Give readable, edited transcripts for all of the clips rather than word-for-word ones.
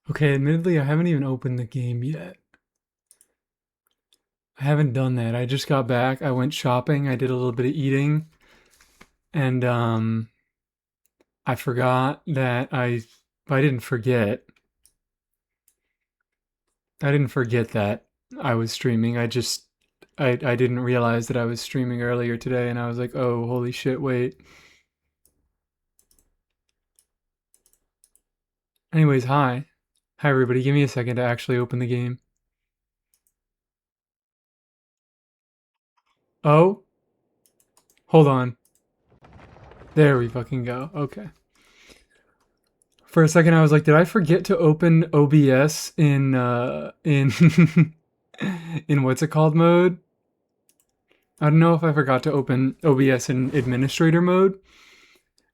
Okay, admittedly, I haven't even opened the game yet. I haven't done that. I just got back. I went shopping. I did a little bit of eating, and I forgot that I didn't forget. I didn't forget that I was streaming. I didn't realize that I was streaming earlier today, and I was like, oh, holy shit, wait. Anyways, hi. Hi, everybody. Give me a second to actually open the game. Oh, hold on. There we fucking go. Okay. For a second, I was like, did I forget to open OBS in in what's it called mode? I don't know if I forgot to open OBS in administrator mode.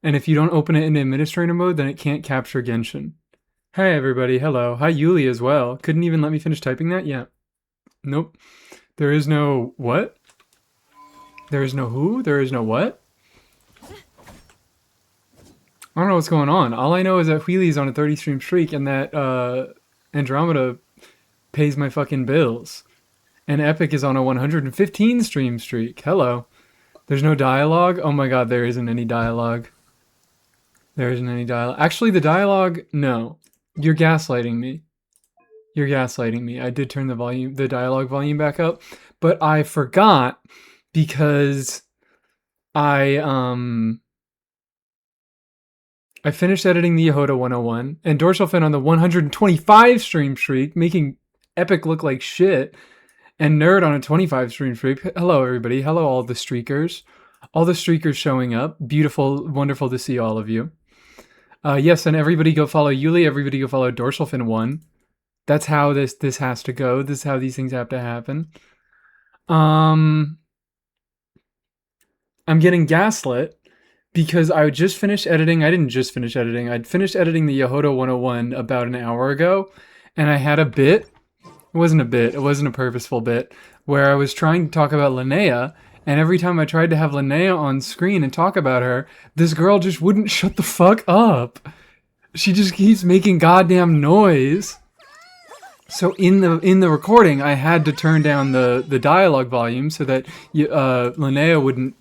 And if you don't open it in administrator mode, then it can't capture Genshin. Hi everybody, hello. Hi Yuli as well. Couldn't even let me finish typing that? Yeah. Nope. There is no what? There is no who? There is no what? I don't know what's going on. All I know is that Wheely's on a 30 stream streak and that Andromeda pays my fucking bills. And Epic is on a 115 stream streak. Hello. There's no dialogue? Oh my god, there isn't any dialogue. There isn't any dialogue. Actually, the dialogue, no. You're gaslighting me. You're gaslighting me. I did turn the dialogue volume back up, but I forgot because I I finished editing the Yehoda 101 and Dorsal Fin on the 125 stream streak, making Epic look like shit. And Nerd on a 25 stream streak. Hello, everybody. Hello, all the streakers. All the streakers showing up. Beautiful, wonderful to see all of you. Yes, and everybody go follow Yuli. Everybody go follow Dorsalfin1. That's how this has to go. This is how these things have to happen. I'm getting gaslit because I just finished editing. I didn't just finish editing. I'd finished editing the Yehoda 101 about an hour ago, and I had a bit. It wasn't a bit. It wasn't a purposeful bit where I was trying to talk about Linnea, and every time I tried to have Linnea on screen and talk about her, this girl just wouldn't shut the fuck up. She just keeps making goddamn noise. So in the recording, I had to turn down the dialogue volume so that Linnea wouldn't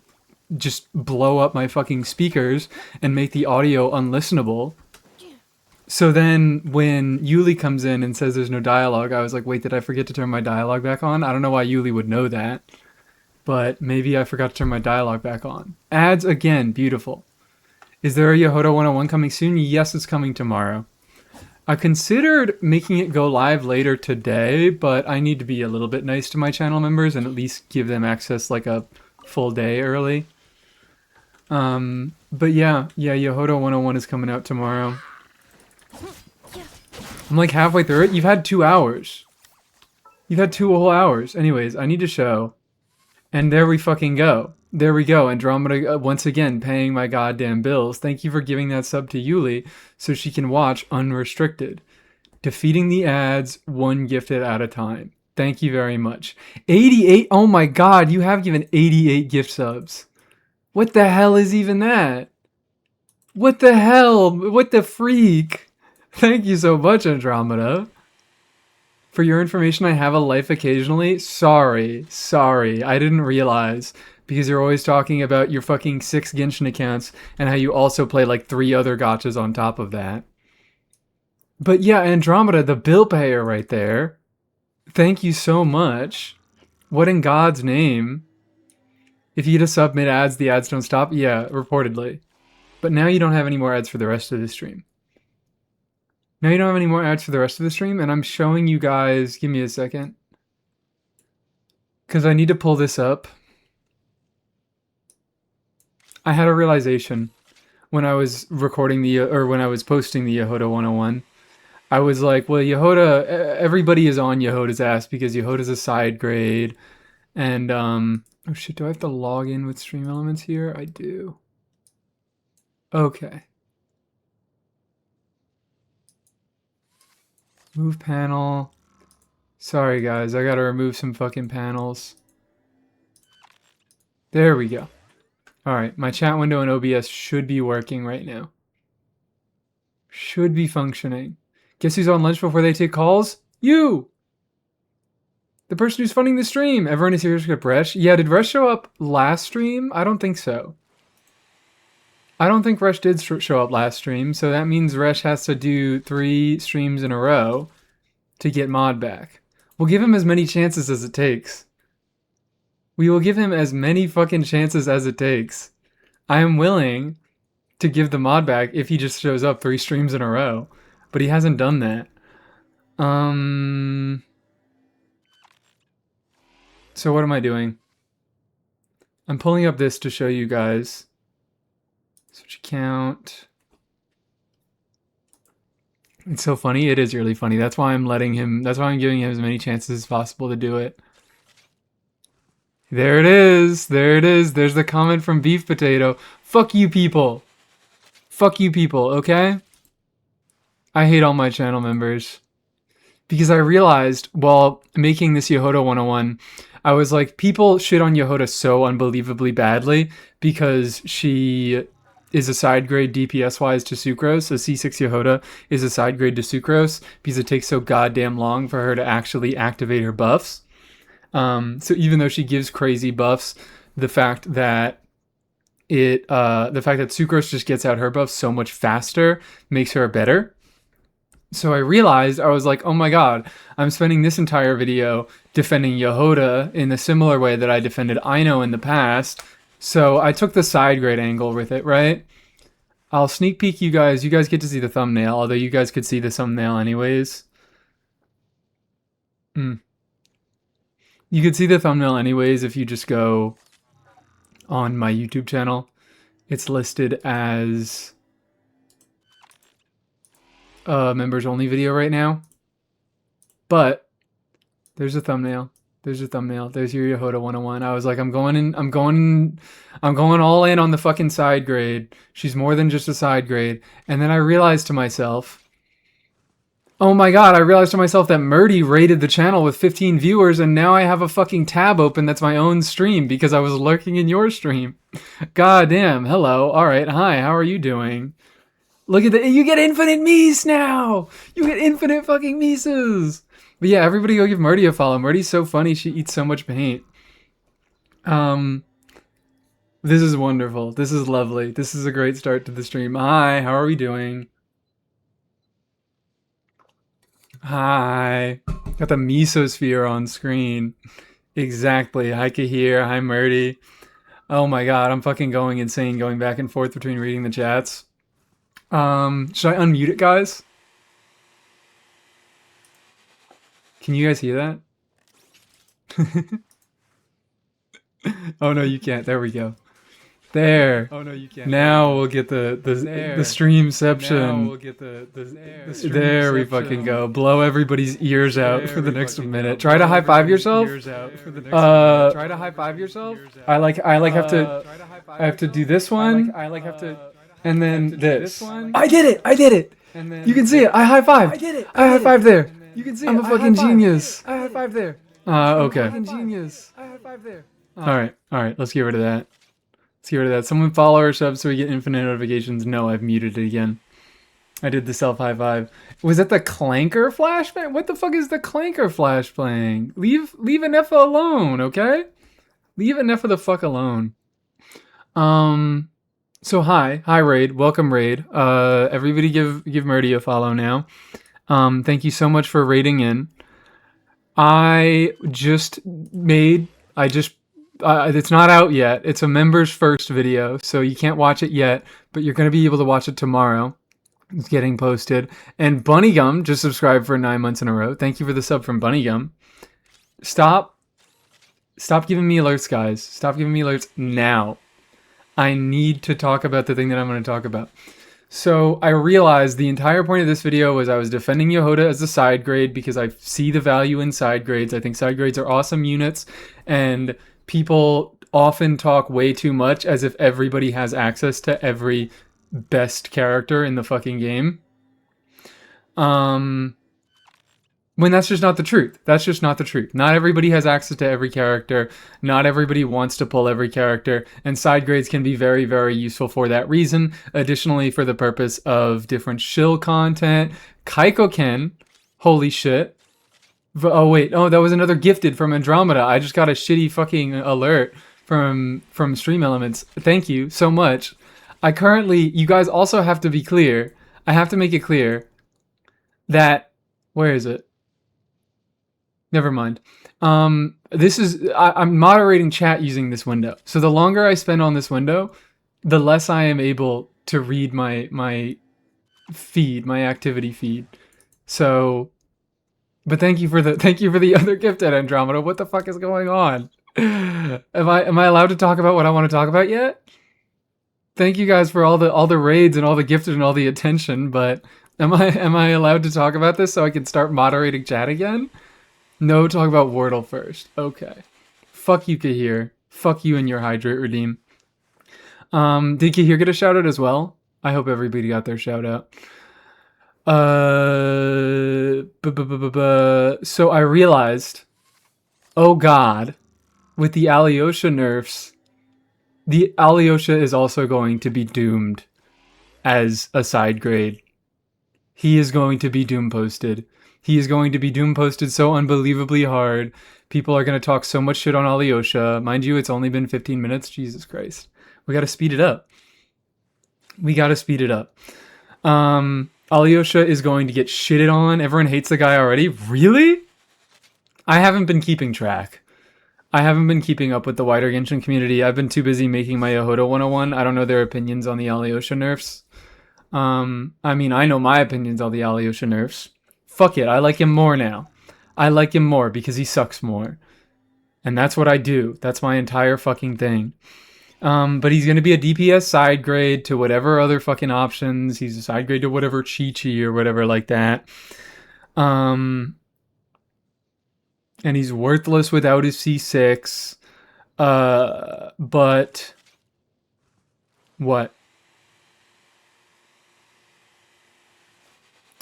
just blow up my fucking speakers and make the audio unlistenable. So then when Yuli comes in and says there's no dialogue, I was like, wait, did I forget to turn my dialogue back on? I don't know why Yuli would know that, but maybe I forgot to turn my dialogue back on. Ads again, beautiful. Is there a Yehoda 101 coming soon? Yes, it's coming tomorrow. I considered making it go live later today, but I need to be a little bit nice to my channel members and at least give them access like a full day early. But yeah, Yehoda 101 is coming out tomorrow. I'm like halfway through it. You've had 2 hours. You've had 2 whole hours. Anyways, I need to show. And there we fucking go. There we go. Andromeda once again paying my goddamn bills. Thank you for giving that sub to Yuli so she can watch unrestricted. Defeating the ads one gifted at a time. Thank you very much. 88. Oh my god, you have given 88 gift subs. What the hell is even that? What the hell? What the freak? Thank you so much, Andromeda. For your information, I have a life occasionally. Sorry. I didn't realize. Because you're always talking about your fucking 6 Genshin accounts and how you also play like 3 other gachas on top of that. But yeah, Andromeda, the bill payer right there. Thank you so much. What in God's name? If you just submit ads, the ads don't stop? Yeah, reportedly. But now you don't have any more ads for the rest of the stream. Now you don't have any more ads for the rest of the stream, and I'm showing you guys... Give me a second. Because I need to pull this up. I had a realization when I was recording when I was posting the Yehoda 101. I was like, well, Yehoda, everybody is on Yehoda's ass because Yehoda's a side grade. And, oh shit, do I have to log in with Stream Elements here? I do. Okay. Move panel. Sorry, guys. I gotta remove some fucking panels. There we go. Alright, my chat window in OBS should be working right now. Should be functioning. Guess who's on lunch before they take calls? You! The person who's funding the stream. Everyone is here to skip Resh. Yeah, did Resh show up last stream? I don't think so. I don't think Resh did show up last stream, so that means Resh has to do 3 streams in a row to get mod back. We'll give him as many chances as it takes. We will give him as many fucking chances as it takes. I am willing to give the mod back if he just shows up 3 streams in a row, but he hasn't done that. So what am I doing? I'm pulling up this to show you guys. Switch account. It's so funny. It is really funny. That's why I'm letting him, that's why I'm giving him as many chances as possible to do it. There it is. There it is. There's the comment from Beef Potato. Fuck you people. Fuck you people, okay? I hate all my channel members. Because I realized while making this Yehoda 101, I was like, people shit on Yehoda so unbelievably badly because she is a side grade DPS-wise to Sucrose. So C6 Yehoda is a side grade to Sucrose because it takes so goddamn long for her to actually activate her buffs. So even though she gives crazy buffs, the fact that Sucrose just gets out her buffs so much faster makes her better. So I realized, I was like, oh my god, I'm spending this entire video defending Yehoda in a similar way that I defended Ino in the past. So I took the side grade angle with it, right? I'll sneak peek you guys. You guys get to see the thumbnail, although you guys could see the thumbnail anyways. You could see the thumbnail anyways if you just go on my YouTube channel. It's listed as a members only video right now. But there's a thumbnail. There's your thumbnail. There's your Yehoda 101. I was like, I'm going all in on the fucking side grade. She's more than just a side grade. And then I realized to myself, oh my god, I realized to myself that Murdy rated the channel with 15 viewers, and now I have a fucking tab open that's my own stream because I was lurking in your stream. God damn, hello. Alright, hi, how are you doing? Look at that, you get infinite Mies now! You get infinite fucking Mises! But yeah, everybody go give Murdy a follow. Murdy's so funny, she eats so much paint. This is wonderful. This is lovely. This is a great start to the stream. Hi, how are we doing? Hi. Got the mesosphere on screen. Exactly. Hi Kahir. Hi Murdy. Oh my god, I'm fucking going insane going back and forth between reading the chats. Should I unmute it, guys? Can you guys hear that? Oh no, you can't. There we go. There. Oh no, you can't. Now we'll get the streamception. Now we'll get the streamception. There we fucking go. Blow everybody's ears out for the next minute. Try to high five yourself. Try to high five yourself. I have to do this one. And then this. I did it. You can see it. I high five. I high five there. You can see it. I'm a fucking genius. I high five there. Okay. I'm a fucking genius. I high five there. All right. Let's get rid of that. Someone follow or sub so we get infinite notifications. No, I've muted it again. I did the self high five. Was that the Clanker flash? What the fuck is the Clanker flash playing? Leave Anefa alone, okay? Leave Anefa the fuck alone. So hi Raid, welcome Raid. Everybody give Murdy a follow now. Thank you so much for raiding in. It's not out yet. It's a members first video, so you can't watch it yet, but you're going to be able to watch it tomorrow. It's getting posted. And Bunnygum just subscribed for 9 months in a row. Thank you for the sub from Bunnygum. Stop giving me alerts, guys. Stop giving me alerts now. I need to talk about the thing that I'm going to talk about. So I realized the entire point of this video was I was defending Yehoda as a side grade because I see the value in side grades. I think side grades are awesome units, and people often talk way too much as if everybody has access to every best character in the fucking game. When that's just not the truth. That's just not the truth. Not everybody has access to every character. Not everybody wants to pull every character. And side grades can be very, very useful for that reason. Additionally, for the purpose of different shill content. Kaikoken, holy shit. Oh, wait. Oh, that was another gifted from Andromeda. I just got a shitty fucking alert from Stream Elements. Thank you so much. You guys also have to be clear. I have to make it clear that, where is it? Never mind. I'm moderating chat using this window. So the longer I spend on this window, the less I am able to read my feed, my activity feed. So, but thank you for the other gift at Andromeda. What the fuck is going on? Am I allowed to talk about what I want to talk about yet? Thank you guys for all the raids and all the gifted and all the attention, but am I allowed to talk about this so I can start moderating chat again? No, talk about Wordle first. Okay. Fuck you, Kahir. Fuck you and your Hydrate Redeem. Did Kahir get a shout out as well? I hope everybody got their shout out. So I realized, oh god, with the Alyosha nerfs, the Alyosha is also going to be doomed as a side grade. He is going to be doom posted. He is going to be doom posted so unbelievably hard. People are going to talk so much shit on Alyosha. Mind you, it's only been 15 minutes. Jesus Christ. We got to speed it up. Alyosha is going to get shitted on. Everyone hates the guy already. Really? I haven't been keeping track. I haven't been keeping up with the wider Genshin community. I've been too busy making my Yohodo 101. I don't know their opinions on the Alyosha nerfs. I mean, I know my opinions on the Alyosha nerfs. Fuck it, I like him more now. I like him more because he sucks more. And that's what I do. That's my entire fucking thing. But he's going to be a DPS side grade to whatever other fucking options. He's a side grade to whatever Chi-Chi or whatever like that. And he's worthless without his C6. But... what?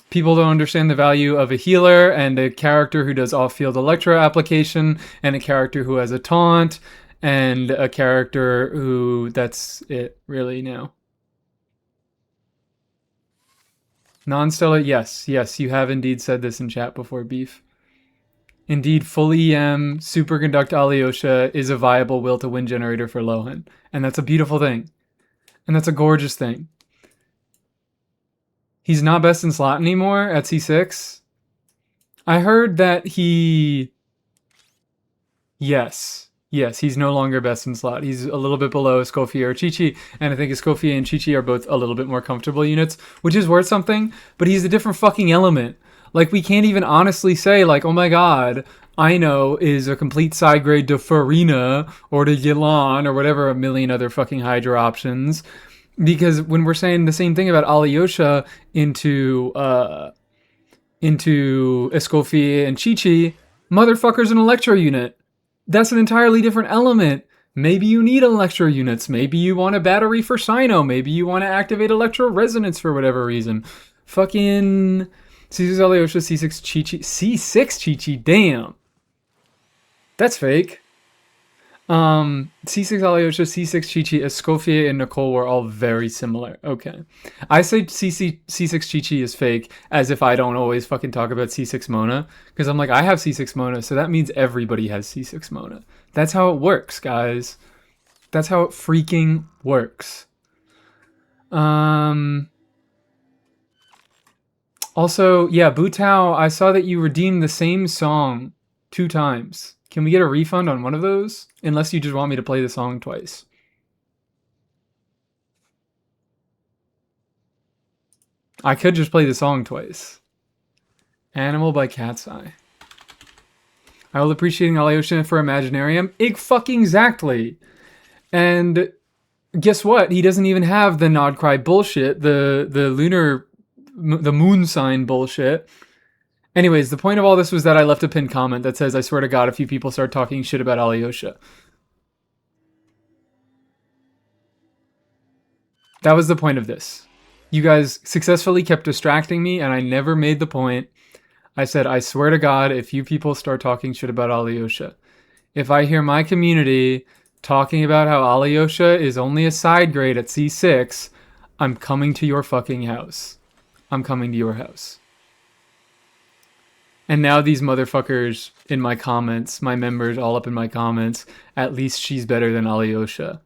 People don't understand the value of a healer and a character who does off-field Electro application and a character who has a taunt and a character who... that's it, really, now. Non-stellar, yes, you have indeed said this in chat before, Beef. Indeed, full EM, Superconduct Alyosha is a viable will-to-win generator for Lohan. And that's a beautiful thing. And that's a gorgeous thing. He's not best in slot anymore at C6. I heard that he... Yes, he's no longer best in slot. He's a little bit below Escoffier or Chi-Chi, and I think Escoffier and Chi-Chi are both a little bit more comfortable units, which is worth something, but he's a different fucking element. Like, we can't even honestly say, like, oh my god, Aino is a complete side grade to Farina or to Yilan or whatever a million other fucking Hydra options. Because when we're saying the same thing about Alyosha into Escoffier and Chi-Chi, motherfucker's an Electro unit. That's an entirely different element. Maybe you need Electro units. Maybe you want a battery for Sino. Maybe you want to activate Electro Resonance for whatever reason. Fucking C6 Alyosha, C6 Chi-Chi. C6 Chi-Chi, damn. That's fake. C6 Alyosha, C6 Chi-Chi, Escoffier, and Nicole were all very similar. Okay. I say C6 Chi-Chi is fake as if I don't always fucking talk about C6 Mona. Because I'm like, I have C6 Mona, so that means everybody has C6 Mona. That's how it works, guys. That's how it freaking works. Also, yeah, Butao, I saw that you redeemed the same song 2 times. Can we get a refund on one of those? Unless you just want me to play the song twice. I could just play the song twice. Animal by Cat's Eye. I will appreciating Alyosha for Imaginarium. Exactly. And guess what? He doesn't even have the Nod Cry bullshit, the moon sign bullshit. Anyways, the point of all this was that I left a pinned comment that says, I swear to God, if you people start talking shit about Alyosha. That was the point of this. You guys successfully kept distracting me, and I never made the point. I said, I swear to God, if you people start talking shit about Alyosha, if I hear my community talking about how Alyosha is only a side grade at C6, I'm coming to your fucking house. I'm coming to your house. And now these motherfuckers in my comments, my members all up in my comments, at least she's better than Alyosha.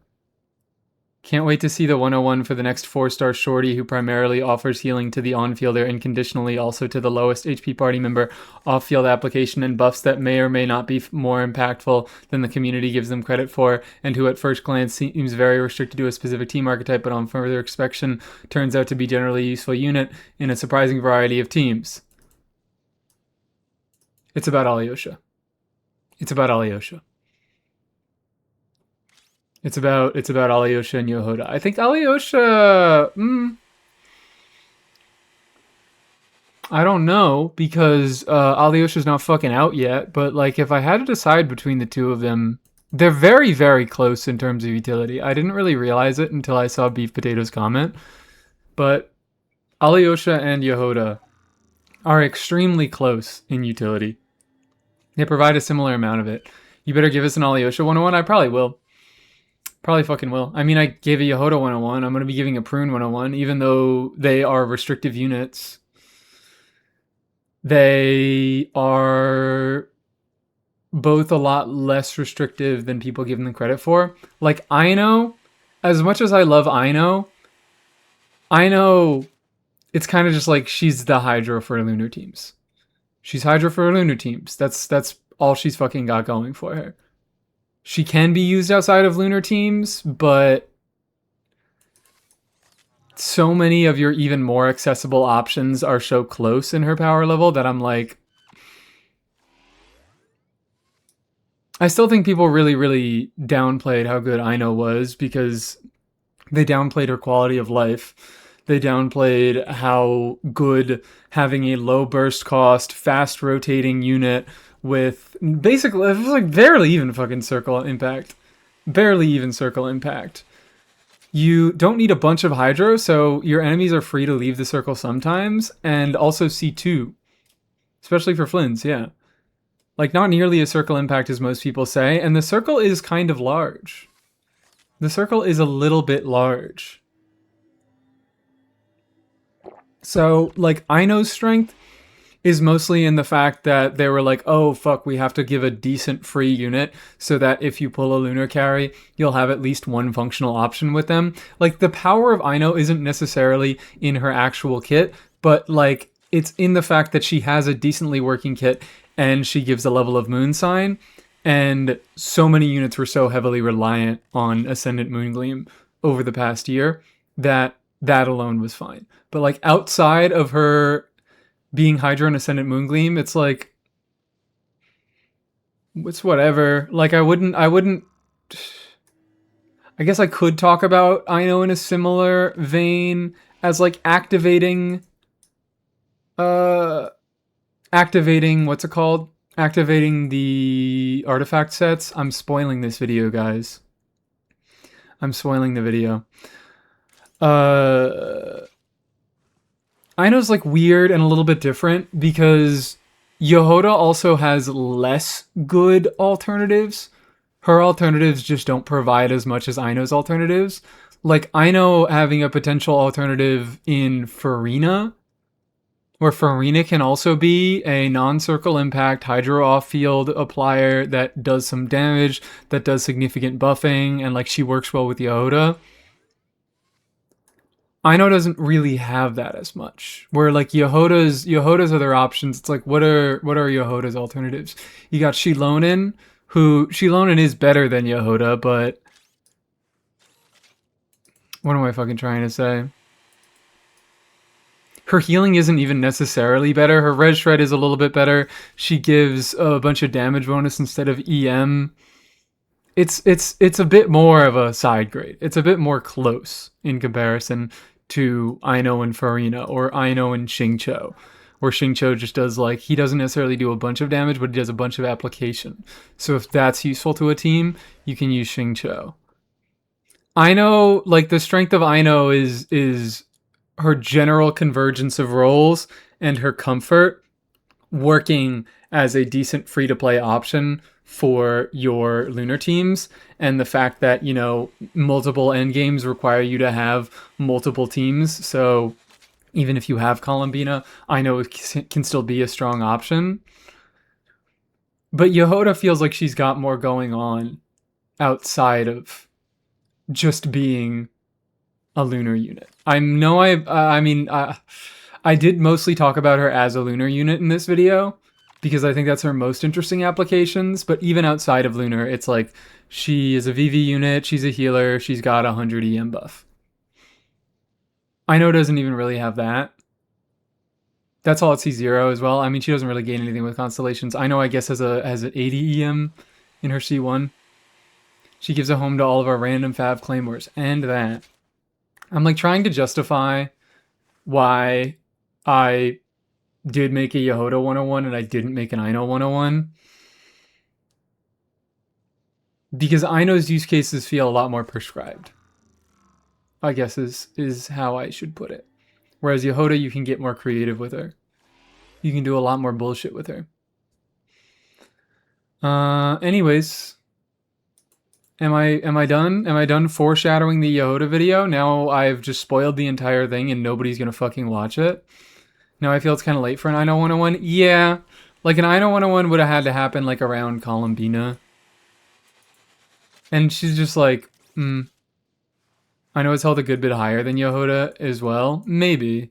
Can't wait to see the 101 for the next 4-star shorty who primarily offers healing to the on-fielder and conditionally also to the lowest HP party member, off-field application and buffs that may or may not be more impactful than the community gives them credit for, and who at first glance seems very restricted to a specific team archetype but on further inspection turns out to be generally a useful unit in a surprising variety of teams. It's about Alyosha. It's about Alyosha. It's about Alyosha and Yehuda. I think Alyosha. I don't know because Alyosha's not fucking out yet. But like, if I had to decide between the two of them, they're very, very close in terms of utility. I didn't really realize it until I saw Beef Potato's comment. But Alyosha and Yehuda are extremely close in utility. They provide a similar amount of it. You better give us an Alyosha 101. I probably will. Probably fucking will. I mean, I gave a Yehuda 101. I'm going to be giving a Prune 101, even though they are restrictive units. They are both a lot less restrictive than people give them credit for. Like, Aino, as much as I love Aino, it's kind of just like she's the Hydra for lunar teams. She's Hydra for lunar teams. That's all she's fucking got going for her. She can be used outside of lunar teams, but so many of your even more accessible options are so close in her power level that I'm like, I still think people really, really downplayed how good Aino was because they downplayed her quality of life. They downplayed how good having a low burst cost, fast rotating unit with basically, it was like barely even fucking circle impact. Barely even circle impact. You don't need a bunch of Hydro, so your enemies are free to leave the circle sometimes, and also C2. Especially for Flynn's, yeah. Like, not nearly a circle impact as most people say, and the circle is kind of large. The circle is a little bit large. So, like, Aino's strength is mostly in the fact that they were like, oh, fuck, we have to give a decent free unit so that if you pull a lunar carry, you'll have at least one functional option with them. Like, the power of Aino isn't necessarily in her actual kit, but, like, it's in the fact that she has a decently working kit and she gives a level of moon sign. And so many units were so heavily reliant on Ascendant Moongleam over the past year that alone was fine. But, like, outside of her being Hydra and Ascendant Moongleam, it's like, it's whatever. Like, I guess I could talk about Aino in a similar vein as, like, activating, what's it called? Activating the artifact sets. I'm spoiling this video, guys. I'm spoiling the video. Aino's like weird and a little bit different because Yehuda also has less good alternatives. Her alternatives just don't provide as much as Aino's alternatives. Like Aino having a potential alternative in Farina, where Farina can also be a non-circle impact Hydro off-field applier that does some damage, that does significant buffing, and like she works well with Yehuda. Aino doesn't really have that as much. Where like Yehuda's other options, it's like what are Yehuda's alternatives? You got Shilonin, who Shilonin is better than Yehuda, but what am I fucking trying to say? Her healing isn't even necessarily better. Her Red Shred is a little bit better. She gives a bunch of damage bonus instead of EM. It's a bit more of a side grade. It's a bit more close in comparison to Aino and Farina or Aino and Xingqiu, where Xingqiu just does like, he doesn't necessarily do a bunch of damage, but he does a bunch of application. So if that's useful to a team, you can use Xingqiu. Aino, like the strength of Aino is her general convergence of roles and her comfort, working as a decent free-to-play option for your lunar teams, and the fact that, you know, multiple end games require you to have multiple teams, so even if you have Columbina, I know it can still be a strong option. But Yehoda feels like she's got more going on outside of just being a lunar unit. I did mostly talk about her as a lunar unit in this video because I think that's her most interesting applications. But even outside of lunar, it's like she is a VV unit, she's a healer, she's got 100 EM buff. I know doesn't even really have that. That's all at C0 as well. I mean, she doesn't really gain anything with constellations. I know, I guess, has an 80 EM in her C1. She gives a home to all of our random Fav Claymores. And that. I'm like trying to justify why I did make a Yehoda 101 and I didn't make an Ino 101. Because Ino's use cases feel a lot more prescribed, I guess is how I should put it. Whereas Yehoda, you can get more creative with her. You can do a lot more bullshit with her. Anyways, am I done? Am I done foreshadowing the Yehoda video? Now I've just spoiled the entire thing and nobody's gonna fucking watch it. Now I feel it's kind of late for an Ino 101. Yeah, like an Ino 101 would have had to happen like around Columbina. And she's just like, I know it's held a good bit higher than Yehoda as well. Maybe.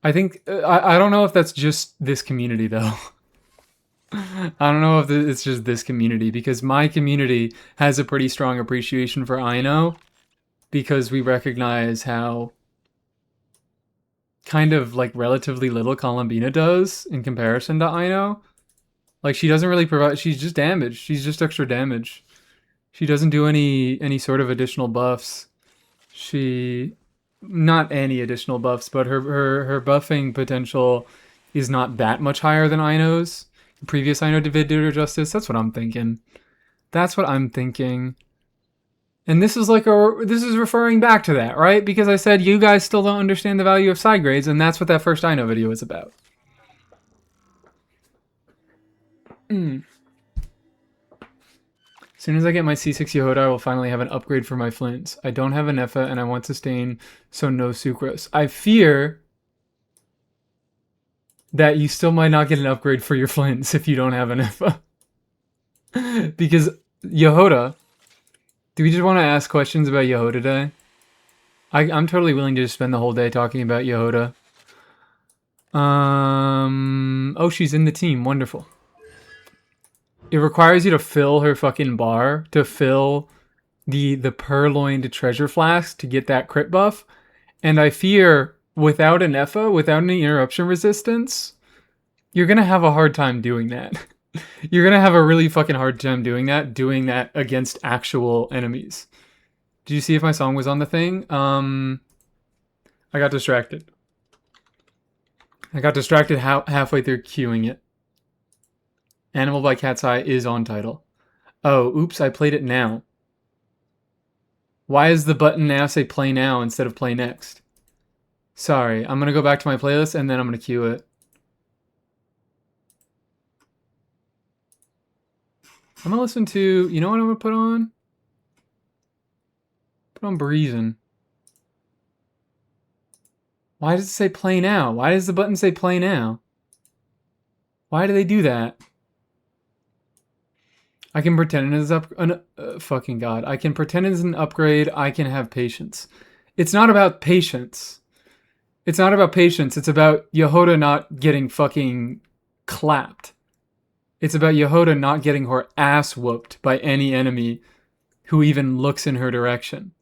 I think, I don't know if that's just this community though. I don't know if it's just this community, because my community has a pretty strong appreciation for Ino because we recognize how kind of like relatively little Columbina does in comparison to Ino. Like she doesn't really provide, she's just damage. She's just extra damage. She doesn't do any sort of additional buffs. Not any additional buffs, but her buffing potential is not that much higher than Ino's. The previous Ino did her justice. That's what I'm thinking. And this is referring back to that, right? Because I said you guys still don't understand the value of side grades, and that's what that first Ino video is about. As soon as I get my C6 Yehoda, I will finally have an upgrade for my flints. I don't have an Effa, and I want sustain, so no sucrose. I fear that you still might not get an upgrade for your flints if you don't have an Effa. Because Yehoda, do we just want to ask questions about Yehoda today? I'm totally willing to just spend the whole day talking about Yehoda. Oh, she's in the team. Wonderful. It requires you to fill her fucking bar, to fill the purloined treasure flask to get that crit buff. And I fear without an Effa, without any interruption resistance, you're going to have a hard time doing that. You're going to have a really fucking hard time doing that against actual enemies. Did you see if my song was on the thing? I got distracted. Halfway through queuing it. Animal by Cat's Eye is on title. Oh, oops, I played it now. Why is the button now say play now instead of play next? Sorry, I'm going to go back to my playlist and then I'm going to queue it. I'm going to listen to, you know what I'm going to put on? Put on Breezin'. Why does it say play now? Why does the button say play now? Why do they do that? I can pretend it is fucking God. I can pretend it's an upgrade. I can have patience. It's not about patience. It's about Yehoda not getting fucking clapped. It's about Yehoda not getting her ass whooped by any enemy who even looks in her direction.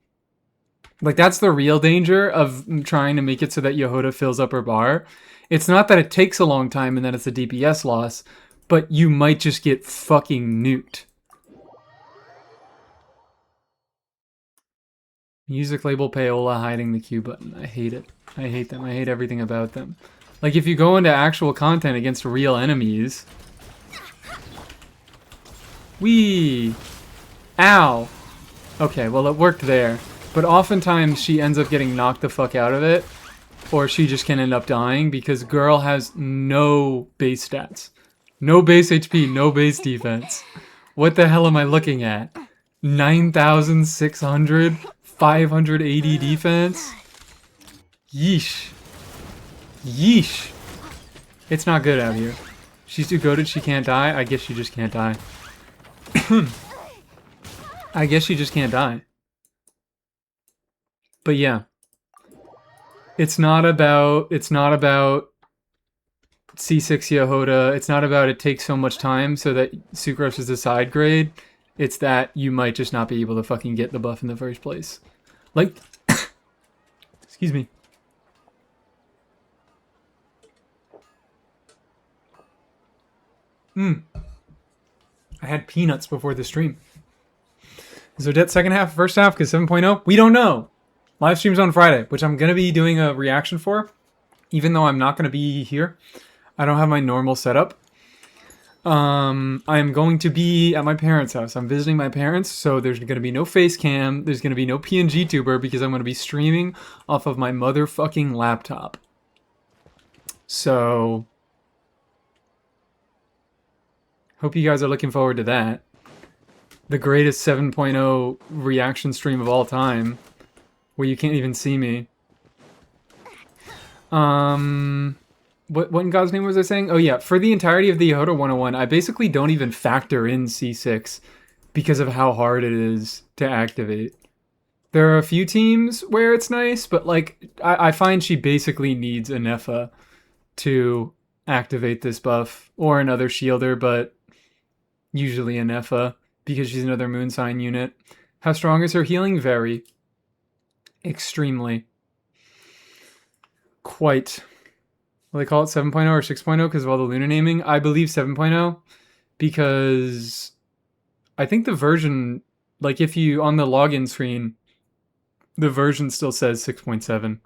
Like, that's the real danger of trying to make it so that Yehoda fills up her bar. It's not that it takes a long time and that it's a DPS loss, but you might just get fucking nuked. Music label payola hiding the Q button. I hate it. I hate them. I hate everything about them. Like, if you go into actual content against real enemies... Whee! Ow! Okay, well, it worked there. But oftentimes she ends up getting knocked the fuck out of it or she just can end up dying because girl has no base stats. No base HP, no base defense. What the hell am I looking at? 9,600, 580 defense? Yeesh. Yeesh. It's not good out here. She's too goated, she can't die? I guess she just can't die. I guess she just can't die. But yeah. It's not about C6 Yehoda. It's not about it takes so much time so that Sucrose is a side grade. It's that you might just not be able to fucking get the buff in the first place. Like, excuse me. I had peanuts before the stream. Is Odette second half, first half? Because 7.0? We don't know. Live stream's on Friday, which I'm going to be doing a reaction for. Even though I'm not going to be here. I don't have my normal setup. I'm going to be at my parents' house. I'm visiting my parents, so there's going to be no face cam. There's going to be no PNG tuber because I'm going to be streaming off of my motherfucking laptop. So, hope you guys are looking forward to that. The greatest 7.0 reaction stream of all time, where you can't even see me. What in God's name was I saying? Oh yeah, for the entirety of the Yehoda 101, I basically don't even factor in C6 because of how hard it is to activate. There are a few teams where it's nice, but like I find she basically needs a Nepha to activate this buff, or another shielder, but usually a Nepha because she's another moon sign unit. How strong is her healing? Very. Extremely. Quite. Will they call it 7.0 or 6.0 because of all the Luna naming? I believe 7.0 because I think the version, like if you, on the login screen, the version still says 6.7.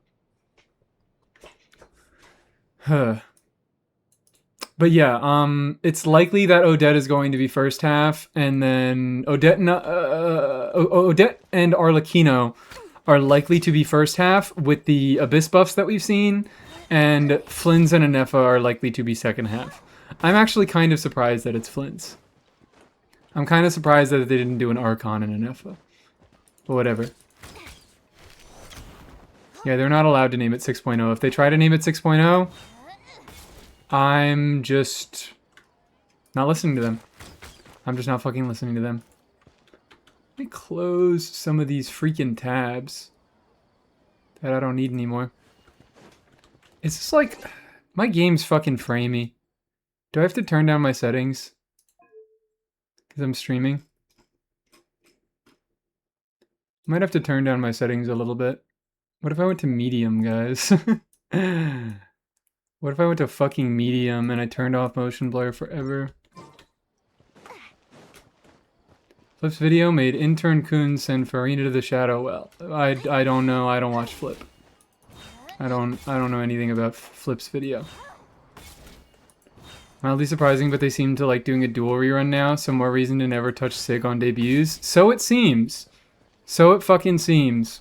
Huh. But yeah, it's likely that Odette is going to be first half, and then Odette and Arlecchino are likely to be first half with the Abyss buffs that we've seen, and Flynn's and Anefa are likely to be second half. I'm actually kind of surprised that it's Flynn's. I'm kind of surprised that they didn't do an Archon and Anefa. But whatever. Yeah, they're not allowed to name it 6.0. If they try to name it 6.0, I'm just not listening to them. I'm just not fucking listening to them. Let me close some of these freaking tabs that I don't need anymore. It's just like, my game's fucking framey. Do I have to turn down my settings? Because I'm streaming? Might have to turn down my settings a little bit. What if I went to medium, guys? What if I went to fucking medium and I turned off motion blur forever? Flip's video made intern Kun send Farina to the shadow well. I don't know. I don't watch Flip. I don't know anything about Flip's video. Mildly surprising, but they seem to like doing a dual rerun now, so more reason to never touch Sig on debuts. So it seems. So it fucking seems.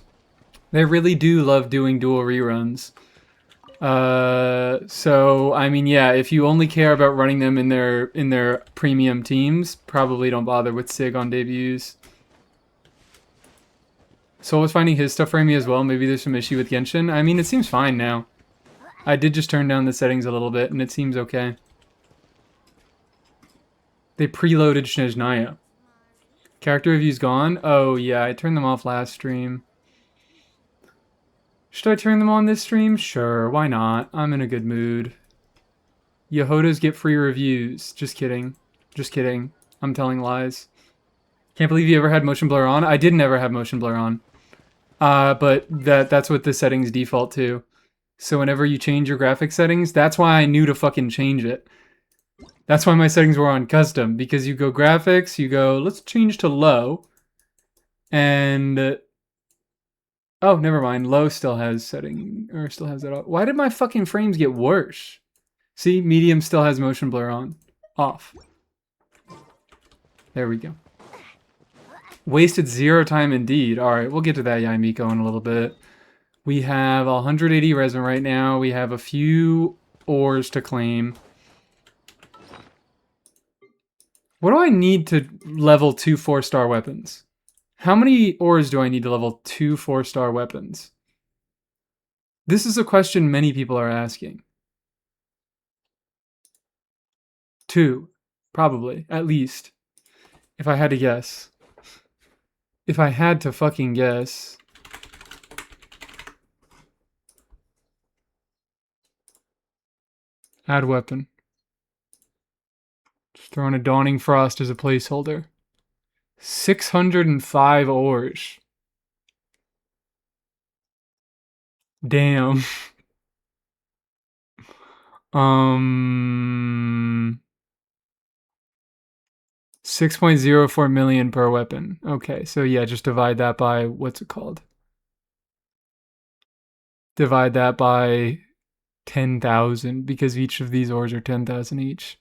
They really do love doing dual reruns. So I mean, yeah, if you only care about running them in their premium teams, probably don't bother with Sig on debuts. Soul was finding his stuff framey as well. Maybe there's some issue with Genshin. I mean, it seems fine now. I did just turn down the settings a little bit, and it seems okay. They preloaded Snezhnaya. Character reviews gone? Oh, yeah, I turned them off last stream. Should I turn them on this stream? Sure, why not? I'm in a good mood. Yehodas get free reviews. Just kidding. Just kidding. I'm telling lies. Can't believe you ever had motion blur on. I didn't ever have motion blur on. But that's what the settings default to. So whenever you change your graphic settings, that's why I knew to fucking change it. That's why my settings were on custom. Because you go graphics, you go, let's change to low. And... oh, never mind. Low still has setting, or still has that on. Why did my fucking frames get worse? See, medium still has motion blur on. Off. There we go. Wasted 0 time indeed. Alright, we'll get to that Yaimiko in a little bit. We have 180 resin right now. We have a few ores to claim. What do I need to level 2 4-star weapons? How many ores do I need to level 2 4-star weapons? This is a question many people are asking. 2, probably, at least. If I had to guess. If I had to fucking guess. Add weapon. Just throwing a Dawning Frost as a placeholder. 605 ores. Damn. 6.04 million per weapon. Okay, so yeah, just divide that by, what's it called? Divide that by 10,000 because each of these ores are 10,000 each.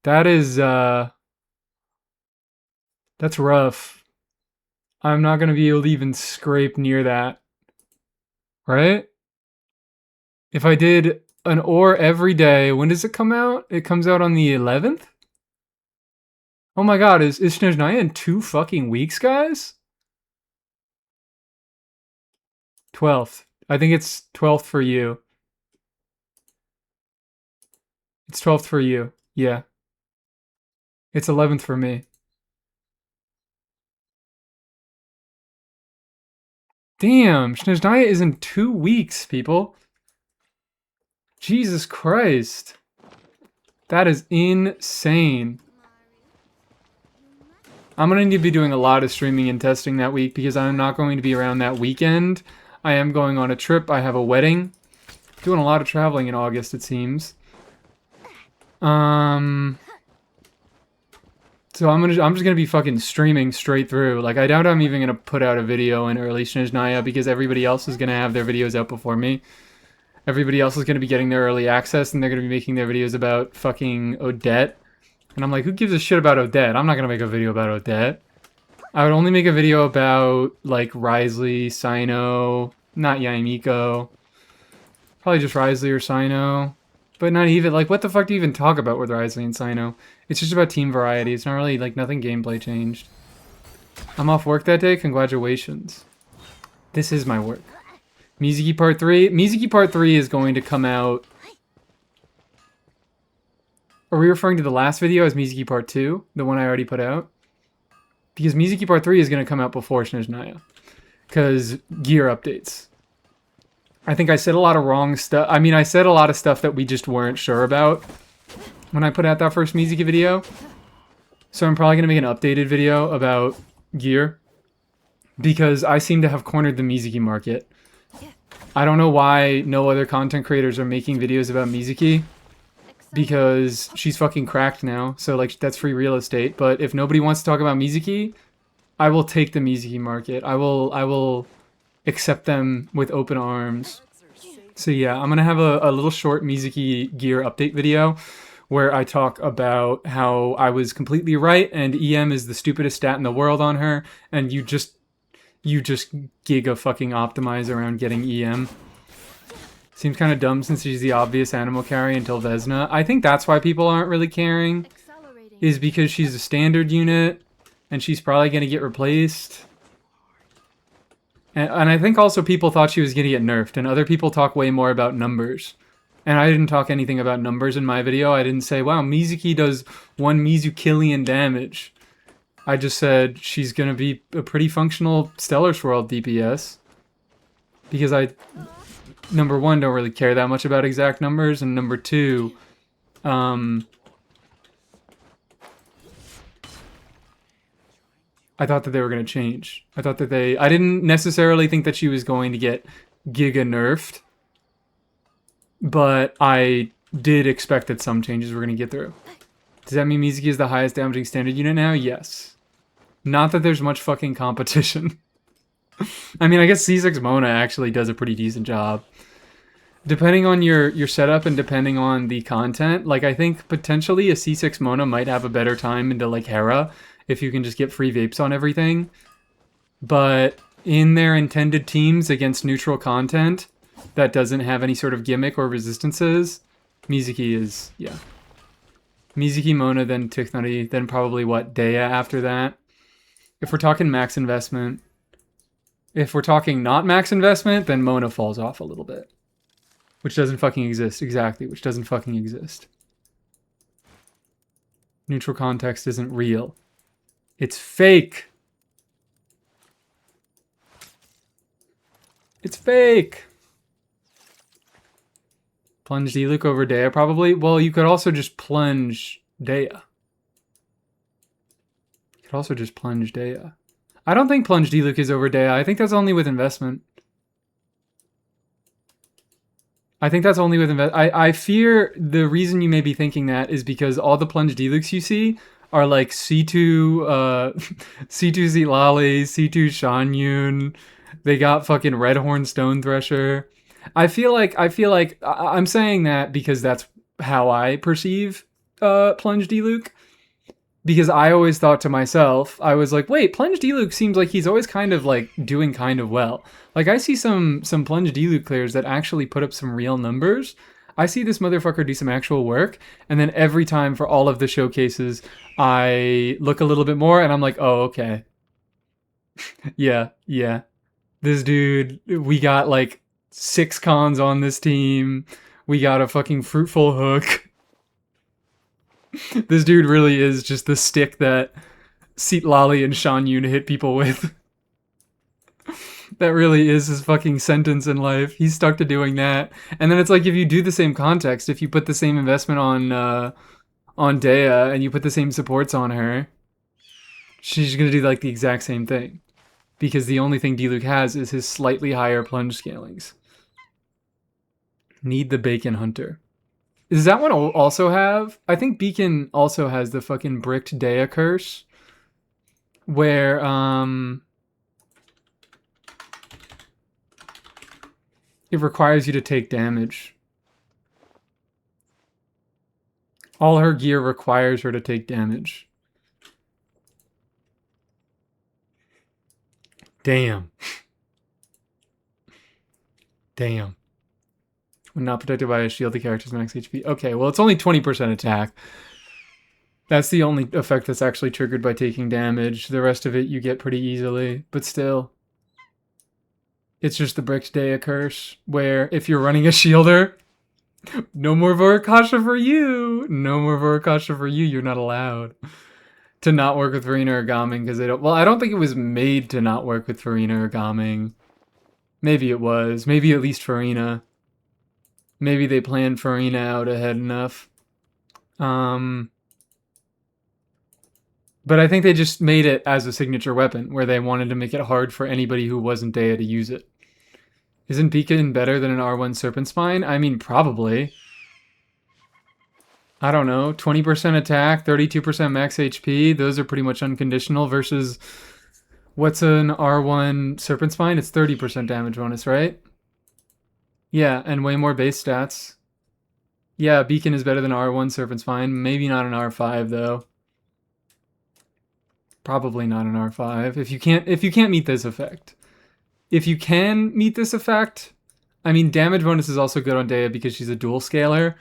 That is, that's rough. I'm not going to be able to even scrape near that. Right? If I did an ore every day, when does it come out? It comes out on the 11th? Oh my god, is Snezhnaya in 2 fucking weeks, guys? 12th. I think it's 12th for you. It's 12th for you. Yeah. It's 11th for me. Damn, Snezhnaya is in 2 weeks, people. Jesus Christ. That is insane. I'm going to need to be doing a lot of streaming and testing that week because I'm not going to be around that weekend. I am going on a trip. I have a wedding. Doing a lot of traveling in August, it seems. So I'm just gonna be fucking streaming straight through. Like, I doubt I'm even gonna put out a video in early Snezhnaya because everybody else is gonna have their videos out before me. Everybody else is gonna be getting their early access and they're gonna be making their videos about fucking Odette. And I'm like, who gives a shit about Odette? I'm not gonna make a video about Odette. I would only make a video about, like, Risley, Sino, not Yaimiko. Probably just Risley or Sino. But not even, like, what the fuck do you even talk about with Risley and Sino? It's just about team variety. It's not really, like, nothing gameplay changed. I'm off work that day? Congratulations. This is my work. Mizuki Part 3? Mizuki Part 3 is going to come out... Are we referring to the last video as Mizuki Part 2? The one I already put out? Because Mizuki Part 3 is going to come out before Snezhnaya. Because gear updates. I think I said a lot of wrong stuff. I mean, I said a lot of stuff that we just weren't sure about when I put out that first Mizuki video. So I'm probably going to make an updated video about gear. Because I seem to have cornered the Mizuki market. I don't know why no other content creators are making videos about Mizuki. Because she's fucking cracked now. So, like, that's free real estate. But if nobody wants to talk about Mizuki, I will take the Mizuki market. I will accept them with open arms. So yeah, I'm gonna have a little short Mizuki gear update video where I talk about how I was completely right and EM is the stupidest stat in the world on her, and you just giga fucking optimize around getting EM. Seems kind of dumb since she's the obvious animal carry until Vesna. I think that's why people aren't really caring, is because she's a standard unit and she's probably gonna get replaced. And I think also people thought she was going to get nerfed, and other people talk way more about numbers. And I didn't talk anything about numbers in my video. I didn't say, wow, Mizuki does 1 Mizukillion damage. I just said she's going to be a pretty functional Stellar Swirl DPS. Because I, number one, don't really care that much about exact numbers, and number two, I thought that they were going to change. I thought that I didn't necessarily think that she was going to get giga nerfed, but I did expect that some changes were going to get through. Does that mean Mizuki is the highest damaging standard unit now? Yes. Not that there's much fucking competition. I mean, I guess C6 Mona actually does a pretty decent job. Depending on your setup and depending on the content, like, I think potentially a C6 Mona might have a better time into, like, Hera, if you can just get free vapes on everything. But in their intended teams against neutral content that doesn't have any sort of gimmick or resistances, Mizuki is, yeah. Mizuki, Mona, then Tichnari, then probably what, Dea after that. If we're talking max investment, if we're talking not max investment, then Mona falls off a little bit. Which doesn't fucking exist, exactly, which doesn't fucking exist. Neutral context isn't real. It's fake. It's fake. Plunge Diluc over Dea, probably. Well, you could also just plunge Dea. You could also just plunge Dea. I don't think Plunge Diluc is over Dea. I think that's only with investment. I think that's only with investment. I fear the reason you may be thinking that is because all the Plunge Dilucs you see are like C2, C2 Zitlali, C2 Shanyun. They got fucking Redhorn Stone Thresher. I feel like I'm saying that because that's how I perceive Plunge Diluc. Because I always thought to myself, I was like, wait, Plunge Diluc seems like he's always kind of like doing kind of well. Like I see some Plunge Diluc players that actually put up some real numbers. I see this motherfucker do some actual work, and then every time for all of the showcases, I look a little bit more and I'm like, oh, okay. yeah. This dude, we got like 6 cons on this team. We got a fucking fruitful hook. This dude really is just the stick that Zitlali and Shanyun hit people with. That really is his fucking sentence in life. He's stuck to doing that. And then it's like if you do the same context, if you put the same investment on Dea and you put the same supports on her, she's gonna do like the exact same thing. Because the only thing Diluc has is his slightly higher plunge scalings. Need the Bacon Hunter. Does that one also have? I think Beacon also has the fucking bricked Dea curse. Where, it requires you to take damage. All her gear requires her to take damage. Damn. Damn. When not protected by a shield, the character's max HP. Okay, well, it's only 20% attack. That's the only effect that's actually triggered by taking damage. The rest of it you get pretty easily, but still. It's just the Bricked Dea curse, where if you're running a shielder, no more Vorakasha for you! No more Vorakasha for you, you're not allowed to not work with Farina or Gaming, because they don't... Well, I don't think it was made to not work with Farina or Gaming. Maybe it was. Maybe at least Farina. Maybe they planned Farina out ahead enough. But I think they just made it as a signature weapon, where they wanted to make it hard for anybody who wasn't Dea to use it. Isn't Beacon better than an R1 Serpent Spine? I mean, probably. I don't know. 20% attack, 32% max HP. Those are pretty much unconditional versus... What's an R1 Serpent Spine? It's 30% damage bonus, right? Yeah, and way more base stats. Yeah, Beacon is better than R1 Serpent Spine. Maybe not an R5 though. Probably not an R5. If you can't meet this effect. If you can meet this effect, I mean damage bonus is also good on Dea because she's a dual scaler.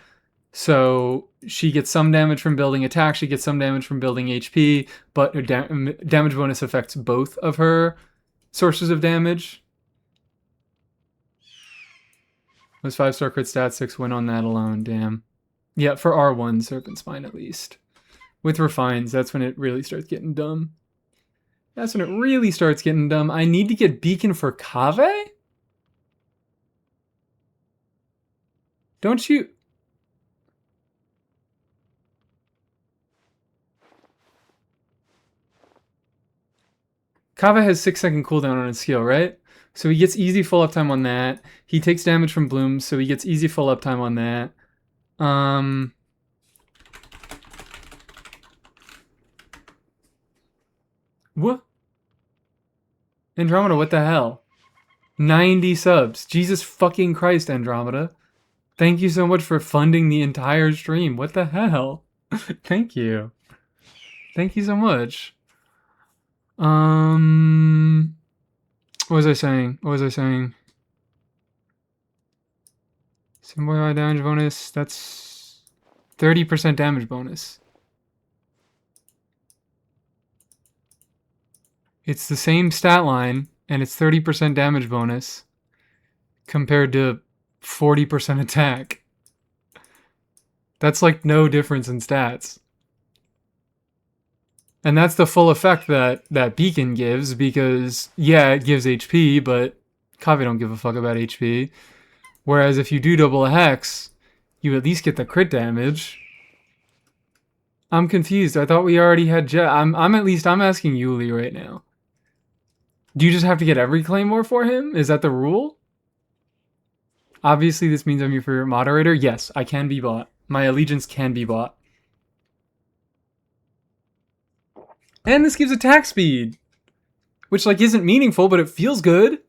So she gets some damage from building attack, she gets some damage from building HP, but her damage bonus affects both of her sources of damage. Those 5-star crit stats, 6 win on that alone, damn. Yeah, for R1 Serpent Spine at least. With Refines, that's when it really starts getting dumb. That's when it really starts getting dumb. I need to get Beacon for Kaveh? Don't you... Kaveh has 6-second cooldown on his skill, right? So he gets easy full uptime on that. He takes damage from blooms, so he gets easy full uptime on that. What? Andromeda, what the hell? 90 subs. Jesus fucking Christ, Andromeda. Thank you so much for funding the entire stream. What the hell? Thank you. Thank you so much. What was I saying? What was I saying? Symbol damage bonus. That's 30% damage bonus. It's the same stat line, and it's 30% damage bonus compared to 40% attack. That's like no difference in stats. And that's the full effect that Beacon gives, because, yeah, it gives HP, but Kave don't give a fuck about HP. Whereas if you do double a Hex, you at least get the crit damage. I'm confused. I thought we already had Jet. I'm asking Yuli right now. Do you just have to get every Claymore for him? Is that the rule? Obviously, this means I'm your favorite moderator. Yes, I can be bought. My allegiance can be bought. And this gives attack speed, which like isn't meaningful, but it feels good.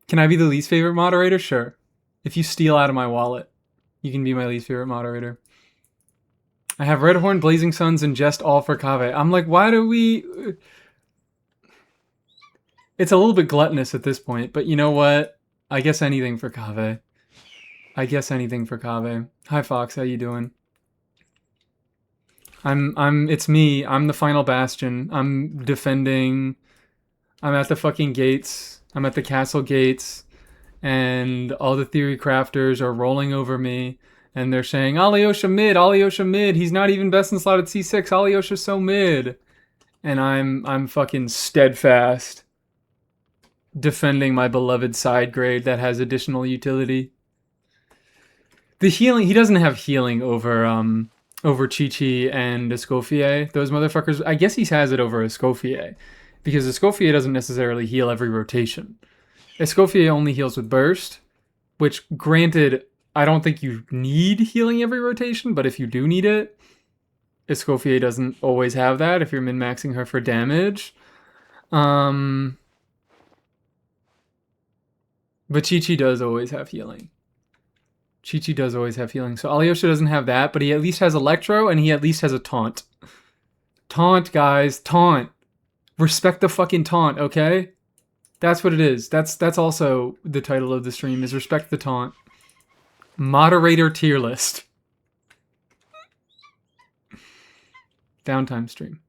Can I be the least favorite moderator? Sure. If you steal out of my wallet, you can be my least favorite moderator. I have Redhorn, Blazing Suns, and Jest all for Kave. I'm like, why do we... It's a little bit gluttonous at this point, but you know what? I guess anything for Kave. Anything for Kave. Hi Fox, how you doing? it's me. I'm the final bastion. I'm defending. I'm at the fucking gates. I'm at the castle gates, and all the theory crafters are rolling over me, and they're saying, Alyosha mid, Alyosha mid. He's not even best in slot at C6. Alyosha's so mid. And I'm fucking steadfast defending my beloved side grade that has additional utility. The healing, he doesn't have healing over Chi-Chi and Escoffier. Those motherfuckers, I guess he has it over Escoffier, because Escoffier doesn't necessarily heal every rotation. Escoffier only heals with burst, which, granted, I don't think you need healing every rotation, but if you do need it, Escoffier doesn't always have that if you're min-maxing her for damage. But Chi-Chi does always have healing. Chi-Chi does always have healing. So Alyosha doesn't have that, but he at least has Electro, and he at least has a taunt. Taunt, guys. Taunt. Respect the fucking taunt, okay? That's what it is. That's also the title of the stream, is Respect the Taunt. Moderator tier list. Downtime stream.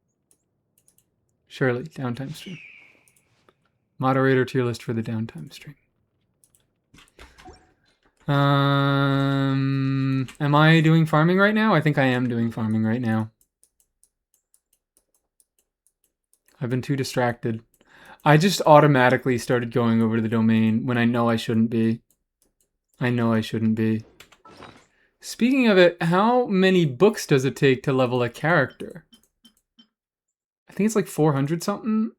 Surely, downtime stream. Moderator tier list for the downtime stream. Am I doing farming right now? I think I am doing farming right now. I've been too distracted. I just automatically started going over to the domain when I know I shouldn't be. I know I shouldn't be. Speaking of it, how many books does it take to level a character? I think it's like 400 something.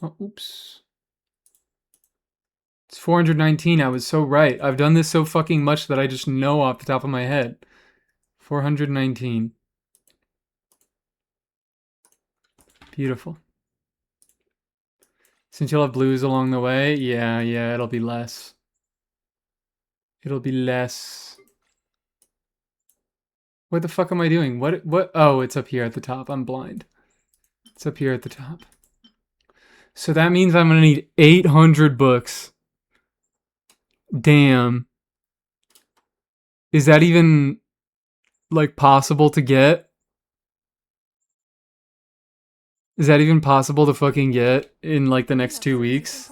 Oh, oops. It's 419. I was so right. I've done this so fucking much that I just know off the top of my head. 419. Beautiful. Since you'll have blues along the way, yeah, it'll be less. It'll be less. What the fuck am I doing? What? Oh, it's up here at the top. I'm blind. It's up here at the top. So that means I'm gonna need 800 books. Damn. Is that even, like, possible to get? Is that even possible to fucking get in, like, the next 2 weeks?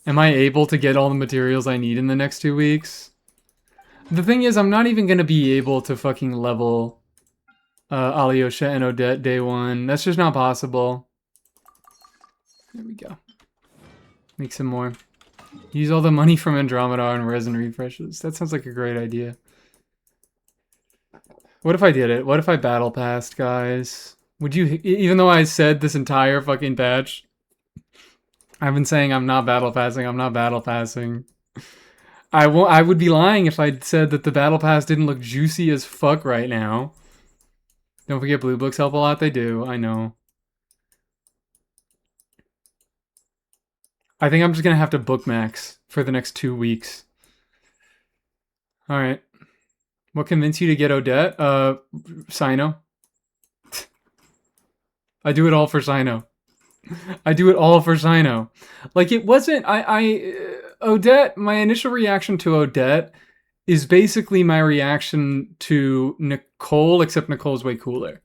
Am I able to get all the materials I need in the next 2 weeks? The thing is, I'm not even gonna be able to fucking level Alyosha and Odette day one. That's just not possible. There we go. Make some more. Use all the money from Andromeda on resin refreshes. That sounds like a great idea. What if I did it? What if I battle passed, guys? Would you, even though I said this entire fucking patch, I've been saying I'm not battle passing, I'm not battle passing. I would be lying if I said that the battle pass didn't look juicy as fuck right now. Don't forget blue books help a lot. They do, I know. I think I'm just gonna have to bookmax for the next 2 weeks. Alright. What convinced you to get Odette? Sino. I do it all for Sino. I do it all for Sino. Like, it wasn't... Odette, my initial reaction to Odette is basically my reaction to Nicole, except Nicole's way cooler.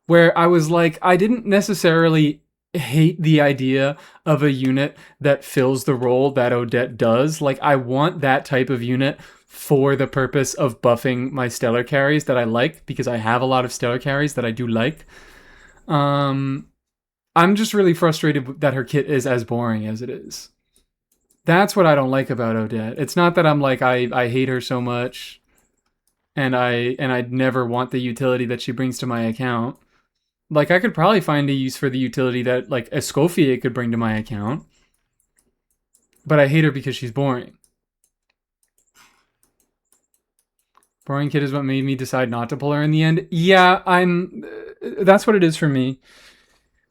Where I was like, I didn't necessarily hate the idea of a unit that fills the role that Odette does. Like, I want that type of unit for the purpose of buffing my stellar carries that I like, because I have a lot of stellar carries that I do like. I'm just really frustrated that her kit is as boring as it is. That's what I don't like about Odette. It's not that I'm like, I hate her so much and I'd never want the utility that she brings to my account. Like, I could probably find a use for the utility that, like, Escoffier could bring to my account. But I hate her because she's boring. Boring kid is what made me decide not to pull her in the end. Yeah, that's what it is for me.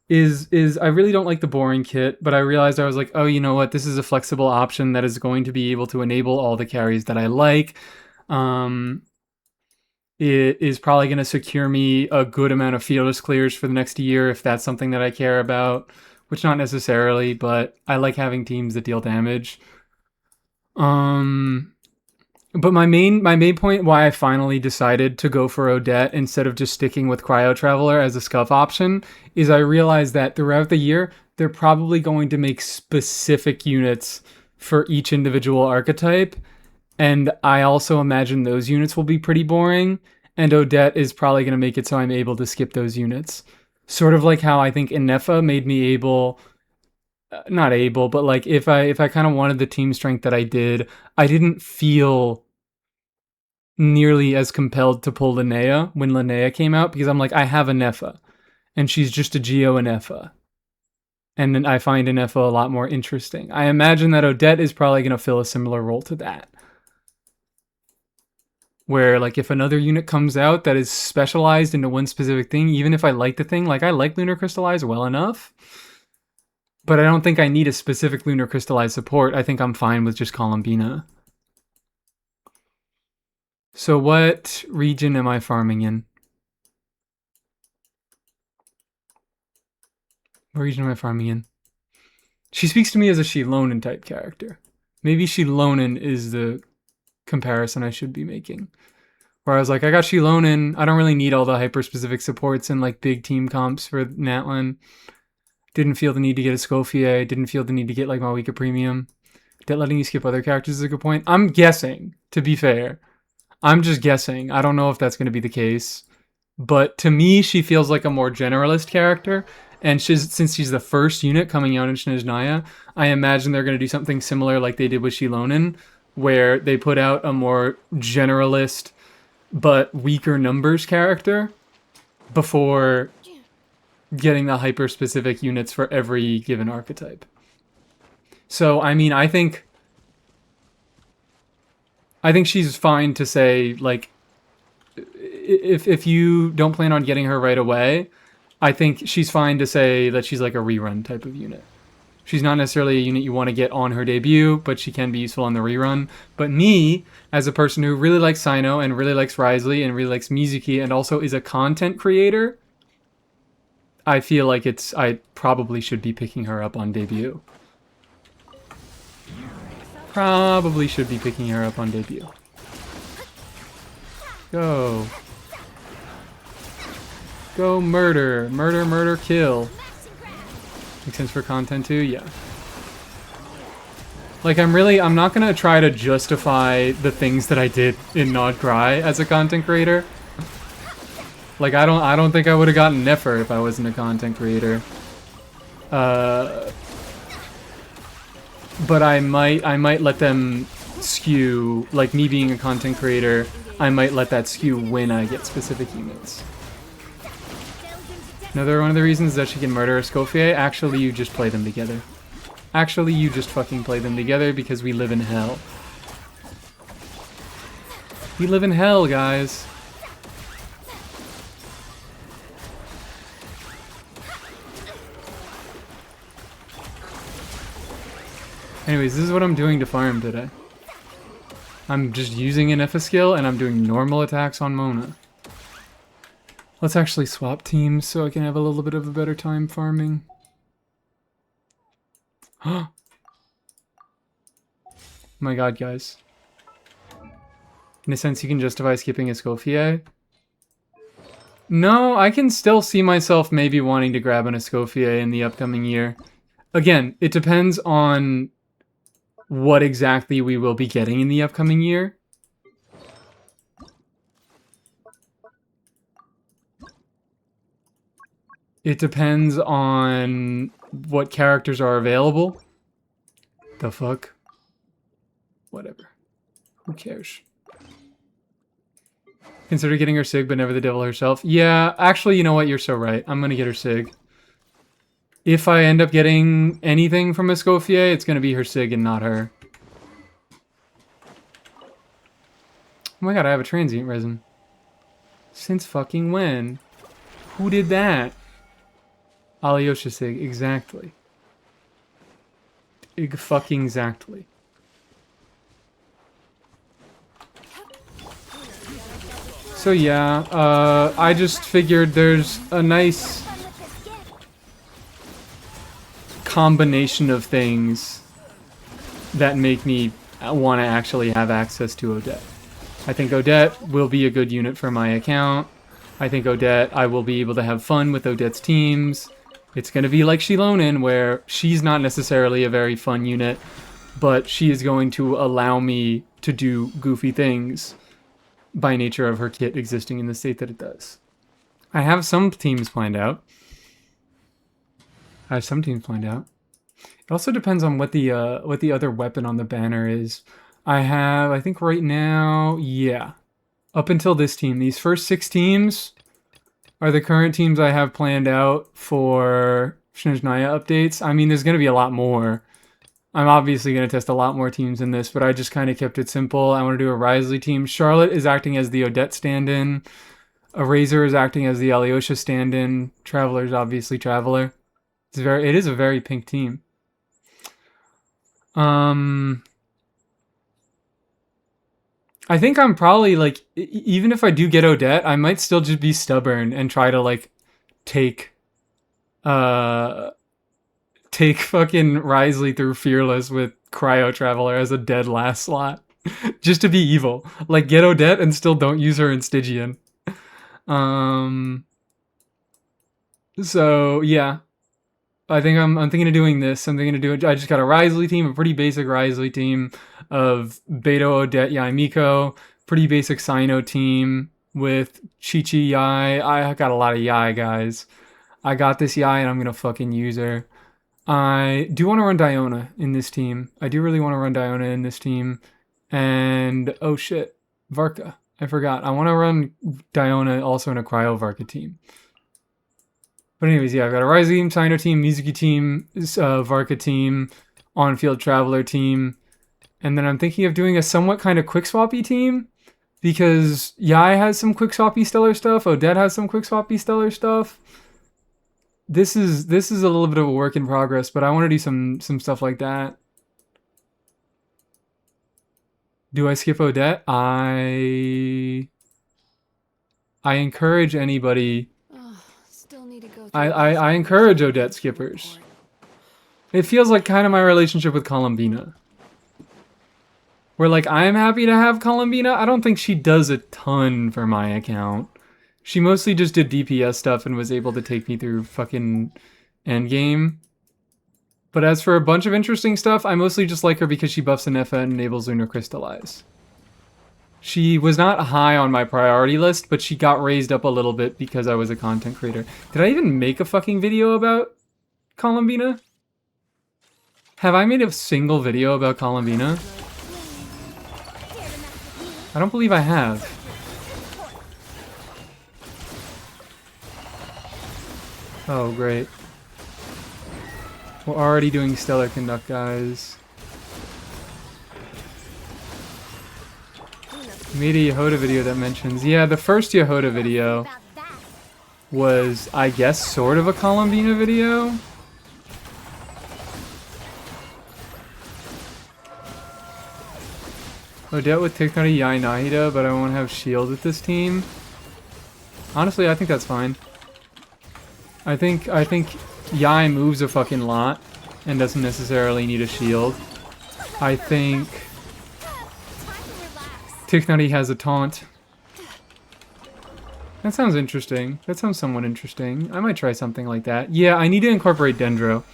Is I really don't like the boring kit, but I realized I was like, oh, you know what? This is a flexible option that is going to be able to enable all the carries that I like. It is probably going to secure me a good amount of fearless clears for the next year if that's something that I care about, which not necessarily, but I like having teams that deal damage. But my main point why I finally decided to go for Odette instead of just sticking with Cryo Traveler as a scuff option is I realized that throughout the year, they're probably going to make specific units for each individual archetype. And I also imagine those units will be pretty boring. And Odette is probably going to make it so I'm able to skip those units. Sort of like how I think Inefa made me able... not able, but like if I kind of wanted the team strength that I didn't feel nearly as compelled to pull Linnea when Linnea came out, because I'm like, I have Inefa, and she's just a Geo Inefa. And then I find Inefa a lot more interesting. I imagine that Odette is probably going to fill a similar role to that. Where, like, if another unit comes out that is specialized into one specific thing, even if I like the thing, like, I like Lunar Crystallize well enough, but I don't think I need a specific Lunar Crystallize support. I think I'm fine with just Columbina. So what region am I farming in? What region am I farming in? She speaks to me as a Shilonen type character. Maybe Shilonen is the comparison I should be making. Where I was like, I got Shilonen. I don't really need all the hyper-specific supports and like big team comps for Natlin. Didn't feel the need to get a Escoffier. Didn't feel the need to get like Malwika Premium. That letting you skip other characters is a good point. I'm guessing, to be fair. I'm just guessing. I don't know if that's going to be the case. But to me, she feels like a more generalist character. And since she's the first unit coming out in Snezhnaya, I imagine they're going to do something similar like they did with Shilonen, where they put out a more generalist but weaker numbers character before getting the hyper-specific units for every given archetype. So, I mean, I think she's fine to say, like, if you don't plan on getting her right away, I think she's fine to say that she's like a rerun type of unit. She's not necessarily a unit you want to get on her debut, but she can be useful on the rerun. But me, as a person who really likes Sino and really likes Risley and really likes Mizuki and also is a content creator, I feel like I probably should be picking her up on debut. Probably should be picking her up on debut. Go. Go murder. Murder, murder, kill. Makes sense for content too? Yeah. Like, I'm not gonna try to justify the things that I did in Nod Cry as a content creator. Like, I don't think I would have gotten Nefer if I wasn't a content creator. But I might let them skew, like me being a content creator, I might let that skew when I get specific units. Another one of the reasons that she can murder Escoffier, actually you just play them together. Actually you just fucking play them together because we live in hell. We live in hell, guys. Anyways, this is what I'm doing to farm today. I'm just using an F skill and I'm doing normal attacks on Mona. Let's actually swap teams so I can have a little bit of a better time farming. Oh my god, guys. In a sense, you can justify skipping Escoffier. No, I can still see myself maybe wanting to grab an Escoffier in the upcoming year. Again, it depends on what exactly we will be getting in the upcoming year. It depends on what characters are available. The fuck? Whatever. Who cares? Consider getting her Sig, but never the devil herself. Yeah, actually, you know what? You're so right. I'm gonna get her Sig. If I end up getting anything from Escoffier, it's gonna be her Sig and not her. Oh my god, I have a transient resin. Since fucking when? Who did that? Alyosha Sig, exactly. Fucking exactly. So yeah, I just figured there's a nice combination of things that make me want to actually have access to Odette. I think Odette will be a good unit for my account. I think Odette, I will be able to have fun with Odette's teams. It's going to be like Shilonen, where she's not necessarily a very fun unit, but she is going to allow me to do goofy things by nature of her kit existing in the state that it does. I have some teams planned out. It also depends on what the other weapon on the banner is. I think right now, yeah. Up until this team, these first 6 teams are the current teams I have planned out for Snezhnaya updates. I mean, there's going to be a lot more. I'm obviously going to test a lot more teams in this, but I just kind of kept it simple. I want to do a Risley team. Charlotte is acting as the Odette stand-in. A Razor is acting as the Alyosha stand-in. Traveler's obviously Traveler. It is a very pink team. I think I'm probably, like, even if I do get Odette, I might still just be stubborn and try to, like, take fucking Risley through Fearless with Cryo Traveler as a dead last slot. Just to be evil. Like, get Odette and still don't use her in Stygian. So, yeah. I think I'm thinking of doing this. I'm thinking of doing. I just got a Risley team, a pretty basic Risley team of Beto, Odette, Yai, Miko. Pretty basic Sino team with Chi-Chi, Yai. I got a lot of Yai, guys. I got this Yai and I'm gonna fucking use her. I do want to run Diona in this team. I do really want to run Diona in this team. And, oh shit, Varka. I forgot. I want to run Diona also in a Cryo Varka team. But anyways, yeah, I've got a Rise team, Sino team, Mizuki team, Varka team, On-Field Traveler team. And then I'm thinking of doing a somewhat kind of quick swappy team. Because Yai has some quick swappy stellar stuff. Odette has some quick swappy stellar stuff. This is a little bit of a work in progress, but I want to do some stuff like that. Do I skip Odette? I encourage anybody. I encourage Odette skippers. It feels like kind of my relationship with Columbina. Where, like, I'm happy to have Columbina. I don't think she does a ton for my account. She mostly just did DPS stuff and was able to take me through fucking endgame. But as for a bunch of interesting stuff, I mostly just like her because she buffs Anefa and enables Lunar Crystallize. She was not high on my priority list, but she got raised up a little bit because I was a content creator. Did I even make a fucking video about Columbina? Have I made a single video about Columbina? I don't believe I have. Oh, great. We're already doing Stellar Conduct, guys. Made a Yehoda video that mentions... Yeah, the first Yehoda video was, I guess, sort of a Columbina video. Odette with Tignari, Yai, Nahida, but I won't have shield with this team. Honestly, I think that's fine. I think Yai moves a fucking lot and doesn't necessarily need a shield. I think Tignari has a taunt. That sounds interesting. That sounds somewhat interesting. I might try something like that. Yeah, I need to incorporate Dendro.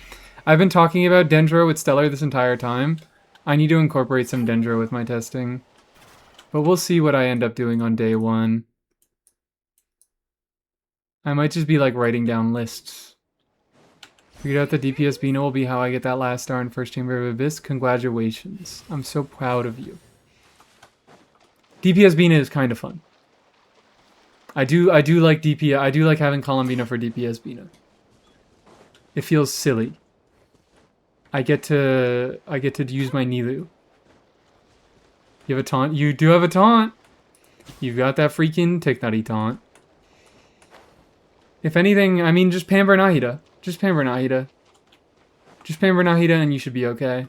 I've been talking about Dendro with Stellar this entire time. I need to incorporate some Dendro with my testing. But we'll see what I end up doing on day 1. I might just be like writing down lists. Figured out that DPS Bina will be how I get that last star in First Chamber of Abyss. Congratulations. I'm so proud of you. DPS Bina is kind of fun. I do like DPS. I do like having Columbina for DPS Bina. It feels silly. I get to use my Nilu. You have a taunt? You do have a taunt! You've got that freaking Tignari taunt. If anything, I mean, just Pamber Nahida. Just Pamber Nahida. Just Pamber Nahida and you should be okay.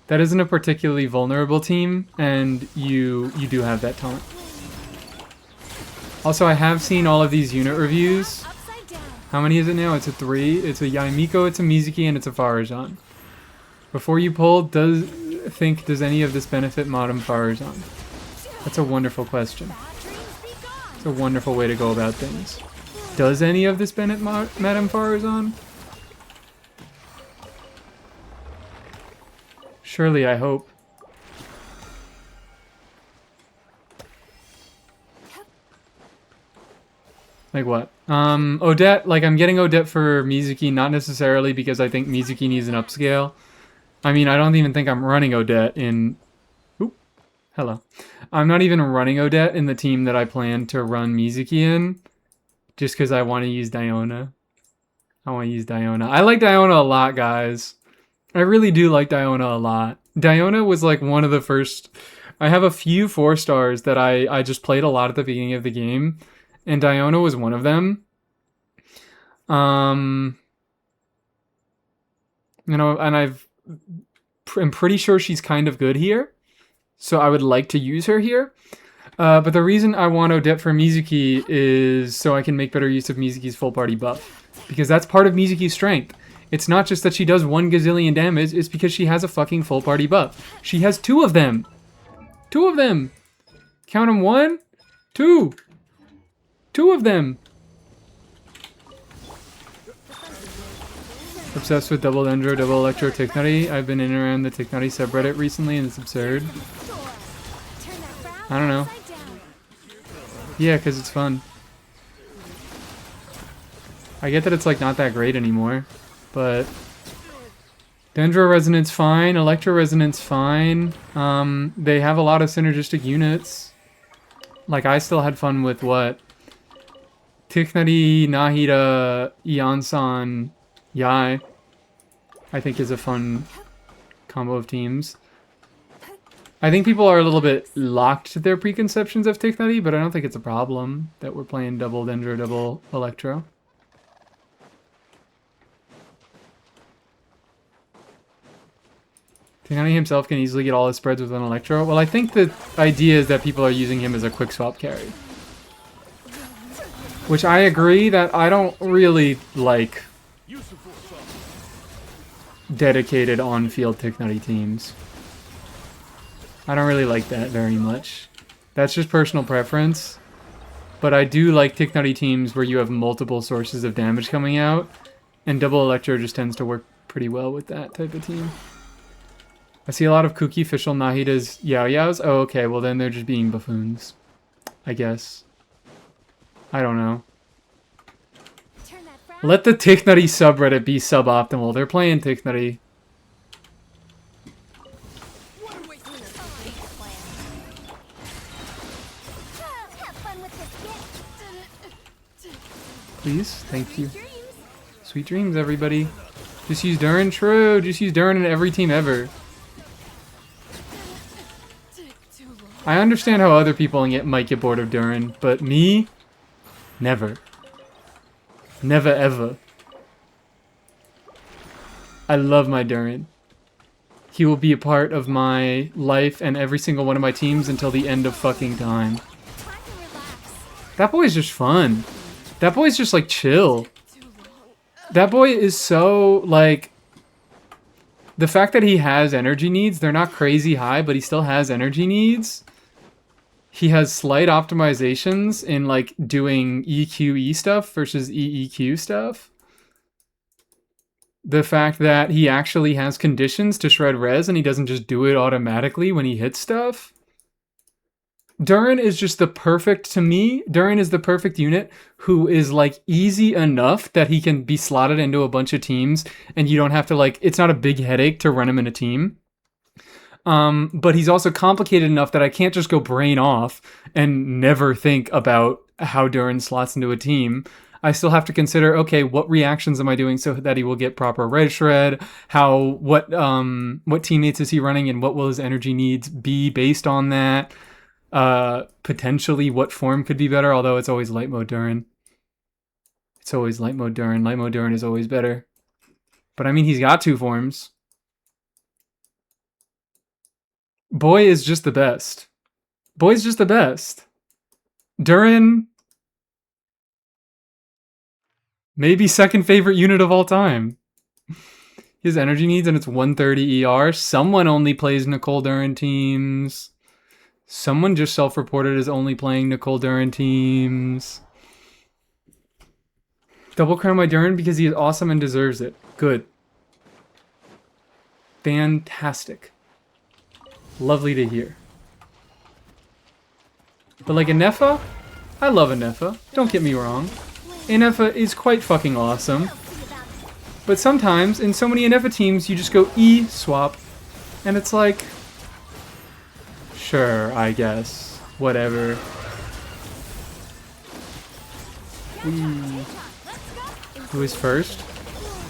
That isn't a particularly vulnerable team, and you do have that taunt. Also, I have seen all of these unit reviews. How many is it now? It's a 3. It's a Yaimiko, it's a Mizuki, and it's a Farazan. Before you pull, does any of this benefit Madame Farazan? That's a wonderful question. It's a wonderful way to go about things. Does any of this benefit Madame Farazan? Surely, I hope. Like what? Odette, like I'm getting Odette for Mizuki, not necessarily because I think Mizuki needs an upscale. I mean, I don't even think I'm running Odette in... Oop. Hello. I'm not even running Odette in the team that I plan to run Mizuki in. Just because I want to use Diona. I want to use Diona. I like Diona a lot, guys. I really do like Diona a lot. Diona was like one of the first... I have a few 4-stars that I just played a lot at the beginning of the game. And Diona was one of them. You know, and I'm pretty sure she's kind of good here. So I would like to use her here. But the reason I want Odette for Mizuki is so I can make better use of Mizuki's full party buff. Because that's part of Mizuki's strength. It's not just that she does 1 gazillion damage, it's because she has a fucking full party buff. She has 2 of them. 2 of them. Count them. 1, 2. 2 of them. Obsessed with double Dendro, double Electro, Tignari. I've been in and around the Tignari subreddit recently and it's absurd. I don't know. Yeah, because it's fun. I get that it's like not that great anymore, but Dendro Resonance fine, Electro Resonance fine. They have a lot of synergistic units. Like I still had fun with what? Tignari, Nahida, Iansan, Yai, I think is a fun combo of teams. I think people are a little bit locked to their preconceptions of Tignari, but I don't think it's a problem that we're playing double Dendro, double Electro. Tignari himself can easily get all his spreads with an Electro. Well, I think the idea is that people are using him as a quick swap carry. Which I agree that I don't really like dedicated on-field Tignari teams. I don't really like that very much. That's just personal preference. But I do like Tignari teams where you have multiple sources of damage coming out. And double Electro just tends to work pretty well with that type of team. I see a lot of kooky official Nahida's Yao Yaos. Oh, okay. Well, then they're just being buffoons. I guess. I don't know. Let the Tignari subreddit be suboptimal. They're playing Tignari. Please, thank you. Sweet dreams, everybody. Just use Durin. True, just use Durin in every team ever. I understand how other people might get bored of Durin, but me? Never. Never ever. I love my Durin. He will be a part of my life and every single one of my teams until the end of fucking time. That boy is just fun. That boy's just like chill. That boy is so like... The fact that he has energy needs, they're not crazy high, but he still has energy needs. He has slight optimizations in like doing EQE stuff versus EEQ stuff. The fact that he actually has conditions to shred res and he doesn't just do it automatically when he hits stuff. Durin is just the perfect, to me, Durin is the perfect unit who is like easy enough that he can be slotted into a bunch of teams and you don't have to like, it's not a big headache to run him in a team. But he's also complicated enough that I can't just go brain off and never think about how Durin slots into a team. I still have to consider, okay, what reactions am I doing so that he will get proper red shred? What teammates is he running and what will his energy needs be based on that? Potentially what form could be better, although it's always light mode Durin. It's always light mode Durin. Light mode Durin is always better. But I mean, he's got two forms. Boy is just the best. Boy's just the best. Durin, maybe second favorite unit of all time. His energy needs and it's 130 ER. Someone only plays Nicole Durin teams. Someone just self-reported as only playing Nicole Durin teams. Double crown my Durin because he is awesome and deserves it. Good. Fantastic. Lovely to hear. But like Anefa, I love Anefa. Don't get me wrong. Anefa is quite fucking awesome. But sometimes, in so many Anefa teams, you just go E swap. And it's like... Sure, I guess. Whatever. Who is first?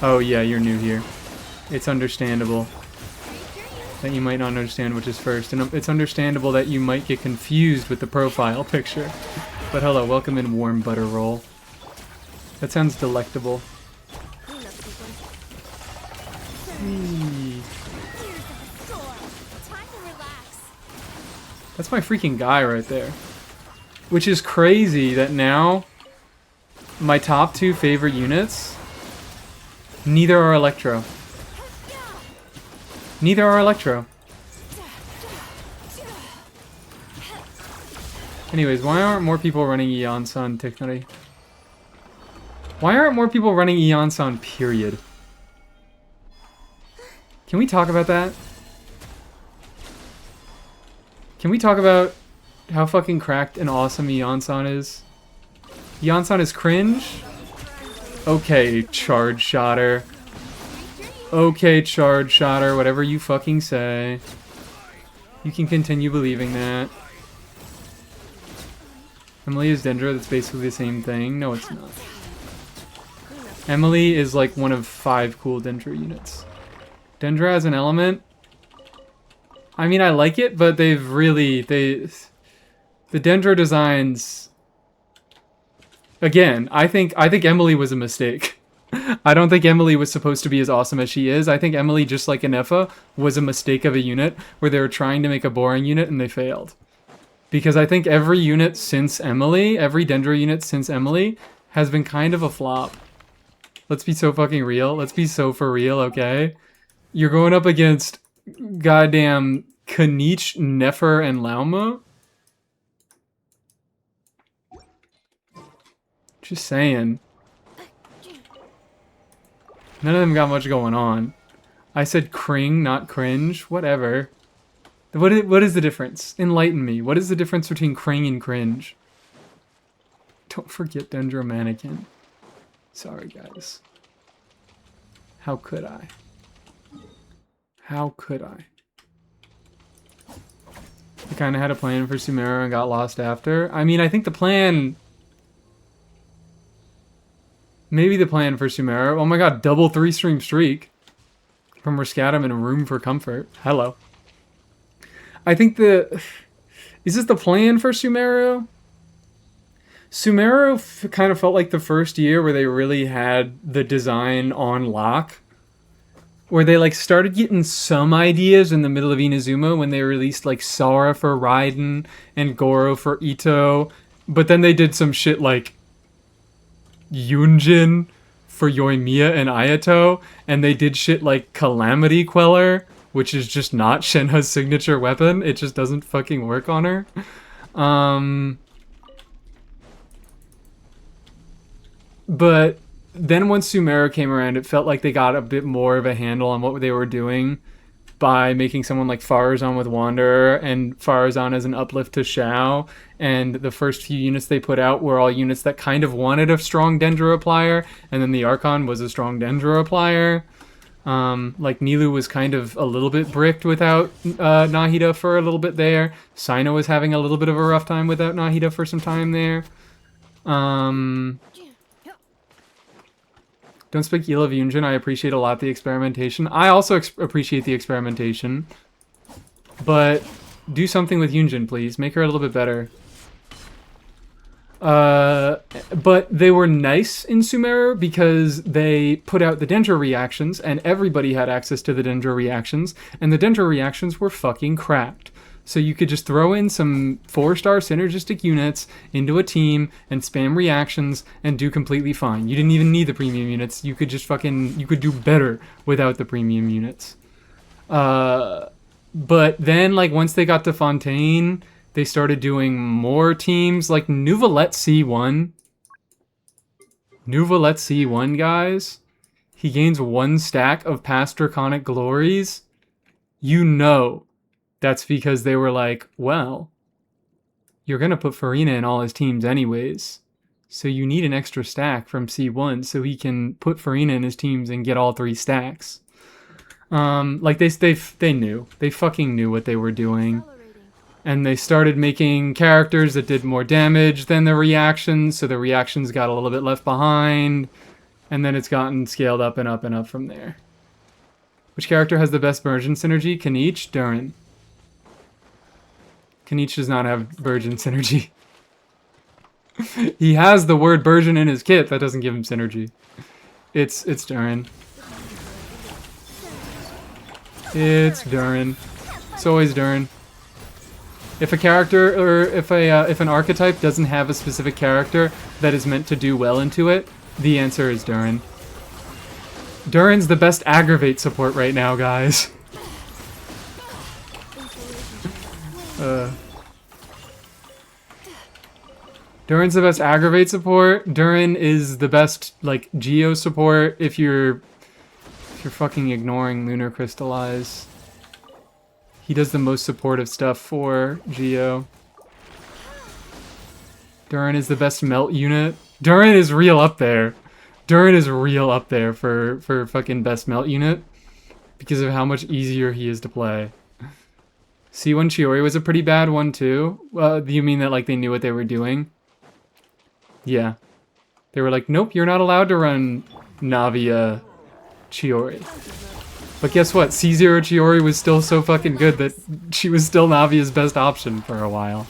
Oh yeah, you're new here. It's understandable that you might not understand which is first. And it's understandable that you might get confused with the profile picture. But hello, welcome in warm butter roll. That sounds delectable. That's my freaking guy right there. Which is crazy that now my top two favorite units, neither are Electro. Neither are Electro. Anyways, why aren't more people running Eon-san Tiknari? Why aren't more people running Eon-san, period? Can we talk about that? Can we talk about how fucking cracked and awesome Eon-san is? Eon-san is cringe? Okay, charge shotter. Okay, charge shotter, whatever you fucking say. You can continue believing that. Emily is Dendra, that's basically the same thing. No, it's not. Emily is like one of 5 cool Dendra units. Dendra as an element... I mean, I like it, but they've really... The Dendra designs... Again, I think Emily was a mistake. I don't think Emily was supposed to be as awesome as she is. I think Emily, just like Anefa, was a mistake of a unit where they were trying to make a boring unit and they failed. Because I think every unit since Emily, every Dendra unit since Emily, has been kind of a flop. Let's be so fucking real. Let's be so for real, okay? You're going up against goddamn Kanich, Nefer, and Lauma? Just saying. None of them got much going on. I said cring, not cringe. Whatever. What is the difference? Enlighten me. What is the difference between cring and cringe? Don't forget Dendra Mannequin. Sorry, guys. How could I? How could I? I kind of had a plan for Sumeru and got lost after. I mean, I think the plan... Maybe the plan for Sumeru... Oh my god, double 3-stream streak. From Riscatum and Room for Comfort. Hello. I think the... Is this the plan for Sumeru? Sumeru kind of felt like the first year where they really had the design on lock. where they like started getting some ideas in the middle of Inazuma when they released like Sora for Raiden and Goro for Ito, but then they did some shit like Yunjin for Yoimiya and Ayato, and they did shit like Calamity Queller, which is just not Shenhe's signature weapon. It just doesn't fucking work on her. But then once Sumeru came around, it felt like they got a bit more of a handle on what they were doing by making someone like Farazan with Wanderer and Farazan as an uplift to Shao. And the first few units they put out were all units that kind of wanted a strong Dendro applier, and then the Archon was a strong Dendro applier. Like Nilu was kind of a little bit bricked without Nahida for a little bit there. Sino was having a little bit of a rough time without Nahida for some time there. Don't speak ill of Yunjin. I appreciate a lot the experimentation. I also appreciate the experimentation. But do something with Yunjin, please. Make her a little bit better. But they were nice in Sumeru because they put out the Dendro reactions, and everybody had access to the Dendro reactions, and the Dendro reactions were fucking cracked. So you could just throw in some 4-star synergistic units into a team and spam reactions and do completely fine. You didn't even need the premium units. You could just you could do better without the premium units. But then, like, once they got to Fontaine, they started doing more teams, like Nouvelette C1. Nouvelette C1, guys. He gains 1 stack of past Draconic Glories. You know that's because they were like, well, you're going to put Farina in all his teams anyways. So you need an extra stack from C1 so he can put Farina in his teams and get all 3 stacks. Like they knew. They fucking knew what they were doing. And they started making characters that did more damage than the reactions, so the reactions got a little bit left behind. And then it's gotten scaled up and up and up from there. Which character has the best version synergy? Kanich? Durin. Kanich does not have Virgin synergy. He has the word Virgin in his kit. That doesn't give him synergy. It's Durin. It's Durin. It's always Durin. If a character or if an archetype doesn't have a specific character that is meant to do well into it, the answer is Durin. Durin's the best aggravate support right now, guys. Durin's the best aggravate support. Durin is the best, like, Geo support if you're fucking ignoring Lunar Crystallize. He does the most supportive stuff for Geo. Durin is the best melt unit. Durin is real up there. Durin is real up there for fucking best melt unit because of how much easier he is to play. C1 Chiori was a pretty bad one too. Do you mean that like they knew what they were doing? Yeah. They were like, nope, you're not allowed to run Navia Chiori. But guess what? C0 Chiori was still so fucking good that she was still Navia's best option for a while.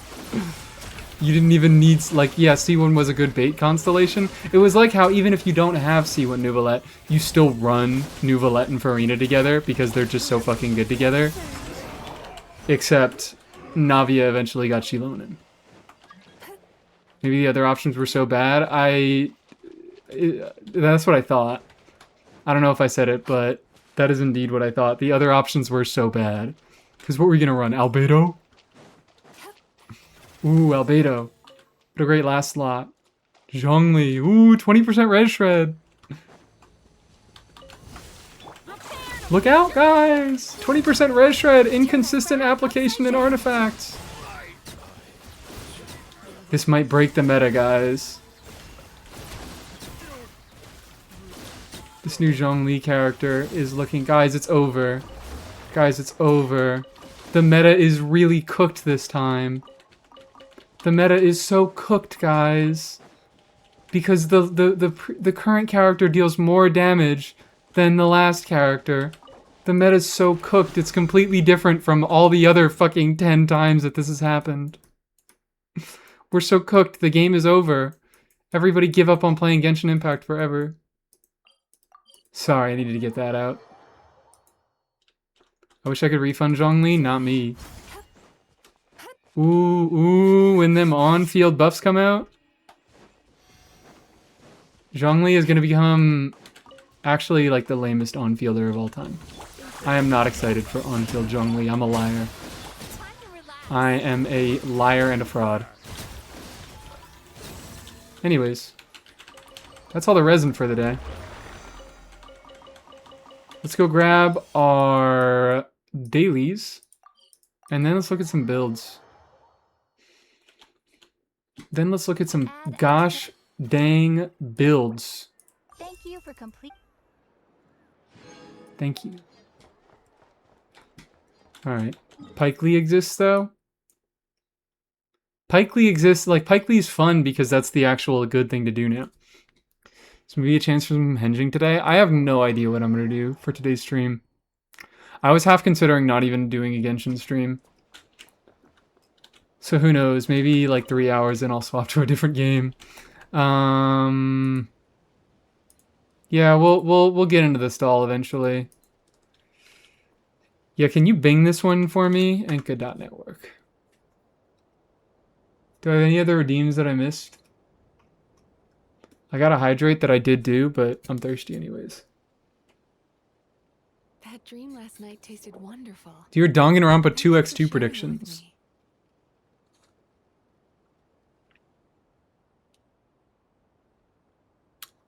You didn't even need, like, yeah, C1 was a good bait constellation. It was like how even if you don't have C1 Nouvelette, you still run Nouvelette and Farina together because they're just so fucking good together. Except Navia eventually got Shilonen. Maybe the other options were so bad. That's what I thought. I don't know if I said it, but that is indeed what I thought. The other options were so bad. Because what were we going to run? Albedo? Ooh, Albedo. What a great last slot. Zhongli. Ooh, 20% red shred. Look out, guys! 20% red shred. Inconsistent application in artifacts. This might break the meta, guys. This new Zhongli character is looking... Guys, it's over. Guys, it's over. The meta is really cooked this time. The meta is so cooked, guys. Because the current character deals more damage than the last character. The meta's so cooked, it's completely different from all the other fucking 10 times that this has happened. We're so cooked, the game is over. Everybody give up on playing Genshin Impact forever. Sorry, I needed to get that out. I wish I could refund Zhongli, not me. Ooh, when them on-field buffs come out, Zhongli is gonna become actually like the lamest on-fielder of all time. I am not excited for on-field Zhongli. I'm a liar. I am a liar and a fraud. Anyways, that's all the resin for the day. Let's go grab our dailies, and then let's look at some builds. Then let's look at some gosh dang builds. Thank you for complete. Thank you. Alright. Pikely exists, though. Pikely exists, like, Pikely's fun because that's the actual good thing to do now. So maybe a chance for some hinging today. I have no idea what I'm going to do for today's stream. I was half considering not even doing a Genshin stream. So who knows, maybe like 3 hours and I'll swap to a different game. Yeah, we'll get into the stall eventually. Yeah, can you bing this one for me? Enka.network. Do I have any other redeems that I missed? I got a hydrate that I did do, but I'm thirsty anyways. That dream last night tasted wonderful. Do your Danganronpa 2x2 predictions?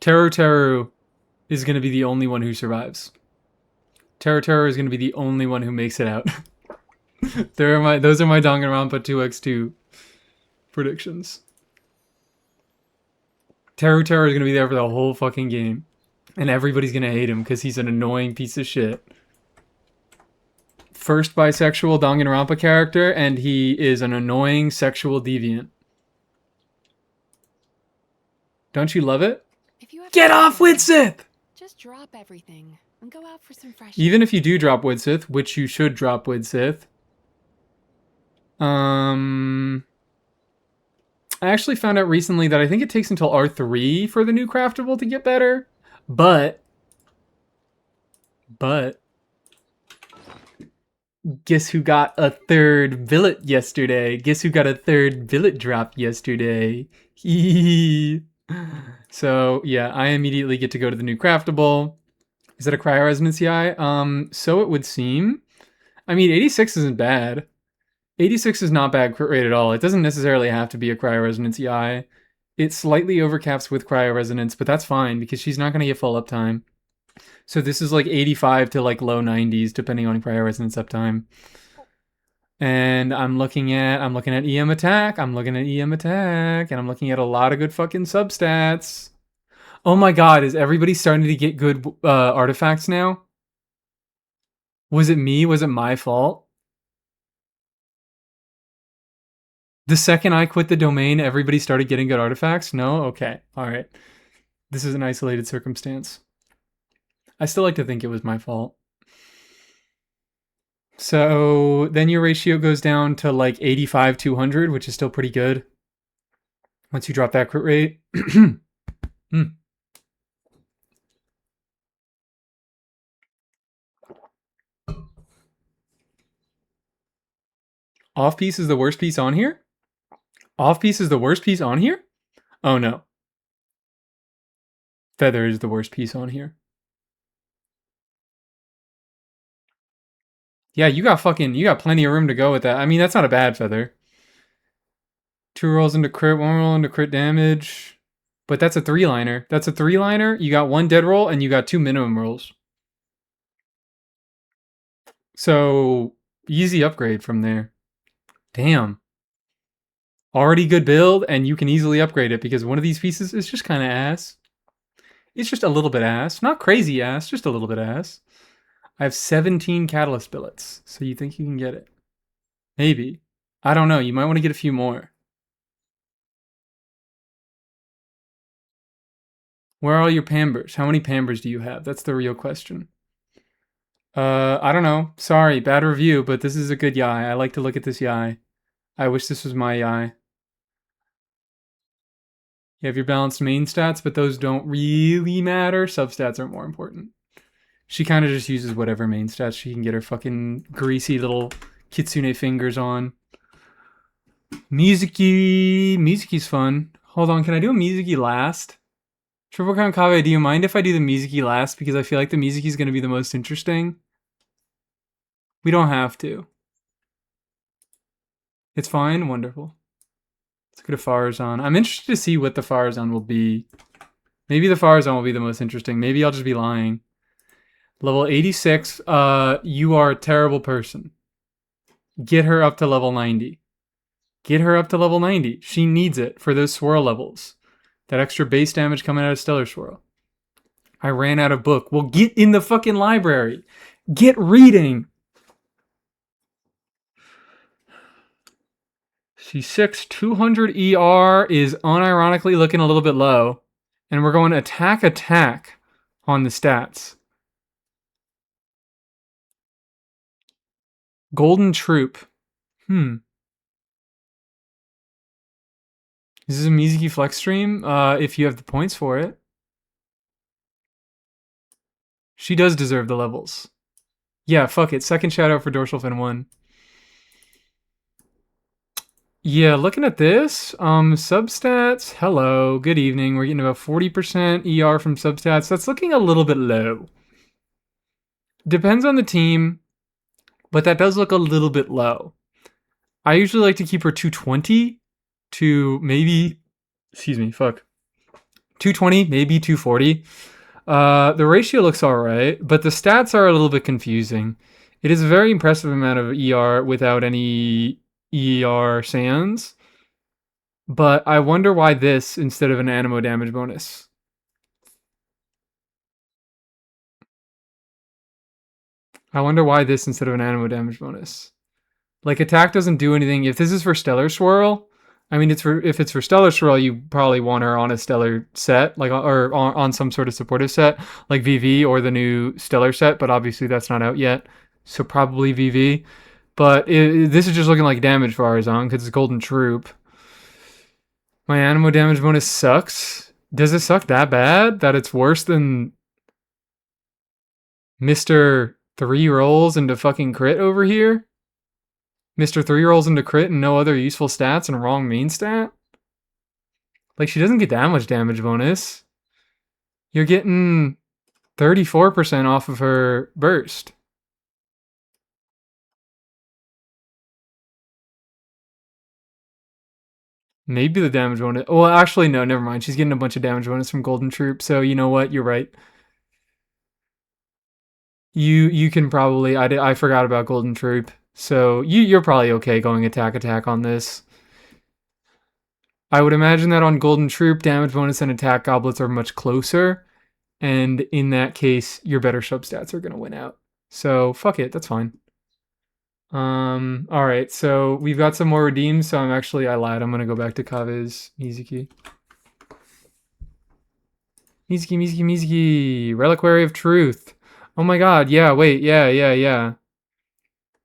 Teru is going to be the only one who survives. Teru is going to be the only one who makes it out. Those are my Danganronpa 2x2 predictions. Teru is going to be there for the whole fucking game. And everybody's going to hate him because he's an annoying piece of shit. First bisexual Danganronpa character, and he is an annoying sexual deviant. Don't you love it? Get off Widsith! Just drop everything and go out for some fresh. Even if you do drop Widsith, which you should drop Widsith. I actually found out recently that I think it takes until R3 for the new craftable to get better. But guess who got a third billet yesterday? Guess who got a third billet drop yesterday? So, yeah, I immediately get to go to the new craftable. Is that a cryo resonance CI? So it would seem. I mean, 86 isn't bad. 86 is not bad crit rate at all. It doesn't necessarily have to be a cryo resonance EI. It slightly overcaps with cryo resonance, but that's fine because she's not going to get full uptime. So this is like 85 to like low 90s depending on cryo resonance uptime. And I'm looking at EM attack. I'm looking at EM attack, and I'm looking at a lot of good fucking substats. Oh my god, is everybody starting to get good artifacts now? Was it me? Was it my fault? The second I quit the domain, everybody started getting good artifacts? No? Okay. Alright. This is an isolated circumstance. I still like to think it was my fault. So then your ratio goes down to like 85-200, which is still pretty good. Once you drop that crit rate. Off piece is the worst piece on here? Off piece is the worst piece on here? Oh no. Feather is the worst piece on here. Yeah, you got plenty of room to go with that. I mean, that's not a bad feather. 2 rolls into crit, 1 roll into crit damage. But that's a 3-liner. That's a 3-liner. You got 1 dead roll and you got 2 minimum rolls. So, easy upgrade from there. Damn. Already good build, and you can easily upgrade it because one of these pieces is just kind of ass. It's just a little bit ass. Not crazy ass, just a little bit ass. I have 17 catalyst billets, so you think you can get it? Maybe. I don't know. You might want to get a few more. Where are all your Pambers? How many Pambers do you have? That's the real question. I don't know. Sorry, bad review, but this is a good Yai. I like to look at this Yai. I wish this was my Yai. You have your balanced main stats, but those don't really matter. Substats are more important. She kind of just uses whatever main stats she can get her fucking greasy little kitsune fingers on. Mizuki's fun. Hold on, can I do a Mizuki last? Triple Crown Kave, do you mind if I do the Mizuki last? Because I feel like the Mizuki's going to be the most interesting. We don't have to. It's fine? Wonderful. Let's go to Farazan. I'm interested to see what the Farazan will be. Maybe the Farazan will be the most interesting. Maybe I'll just be lying. Level 86. You are a terrible person. Get her up to level 90. Get her up to level 90. She needs it for those swirl levels. That extra base damage coming out of Stellar Swirl. I ran out of book. Well, get in the fucking library. Get reading. C6, 200 ER is unironically looking a little bit low. And we're going attack on the stats. Golden Troop. Is this a Mizuki Flex stream? If you have the points for it. She does deserve the levels. Yeah, fuck it. Second shout out for Dorsal Fin 1. Yeah, looking at this, substats, hello, good evening. We're getting about 40% ER from substats. That's looking a little bit low. Depends on the team, but that does look a little bit low. I usually like to keep her 220 to maybe, 220, maybe 240. The ratio looks alright, but the stats are a little bit confusing. It is a very impressive amount of ER without any ER sands. But I wonder why this instead of an animo damage bonus. I wonder why this instead of an animo damage bonus. Like, attack doesn't do anything. If this is for Stellar Swirl, I mean, if it's for Stellar Swirl, you probably want her on a Stellar set, like, or on some sort of supportive set, like VV or the new Stellar set, but obviously that's not out yet, so probably VV. But this is just looking like damage for Arzon, because it's Golden Troop. My animo damage bonus sucks. Does it suck that bad that it's worse than Mr. 3 rolls into fucking crit over here? Mr. 3 rolls into crit and no other useful stats and wrong main stat? Like, she doesn't get that much damage bonus. You're getting 34% off of her burst. Maybe the damage bonus. Well, actually, no, never mind. She's getting a bunch of damage bonus from Golden Troop, so you know what? You're right. You can probably... I forgot about Golden Troop. So you're probably okay going attack on this. I would imagine that on Golden Troop, damage bonus and attack goblets are much closer. And in that case, your better substats are going to win out. So fuck it, that's fine. Alright, so we've got some more redeems, so I lied. I'm going to go back to Kave's Mizuki. Mizuki. Reliquary of Truth. Oh my god, yeah, wait, yeah.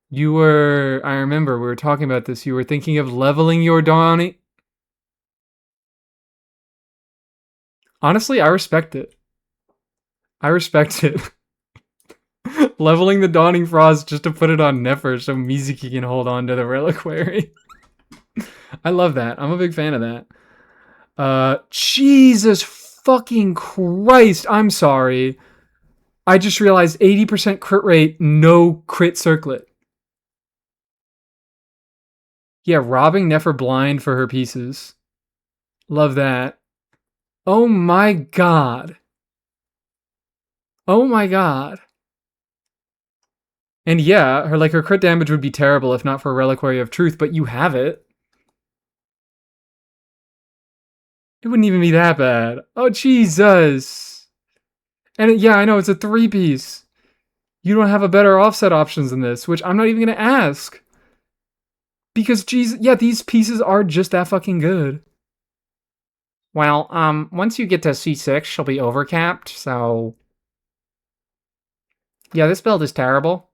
You were, I remember, we were talking about this. You were thinking of leveling your Dawning. Honestly, I respect it. Leveling the Dawning Frost just to put it on Nefer so Mizuki can hold on to the Reliquary. I love that. I'm a big fan of that. Jesus fucking Christ. I'm sorry. I just realized 80% crit rate, no crit circlet. Yeah, robbing Nefer blind for her pieces. Love that. Oh my god. Oh my god. And yeah, her crit damage would be terrible if not for Reliquary of Truth, but you have it. It wouldn't even be that bad. Oh, Jesus. And yeah, I know, it's a 3-piece. You don't have a better offset options than this, which I'm not even going to ask. Because, Jesus, yeah, these pieces are just that fucking good. Well, once you get to C6, she'll be overcapped, so... Yeah, this build is terrible.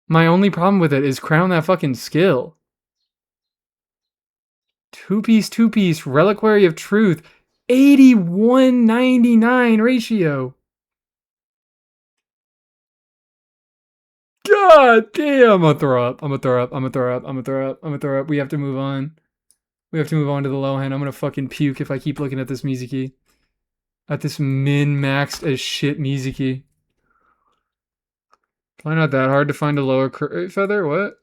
My only problem with it is crown that fucking skill. Two-piece, Reliquary of Truth. 81-99 ratio. God damn, I'm gonna throw up. I'm gonna throw up. I'm gonna throw up. I'm gonna throw up. I'm gonna throw up. We have to move on. We have to move on to the low hand. I'm gonna fucking puke if I keep looking at this Mizuki. At this min-maxed as shit Mizuki. Probably not that hard to find a lower feather. What?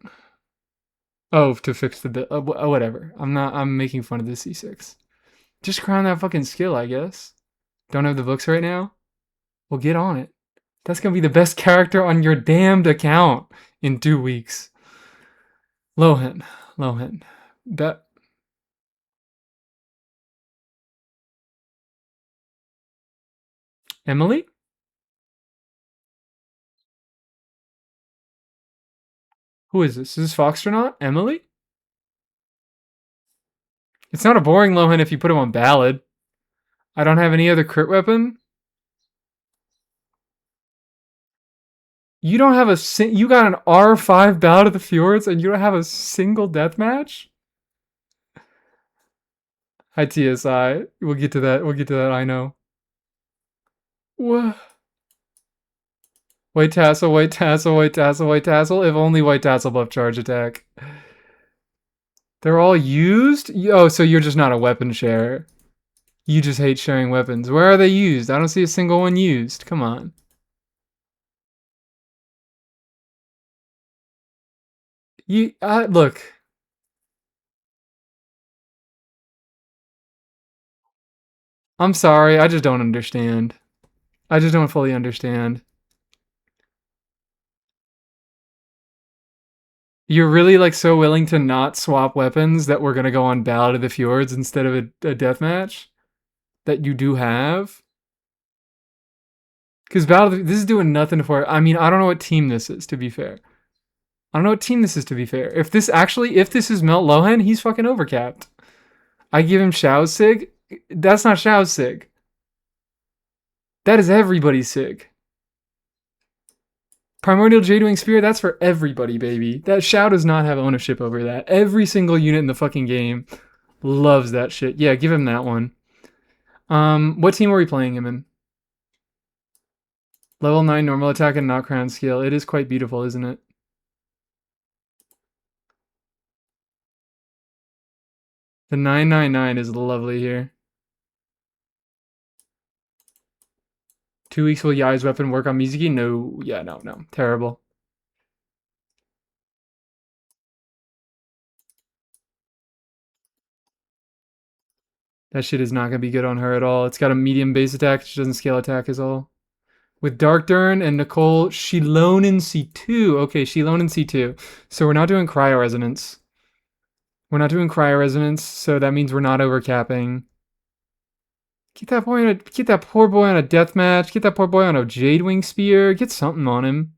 Oh, to fix the bit. Whatever. I'm making fun of the C6. Just crown that fucking skill, I guess. Don't have the books right now? Well, get on it. That's gonna be the best character on your damned account in 2 weeks. Lohan. Lohan. That. Emily? Who is this? Is this Foxtronaut? Emily? It's not a boring Lohan if you put him on Ballad. I don't have any other crit weapon. You don't have you got an R5 Ballad of the Fjords and you don't have a single deathmatch? Hi TSI. We'll get to that. We'll get to that, I know. What? White tassel, white tassel, white tassel, white tassel. If only white tassel buff charge attack. They're all used? Oh, so you're just not a weapon sharer. You just hate sharing weapons. Where are they used? I don't see a single one used. Come on. Look. I'm sorry. I just don't understand. I just don't fully understand. You're really like so willing to not swap weapons that we're gonna go on Ballad of the Fjords instead of a deathmatch that you do have. Because this is doing nothing for it. I mean, I don't know what team this is, to be fair. I don't know what team this is, to be fair. If this is Melt Lohan, he's fucking overcapped. I give him Xiao's Sig. That's not Xiao's Sig. That is everybody's Sig. Primordial Jadewing Spear, that's for everybody, baby. That Xiao does not have ownership over that. Every single unit in the fucking game loves that shit. Yeah, give him that one. What team are we playing him in? Level 9 normal attack and not crown skill. It is quite beautiful, isn't it? The 999 is lovely here. 2 weeks will Yai's weapon work on Mizuki? No. Yeah, no. Terrible. That shit is not going to be good on her at all. It's got a medium base attack. She doesn't scale attack is all. With Dark Dern and Nicole Shilone in C2. Okay, Shilone in C2. So we're not doing Cryo Resonance. We're not doing Cryo Resonance, so that means we're not overcapping. Get that poor boy on a deathmatch. Get that poor boy on a Jadewing Spear. Get something on him.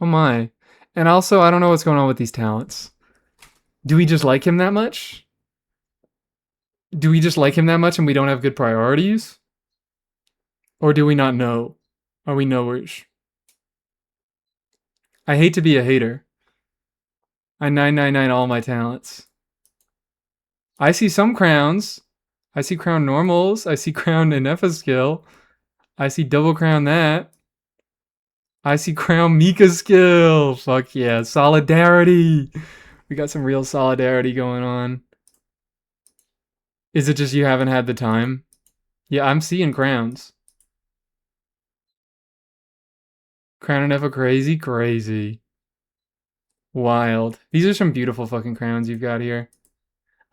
Oh my. And also, I don't know what's going on with these talents. Do we just like him that much? Do we just like him that much and we don't have good priorities? Or do we not know? Are we knowers? I hate to be a hater. I 999 all my talents. I see some crowns. I see crown normals. I see crown Inefa skill. I see double crown that. I see crown Mika skill. Fuck yeah. Solidarity. We got some real solidarity going on. Is it just you haven't had the time? Yeah, I'm seeing crowns. Crown Inefa crazy? Crazy. Wild. These are some beautiful fucking crowns you've got here.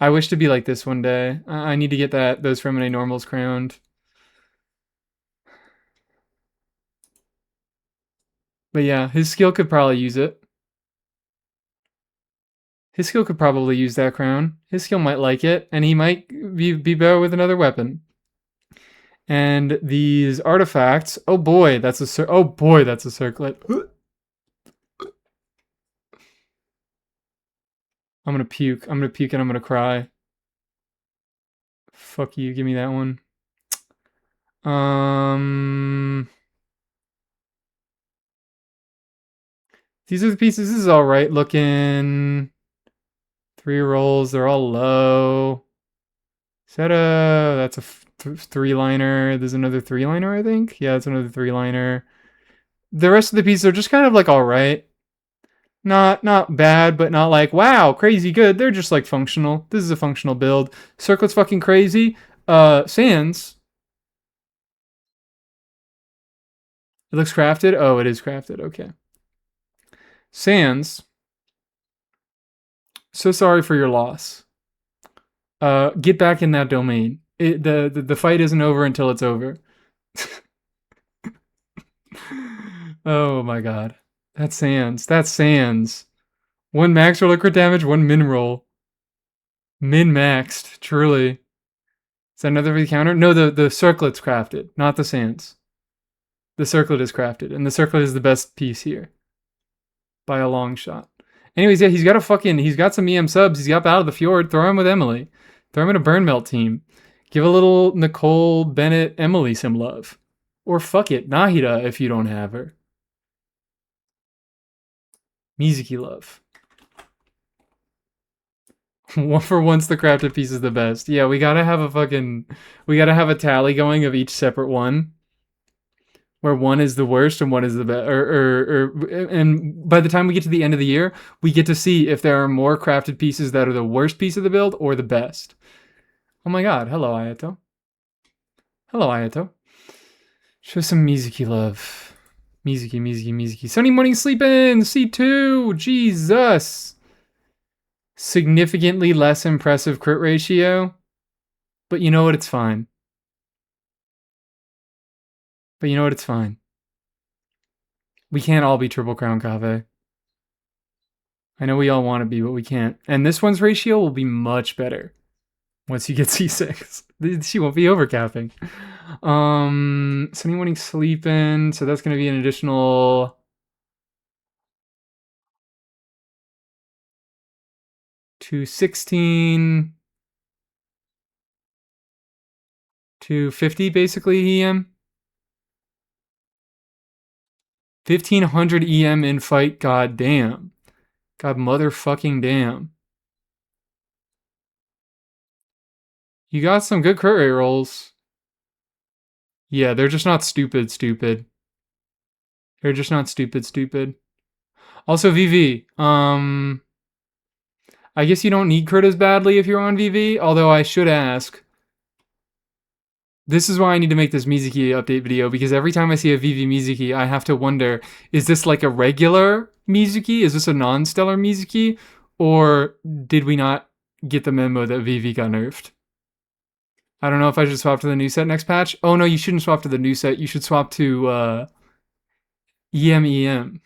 I wish to be like this one day. I need to get those Femine normals crowned. But yeah, his skill could probably use it. His skill could probably use that crown. His skill might like it, and he might be better with another weapon. And these artifacts. Oh boy, that's a circlet. I'm gonna puke. I'm gonna puke and I'm gonna cry. Fuck you. Give me that one. These are the pieces. This is all right looking. 3 rolls. They're all low. Is that that's a 3-liner. There's another 3-liner, I think. Yeah, it's another 3-liner. The rest of the pieces are just kind of like alright. Not bad, but not like, wow, crazy good. They're just like functional. This is a functional build. Circlet's fucking crazy. Sands. It looks crafted. Oh, it is crafted. Okay. Sands. So sorry for your loss. Get back in that domain. The fight isn't over until it's over. Oh my god. That's Sands. That's Sands. One max roll of crit damage, one min roll. Min maxed, truly. Is that another V counter? No, the circlet's crafted, not the Sands. The circlet is crafted, and the circlet is the best piece here. By a long shot. Anyways, yeah, he's got some EM subs. He's got Battle of the Fjord. Throw him with Emily. Throw him in a Burn Melt team. Give a little Nicole, Bennett, Emily some love. Or fuck it, Nahida if you don't have her. Mizuki love. For once, the crafted piece is the best. Yeah, we gotta have a tally going of each separate one, where one is the worst and one is the best. And by the time we get to the end of the year, we get to see if there are more crafted pieces that are the worst piece of the build or the best. Oh my god! Hello, Ayato. Hello, Ayato. Show some Mizuki love. Mizuki. Sunny morning sleeping. C2. Jesus. Significantly less impressive crit ratio. But you know what? It's fine. We can't all be Triple Crown Cave. I know we all want to be, but we can't. And this one's ratio will be much better once you get C6. She won't be overcapping. Sunny morning sleeping. So that's going to be an additional 216, 250 basically EM. 1500 EM in fight. God damn. God motherfucking damn. You got some good crit rate rolls. Yeah, they're just not stupid. They're just not stupid. Also, VV. I guess you don't need crit as badly if you're on VV, although I should ask. This is why I need to make this Mizuki update video, because every time I see a VV Mizuki, I have to wonder, is this like a regular Mizuki? Is this a non-stellar Mizuki? Or did we not get the memo that VV got nerfed? I don't know if I should swap to the new set next patch. Oh no, you shouldn't swap to the new set. You should swap to EM.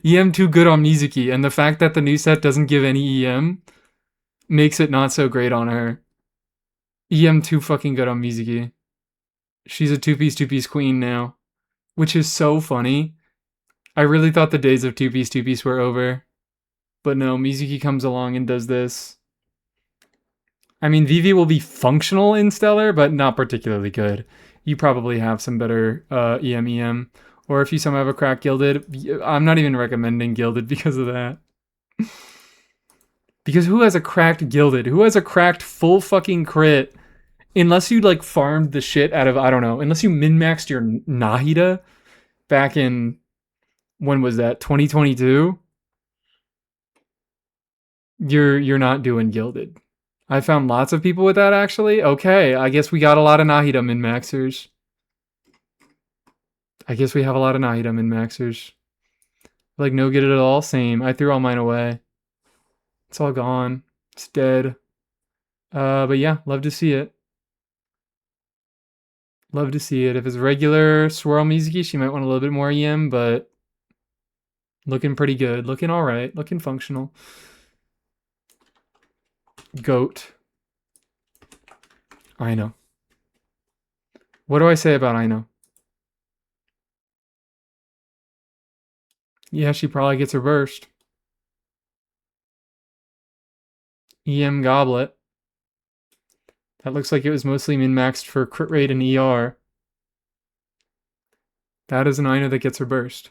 EM too good on Mizuki, and the fact that the new set doesn't give any EM makes it not so great on her. EM too fucking good on Mizuki. She's a two-piece queen now, which is so funny. I really thought the days of two-piece were over. But no, Mizuki comes along and does this. I mean, Vivi will be functional in Stellar, but not particularly good. You probably have some better EM. Or if you somehow have a cracked Gilded, I'm not even recommending Gilded because of that. Because who has a cracked Gilded? Who has a cracked full fucking crit? Unless you like farmed the shit out of, I don't know, unless you min-maxed your Nahida back in, when was that, 2022? You're not doing Gilded. I found lots of people with that actually. Okay, I guess we got a lot of Nahida min-maxers. Like no good at all? Same. I threw all mine away. It's all gone. It's dead. But yeah, love to see it. If it's regular Swirl Mizuki, she might want a little bit more EM, but looking pretty good. Looking alright. Looking functional. Goat. I know. What do I say about Aino? Yeah, she probably gets her burst. EM Goblet. That looks like it was mostly min-maxed for crit rate and ER. That is an Aino that gets her burst.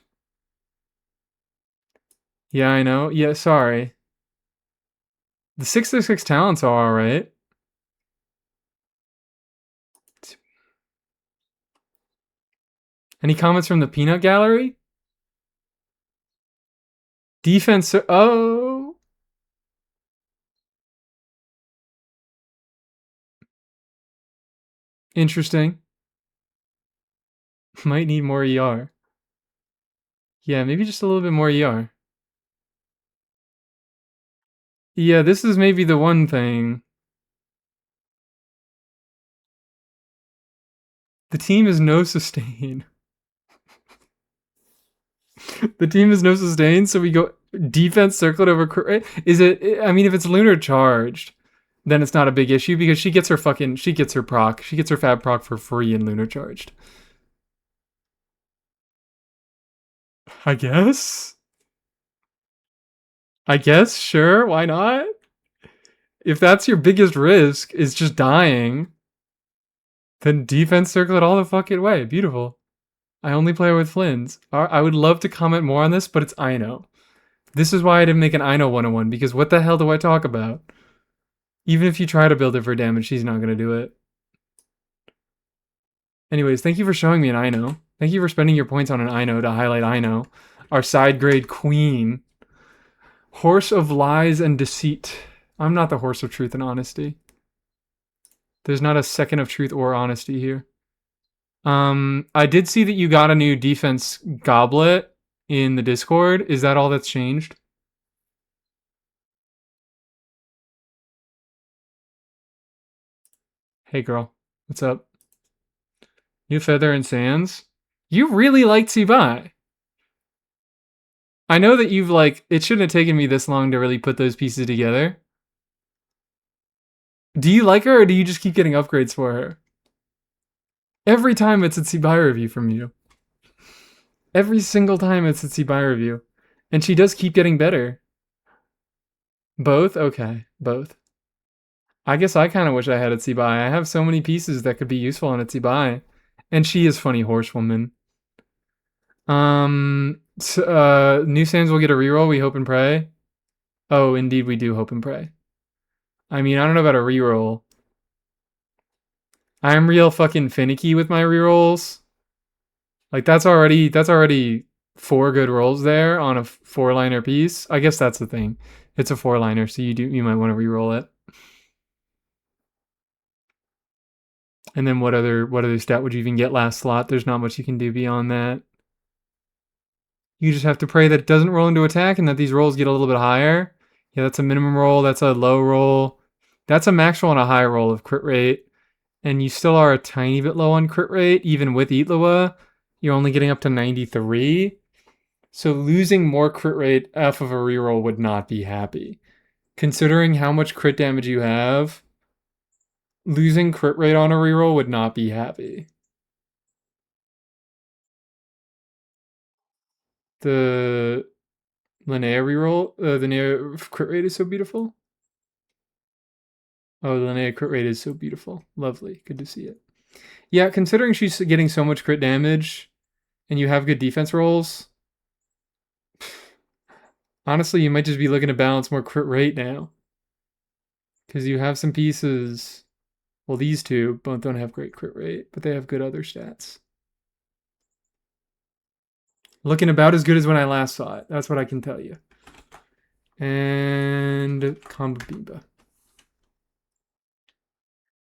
Yeah, I know. Yeah, sorry. The 666 talents are alright. Any comments from the peanut gallery? Defense. Oh. Interesting. Might need more ER. Yeah, maybe just a little bit more ER. Yeah, this is maybe the one thing. The team is no sustain. The team is no sustain, so we go defense circlet over crit. Is it? I mean, if it's lunar charged, then it's not a big issue because she gets her proc. She gets her fab proc for free in lunar charged. I guess. I guess, sure, why not? If that's your biggest risk, is just dying, then defense circle it all the fucking way. Beautiful. I only play with Flynn's. I would love to comment more on this, but it's Ino. This is why I didn't make an Ino 101, because what the hell do I talk about? Even if you try to build it for damage, she's not going to do it. Anyways, thank you for showing me an Ino. Thank you for spending your points on an Ino to highlight Ino, our side grade queen. Horse of lies and deceit. I'm not the horse of truth and honesty. There's not a second of truth or honesty here. I did see that you got a new defense goblet in the Discord. Is that all that's changed? Hey girl, what's up? New feather and sands? You really liked Sibai. I know that you've it shouldn't have taken me this long to really put those pieces together. Do you like her or do you just keep getting upgrades for her? Every time it's a Sibai review from you. Every single time it's a Sibai review. And she does keep getting better. Both? Okay, both. I guess I kind of wish I had a Tsibai. I have so many pieces that could be useful on a Tsibai. And she is funny horsewoman. New Sands will get a reroll, we hope and pray. Oh, indeed we do hope and pray. I mean, I don't know about a reroll. I'm real fucking finicky with my rerolls. Like that's already 4 good rolls there on a 4-liner piece. I guess that's the thing. It's a 4-liner, so you might want to reroll it. And then what other stat would you even get last slot? There's not much you can do beyond that. You just have to pray that it doesn't roll into attack and that these rolls get a little bit higher. Yeah, that's a minimum roll. That's a low roll. That's a max roll and a high roll of crit rate. And you still are a tiny bit low on crit rate, even with Itlawa. You're only getting up to 93. So losing more crit rate off of a reroll would not be happy. Considering how much crit damage you have, losing crit rate on a reroll would not be happy. The Linnea reroll, the Linnea crit rate is so beautiful. Oh, the Linnea crit rate is so beautiful. Lovely. Good to see it. Yeah, considering she's getting so much crit damage and you have good defense rolls, honestly, you might just be looking to balance more crit rate now. Because you have some pieces. Well, these two both don't have great crit rate, but they have good other stats. Looking about as good as when I last saw it. That's what I can tell you. And Combo Bimba.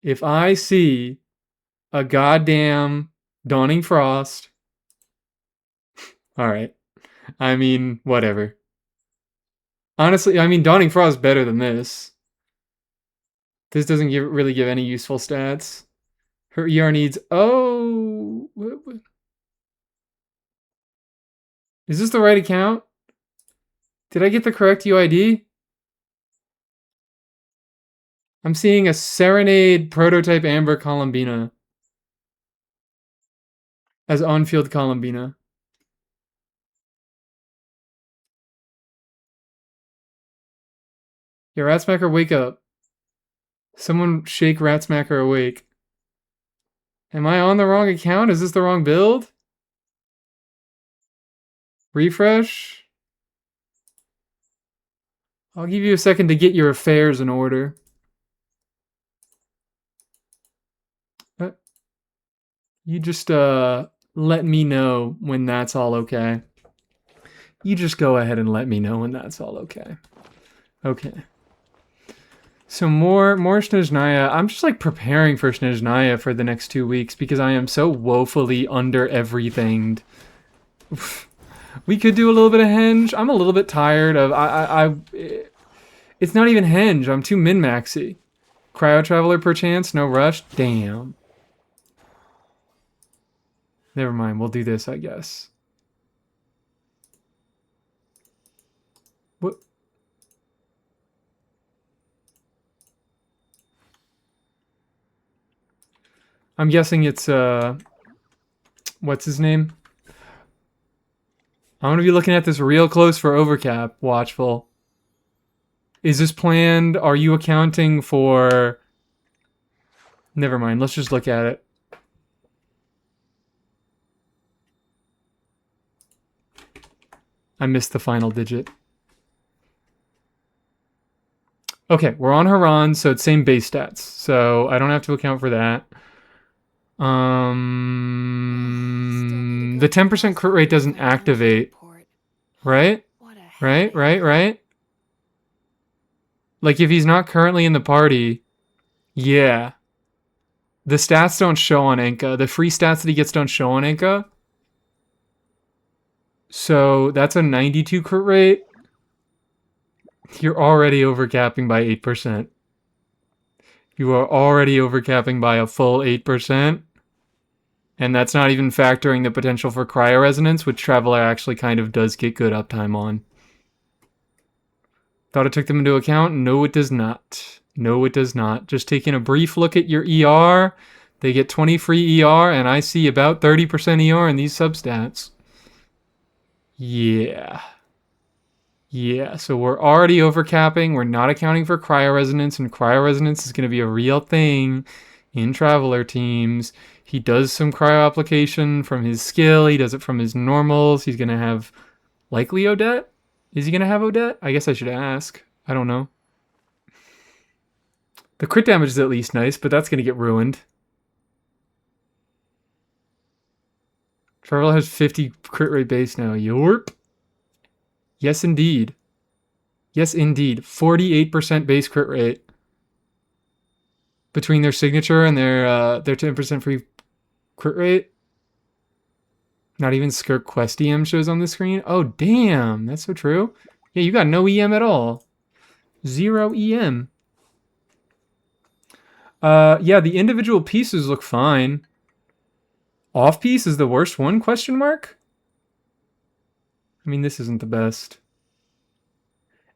If I see a goddamn Dawning Frost, all right. I mean, whatever. Honestly, I mean, Dawning Frost is better than this. This doesn't really give any useful stats. Her ER needs... Oh! What? Is this the right account? Did I get the correct UID? I'm seeing a Serenade Prototype Amber Columbina as on-field Columbina. Yeah, Ratsmacker, wake up. Someone shake Ratsmacker awake. Am I on the wrong account? Is this the wrong build? Refresh? I'll give you a second to get your affairs in order. You just, let me know when that's all okay. You just go ahead and let me know when that's all okay. Okay. So more Snezhnaya. I'm just like preparing for Snezhnaya for the next 2 weeks because I am so woefully under everything. We could do a little bit of henge. I'm a little bit tired of it's not even henge. I'm too min-maxy. Cryo Traveler perchance, no rush. Damn. Never mind, we'll do this, I guess. What? I'm guessing it's, what's his name? I'm gonna be looking at this real close for overcap, watchful. Is this planned? Are you accounting for... Never mind, let's just look at it. I missed the final digit. Okay, we're on Haran, so it's same base stats. So I don't have to account for that. The 10% crit rate doesn't activate. Right? Right? Like if he's not currently in the party, yeah. The stats don't show on Enka. The free stats that he gets don't show on Enka. So that's a 92 crit rate. You're already overcapping by 8%. You are already overcapping by a full 8%. And that's not even factoring the potential for cryo resonance, which Traveler actually kind of does get good uptime on. Thought it took them into account? No, it does not. No, it does not. Just taking a brief look at your ER. They get 20 free ER, and I see about 30% ER in these substats. Yeah. Yeah, so we're already overcapping. We're not accounting for cryo resonance, and cryo resonance is going to be a real thing in Traveler teams. He does some cryo application from his skill. He does it from his normals. He's going to have likely Odette. Is he going to have Odette? I guess I should ask. I don't know. The crit damage is at least nice, but that's going to get ruined. Traveler has 50 crit rate base now. Yorp. Yes, indeed. Yes, indeed. 48% base crit rate. Between their signature and their 10% free crit rate. Not even Skirk Quest EM shows on the screen. Oh, damn. That's so true. Yeah, you got no EM at all. 0 EM. Yeah, the individual pieces look fine. Off piece is the worst one, question mark? I mean, this isn't the best.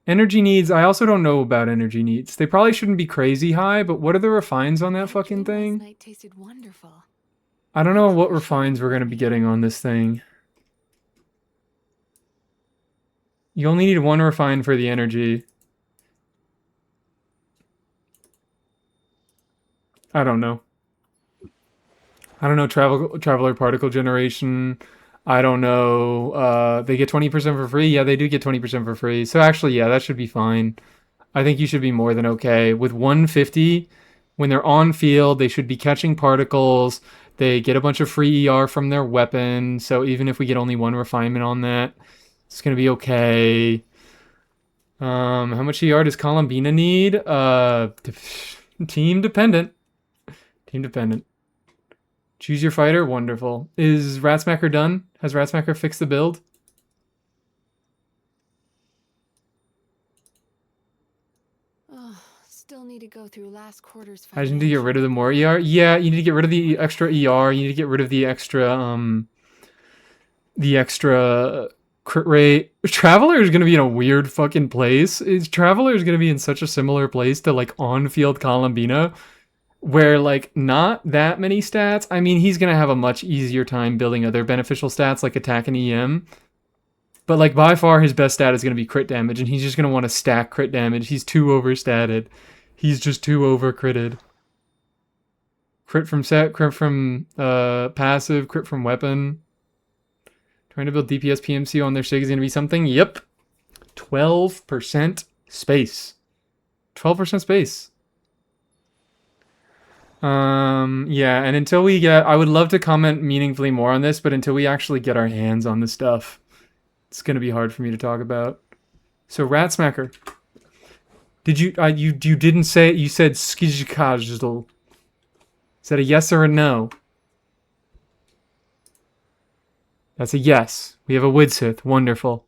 Energy needs, I also don't know about energy needs. They probably shouldn't be crazy high, but what are the refines on that fucking thing? Night tasted wonderful. I don't know what refines we're going to be getting on this thing. You only need 1 refine for the energy. I don't know. Traveler particle generation. I don't know. They get 20% for free. Yeah, they do get 20% for free. So actually, yeah, that should be fine. I think you should be more than okay. With 150, when they're on field, they should be catching particles. They get a bunch of free ER from their weapon. So even if we get only 1 refinement on that, it's going to be okay. How much ER does Columbina need? Team dependent. Team dependent. Choose your fighter. Wonderful. Is Ratsmacker done? Has Ratsmacker fixed the build? Oh, still need to go through last quarter's. I just need to get rid of the more ER. Yeah, you need to get rid of the extra ER. You need to get rid of the extra crit rate. Traveler is going to be in a weird fucking place. Traveler is going to be in such a similar place to like on-field Columbina, where like not that many stats. I mean, he's going to have a much easier time building other beneficial stats like attack and EM. But like by far his best stat is going to be crit damage, and he's just going to want to stack crit damage. He's too overstatted. He's just too over-critted. Crit from set, crit from passive, crit from weapon. Trying to build DPS PMC on their SIG is going to be something. Yep. 12% space. 12% space. Yeah, and until we get, I would love to comment meaningfully more on this, but until we actually get our hands on the stuff, it's gonna be hard for me to talk about. So, Rat Smacker, did you didn't say it? You said skijkajdl. Is that a yes or a no? That's a yes. We have a Widsith. Wonderful.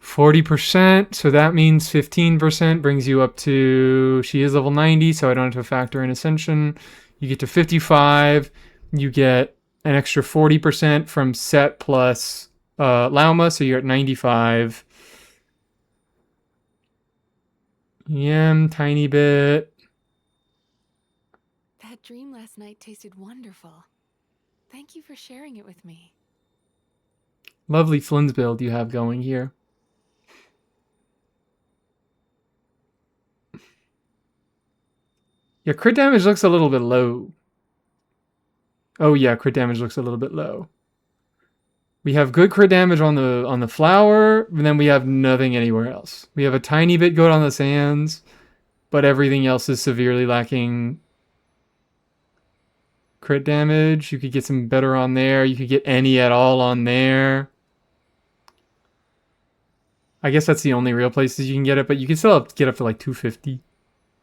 40%, so that means 15% brings you up to, she is level 90, so I don't have to factor in Ascension. You get to 55, you get an extra 40% from Set plus Lauma, so you're at 95. Yem, tiny bit. That dream last night tasted wonderful. Thank you for sharing it with me. Lovely Flynn's build you have going here. Yeah, crit damage looks a little bit low. Oh yeah, crit damage looks a little bit low. We have good crit damage on the flower, and then we have nothing anywhere else. We have a tiny bit good on the sands, but everything else is severely lacking crit damage. You could get some better on there. You could get any at all on there. I guess that's the only real places you can get it, but you can still get up to like 250.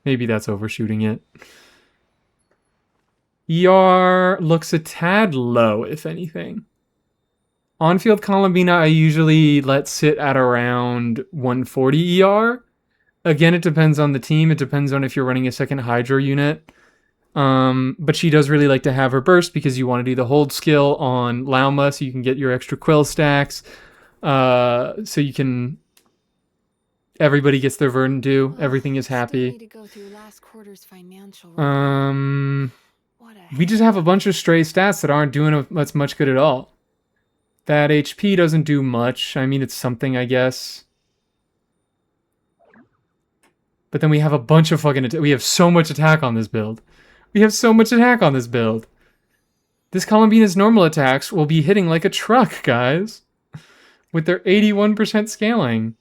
Maybe that's overshooting it. ER looks a tad low, if anything. On-field Columbina, I usually let sit at around 140 ER. Again, it depends on the team. It depends on if you're running a second Hydro unit. But she does really like to have her burst because you want to do the hold skill on Lauma so you can get your extra quill stacks. So you can... Everybody gets their Verdant due. Everything is happy. Still need to go through last quarter's financial We just have a bunch of stray stats that aren't doing much good at all. That HP doesn't do much. I mean, it's something, I guess. But then we have a bunch of fucking... We have so much attack on this build. We have so much attack on this build. This Columbina's normal attacks will be hitting like a truck, guys. With their 81% scaling.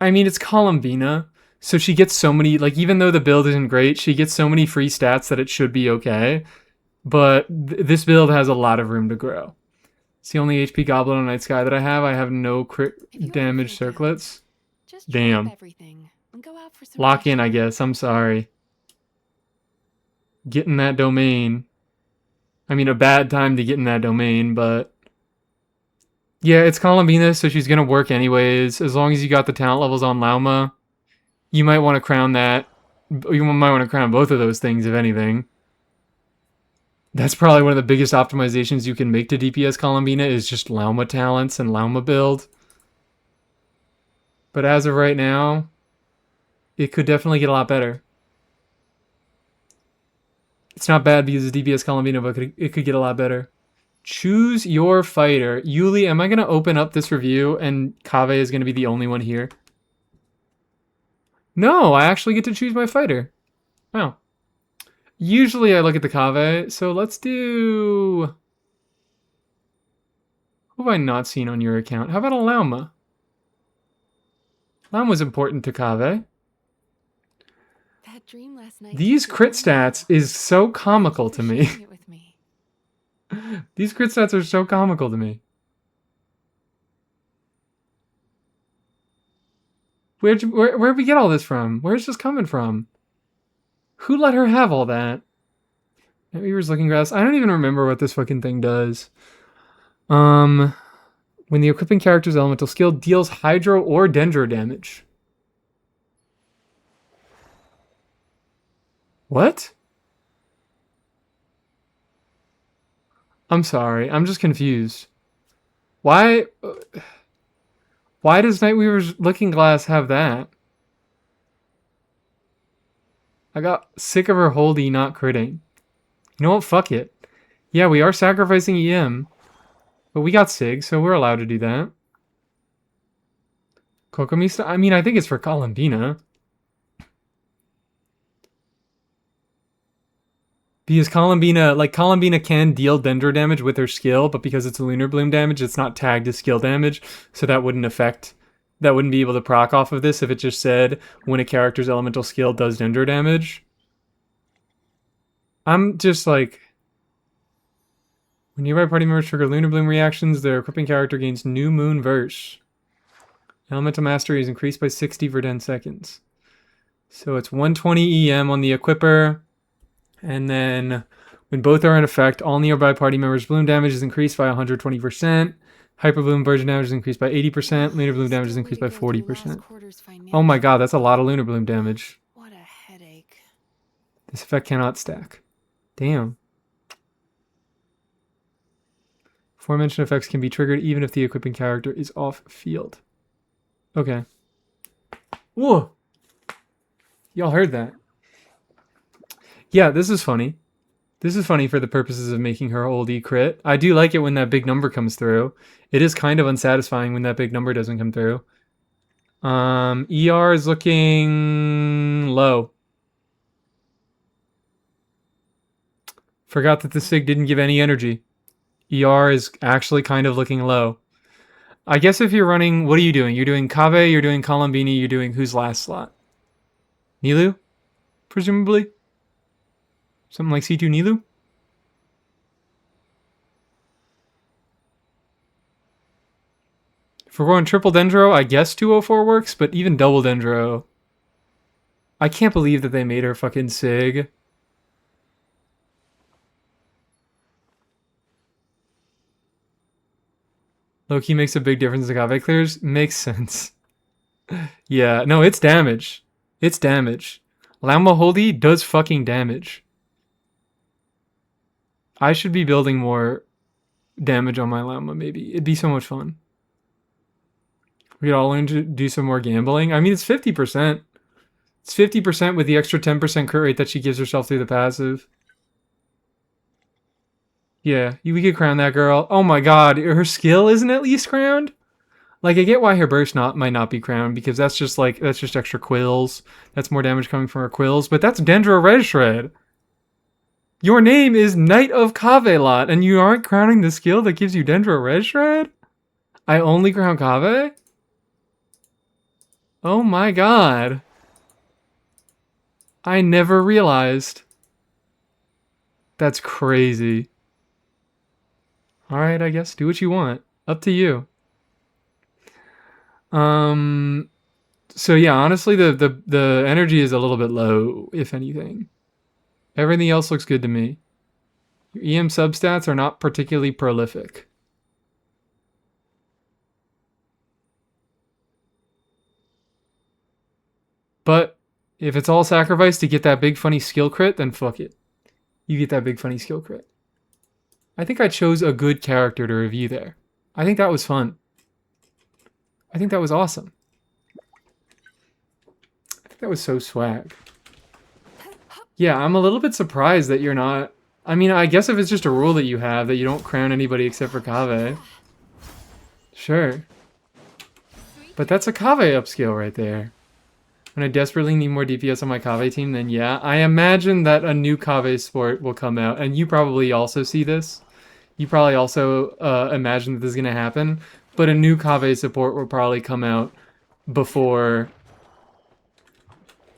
I mean, it's Columbina, so she gets so many, like, even though the build isn't great, she gets so many free stats that it should be okay. But this build has a lot of room to grow. It's the only HP Goblin on Night Sky that I have. I have no crit damage circlets. Just damn. Everything and go out for some Lock in, fresh I air. guess. I'm sorry. Get in that domain. I mean, a bad time to get in that domain, but... Yeah, it's Columbina, so she's gonna work anyways. As long as you got the talent levels on Lauma, you might want to crown that. You might want to crown both of those things, if anything. That's probably one of the biggest optimizations you can make to DPS Columbina is just Lauma talents and Lauma build. But as of right now, it could definitely get a lot better. It's not bad because it's DPS Columbina, but it could get a lot better. Choose your fighter. Yuli, am I going to open up this review and Kave is going to be the only one here? No, I actually get to choose my fighter. Oh. Usually I look at the Kave, so let's do... Who have I not seen on your account? How about a Lauma? Lauma's important to Kave. That dream last night These tasted crit wonderful. stats is so comical to Thank you me. for sharing it with me. These crit stats are so comical to me. Where'd we get all this from? Where's this coming from? Who let her have all that? Weaver's Looking Glass. I don't even remember what this fucking thing does. When the equipping character's elemental skill deals hydro or dendro damage. What? I'm sorry. I'm just confused. Why does Nightweaver's Looking Glass have that? I got sick of her holdy not critting. You know what? Fuck it. Yeah, we are sacrificing EM. But we got Sig, so we're allowed to do that. Kokomista? I mean, I think it's for Columbina. Because Columbina can deal Dendro damage with her skill, but because it's a Lunar Bloom damage, it's not tagged as skill damage, so that wouldn't affect that wouldn't be able to proc off of this if it just said when a character's elemental skill does dendro damage. I'm just like, when nearby party members trigger Lunar Bloom reactions, their equipping character gains New Moon Verse. Elemental Mastery is increased by 60 for 10 seconds. So it's 120 EM on the equipper. And then when both are in effect, all nearby party members' bloom damage is increased by 120%. Hyper Bloom version damage is increased by 80%. Lunar Bloom damage is increased by 40%. Oh my god, that's a lot of Lunar Bloom damage. What a headache. This effect cannot stack. Damn. Aforementioned effects can be triggered even if the equipping character is off field. Okay. Whoa! Y'all heard that. Yeah, this is funny. This is funny for the purposes of making her old E-crit. I do like it when that big number comes through. It is kind of unsatisfying when that big number doesn't come through. ER is looking low. Forgot that the SIG didn't give any energy. ER is actually kind of looking low. I guess if you're running, what are you doing? You're doing Kave, you're doing Columbini, you're doing whose last slot? Nilu? Presumably? Something like C2 Nilu? If we're going triple Dendro, I guess 204 works, but even double Dendro. I can't believe that they made her fucking SIG. Loki makes a big difference in Kave clears. Makes sense. Yeah, no, it's damage. It's damage. Lauma Holdy does fucking damage. I should be building more damage on my Lauma, maybe. It'd be so much fun. We could all learn to do some more gambling. I mean, it's 50%. It's 50% with the extra 10% crit rate that she gives herself through the passive. Yeah, we could crown that girl. Oh my god, her skill isn't at least crowned? Like, I get why her burst might not be crowned, because that's just extra quills. That's more damage coming from her quills, but that's Dendro Red Shred. Your name is Knight of Kave-Lot, and you aren't crowning the skill that gives you Dendro Red Shred? I only crown Kave? Oh my god. I never realized. That's crazy. Alright, I guess. Do what you want. Up to you. So yeah, honestly, the energy is a little bit low, if anything. Everything else looks good to me. Your EM substats are not particularly prolific. But if it's all sacrifice to get that big funny skill crit, then fuck it. You get that big funny skill crit. I think I chose a good character to review there. I think that was fun. I think that was awesome. I think that was so swag. Yeah, I'm a little bit surprised that you're not... I mean, I guess if it's just a rule that you have, that you don't crown anybody except for Kave. Sure. But that's a Kave upscale right there. When I desperately need more DPS on my Kave team, then yeah. I imagine that a new Kave sport will come out. And you probably also see this. You probably also imagine that this is going to happen. But a new Kave support will probably come out before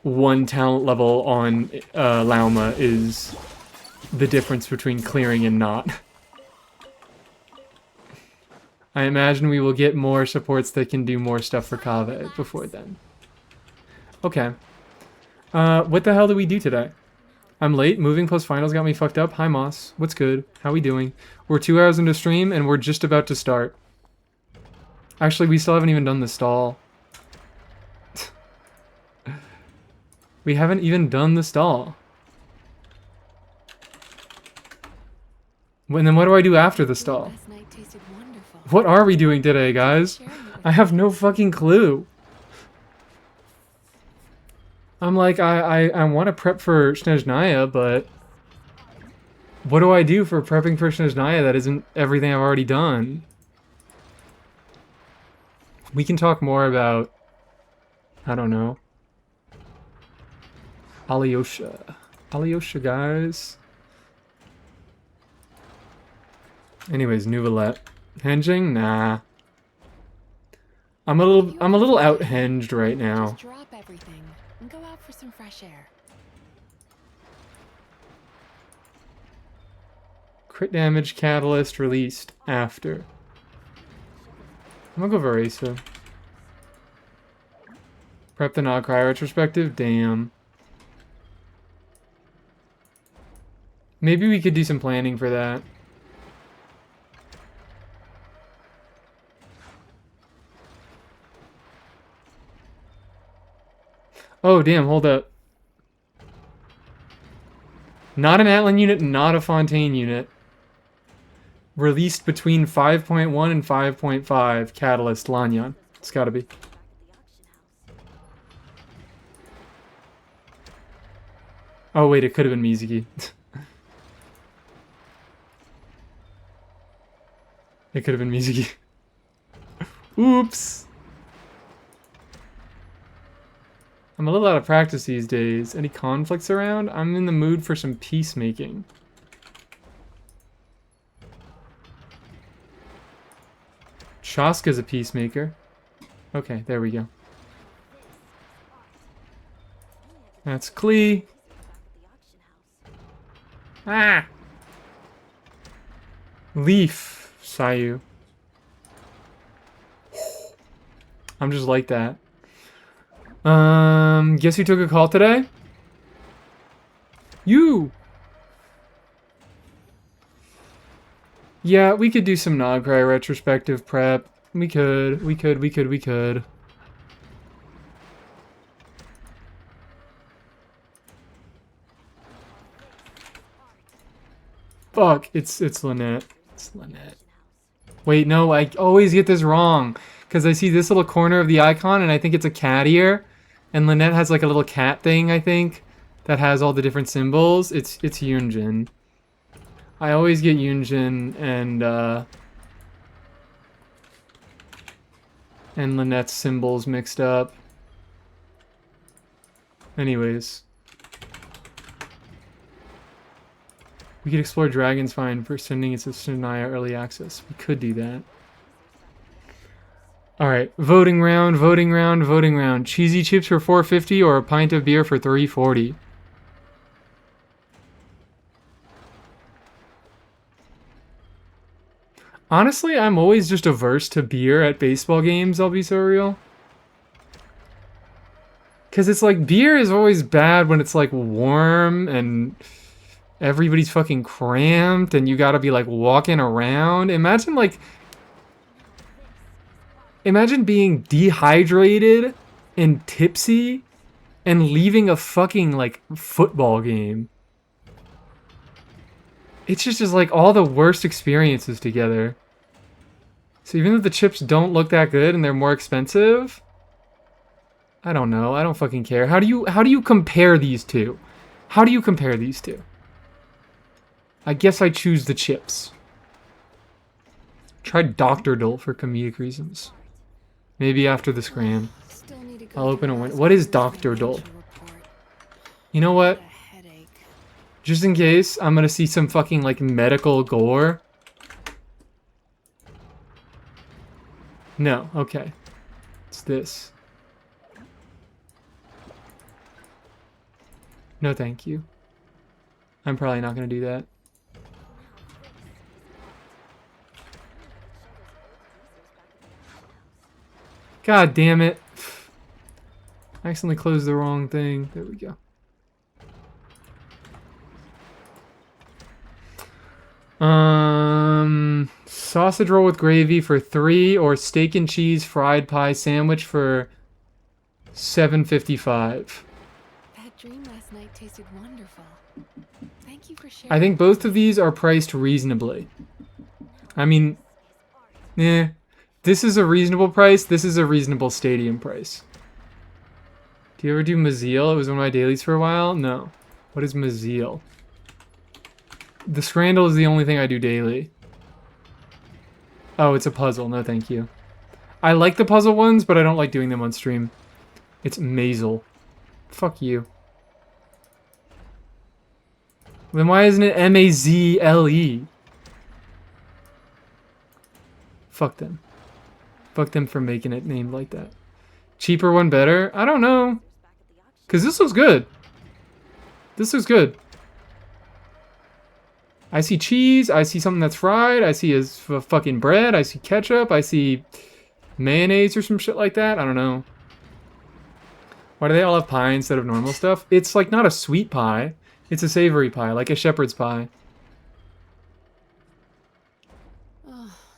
one talent level on Lauma is the difference between clearing and not. I imagine we will get more supports that can do more stuff for Kave before then. Okay. What the hell did we do today? I'm late. Moving plus finals got me fucked up. Hi, Moss. What's good? How we doing? We're 2 hours into stream, and we're just about to start. Actually, we still haven't even done the stall. We haven't even done the stall. And then what do I do after the stall? What are we doing today, guys? I have no fucking clue. I'm like, I want to prep for Snezhnaya, but what do I do for prepping for Snezhnaya that isn't everything I've already done? We can talk more about, I don't know, Alyosha. Alyosha, guys. Anyways, Nuvalet. Henging? Nah. I'm a little outhinged right now. Just drop everything and go out for some fresh air. Crit damage catalyst released after. I'm gonna go Veresa. Prep the not cry retrospective? Damn. Maybe we could do some planning for that. Oh, damn, hold up. Not an Atlan unit, not a Fontaine unit. Released between 5.1 and 5.5 Catalyst Lanyan. It's gotta be. Oh, wait, it could have been Mizuki. It could have been Mizuki. Oops. I'm a little out of practice these days. Any conflicts around? I'm in the mood for some peacemaking. Shaska's a peacemaker. Okay, there we go. That's Klee. Ah! Leaf, Sayu. I'm just like that. Guess who took a call today? You! Yeah, we could do some Nogcry retrospective prep. We could. Fuck, it's Lynette. It's Lynette. Wait, no, I always get this wrong. Because I see this little corner of the icon and I think it's a cat ear. And Lynette has like a little cat thing, I think, that has all the different symbols. It's Yunjin. I always get Yunjin and Lynette's symbols mixed up. Anyways. We could explore Dragon's Fine for sending it to Sunaya early access. We could do that. Alright, voting round. Cheesy chips for $4.50 or a pint of beer for $3.40. Honestly, I'm always just averse to beer at baseball games, I'll be so real. Because it's like, beer is always bad when it's like warm and everybody's fucking cramped and you gotta be like walking around. Imagine being dehydrated and tipsy and leaving a fucking like football game. It's just like all the worst experiences together. So even if the chips don't look that good and they're more expensive, I don't know. I don't fucking care. How do you compare these two? How do you compare these two? I guess I choose the chips. Try Dr. Dole for comedic reasons. Maybe after the scram. I'll open a window. What is Dr. Dole? You know what? Just in case, I'm gonna see some fucking like medical gore. No, okay. It's this. No thank you. I'm probably not gonna do that. God damn it. I accidentally closed the wrong thing. There we go. Sausage roll with gravy for $3 or steak and cheese fried pie sandwich for $7.55. That dream last night tasted wonderful. Thank you for sharing. I think both of these are priced reasonably. I mean, this is a reasonable price. This is a reasonable stadium price. Do you ever do Maziel? It was one of my dailies for a while. No. What is Maziel? The Scrandal is the only thing I do daily. Oh, it's a puzzle. No, thank you. I like the puzzle ones, but I don't like doing them on stream. It's Mazel. Fuck you. Then why isn't it M-A-Z-L-E? Fuck them. Fuck them for making it named like that. Cheaper one better? I don't know. Because this looks good. This looks good. I see cheese. I see something that's fried. I see fucking bread. I see ketchup. I see mayonnaise or some shit like that. I don't know. Why do they all have pie instead of normal stuff? It's like not a sweet pie. It's a savory pie, like a shepherd's pie.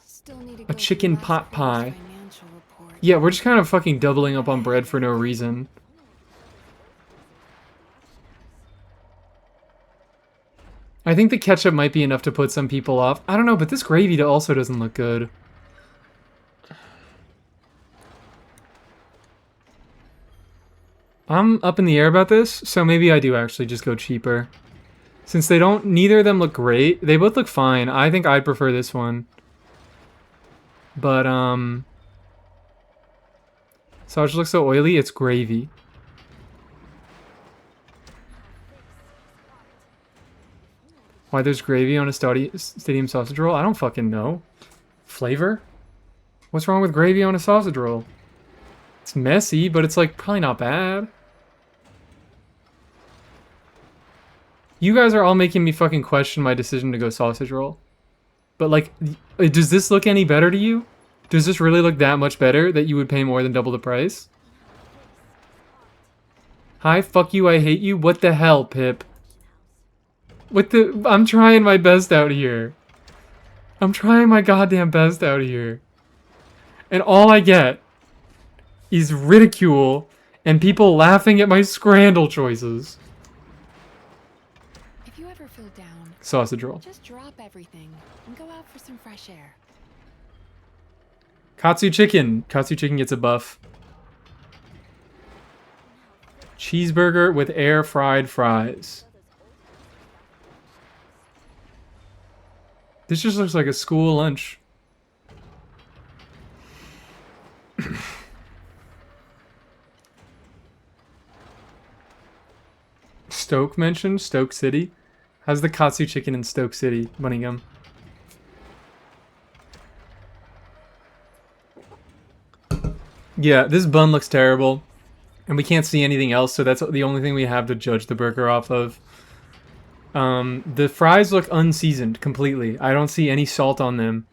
Still need to A go chicken through pot last quarter's pie. financial report. Yeah, we're just kind of fucking doubling up on bread for no reason. I think the ketchup might be enough to put some people off. I don't know, but this gravy also doesn't look good. I'm up in the air about this, so maybe I do actually just go cheaper. Since they don't, neither of them look great. They both look fine. I think I'd prefer this one. But, sausage looks so oily, it's gravy. Why there's gravy on a stadium sausage roll? I don't fucking know. Flavor? What's wrong with gravy on a sausage roll? It's messy, but it's like probably not bad. You guys are all making me fucking question my decision to go sausage roll. But like, does this look any better to you? Does this really look that much better that you would pay more than double the price? Hi, fuck you, I hate you. What the hell, Pip? I'm trying my best out here. I'm trying my goddamn best out here. And all I get is ridicule and people laughing at my scrandle choices. If you ever feel down, Sausage roll. just drop everything and go out for some fresh air. Katsu chicken. Katsu chicken gets a buff. Cheeseburger with air fried fries. This just looks like a school lunch. Stoke mentioned? Stoke City? How's the Katsu chicken in Stoke City, Bunningham? Yeah, this bun looks terrible. And we can't see anything else, so that's the only thing we have to judge the burger off of. The fries look unseasoned completely. I don't see any salt on them.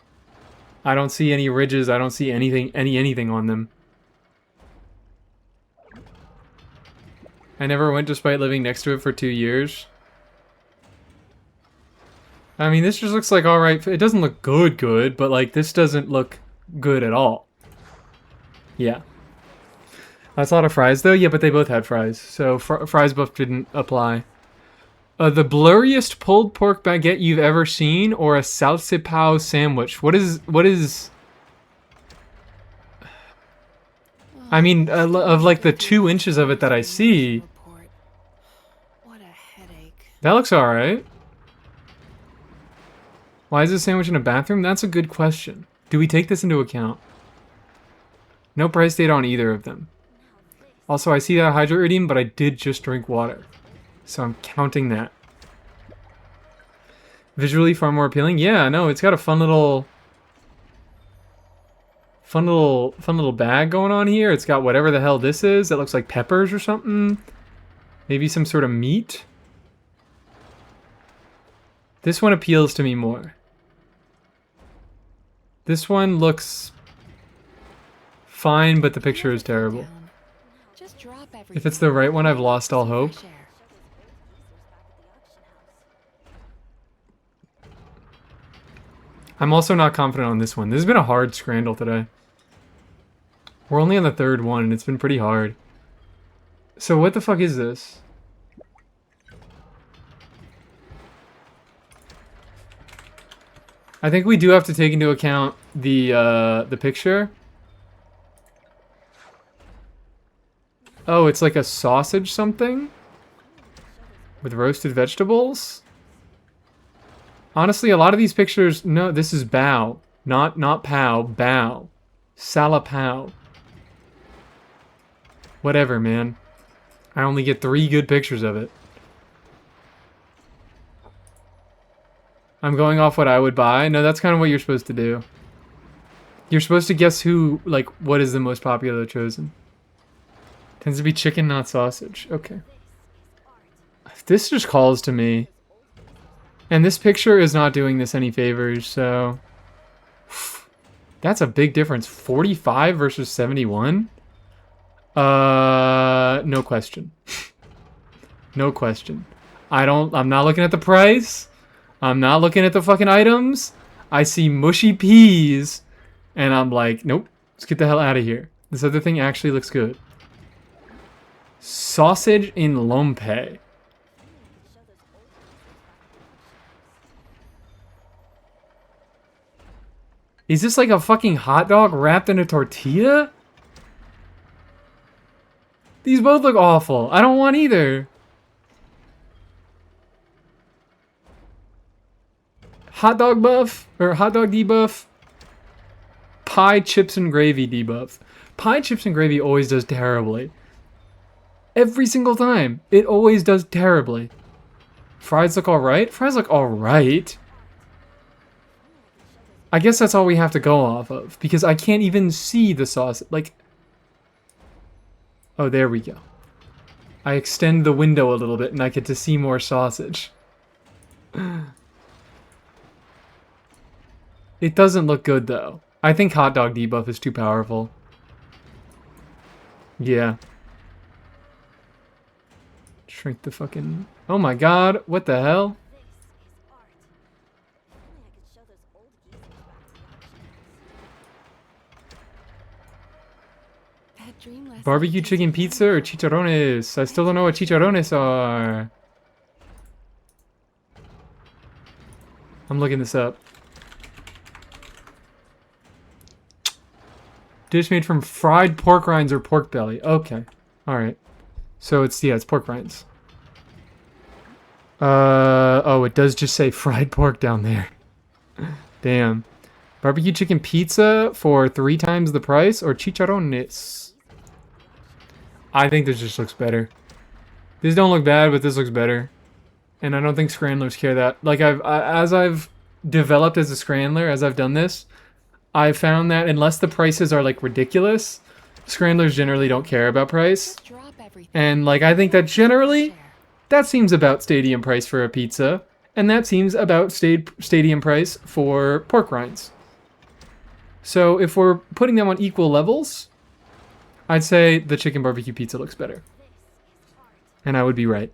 I don't see any ridges. I don't see anything on them. I never went despite living next to it for 2 years. I mean, this just looks like alright. It doesn't look good, but like this doesn't look good at all. Yeah. That's a lot of fries though. Yeah, but they both had fries. So fries buff didn't apply. The blurriest pulled pork baguette you've ever seen, or a salsipao sandwich? What is? I mean, of like the 2 inches of it that I see, What a headache. that looks alright. Why is this sandwich in a bathroom? That's a good question. Do we take this into account? No price data on either of them. Also, I see that hydro iridium, but I did just drink water. So I'm counting that. Visually far more appealing? Yeah, no, it's got a fun little bag going on here. It's got whatever the hell this is. That looks like peppers or something. Maybe some sort of meat. This one appeals to me more. This one looks fine, but the picture is terrible. Just drop everything. If it's the right one, I've lost all hope. Fresh air. I'm also not confident on this one. This has been a hard scrandle today. We're only on the 3rd one, and it's been pretty hard. So what the fuck is this? I think we do have to take into account the picture. Oh, it's like a sausage something? With roasted vegetables? Honestly, a lot of these pictures... No, this is bao. Not pow. Bao. Salapao. Whatever, man. I only get 3 good pictures of it. I'm going off what I would buy. No, that's kind of what you're supposed to do. You're supposed to guess who, like, what is the most popular chosen. Tends to be chicken, not sausage. Okay. This just calls to me. And this picture is not doing this any favors, so... That's a big difference. 45 versus 71? No question. No question. I'm not looking at the price. I'm not looking at the fucking items. I see mushy peas. And I'm like, nope. Let's get the hell out of here. This other thing actually looks good. Sausage in Lompe. Is this like a fucking hot dog wrapped in a tortilla? These both look awful. I don't want either. Hot dog buff, or hot dog debuff. Pie, chips, and gravy debuff. Pie, chips, and gravy always does terribly. Every single time. It always does terribly. Fries look alright? Fries look alright. I guess that's all we have to go off of. Because I can't even see the sauce. Like... Oh, there we go. I extend the window a little bit and I get to see more sausage. It doesn't look good, though. I think hot dog debuff is too powerful. Yeah. Shrink the fucking... Oh my god, what the hell? Barbecue chicken pizza or chicharrones? I still don't know what chicharrones are. I'm looking this up. Dish made from fried pork rinds or pork belly. Okay. Alright. So it's, yeah, it's pork rinds. Oh, it does just say fried pork down there. Damn. Barbecue chicken pizza for 3 times the price or chicharrones? I think this just looks better. These don't look bad, but this looks better. And I don't think scramblers care that. Like, as I've developed as a scrambler, as I've done this, I've found that unless the prices are, like, ridiculous, scramblers generally don't care about price. And, like, I think that generally, that seems about stadium price for a pizza. And that seems about stadium price for pork rinds. So if we're putting them on equal levels, I'd say the chicken barbecue pizza looks better. And I would be right.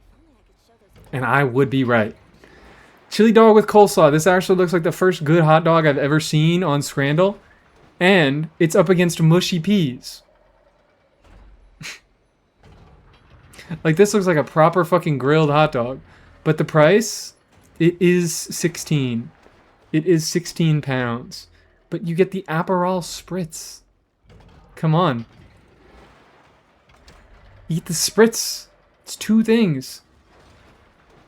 And I would be right. Chili dog with coleslaw. This actually looks like the first good hot dog I've ever seen on Scrandle. And it's up against mushy peas. Like, this looks like a proper fucking grilled hot dog. But the price, it is 16. It is 16 pounds. But you get the Aperol Spritz. Come on. Eat the Spritz. It's 2 things.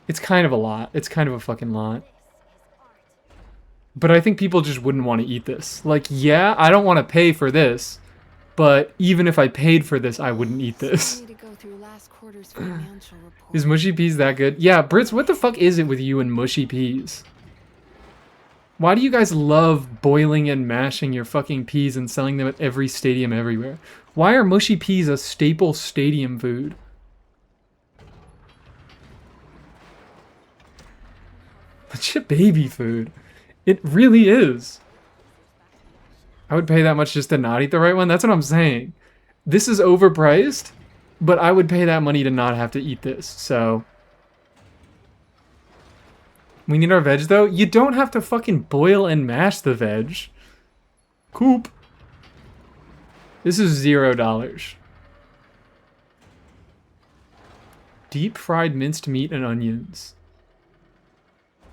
It's kind of a lot. It's kind of a fucking lot. But I think people just wouldn't want to eat this. Like, yeah, I don't want to pay for this. But even if I paid for this, I wouldn't eat this. Is mushy peas that good? Yeah, Brits, what the fuck is it with you and mushy peas? Why do you guys love boiling and mashing your fucking peas and selling them at every stadium everywhere? Why are mushy peas a staple stadium food? Legit baby food. It really is. I would pay that much just to not eat the right one. That's what I'm saying. This is overpriced, but I would pay that money to not have to eat this, so... We need our veg, though? You don't have to fucking boil and mash the veg. Coop. This is $0. Deep fried minced meat and onions.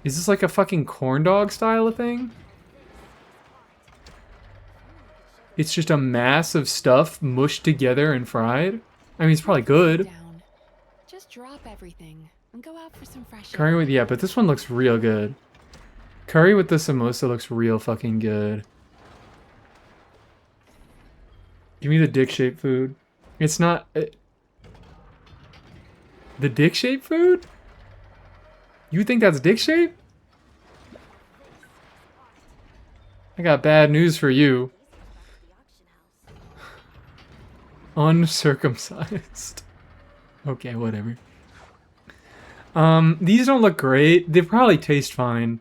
Is this like a fucking corn dog style of thing? It's just a mass of stuff mushed together and fried? I mean, it's probably good. Just drop everything and go out for some fresh Curry with, yeah, but this one looks real good. Curry with the samosa looks real fucking good. Give me the dick-shaped food. It's not... The dick-shaped food? You think that's dick-shaped? I got bad news for you. Uncircumcised. Okay, whatever. These don't look great. They probably taste fine,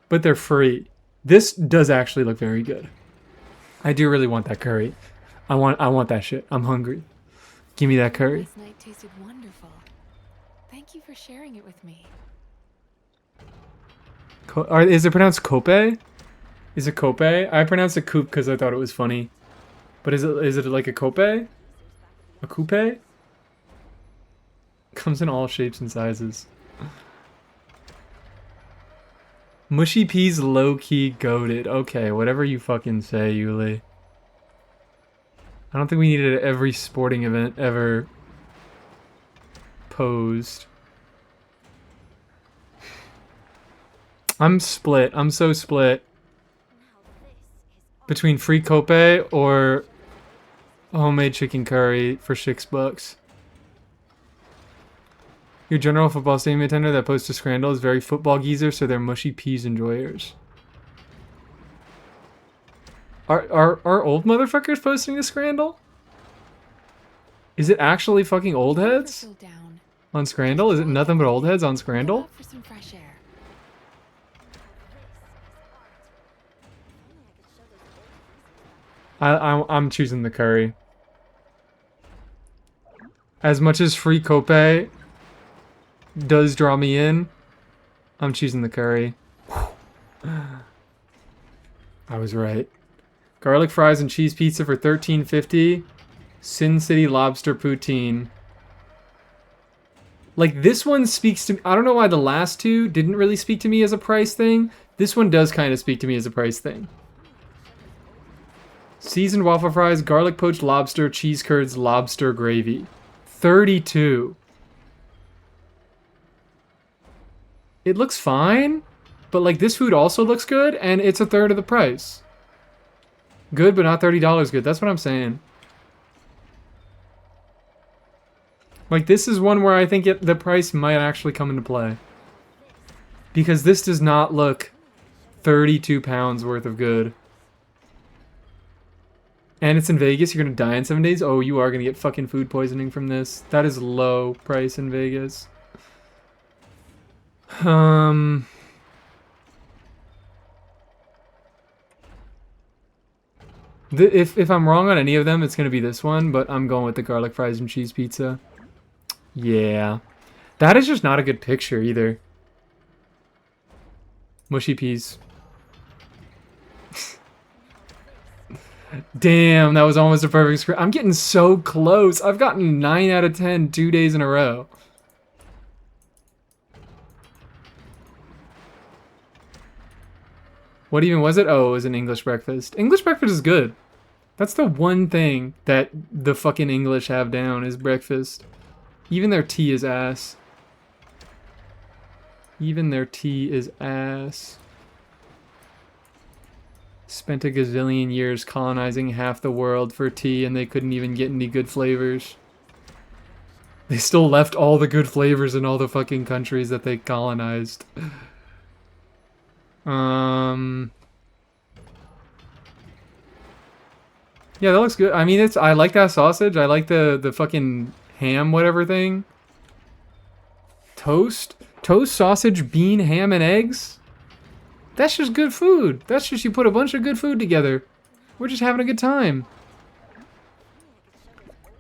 but they're free. This does actually look very good. I do really want that curry. I want that shit. I'm hungry. Give me that curry. Last night tasted wonderful. Thank you for sharing it with me. Is it pronounced cope? Is it cope? I pronounced it coupe because I thought it was funny. But is it like a cope? A coupe? Comes in all shapes and sizes. Mushy peas low-key goated. Okay, whatever you fucking say, Yuli. I don't think we needed it at every sporting event ever posed. I'm split. I'm so split. Between free cope or homemade chicken curry for $6. Your general football stadium attender that posts to Scrandle is very football geezer, so they're mushy peas enjoyers. Are old motherfuckers posting to Scrandle? Is it actually fucking old heads on Scrandle? Is it nothing but old heads on Scrandle? For some fresh air. I'm choosing the curry. As much as free cope does draw me in, I'm choosing the curry. I was right. Garlic fries and cheese pizza for $13.50. Sin City lobster poutine. Like, this one speaks to me. I don't know why the last two didn't really speak to me as a price thing. This one does kind of speak to me as a price thing. Seasoned waffle fries, garlic poached lobster, cheese curds, lobster gravy. 32. It looks fine, but like this food also looks good, and it's a third of the price. Good, but not $30 good. That's what I'm saying. Like, this is one where I think the price might actually come into play. Because this does not look 32 pounds worth of good. And it's in Vegas. You're going to die in 7 days? Oh, you are going to get fucking food poisoning from this. That is low price in Vegas. If I'm wrong on any of them, it's going to be this one. But I'm going with the garlic fries and cheese pizza. Yeah. That is just not a good picture either. Mushy peas. Damn, that was almost a perfect script. I'm getting so close. I've gotten 9 out of 10 2 days in a row. What even was it? Oh, it was an English breakfast. English breakfast is good. That's the one thing that the fucking English have down is breakfast. Even their tea is ass. Even their tea is ass. Spent a gazillion years colonizing half the world for tea and they couldn't even get any good flavors. They still left all the good flavors in all the fucking countries that they colonized. Yeah, that looks good. I mean, I like that sausage. I like the fucking ham whatever thing. Toast, sausage, bean, ham, and eggs. That's just good food. That's just you put a bunch of good food together. We're just having a good time.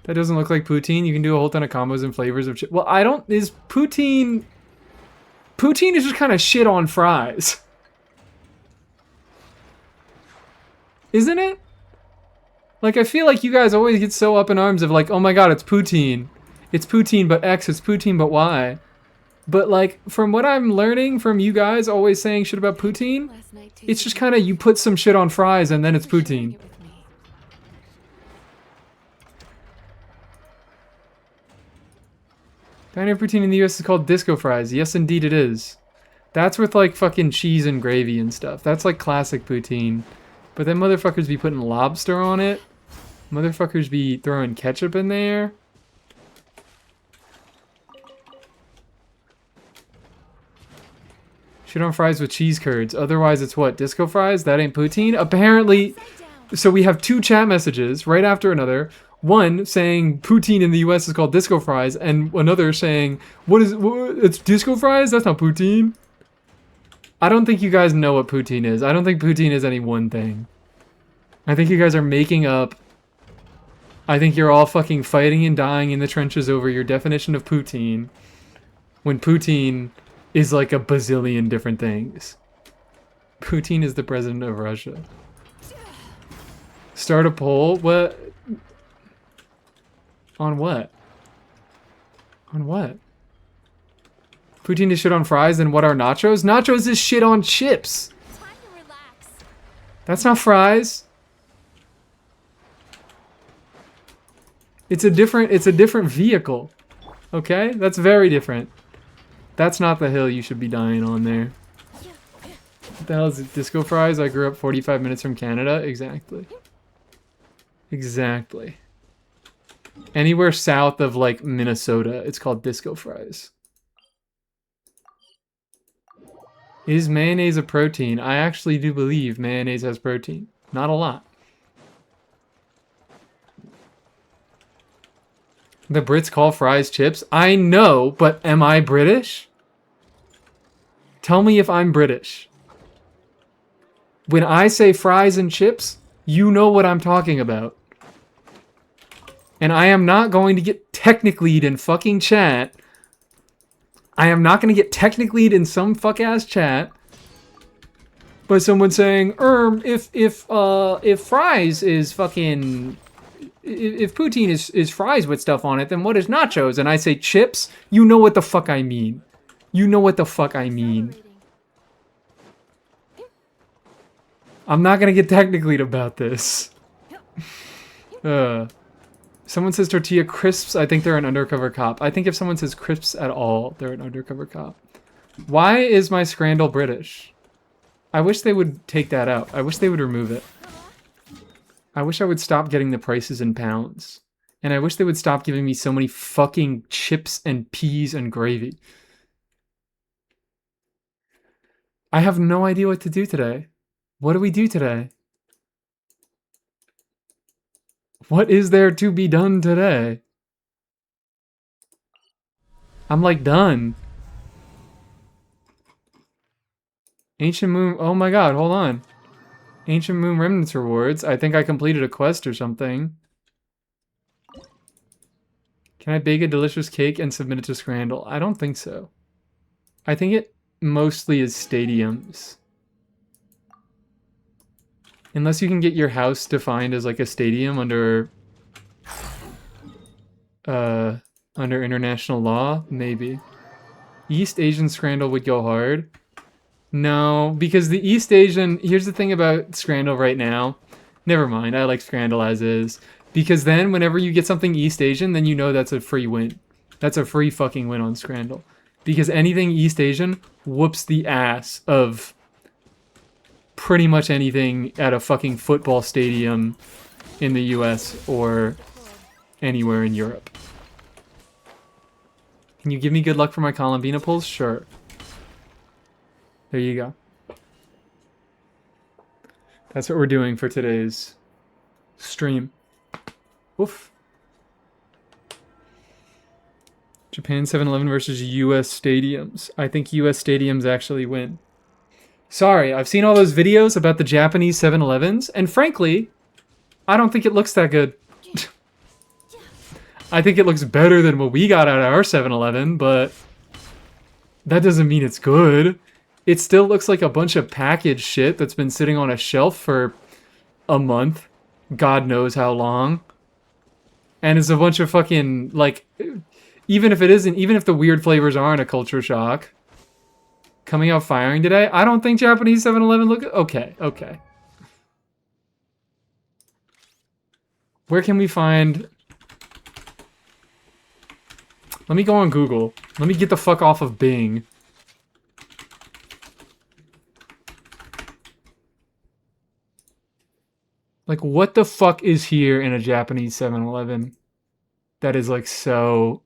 That doesn't look like poutine. You can do a whole ton of combos and flavors of shit. Well, I don't... Is poutine... Poutine is just kind of shit on fries. Isn't it? Like, I feel like you guys always get so up in arms of like, oh my god, it's poutine. It's poutine but X, it's poutine but Y. But, like, from what I'm learning from you guys always saying shit about poutine, it's just kind of you put some shit on fries and then it's poutine. Diner poutine in the US is called disco fries. Yes, indeed it is. That's with, like, fucking cheese and gravy and stuff. That's, like, classic poutine. But then motherfuckers be putting lobster on it. Motherfuckers be throwing ketchup in there. Shit on fries with cheese curds. Otherwise, it's what? Disco fries? That ain't poutine? Apparently, so we have 2 chat messages right after another. One saying poutine in the U.S. is called disco fries, and another saying it's disco fries? That's not poutine. I don't think you guys know what poutine is. I don't think poutine is any one thing. I think you guys are making up. I think you're all fucking fighting and dying in the trenches over your definition of poutine, when poutine is like a bazillion different things. Putin is the president of Russia. Start a poll? What? On what? On what? Poutine is shit on fries, then what are nachos? Nachos is shit on chips. Time to relax. That's not fries. It's a different vehicle. Okay? That's very different. That's not the hill you should be dying on there. What the hell is it? Disco fries? I grew up 45 minutes from Canada? Exactly. Exactly. Anywhere south of, like, Minnesota, it's called disco fries. Is mayonnaise a protein? I actually do believe mayonnaise has protein. Not a lot. The Brits call fries chips? I know, but am I British? Tell me if I'm British. When I say fries and chips, you know what I'm talking about. And I am not going to get technically'd in fucking chat. I am not going to get technically'd in some fuck-ass chat by someone saying, if fries is fucking... If poutine is fries with stuff on it, then what is nachos? And I say chips, you know what the fuck I mean. You know what the fuck I mean. I'm not gonna get technically'd about this. Someone says tortilla crisps, I think they're an undercover cop. I think if someone says crisps at all, they're an undercover cop. Why is my scrandal British? I wish they would take that out. I wish they would remove it. I wish I would stop getting the prices in pounds. And I wish they would stop giving me so many fucking chips and peas and gravy. I have no idea what to do today. What do we do today? What is there to be done today? I'm like done. Ancient Moon, oh my god, hold on. Ancient Moon Remnants rewards. I think I completed a quest or something. Can I bake a delicious cake and submit it to Scrandle? I don't think so. I think it mostly is stadiums. Unless you can get your house defined as like a stadium under international law, maybe. East Asian Scrandle would go hard. No, because the East Asian... Here's the thing about Scrandle right now. Never mind, I like Scrandle as is. Because then, whenever you get something East Asian, then you know that's a free win. That's a free fucking win on Scrandle. Because anything East Asian whoops the ass of pretty much anything at a fucking football stadium in the US or anywhere in Europe. Can you give me good luck for my Columbina pulls? Sure. There you go. That's what we're doing for today's stream. Oof. Japan 7-Eleven versus US stadiums. I think US stadiums actually win. Sorry, I've seen all those videos about the Japanese 7-Elevens, and frankly, I don't think it looks that good. I think it looks better than what we got out of our 7-Eleven, but that doesn't mean it's good. It still looks like a bunch of packaged shit that's been sitting on a shelf for a month. God knows how long. And it's a bunch of fucking, like, even if the weird flavors aren't a culture shock, coming out firing today, I don't think Japanese 7-Eleven look... Okay. Where can we find... Let me go on Google. Let me get the fuck off of Bing. Like, what the fuck is here in a Japanese 7-Eleven that is, like, so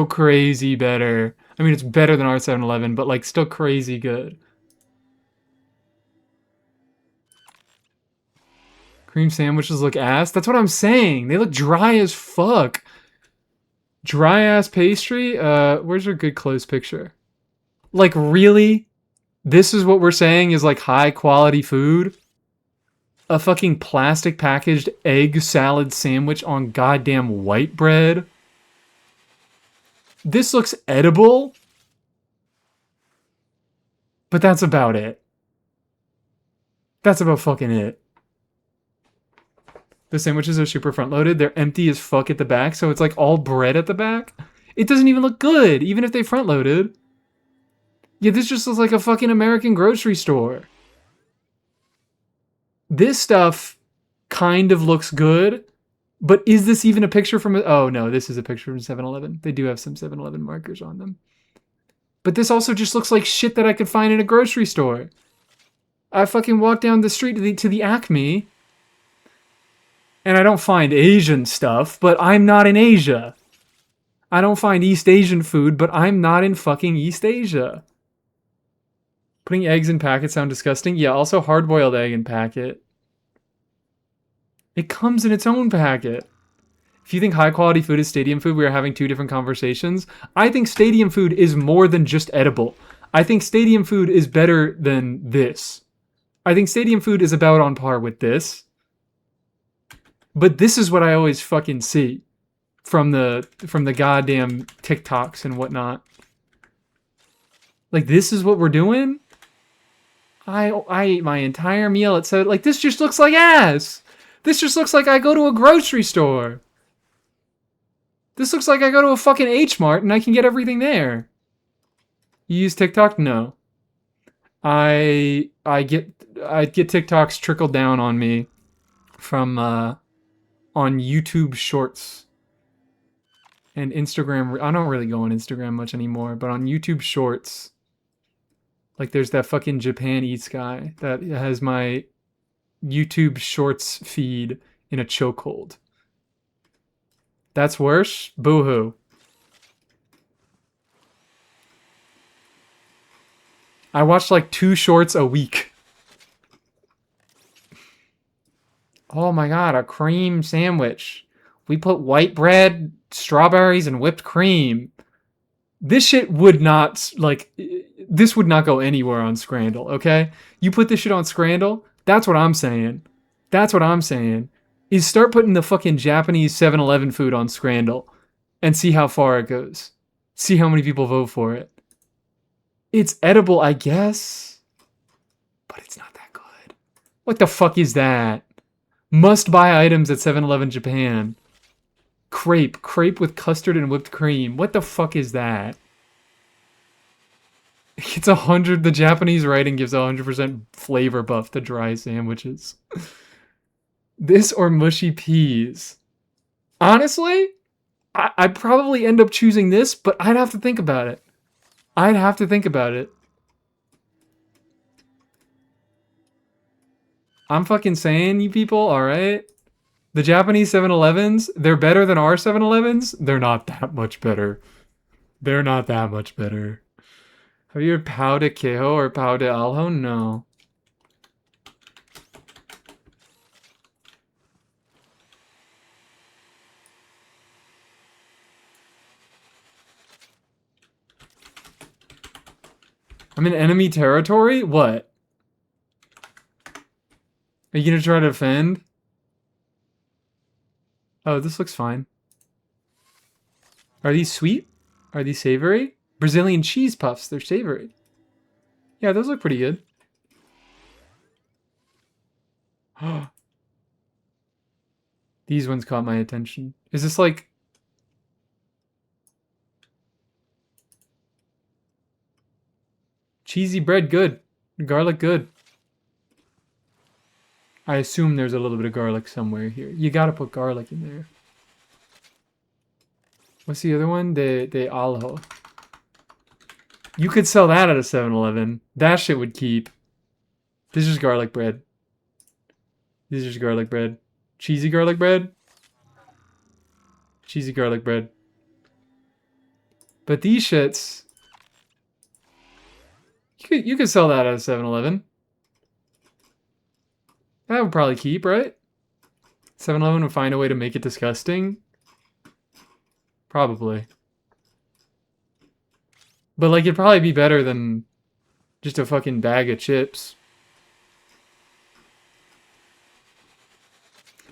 crazy better? I mean, it's better than our 7-Eleven, but, like, still crazy good. Cream sandwiches look ass. That's what I'm saying. They look dry as fuck. Dry ass pastry. Where's your good close picture? Like, really? This is what we're saying is like high quality food? A fucking plastic packaged egg salad sandwich on goddamn white bread? This looks edible, but that's about it. That's about fucking it. The sandwiches are super front loaded. They're empty as fuck at the back, so it's like all bread at the back. It doesn't even look good, even if they front loaded. Yeah, this just looks like a fucking American grocery store. This stuff kind of looks good, but is this even a picture from... Oh, no, this is a picture from 7-Eleven. They do have some 7-Eleven markers on them. But this also just looks like shit that I could find in a grocery store. I fucking walk down the street to the Acme, and I don't find Asian stuff, but I'm not in Asia. I don't find East Asian food, but I'm not in fucking East Asia. Putting eggs in packets sound disgusting. Yeah, also hard-boiled egg in packet. It comes in its own packet. If you think high-quality food is stadium food, we are having two different conversations. I think stadium food is more than just edible. I think stadium food is better than this. I think stadium food is about on par with this. But this is what I always fucking see from the goddamn TikToks and whatnot. Like, this is what we're doing? I ate my entire meal at 7. Like, this just looks like ass. This just looks like I go to a grocery store. This looks like I go to a fucking H-Mart and I can get everything there. You use TikTok? No. I get TikToks trickled down on me from on YouTube Shorts and Instagram. I don't really go on Instagram much anymore, but on YouTube Shorts, like there's that fucking Japan Eats guy that has my YouTube Shorts feed in a chokehold. That's worse? Boo-hoo. I watch like 2 shorts a week. Oh my god, a cream sandwich. We put white bread, strawberries, and whipped cream. This shit would not, like, this would not go anywhere on Scrandle, okay? You put this shit on Scrandle, that's what I'm saying. That's what I'm saying. Is start putting the fucking Japanese 7-Eleven food on Scrandle and see how far it goes. See how many people vote for it. It's edible, I guess, but it's not that good. What the fuck is that? Must buy items at 7-Eleven Japan. Crepe with custard and whipped cream. What the fuck is that? It's 100. The Japanese writing gives 100% flavor buff to dry sandwiches. This or mushy peas? Honestly, I'd probably end up choosing this, but I'd have to think about it. I'd have to think about it. I'm fucking saying, you people, alright? The Japanese 7-Elevens, they're better than our 7-Elevens? They're not that much better. They're not that much better. Have you heard pau de queijo or pau de alho? No. I'm in enemy territory? What? Are you gonna try to defend? Oh, this looks fine. Are these sweet? Are these savory? Brazilian cheese puffs, they're savory. Yeah, those look pretty good. These ones caught my attention. Is this like... Cheesy bread, good. Garlic, good. I assume there's a little bit of garlic somewhere here. You gotta put garlic in there. What's the other one? De alho. You could sell that at a 7-Eleven. That shit would keep. This is garlic bread. This is garlic bread. Cheesy garlic bread? Cheesy garlic bread. But these shits... You could sell that at a 7-Eleven. That would probably keep, right? 7-Eleven would find a way to make it disgusting? Probably. But like it'd probably be better than just a fucking bag of chips.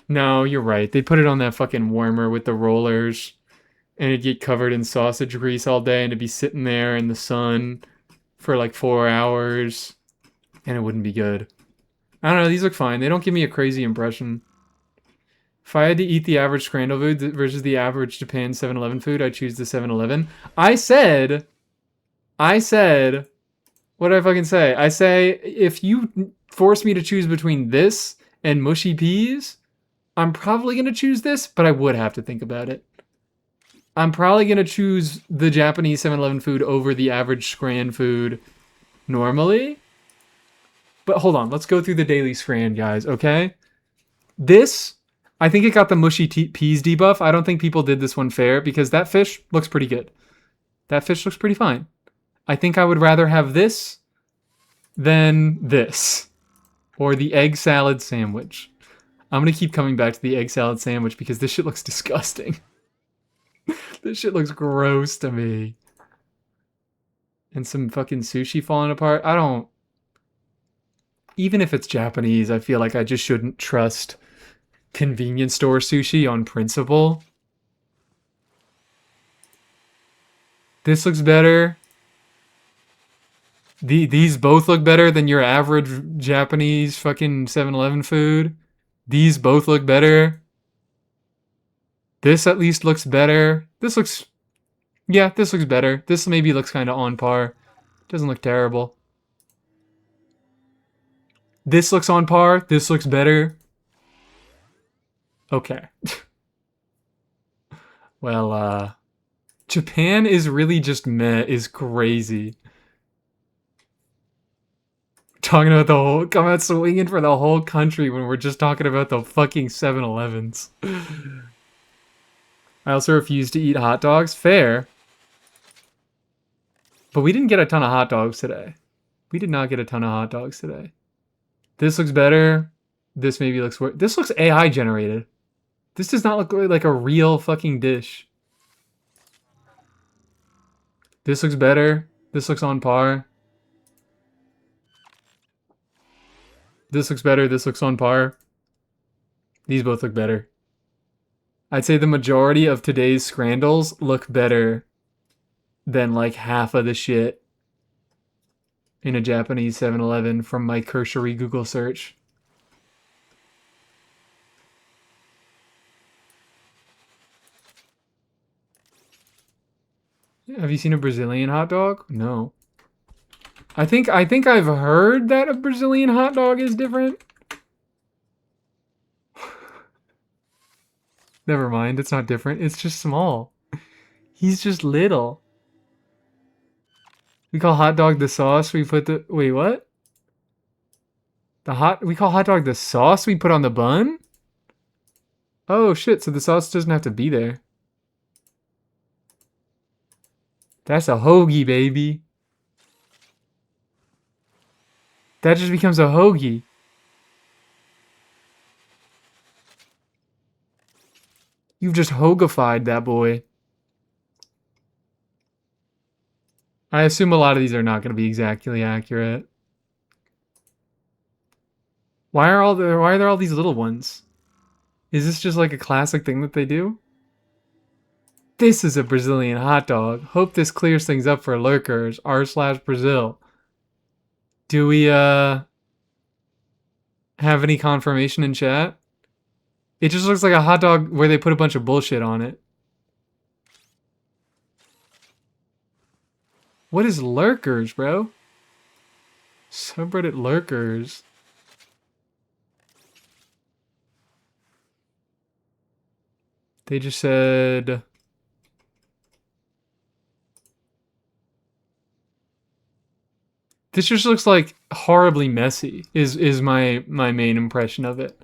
No, you're right. They put it on that fucking warmer with the rollers and it'd get covered in sausage grease all day and it'd be sitting there in the sun for like 4 hours and it wouldn't be good. I don't know, these look fine. They don't give me a crazy impression. If I had to eat the average Scrandal food versus the average Japan 7-Eleven food, I'd choose the 7-Eleven. I said, what did I fucking say? I say, if you force me to choose between this and mushy peas, I'm probably going to choose this, but I would have to think about it. I'm probably going to choose the Japanese 7-Eleven food over the average Scran food normally. But hold on, let's go through the daily Scran, guys, okay? This, I think it got the mushy peas debuff. I don't think people did this one fair because that fish looks pretty good. That fish looks pretty fine. I think I would rather have this than this. Or the egg salad sandwich. I'm going to keep coming back to the egg salad sandwich because this shit looks disgusting. This shit looks gross to me. And some fucking sushi falling apart. I don't... Even if it's Japanese, I feel like I just shouldn't trust convenience store sushi on principle. This looks better. These both look better than your average Japanese fucking 7-Eleven food. These both look better. This at least looks better. This looks... Yeah, this looks better. This maybe looks kind of on par. Doesn't look terrible. This looks on par. This looks better. Okay. Well, Japan is really just meh is crazy. Talking about the whole... Come out swinging for the whole country when we're just talking about the fucking 7-Elevens. I also refuse to eat hot dogs. Fair. But we didn't get a ton of hot dogs today. We did not get a ton of hot dogs today. This looks better. This maybe looks worse. This looks AI generated. This does not look like a real fucking dish. This looks better. This looks on par. This looks better. This looks on par. These both look better. I'd say the majority of today's Scrandals look better than like half of the shit in a Japanese 7-Eleven from my cursory Google search. Have you seen a Brazilian hot dog? No. I think I've heard that a Brazilian hot dog is different. Never mind, it's not different. It's just small. He's just little. We call hot dog the sauce we put the... Wait, what? We call hot dog the sauce we put on the bun? Oh shit, so the sauce doesn't have to be there. That's a hoagie, baby. That just becomes a hoagie. You've just hoagified that boy. I assume a lot of these are not going to be exactly accurate. Why are there all these little ones? Is this just like a classic thing that they do? This is a Brazilian hot dog. Hope this clears things up for lurkers. r/Brazil. Do we have any confirmation in chat? It just looks like a hot dog where they put a bunch of bullshit on it. What is lurkers, bro? Subreddit lurkers. They just said... This just looks like horribly messy, is my main impression of it.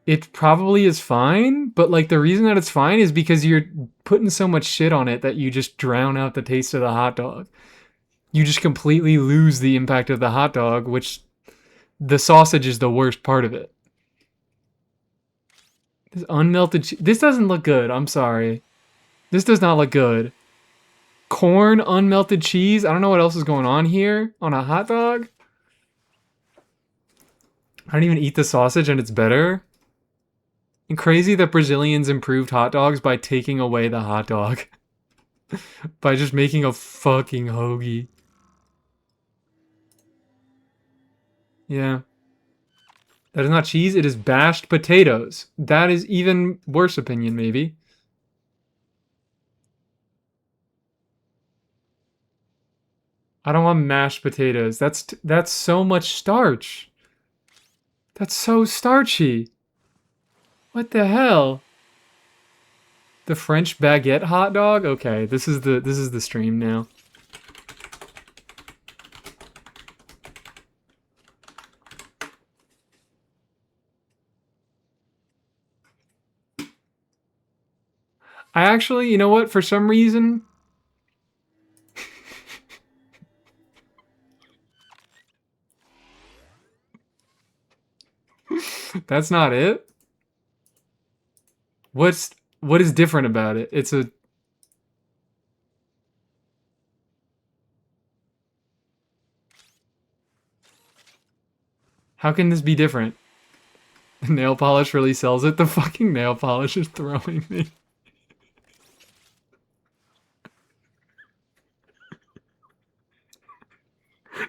It probably is fine, but like the reason that it's fine is because you're putting so much shit on it that you just drown out the taste of the hot dog. You just completely lose the impact of the hot dog, which the sausage is the worst part of it. This unmelted cheese. This doesn't look good. I'm sorry. This does not look good. Corn, unmelted cheese. I don't know what else is going on here on a hot dog. I don't even eat the sausage and it's better. And crazy that Brazilians improved hot dogs by taking away the hot dog. By just making a fucking hoagie. Yeah. That is not cheese, it is bashed potatoes. That is even worse opinion, maybe. I don't want mashed potatoes. That's so much starch. That's so starchy. What the hell? The French baguette hot dog? Okay, this is the stream now. I actually, you know what? For some reason, that's not it. What is different about it? It's a How can this be different? The nail polish really sells it. The fucking nail polish is throwing me.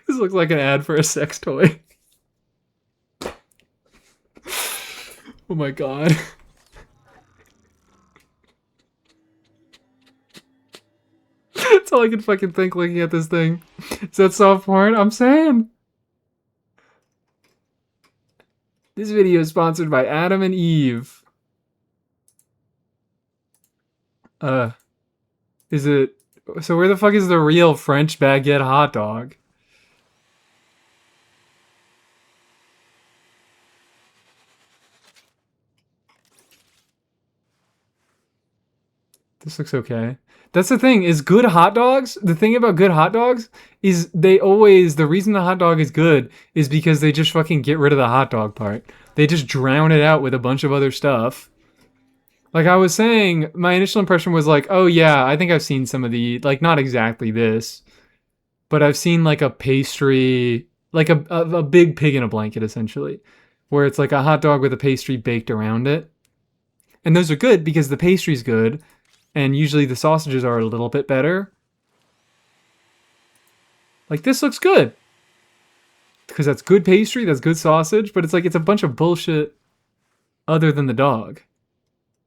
This looks like an ad for a sex toy. Oh my god. That's all I can fucking think looking at this thing. Is that soft porn? I'm saying. This video is sponsored by Adam and Eve. Is it... So where the fuck is the real French baguette hot dog? This looks okay. That's the thing, is good hot dogs, the thing about good hot dogs is the reason the hot dog is good is because they just fucking get rid of the hot dog part. They just drown it out with a bunch of other stuff. Like I was saying, my initial impression was like, oh yeah, I think I've seen some of the, like not exactly this, but I've seen like a pastry, like a big pig in a blanket essentially, where it's like a hot dog with a pastry baked around it. And those are good because the pastry's good, and usually the sausages are a little bit better. Like this looks good. Because that's good pastry, that's good sausage, but it's like it's a bunch of bullshit other than the dog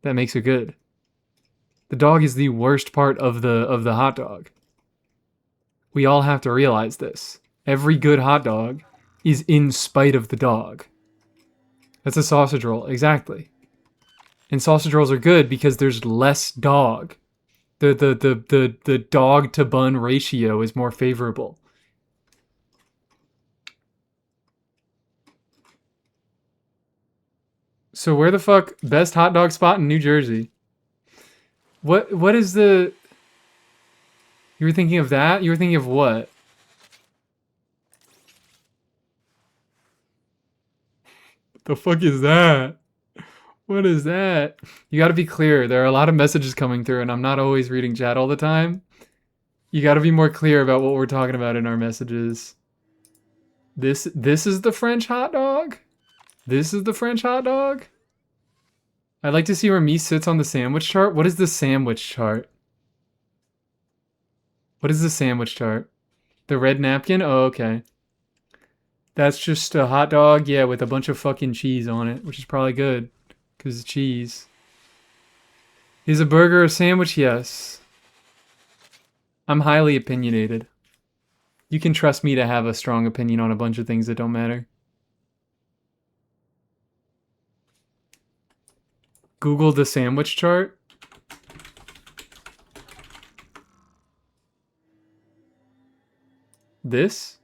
that makes it good. The dog is the worst part of the hot dog. We all have to realize this. Every good hot dog is in spite of the dog. That's a sausage roll, exactly. And sausage rolls are good because there's less dog. The dog to bun ratio is more favorable. So where the fuck best hot dog spot in New Jersey? What is the... You were thinking of that? You were thinking of what? The fuck is that? What is that? You gotta be clear. There are a lot of messages coming through and I'm not always reading chat all the time. You gotta be more clear about what we're talking about in our messages. This is the French hot dog? This is the French hot dog? I'd like to see where me sits on the sandwich chart. What is the sandwich chart? What is the sandwich chart? The red napkin? Oh, okay. That's just a hot dog, yeah, with a bunch of fucking cheese on it, which is probably good, because it's cheese. Is a burger a sandwich? Yes. I'm highly opinionated. You can trust me to have a strong opinion on a bunch of things that don't matter. Google the sandwich chart. This?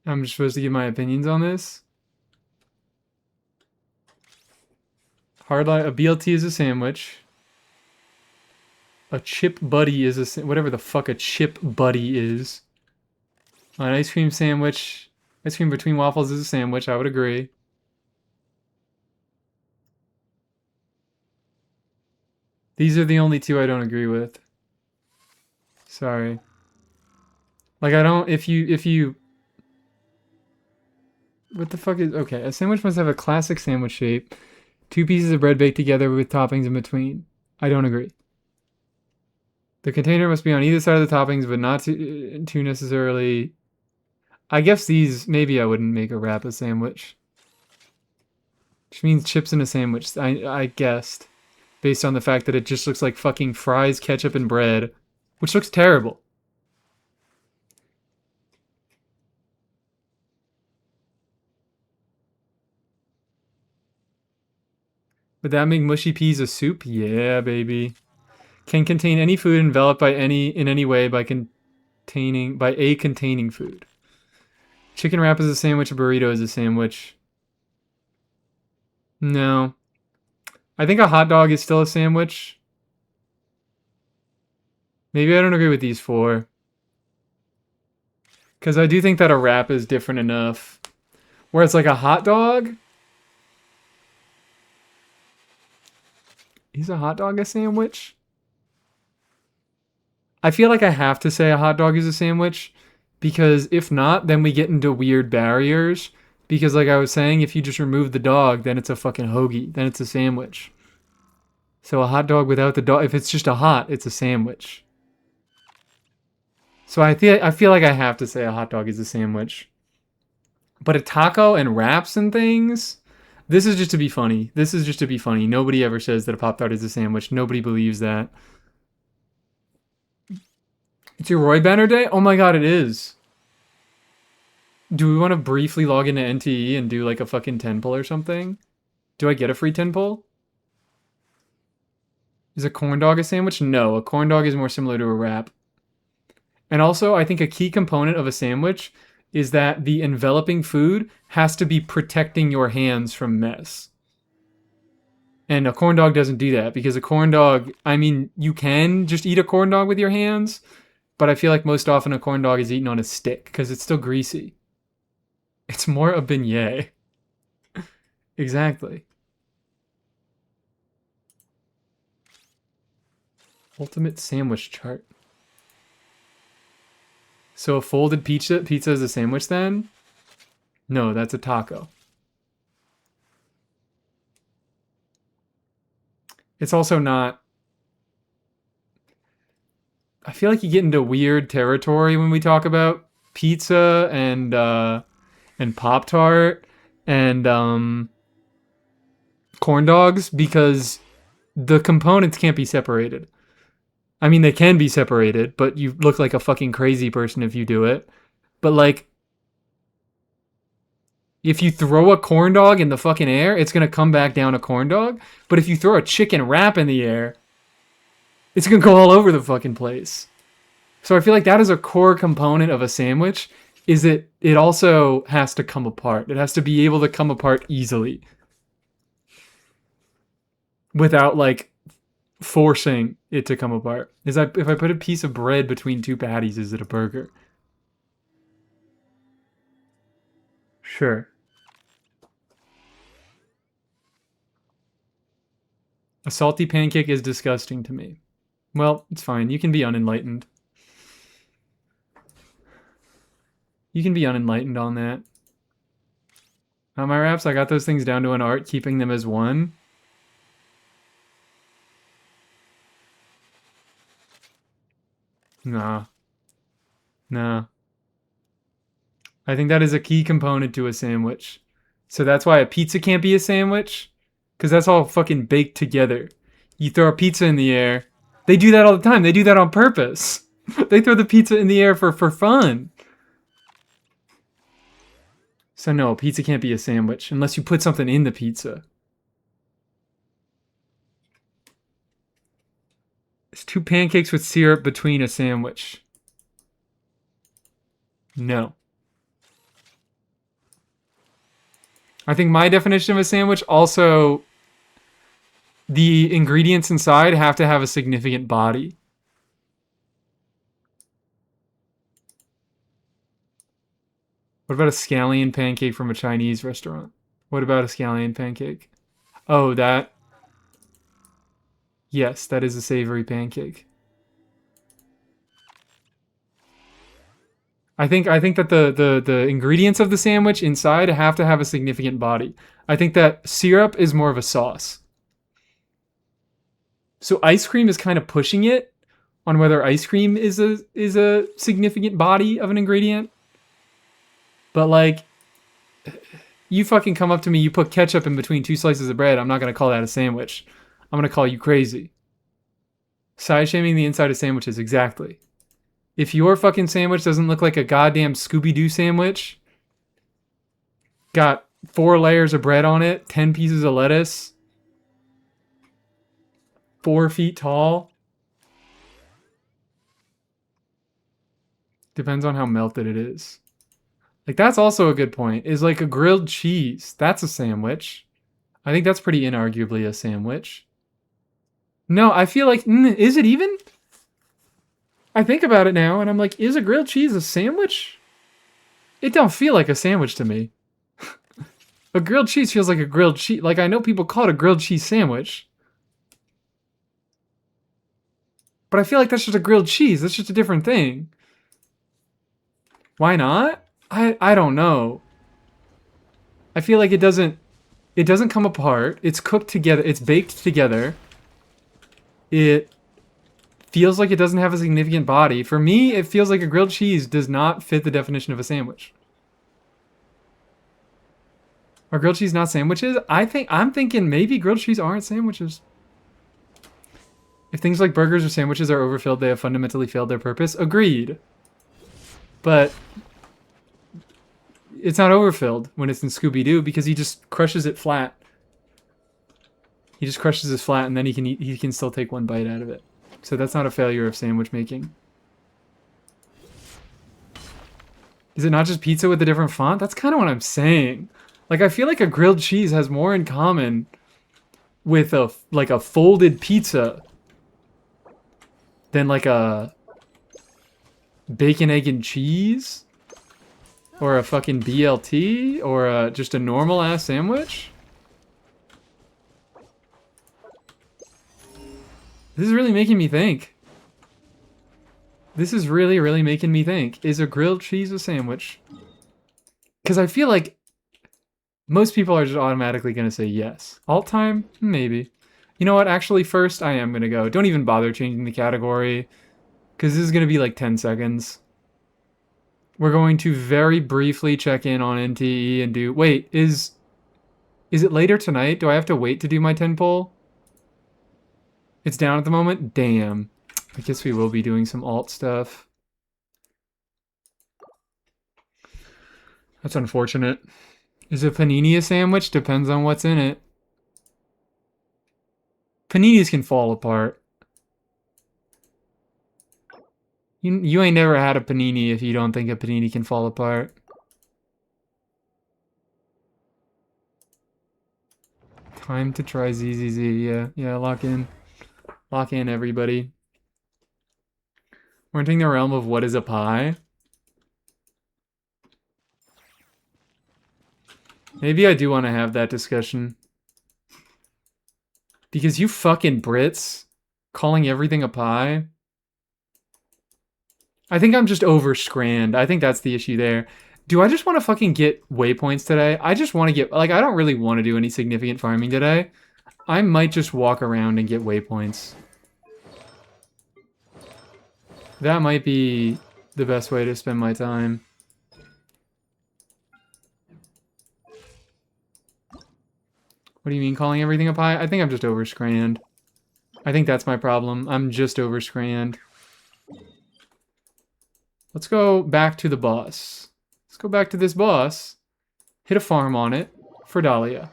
I'm just supposed to give my opinions on this? Hardline, a BLT is a sandwich. A chip buddy is whatever the fuck a chip buddy is. An ice cream sandwich. Ice cream between waffles is a sandwich, I would agree. These are the only two I don't agree with. Sorry. Like I don't if you what the fuck is okay, a sandwich must have a classic sandwich shape. Two pieces of bread baked together with toppings in between. I don't agree. The container must be on either side of the toppings, but not too necessarily. I guess these, maybe I wouldn't make a wrap a sandwich. Which means chips in a sandwich, I guessed. Based on the fact that it just looks like fucking fries, ketchup, and bread. Which looks terrible. Would that make mushy peas a soup? Yeah, baby. Can contain any food enveloped by in any way by a containing food. Chicken wrap is a sandwich, a burrito is a sandwich. No. I think a hot dog is still a sandwich. Maybe I don't agree with these four. Because I do think that a wrap is different enough. Where it's like a hot dog. Is a hot dog a sandwich? I feel like I have to say a hot dog is a sandwich. Because if not, then we get into weird barriers. Because like I was saying, if you just remove the dog, then it's a fucking hoagie. Then it's a sandwich. So a hot dog without the dog, if it's just a hot, it's a sandwich. So I feel like I have to say a hot dog is a sandwich. But a taco and wraps and things, this is just to be funny. This is just to be funny. Nobody ever says that a Pop-Tart is a sandwich. Nobody believes that. It's your Roy Banner day? Oh my god, it is. Do we want to briefly log into NTE and do like a fucking 10 pull or something? Do I get a free 10 pull? Is a corn dog a sandwich? No, a corn dog is more similar to a wrap. And also, I think a key component of a sandwich is that the enveloping food has to be protecting your hands from mess. And a corn dog doesn't do that because a corn dog, I mean, you can just eat a corn dog with your hands, but I feel like most often a corn dog is eaten on a stick because it's still greasy. It's more a beignet. Exactly. Ultimate sandwich chart. So a folded pizza is a sandwich then? No, that's a taco. It's also not. I feel like you get into weird territory when we talk about pizza and Pop-Tart and corn dogs because the components can't be separated. I mean, they can be separated, but you look like a fucking crazy person if you do it. But like, if you throw a corn dog in the fucking air, it's gonna come back down a corn dog. But if you throw a chicken wrap in the air, it's gonna go all over the fucking place. So I feel like that is a core component of a sandwich, is that it also has to come apart. It has to be able to come apart easily. Without like forcing it to come apart. Is that if I put a piece of bread between two patties, is it a burger? Sure. A salty pancake is disgusting to me. Well, it's fine. You can be unenlightened. You can be unenlightened on that. On my wraps, I got those things down to an art, keeping them as one. Nah. Nah. I think that is a key component to a sandwich. So that's why a pizza can't be a sandwich. Because that's all fucking baked together. You throw a pizza in the air. They do that all the time. They do that on purpose. They throw the pizza in the air for fun. So no, pizza can't be a sandwich unless you put something in the pizza. It's two pancakes with syrup between a sandwich. No. I think my definition of a sandwich also, the ingredients inside have to have a significant body. What about a scallion pancake from a Chinese restaurant? What about a scallion pancake? Oh, that. Yes, that is a savory pancake. I think that the ingredients of the sandwich inside have to have a significant body. I think that syrup is more of a sauce. So ice cream is kind of pushing it on whether ice cream is a significant body of an ingredient. But like you fucking come up to me, you put ketchup in between two slices of bread, I'm not gonna call that a sandwich. I'm gonna call you crazy. Side shaming the inside of sandwiches, exactly. If your fucking sandwich doesn't look like a goddamn Scooby-Doo sandwich, got 4 layers of bread on it, 10 pieces of lettuce, 4 feet tall. Depends on how melted it is. Like, that's also a good point. Is like a grilled cheese. That's a sandwich. I think that's pretty inarguably a sandwich. No, I feel like, is it even? I think about it now and I'm like, is a grilled cheese a sandwich? It don't feel like a sandwich to me. A grilled cheese feels like a grilled cheese. Like, I know people call it a grilled cheese sandwich. But I feel like that's just a grilled cheese. That's just a different thing. Why not? I don't know. I feel like it doesn't come apart. It's cooked together. It's baked together. It feels like it doesn't have a significant body. For me, it feels like a grilled cheese does not fit the definition of a sandwich. Are grilled cheese not sandwiches? I'm thinking maybe grilled cheese aren't sandwiches. If things like burgers or sandwiches are overfilled, they have fundamentally failed their purpose. Agreed. But it's not overfilled when it's in Scooby-Doo because he just crushes it flat. He just crushes it flat and then he can still take one bite out of it. So that's not a failure of sandwich making. Is it not just pizza with a different font? That's kind of what I'm saying. Like, I feel like a grilled cheese has more in common with a folded pizza than like a bacon, egg, and cheese, or a fucking BLT, or just a normal ass sandwich. This is really making me think. This is really, really making me think. Is a grilled cheese a sandwich? Because I feel like most people are just automatically going to say yes. Alt time? Maybe. You know what? Actually, first I am going to go. Don't even bother changing the category, because this is going to be like 10 seconds. We're going to very briefly check in on NTE and do... Wait, is it later tonight? Do I have to wait to do my 10 poll? It's down at the moment? Damn. I guess we will be doing some alt stuff. That's unfortunate. Is a panini a sandwich? Depends on what's in it. Paninis can fall apart. You ain't never had a panini if you don't think a panini can fall apart. Time to try ZZZ. Yeah, lock in. Lock in, everybody. We're entering the realm of what is a pie. Maybe I do want to have that discussion. Because you fucking Brits calling everything a pie. I think I'm just over scranned. I think that's the issue there. Do I just want to fucking get waypoints today? I just want to get... Like, I don't really want to do any significant farming today. I might just walk around and get waypoints. That might be the best way to spend my time. What do you mean calling everything a pie? I think I'm just over scranned. I think that's my problem. I'm just over scranned. Let's go back to the boss. Let's go back to this boss. Hit a farm on it for Dahlia.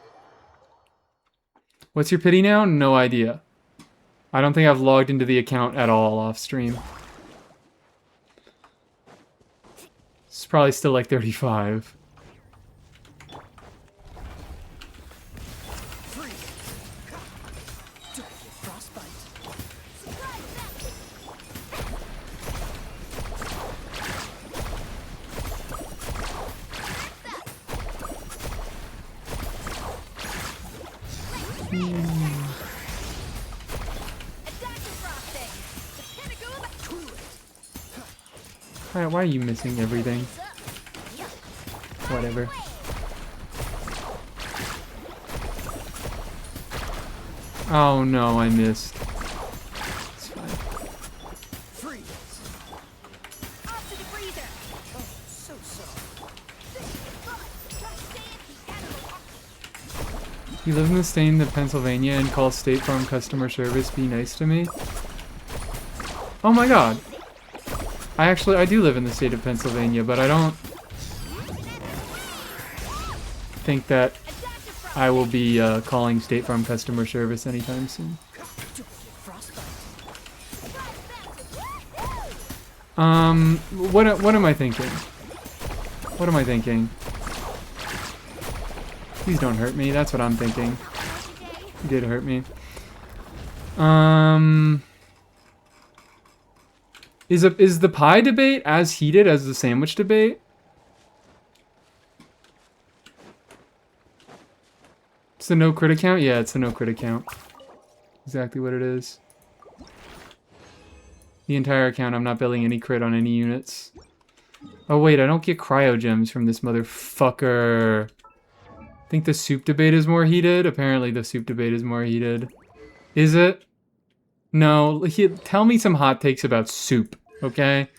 What's your pity now? No idea. I don't think I've logged into the account at all off stream. It's probably still like 35. Why are you missing everything? Whatever. Oh no, I missed. It's fine. You live in the state of Pennsylvania and call State Farm customer service, be nice to me? Oh my god. I do live in the state of Pennsylvania, but I don't think that I will be calling State Farm customer service anytime soon. What am I thinking? What am I thinking? Please don't hurt me. That's what I'm thinking. You did hurt me. Is the pie debate as heated as the sandwich debate? It's the no crit account? Yeah, it's the no crit account. Exactly what it is. The entire account, I'm not building any crit on any units. Oh wait, I don't get cryogems from this motherfucker. I think the soup debate is more heated. Apparently the soup debate is more heated. Is it? No, tell me some hot takes about soup, okay?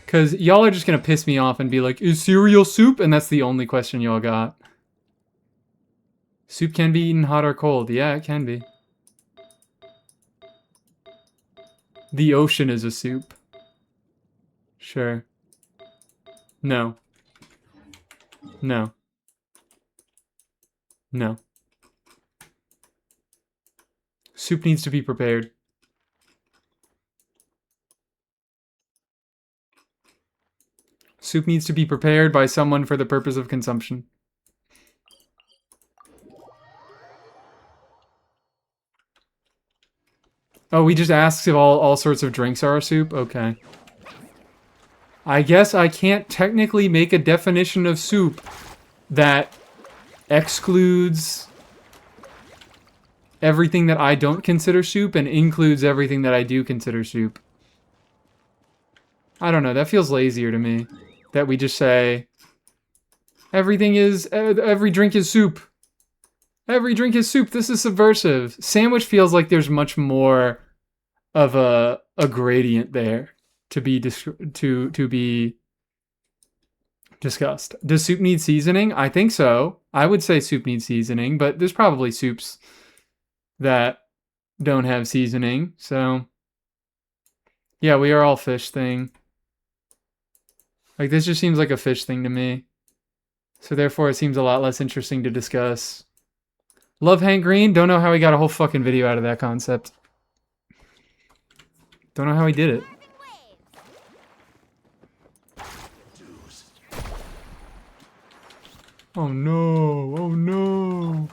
Because y'all are just going to piss me off and be like, is cereal soup? And that's the only question y'all got. Soup can be eaten hot or cold. Yeah, it can be. The ocean is a soup. Sure. No. No. No. Soup needs to be prepared. Soup needs to be prepared by someone for the purpose of consumption. Oh, we just asked if all sorts of drinks are a soup? Okay. I guess I can't technically make a definition of soup that excludes everything that I don't consider soup and includes everything that I do consider soup. I don't know, that feels lazier to me. That we just say, every drink is soup. Every drink is soup. This is subversive. Sandwich feels like there's much more of a gradient there to be discussed. Does soup need seasoning? I think so. I would say soup needs seasoning, but there's probably soups that don't have seasoning. So, yeah, we are all fish thing. Like, this just seems like a fish thing to me. So therefore, it seems a lot less interesting to discuss. Love Hank Green? Don't know how he got a whole fucking video out of that concept. Don't know how he did it. Oh no, oh no.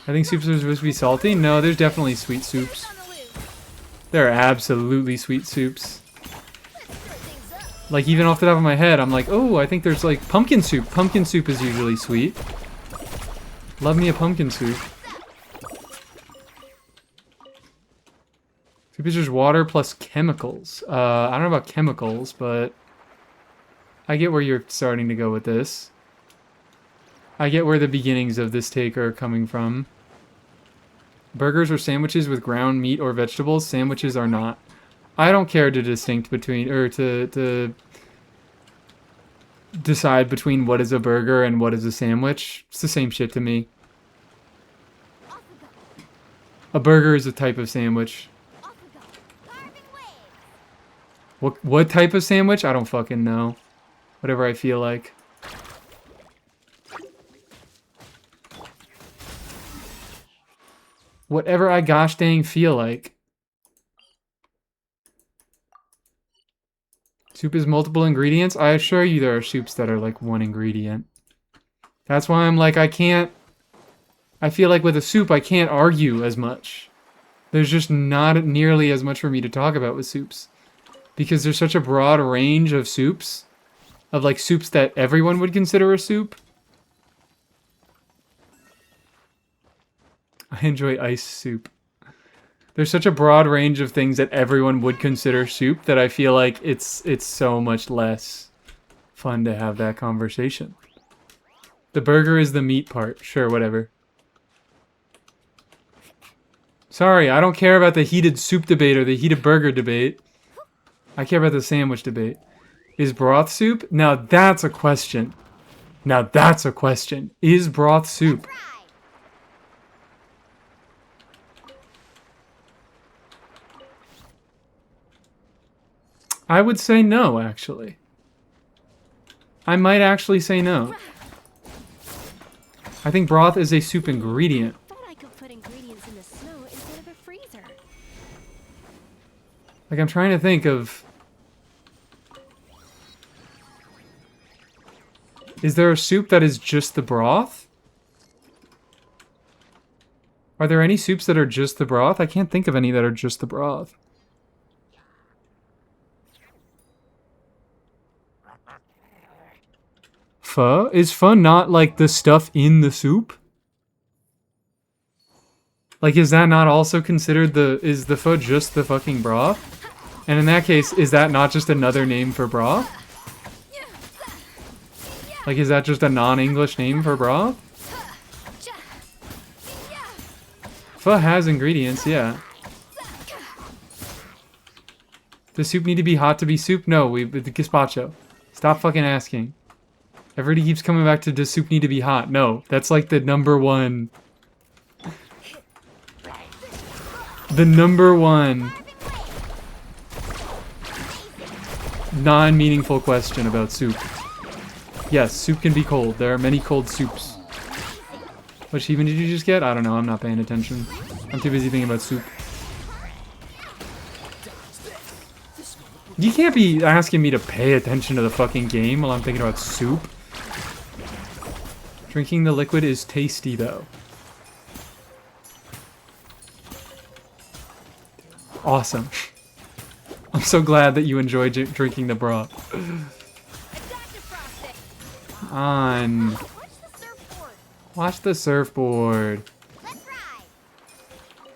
I think soups are supposed to be salty? No, there's definitely sweet soups. There are absolutely sweet soups. Like, even off the top of my head, I'm like, oh, I think there's like pumpkin soup. Pumpkin soup is usually sweet. Love me a pumpkin soup. Soup is just water plus chemicals. I don't know about chemicals, but I get where you're starting to go with this. I get where the beginnings of this take are coming from. Burgers or sandwiches with ground meat or vegetables? Sandwiches are not. I don't care to distinct between, or to decide between what is a burger and what is a sandwich. It's the same shit to me. A burger is a type of sandwich. What type of sandwich? I don't fucking know. Whatever I feel like. Whatever I gosh dang feel like. Soup is multiple ingredients? I assure you there are soups that are like one ingredient. That's why I'm like, I feel like with a soup, I can't argue as much. There's just not nearly as much for me to talk about with soups. Because there's such a broad range of soups. Of like soups that everyone would consider a soup. I enjoy ice soup. There's such a broad range of things that everyone would consider soup that I feel like it's so much less fun to have that conversation. The burger is the meat part. Sure, whatever. Sorry, I don't care about the heated soup debate or the heated burger debate. I care about the sandwich debate. Is broth soup? Now that's a question. Now that's a question. Is broth soup? I would say no, actually. I might actually say no. I think broth is a soup ingredient. I thought I could put ingredients in the snow instead of a freezer. Like, I'm trying to think of... Is there a soup that is just the broth? Are there any soups that are just the broth? I can't think of any that are just the broth. Pho? Is pho not like the stuff in the soup? Like, is that not also considered is the pho just the fucking broth? And in that case, is that not just another name for broth? Like, is that just a non-English name for broth? Pho has ingredients, yeah. Does soup need to be hot to be soup? No, the gazpacho. Stop fucking asking. Everybody keeps coming back to, does soup need to be hot? No, that's like the number one... The number one non-meaningful question about soup. Yes, soup can be cold. There are many cold soups. What achievement did you just get? I don't know, I'm not paying attention. I'm too busy thinking about soup. You can't be asking me to pay attention to the fucking game while I'm thinking about soup. Drinking the liquid is tasty, though. Awesome. I'm so glad that you enjoy drinking the broth. On. Watch the surfboard.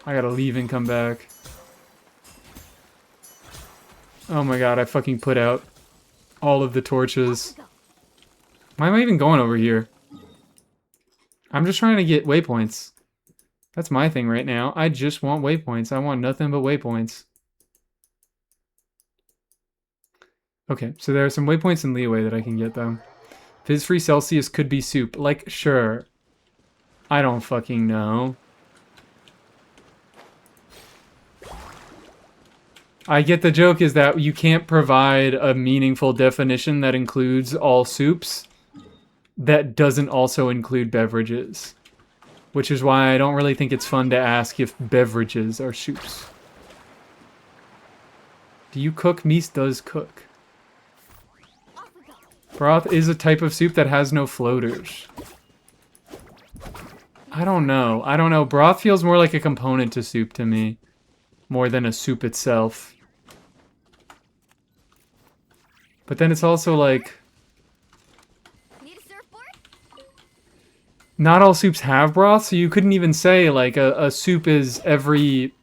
I gotta leave and come back. Oh my god, I fucking put out all of the torches. Why am I even going over here? I'm just trying to get waypoints. That's my thing right now. I just want waypoints. I want nothing but waypoints. Okay, so there are some waypoints in Leeway that I can get, though. Fizz-free Celsius could be soup. Like, sure. I don't fucking know. I get the joke is that you can't provide a meaningful definition that includes all soups that doesn't also include beverages. Which is why I don't really think it's fun to ask if beverages are soups. Do you cook? Mies does cook. Broth is a type of soup that has no floaters. I don't know. I don't know. Broth feels more like a component to soup to me. More than a soup itself. But then it's also like... Not all soups have broth, so you couldn't even say, like, a soup is every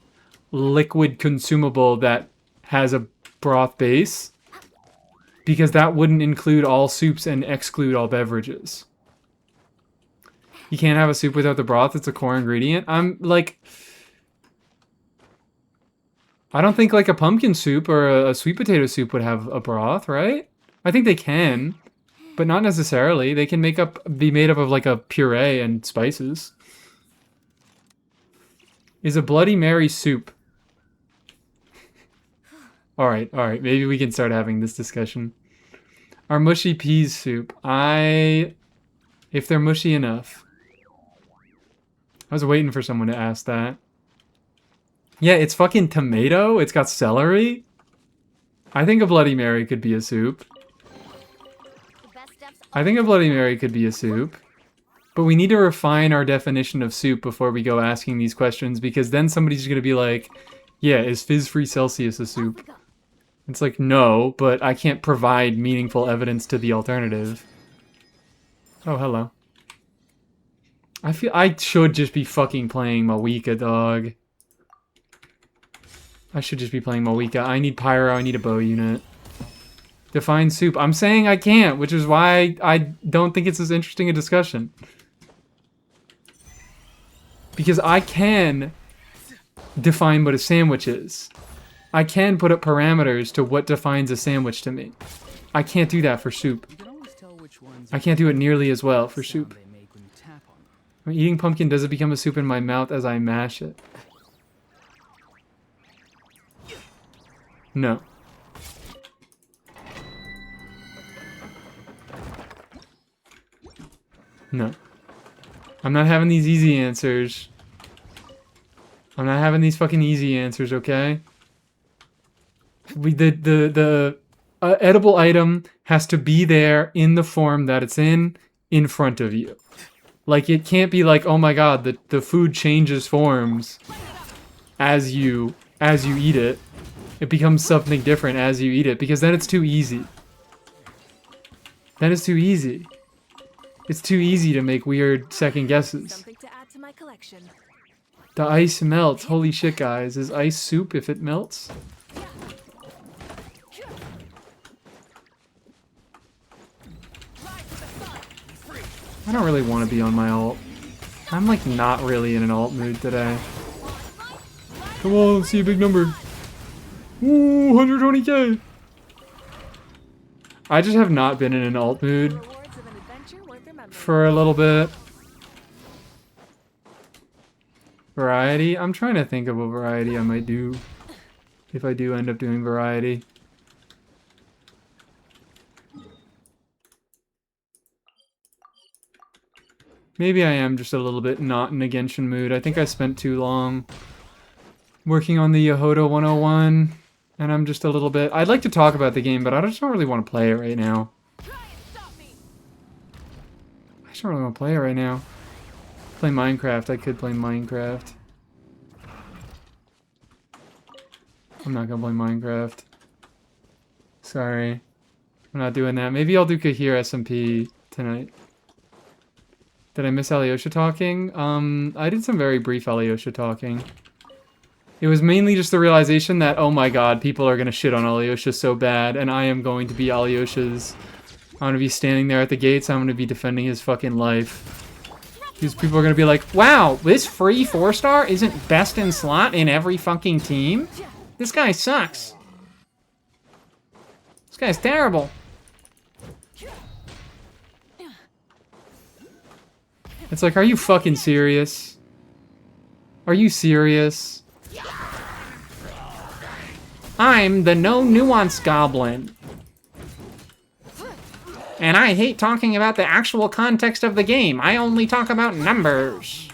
liquid consumable that has a broth base. Because that wouldn't include all soups and exclude all beverages. You can't have a soup without the broth, it's a core ingredient. I'm, like... I don't think, like, a pumpkin soup or a sweet potato soup would have a broth, right? I think they can. But not necessarily. They can be made up of like a puree and spices. Is a Bloody Mary soup? Alright. Maybe we can start having this discussion. Are mushy peas soup? If they're mushy enough. I was waiting for someone to ask that. Yeah, it's fucking tomato. It's got celery. I think a Bloody Mary could be a soup. I think a Bloody Mary could be a soup. But we need to refine our definition of soup before we go asking these questions, because then somebody's going to be like, yeah, is Fizz-free Celsius a soup? It's like, no, but I can't provide meaningful evidence to the alternative. Oh, hello. I feel I should just be fucking playing Mawika, dog. I should just be playing Mawika. I need pyro, I need a bow unit. Define soup. I'm saying I can't, which is why I don't think it's as interesting a discussion. Because I can define what a sandwich is. I can put up parameters to what defines a sandwich to me. I can't do that for soup. I can't do it nearly as well for soup. When eating pumpkin, does it become a soup in my mouth as I mash it? No. No. I'm not having these easy answers. I'm not having these fucking easy answers, okay? The edible item has to be there in the form that it's in front of you. Like, it can't be like, oh my god, the food changes forms as you eat it. It becomes something different as you eat it, because then it's too easy. Then it's too easy. It's too easy to make weird second guesses. Something to add to my collection. The ice melts. Holy shit, guys. Is ice soup if it melts? I don't really want to be on my ult. I'm like not really in an ult mood today. Come on, let's see a big number. Ooh, 120k. I just have not been in an ult mood Rewards of an adventure worth remembering. for a little bit. Variety? I'm trying to think of a variety I might do if I do end up doing variety. Maybe I am just a little bit not in a Genshin mood. I think I spent too long working on the Yehoda 101, and I'm just a little bit... I'd like to talk about the game, but I just don't really want to play it right now. I just don't really want to play it right now. Play Minecraft. I could play Minecraft. I'm not gonna play Minecraft. Sorry. I'm not doing that. Maybe I'll do Kahir SMP tonight. Did I miss Alyosha talking? I did some very brief Alyosha talking. It was mainly just the realization that, oh my god, people are gonna shit on Alyosha so bad, and I am going to be Alyosha's... I'm gonna be standing there at the gates, I'm gonna be defending his fucking life. These people are gonna be like, wow, this free 4-star isn't best in slot in every fucking team? This guy sucks. This guy's terrible. It's like, are you fucking serious? Are you serious? I'm the no nuance goblin. And I hate talking about the actual context of the game. I only talk about numbers.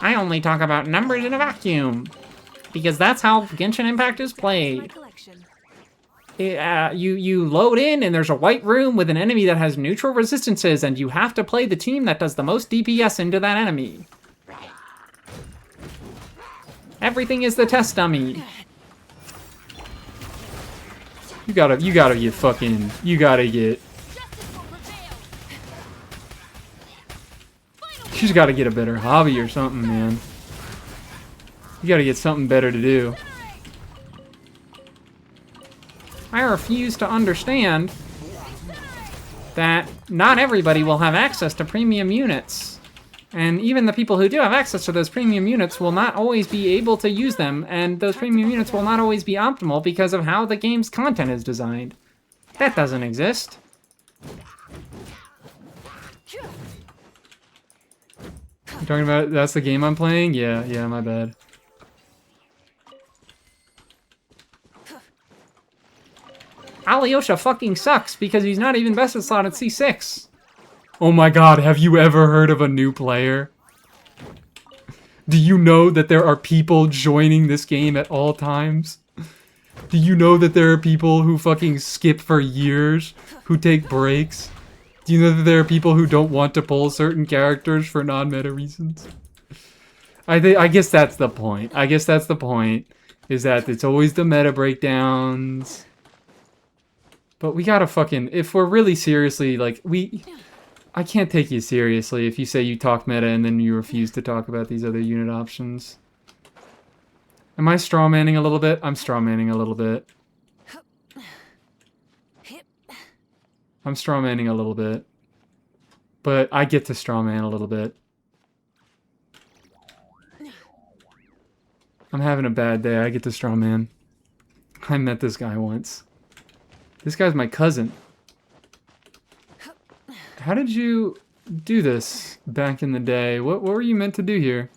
I only talk about numbers in a vacuum. Because that's how Genshin Impact is My played. collection. You load in and there's a white room with an enemy that has neutral resistances, and you have to play the team that does the most DPS into that enemy. Everything is the test dummy. You gotta get fucking, you just gotta get a better hobby or something, man. You gotta get something better to do. I refuse to understand that not everybody will have access to premium units. And even the people who do have access to those premium units will not always be able to use them, and those premium units will not always be optimal because of how the game's content is designed. That doesn't exist. You talking about that's the game I'm playing? Yeah, my bad. Alyosha fucking sucks because he's not even best in slot at C6. Oh my god, have you ever heard of a new player? Do you know that there are people joining this game at all times? Do you know that there are people who fucking skip for years, who take breaks? Do you know that there are people who don't want to pull certain characters for non-meta reasons? I guess that's the point. I guess that's the point, is that it's always the meta breakdowns. But we gotta fucking, if we're really seriously, like, I can't take you seriously if you say you talk meta and then you refuse to talk about these other unit options. Am I strawmanning a little bit? I'm strawmanning a little bit. I'm strawmanning a little bit. But I get to strawman a little bit. I'm having a bad day. I get to strawman. I met this guy once. This guy's my cousin. How did you do this back in the day? What were you meant to do here?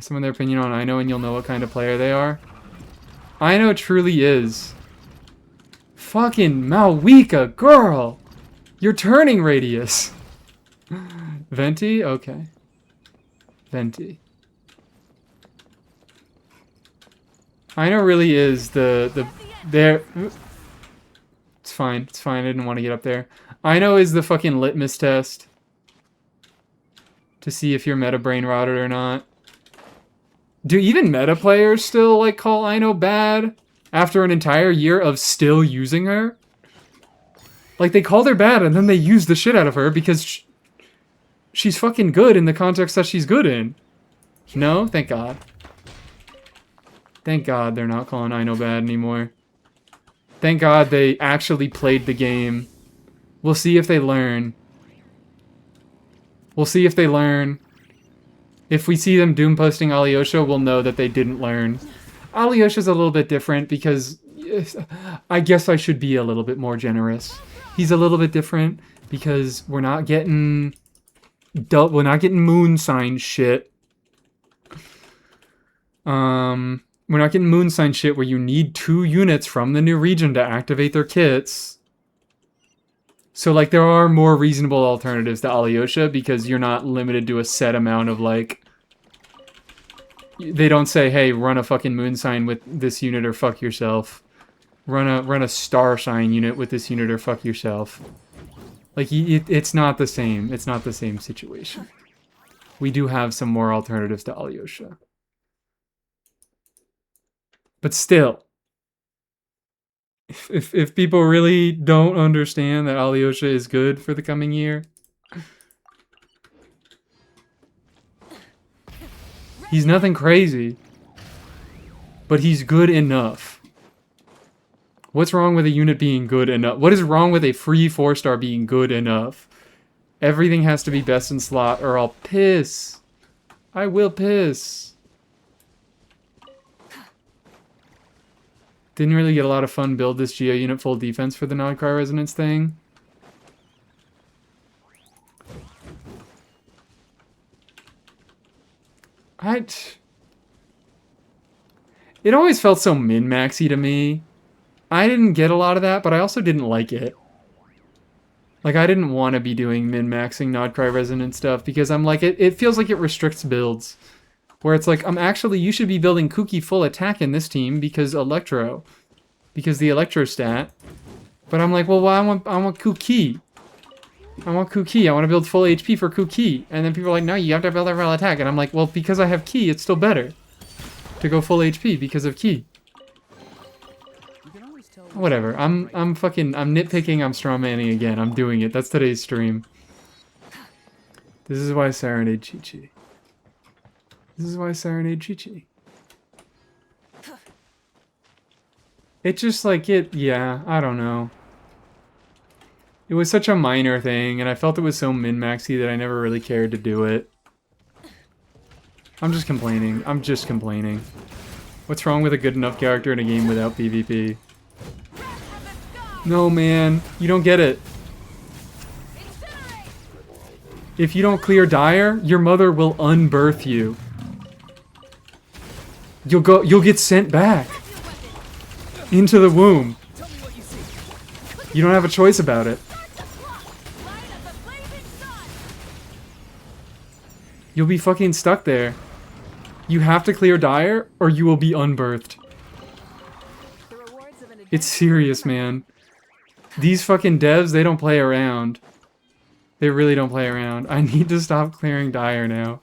Someone their opinion on Ino, and you'll know what kind of player they are. Ino truly is. Fucking Malwika, girl! Your turning radius! Venti? Okay. Venti. Ino really is there. It's fine. It's fine. I didn't want to get up there. Ino is the fucking litmus test to see if you're meta brain rotted or not. Do even meta players still like call Ino bad after an entire year of still using her? Like they called her bad and then they used the shit out of her because she's fucking good in the context that she's good in. No? Thank God. Thank God they're not calling Ino bad anymore. Thank God they actually played the game. We'll see if they learn. We'll see if they learn. If we see them doom posting Alyosha, we'll know that they didn't learn. Alyosha's a little bit different because I guess I should be a little bit more generous. He's a little bit different because we're not getting moon sign shit. We're not getting moon sign shit where you need 2 units from the new region to activate their kits. So, like, there are more reasonable alternatives to Alyosha because you're not limited to a set amount of, like... They don't say, hey, run a fucking moon sign with this unit or fuck yourself. Run a star sign unit with this unit or fuck yourself. Like, it's not the same. It's not the same situation. We do have some more alternatives to Alyosha. But still, if people really don't understand that Alyosha is good for the coming year, he's nothing crazy, but he's good enough. What's wrong with a unit being good enough? What is wrong with a free 4-star being good enough? Everything has to be best in slot or I'll piss. I will piss. Didn't really get a lot of fun build this Geo unit full defense for the Nodcry Resonance thing. It always felt so min-maxy to me. I didn't get a lot of that, but I also didn't like it. Like, I didn't want to be doing min-maxing Nodcry Resonance stuff because I'm like, it feels like it restricts builds. Where it's like, you should be building Kuki full attack in this team because Electro. Because the Electro stat. But I'm like, well, I want Kuki. I want Kuki. I want to build full HP for Kuki. And then people are like, no, you have to build a real attack. And I'm like, well, because I have Ki, it's still better to go full HP because of Ki. Whatever. I'm nitpicking, I'm strawmanning again. I'm doing it. That's today's stream. This is why I serenade Chi-Chi. This is why I serenade Chi-Chi. It just like yeah, I don't know. It was such a minor thing, and I felt it was so min-maxy that I never really cared to do it. I'm just complaining. I'm just complaining. What's wrong with a good enough character in a game without PvP? No, man. You don't get it. If you don't clear Dire, your mother will unbirth you. You'll get sent back into the womb. You don't have a choice about it. You'll be fucking stuck there. You have to clear Dire or you will be unbirthed. It's serious, man. These fucking devs, they don't play around. They really don't play around. I need to stop clearing Dire now.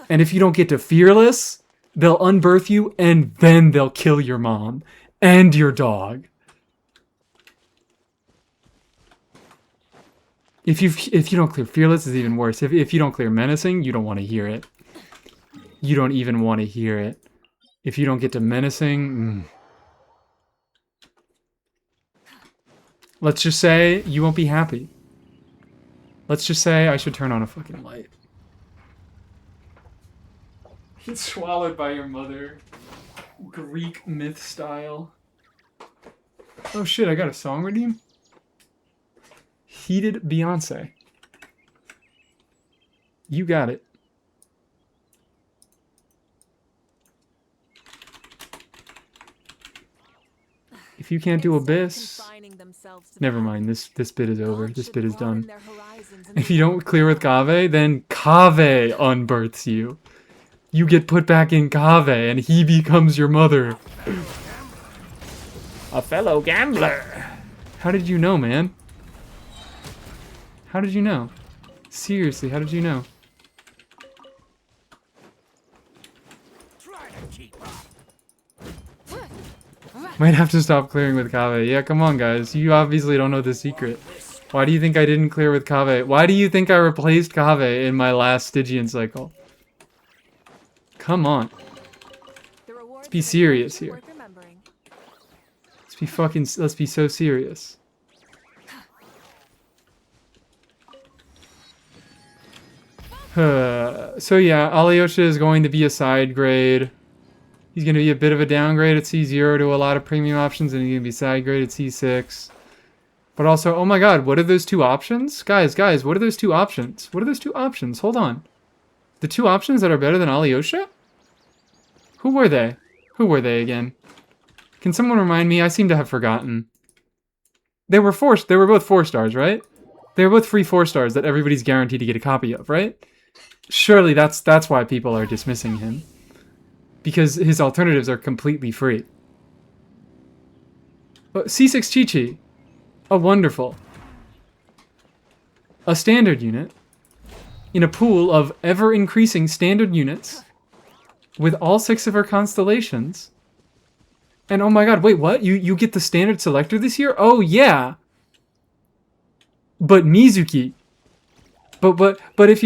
And if you don't get to Fearless, they'll unbirth you and then they'll kill your mom and your dog. If you don't clear fearless, is even worse. If you don't clear menacing, you don't want to hear it. You don't even want to hear it. If you don't get to menacing, let's just say you won't be happy. Let's just say I should turn on a fucking light. It's swallowed by your mother. Greek myth style. Oh shit, I got a song redeem? Heated Beyonce. You got it. If you can't do Abyss... Never mind, this bit is over. This bit is done. If you don't clear with Kaveh, then Kaveh unbirths you. You get put back in Kaveh, and he becomes your mother. A fellow gambler. How did you know, man? How did you know? Seriously, how did you know? Might have to stop clearing with Kaveh. Yeah, come on, guys. You obviously don't know the secret. Why do you think I didn't clear with Kaveh? Why do you think I replaced Kaveh in my last Stygian cycle? Come on. Let's be serious here. Let's be so serious. So yeah, Alyosha is going to be a side grade. He's going to be a bit of a downgrade at C0 to a lot of premium options, and he's going to be side grade at C6. But also, oh my god, what are those two options? Guys, what are those two options? What are those two options? Hold on. The two options that are better than Alyosha? Who were they? Who were they again? Can someone remind me? I seem to have forgotten. They were both 4 stars, right? They were both free 4 stars that everybody's guaranteed to get a copy of, right? Surely that's why people are dismissing him. Because his alternatives are completely free. But C6 Chi-Chi. Oh, wonderful. A standard unit. In a pool of ever-increasing standard units. With all 6 of her constellations. And oh my god, wait, what? You get the standard selector this year? Oh, yeah. But Mizuki. But if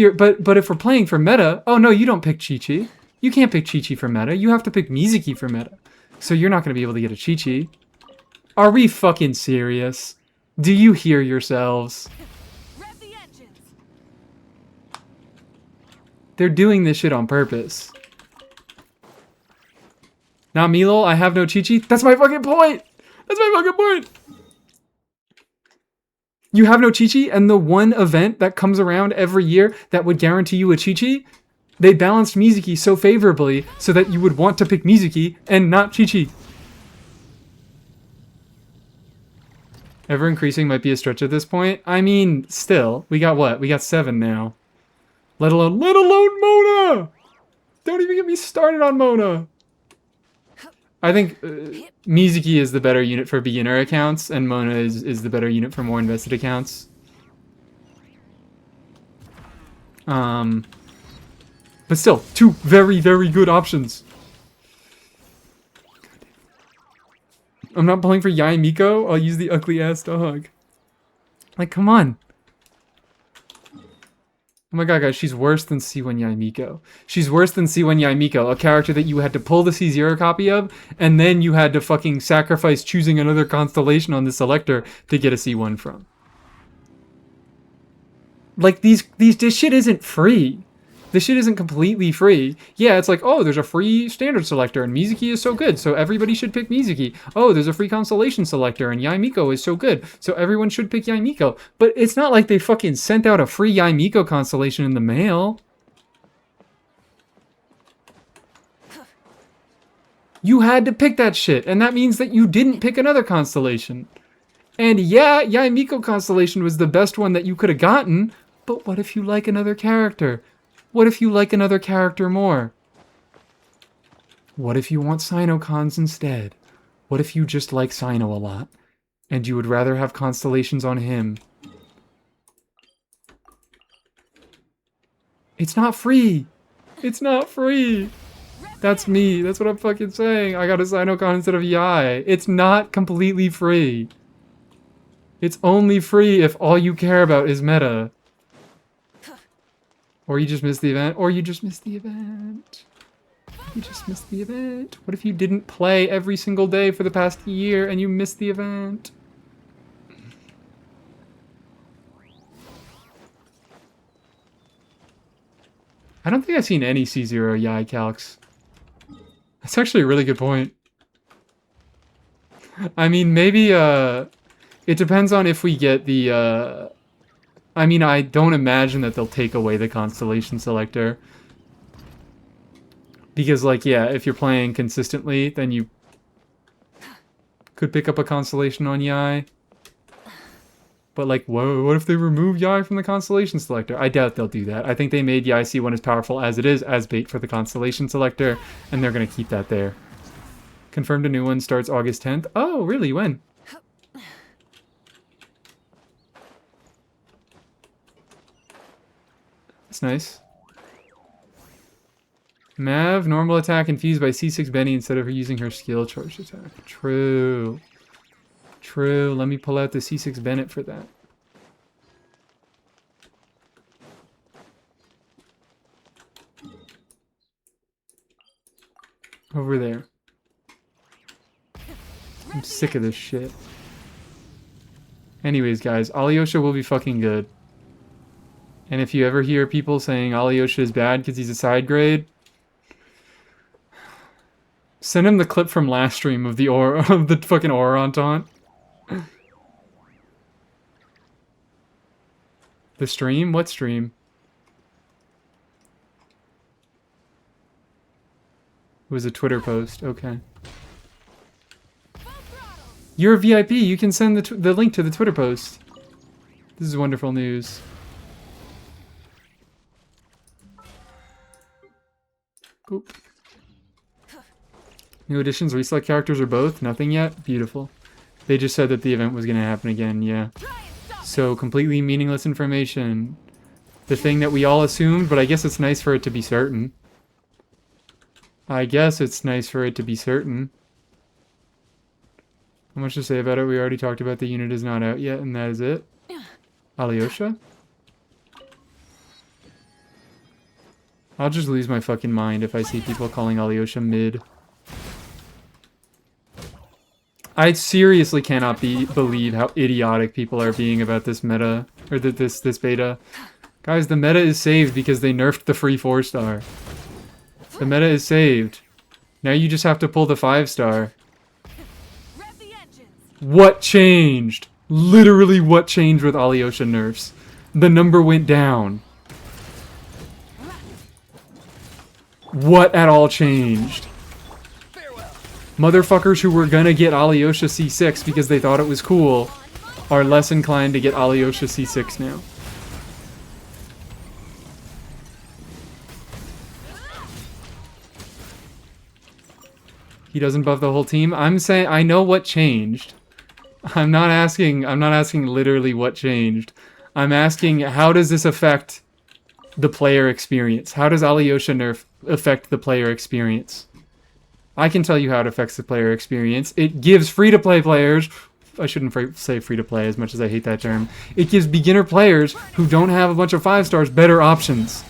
we're playing for meta, oh no, you don't pick Chi-Chi. You can't pick Chi-Chi for meta. You have to pick Mizuki for meta. So you're not going to be able to get a Chi-Chi. Are we fucking serious? Do you hear yourselves? They're doing this shit on purpose. Not Milo, I have no Chi-Chi. That's my fucking point! That's my fucking point! You have no Chi-Chi, and the one event that comes around every year that would guarantee you a Chi-Chi, they balanced Mizuki so favorably so that you would want to pick Mizuki and not Chi-Chi. Ever increasing might be a stretch at this point. I mean, still, we got what? We got 7 now. Let alone Mona! Don't even get me started on Mona! I think Mizuki is the better unit for beginner accounts, and Mona is the better unit for more invested accounts. But still, 2 very, very good options. I'm not pulling for Yai Miko. I'll use the ugly ass dog. Like, come on. Oh my god, guys, she's worse than C1 Yai Miko. She's worse than C1 Yai Miko, a character that you had to pull the C0 copy of, and then you had to fucking sacrifice choosing another constellation on the selector to get a C1 from. Like, this shit isn't free. This shit isn't completely free. Yeah, it's like, oh, there's a free standard selector, and Mizuki is so good, so everybody should pick Mizuki. Oh, there's a free constellation selector, and Yai Miko is so good, so everyone should pick Yai Miko. But it's not like they fucking sent out a free Yai Miko constellation in the mail. You had to pick that shit, and that means that you didn't pick another constellation. And yeah, Yai Miko constellation was the best one that you could have gotten, but what if you like another character? What if you like another character more? What if you want Sinocons instead? What if you just like Sino a lot, and you would rather have constellations on him? It's not free! It's not free! That's me, that's what I'm fucking saying. I got a Sinocon instead of Yai. It's not completely free. It's only free if all you care about is meta. Or you just missed the event. Or you just missed the event. You just missed the event. What if you didn't play every single day for the past year and you missed the event? I don't think I've seen any C0 Yai calcs. That's actually a really good point. I mean, maybe, it depends on if we get the, I mean, I don't imagine that they'll take away the constellation selector. Because, like, yeah, if you're playing consistently, then you could pick up a constellation on Yai. But, like, whoa, what if they remove Yai from the constellation selector? I doubt they'll do that. I think they made Yai C1 as powerful as it is, as bait for the constellation selector, and they're going to keep that there. Confirmed a new one starts August 10th. Oh, really? When? That's nice. Mav, normal attack infused by C6 Benny instead of her using her skill charge attack. True. True. Let me pull out the C6 Bennett for that. Over there. I'm sick of this shit. Anyways, guys, Alyosha will be fucking good. And if you ever hear people saying Alyosha is bad because he's a side grade, send him the clip from last stream of the of the fucking Auron taunt. The stream? What stream? It was a Twitter post. Okay. You're a VIP. You can send the link to the Twitter post. This is wonderful news. Oop. New additions, reselect characters, or both? Nothing yet? Beautiful. They just said that the event was going to happen again, yeah. So, completely meaningless information. The thing that we all assumed, but I guess it's nice for it to be certain. I guess it's nice for it to be certain. How much to say about it? We already talked about the unit is not out yet, and that is it. Alyosha? I'll just lose my fucking mind if I see people calling Alyosha mid. I seriously cannot believe how idiotic people are being about this meta, or this beta. Guys, the meta is saved because they nerfed the free 4-star. The meta is saved. Now you just have to pull the 5-star. What changed? Literally what changed with Alyosha nerfs? The number went down. What at all changed? Motherfuckers who were gonna get Alyosha C6 because they thought it was cool are less inclined to get Alyosha C6 now. He doesn't buff the whole team. I'm saying I know what changed. I'm not asking literally what changed. I'm asking how does this affect the player experience? How does Alyosha nerf affect the player experience? I can tell you how it affects the player experience. It gives free-to-play players... I shouldn't say free-to-play as much as I hate that term. It gives beginner players who don't have a bunch of 5-stars better options.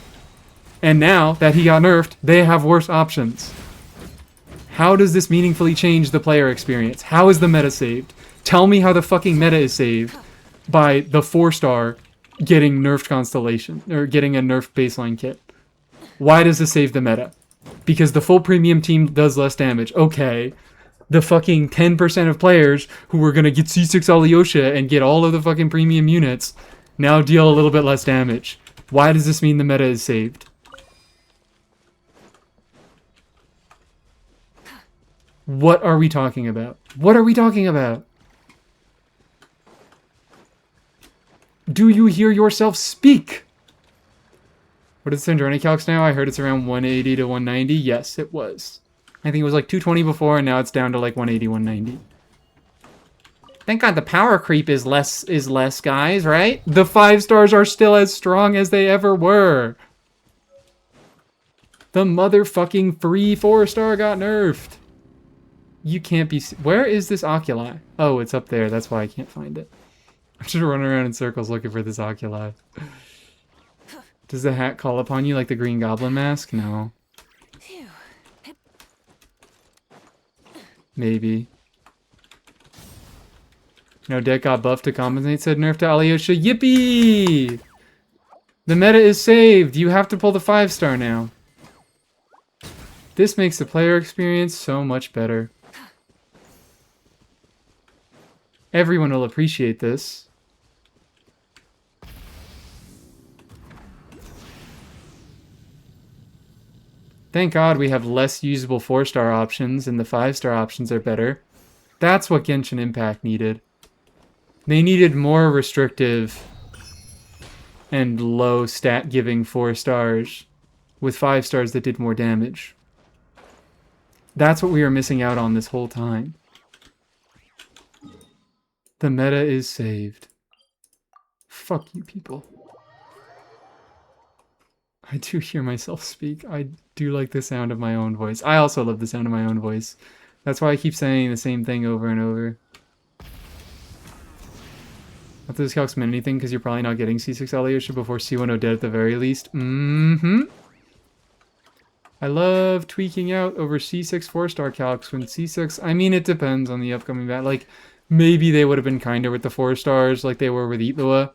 And now that he got nerfed, they have worse options. How does this meaningfully change the player experience? How is the meta saved? Tell me how the fucking meta is saved by the 4-star getting nerfed Constellation, or getting a nerfed baseline kit. Why does this save the meta? Because the full premium team does less damage. Okay. The fucking 10% of players who were gonna get C6 Alyosha and get all of the fucking premium units now deal a little bit less damage. Why does this mean the meta is saved? What are we talking about? What are we talking about? Do you hear yourself speak? What is the Syndronic calcs now? I heard it's around 180 to 190. Yes, it was. I think it was like 220 before, and now it's down to like 180, 190. Thank God the power creep is less, guys, right? The 5-stars are still as strong as they ever were. The motherfucking free 4-star got nerfed. You can't be... Where is this Oculi? Oh, it's up there. That's why I can't find it. I'm just running around in circles looking for this oculi. Does the hat call upon you like the Green Goblin mask? No. Phew. Maybe. No, deck got buffed to compensate, said nerf to Alyosha. Yippee! The meta is saved. You have to pull the 5-star now. This makes the player experience so much better. Everyone will appreciate this. Thank God we have less usable 4-star options and the 5-star options are better. That's what Genshin Impact needed. They needed more restrictive and low stat giving 4 stars with 5 stars that did more damage. That's what we were missing out on this whole time. The meta is saved. Fuck you people. I do hear myself speak. I do like the sound of my own voice. I also love the sound of my own voice. That's why I keep saying the same thing over and over. Not that this calcs meant anything, because you're probably not getting C6 Alyosha before C1 Odette at the very least. I love tweaking out over C6 4-star calcs when C6... I mean, it depends on the upcoming battle. Like, maybe they would have been kinder with the 4 stars like they were with Itlua,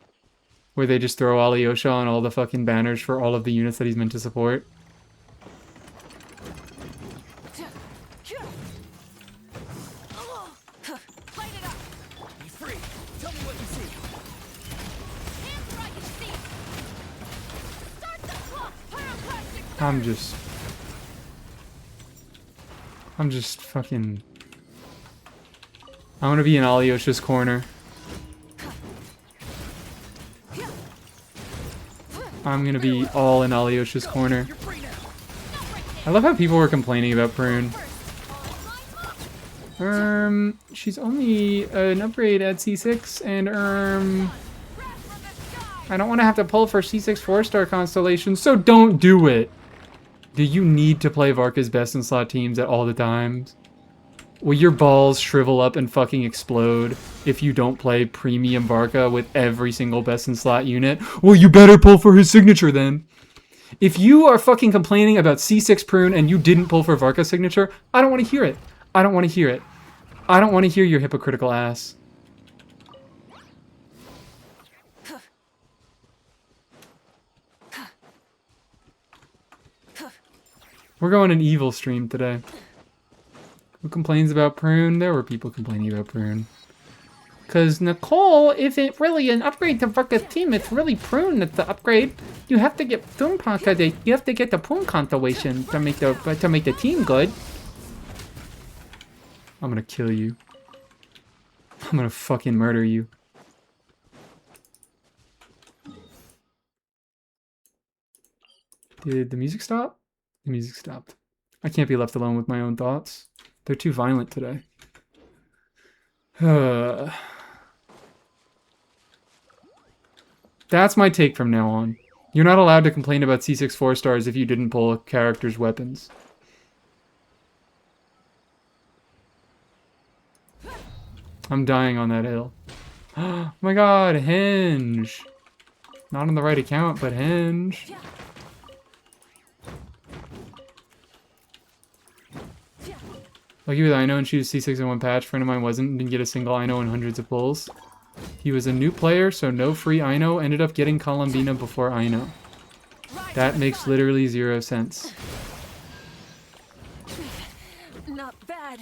where they just throw Alyosha on all the fucking banners for all of the units that he's meant to support. I'm just fucking... I want to be in Alyosha's corner. I'm gonna be all in Alyosha's corner. I love how people were complaining about Prune. She's only an upgrade at C6, and I don't want to have to pull for C6 4-star constellations, so don't do it! Do you need to play Varka's best in slot teams at all the times? Will your balls shrivel up and fucking explode if you don't play premium Varka with every single best in slot unit? Well, you better pull for his signature then. If you are fucking complaining about C6 Prune and you didn't pull for Varka's signature, I don't want to hear it. I don't want to hear it. I don't want to hear your hypocritical ass. We're going an evil stream today. Who complains about Prune? There were people complaining about Prune. Because, Nicole, if it really an upgrade to Varka's team, it's really Prune that's the upgrade. You have to get Prune Constellation. You have to get the Prune Constellation to make the team good. I'm gonna kill you. I'm gonna fucking murder you. Did the music stop? The music stopped. I can't be left alone with my own thoughts. They're too violent today. That's my take from now on. You're not allowed to complain about C6 4-stars if you didn't pull a character's weapons. I'm dying on that hill. Oh my god, Henge! Not on the right account, but Henge. Lucky with Ino and she was C6 in one patch. Friend of mine wasn't and didn't get a single Ino in hundreds of pulls. He was a new player, so no free Ino. Ended up getting Columbina before Ino. That makes literally 0 sense. Not bad.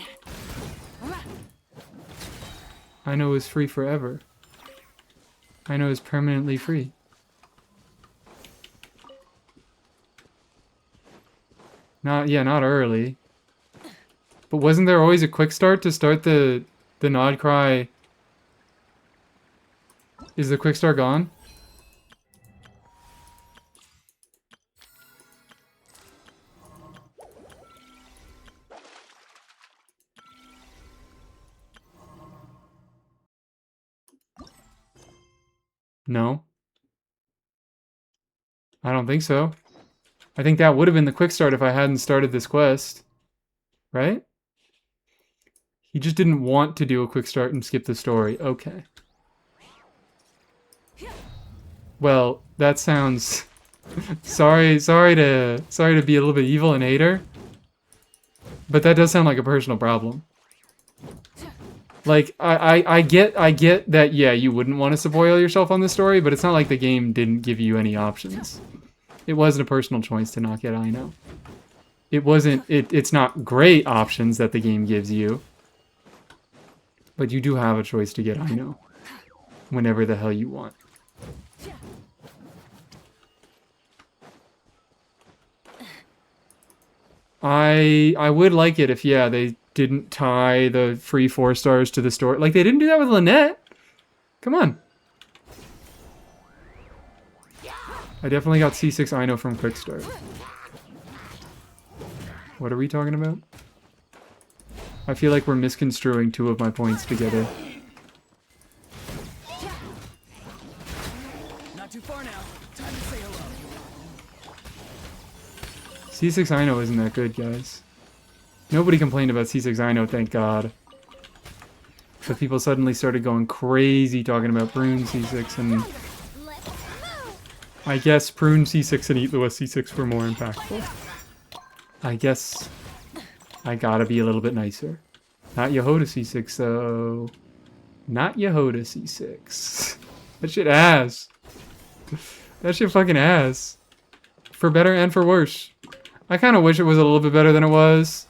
Ino is free forever. Ino is permanently free. Not early. But wasn't there always a quick start to start the nod cry? Is the quick start gone? No. I don't think so. I think that would have been the quick start if I hadn't started this quest. Right? He just didn't want to do a quick start and skip the story. Okay. Well, that sounds... sorry to be a little bit evil and hater. But that does sound like a personal problem. Like, I get that, yeah, you wouldn't want to spoil yourself on this story, but it's not like the game didn't give you any options. It wasn't a personal choice to not get Aino. It wasn't, it's not great options that the game gives you. But you do have a choice to get Aino. Whenever the hell you want. I would like it if, yeah, they didn't tie the free 4 stars to the story. Like, they didn't do that with Lynette. Come on. I definitely got C6 Aino from Quick Start. What are we talking about? I feel like we're misconstruing 2 of my points together. Not too far now. Time to say hello. C6 Aino isn't that good, guys. Nobody complained about C6 Aino, thank God. But people suddenly started going crazy talking about Prune C6, and I guess Prune C6 and Eat Lua C6 were more impactful. I guess I gotta be a little bit nicer. Not Yehoda C6, though. Not Yehoda C6. That shit ass. That shit fucking ass. For better and for worse. I kind of wish it was a little bit better than it was.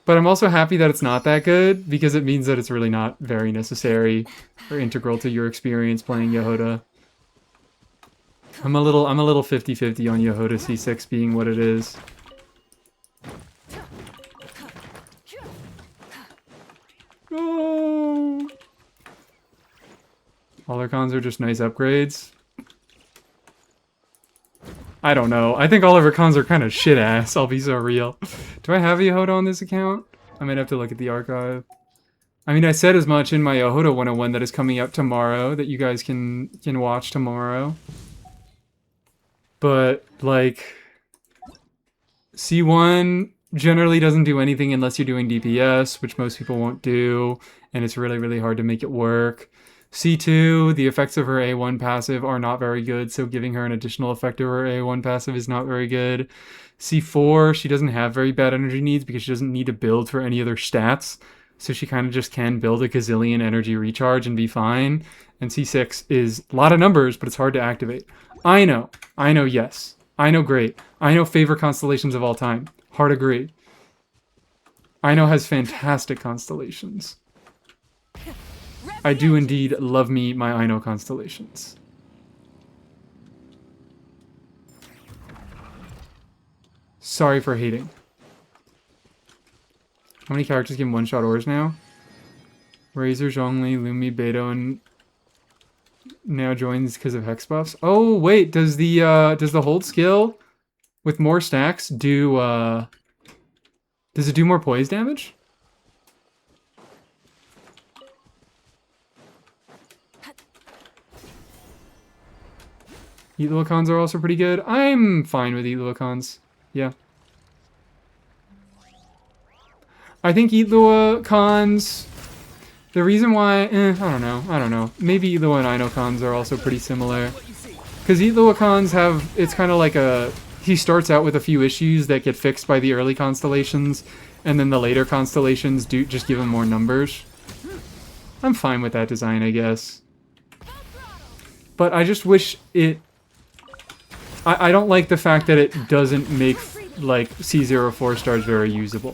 But I'm also happy that it's not that good, because it means that it's really not very necessary or integral to your experience playing Yehoda. I'm a little 50-50 on Yehoda C6 being what it is. Oh. All their cons are just nice upgrades. I don't know. I think all of her cons are kind of shit ass. I'll be so real. Do I have Yehoda on this account? I might have to look at the archive. I mean, I said as much in my Yehoda 101 that is coming up tomorrow that you guys can watch tomorrow. But, like, C1 generally doesn't do anything unless you're doing DPS, which most people won't do, and it's really, really hard to make it work. C2, the effects of her A1 passive are not very good, so giving her an additional effect of her A1 passive is not very good. C4, she doesn't have very bad energy needs because she doesn't need to build for any other stats, so she kind of just can build a gazillion energy recharge and be fine. And C6 is a lot of numbers, but it's hard to activate. I know, yes. I know, great. I know favorite constellations of all time. Hard agree. I know has fantastic constellations. I do indeed love me my Aino constellations. Sorry for hating. How many characters give one-shot ores now? Razor, Zhongli, Lumi, Beto, and now joins because of hex buffs. Oh wait, does the hold skill with more stacks do does it do more poise damage? Eat Lua cons are also pretty good. I'm fine with Eat Lua cons. Yeah. I think Eat Lua cons... The reason why... I don't know. Maybe Eat Lua and Aino cons are also pretty similar. Because Eat Lua cons have... It's kind of like a... He starts out with a few issues that get fixed by the early constellations, and then the later constellations do just give him more numbers. I'm fine with that design, I guess. But I just wish it... I don't like the fact that it doesn't make, like, C0 4-stars very usable.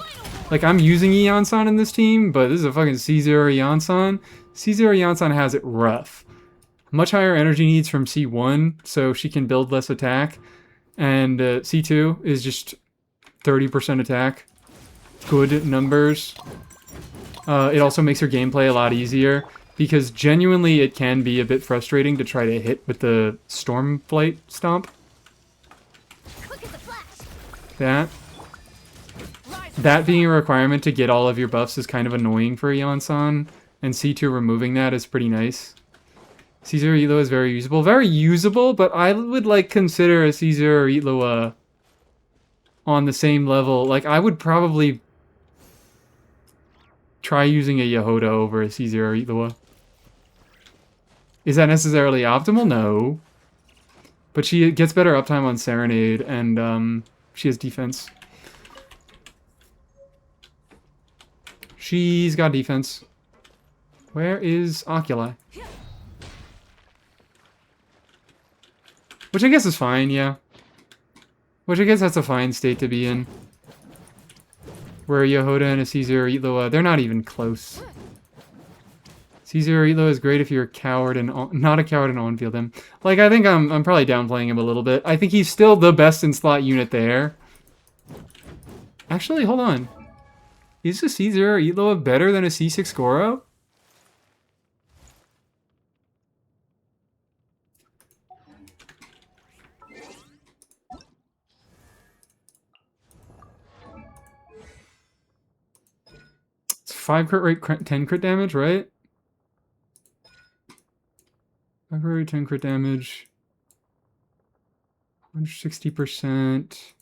Like, I'm using Eon-san in this team, but this is a fucking C0 Eon-san. C0 Eon-san has it rough. Much higher energy needs from C1, so she can build less attack. And C2 is just 30% attack. Good numbers. It also makes her gameplay a lot easier, because genuinely it can be a bit frustrating to try to hit with the Stormflight Stomp. That being a requirement to get all of your buffs is kind of annoying for Eon-san, and C2 removing that is pretty nice. C0 Eat Lua is very usable, but I would like consider a C0 Eat Lua on the same level. Like, I would probably try using a Yehoda over a C0 Eat Lua. Is that necessarily optimal? No. But she gets better uptime on Serenade, and she has defense. She's got defense. Where is Oculi? Which I guess is fine, yeah. Which I guess that's a fine state to be in. Where Yehoda and a Caesar Itloa, they're not even close. Caesar Itloa is great if you're a coward and not a coward and on-field him. Like, I think I'm probably downplaying him a little bit. I think he's still the best in slot unit there. Actually, hold on. Is a Caesar Itloa better than a C6 Goro? It's 5 crit rate, 10 crit damage, right? 5 crit rate, 10 crit damage. 160%.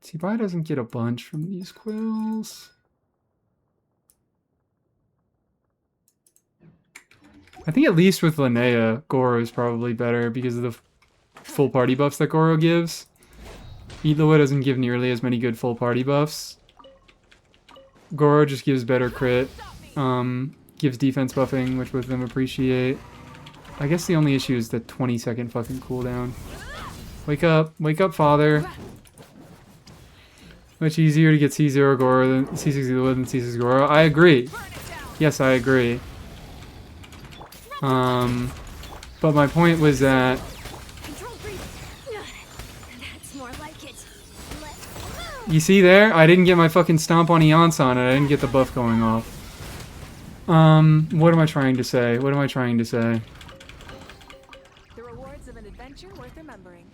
T-Buy doesn't get a bunch from these quills. I think at least with Linnea, Goro is probably better because of the full party buffs that Goro gives. Itloa doesn't give nearly as many good full party buffs. Goro just gives better crit. Gives defense buffing, which both of them appreciate. I guess the only issue is the 20-second fucking cooldown. Wake up, father. Much easier to get C0 Goro than C6 Itloa than C6 Goro. I agree. Yes, I agree. But my point was that That's more like it. you see there, I didn't get my fucking stomp on Eonson and I didn't get the buff going off. What am I trying to say? What am I trying to say? The rewards of an adventure worth remembering.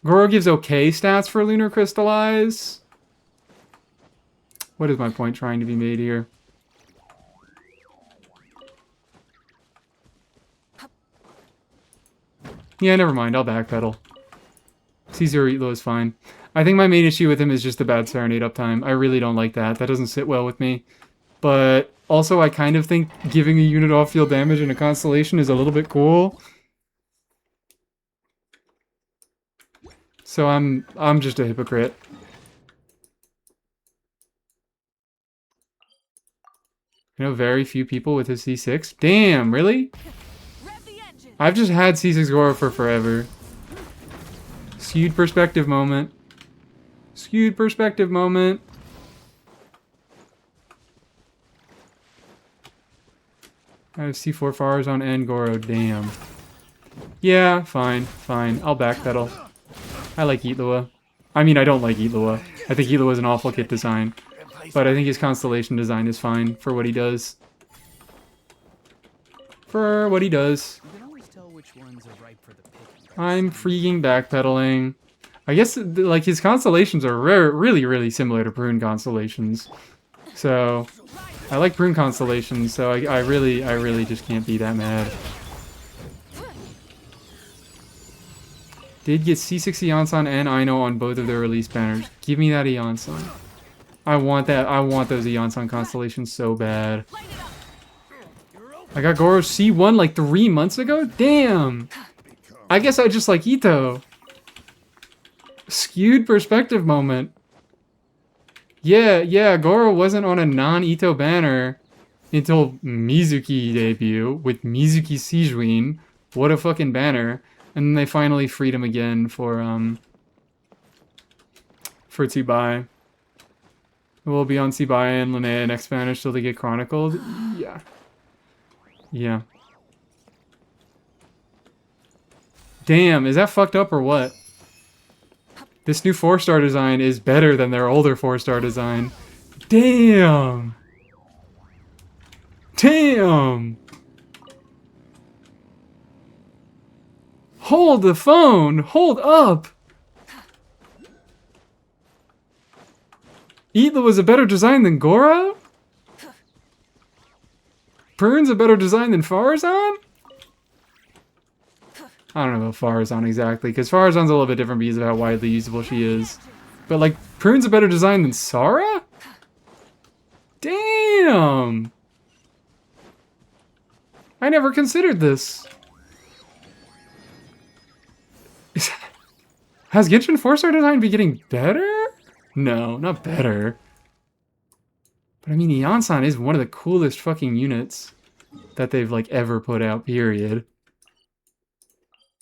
Goro gives okay stats for Lunar Crystallize. What is my point trying to be made here? Yeah, never mind. I'll backpedal. Caesar Itlo is fine. I think my main issue with him is just the bad Serenade uptime. I really don't like that. That doesn't sit well with me. But also, I kind of think giving a unit off-field damage in a Constellation is a little bit cool. So I'm just a hypocrite. You know, very few people with a C6. Damn, really? I've just had C6 Goro for forever. Skewed perspective moment. Skewed perspective moment. I have C4 Farazan and Goro. Damn. Yeah, fine. I'll backpedal. I like Itloa. I mean, I don't like Itloa. I think Itloa is an awful kit design. But I think his Constellation design is fine for what he does. For what he does. I'm freaking backpedaling. I guess, like, his Constellations are really similar to Prune Constellations. So, I like Prune Constellations, so I really just can't be that mad. Did get C6 Eonson and Aino on both of their release banners. Give me that Eonson. I want that. I want those Eonson Constellations so bad. I got Goro C1 like 3 months ago? Damn! I guess I just like Ito. Skewed perspective moment. Yeah, Goro wasn't on a non-Ito banner until Mizuki debut with Mizuki Sijuin. What a fucking banner. And then they finally freed him again for Tsubai. We'll be on Tsubai and Linnea next Spanish till they get chronicled. Yeah. Damn, is that fucked up or what? This new 4-star design is better than their older 4-star design. Damn! Hold the phone! Hold up! Itlo was a better design than Goro? Prune's a better design than Farazan? I don't know about Farazan exactly, because Farazan's a little bit different because of how widely usable she is. But, like, Prune's a better design than Sara? Damn! I never considered this. Has Genshin 4-star design been getting better? No, not better. But I mean, Iansan is one of the coolest fucking units that they've, like, ever put out, period.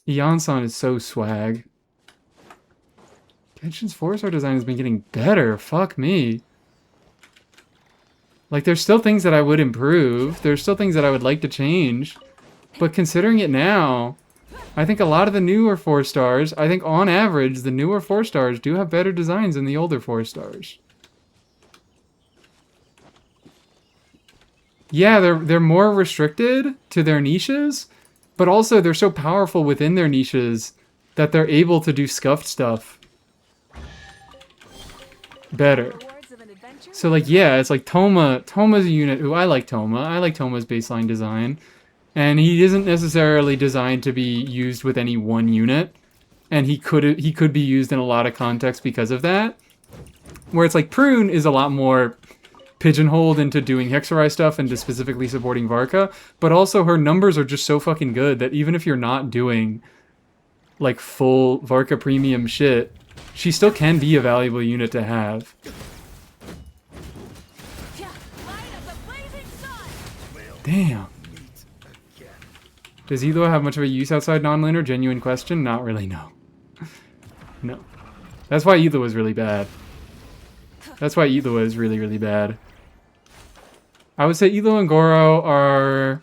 Iansan is so swag. Genshin's 4-star design has been getting better. Fuck me. Like, there's still things that I would improve. There's still things that I would like to change. But considering it now, I think a lot of the newer 4-stars, I think on average, the newer 4-stars do have better designs than the older 4-stars. Yeah, they're more restricted to their niches, but also they're so powerful within their niches that they're able to do scuffed stuff better. So, like, yeah, it's like Toma's a unit who I like Toma. I like Toma's baseline design. And he isn't necessarily designed to be used with any one unit. And he could be used in a lot of contexts because of that. Where it's like Prune is a lot more pigeonholed into doing Hexerai stuff and to specifically supporting Varka. But also her numbers are just so fucking good that even if you're not doing like full Varka premium shit, she still can be a valuable unit to have. Damn. Does Elo have much of a use outside non-linear? Genuine question? Not really, no. No. That's why Elo is really bad. That's why Elo is really, really bad. I would say Elo and Goro are...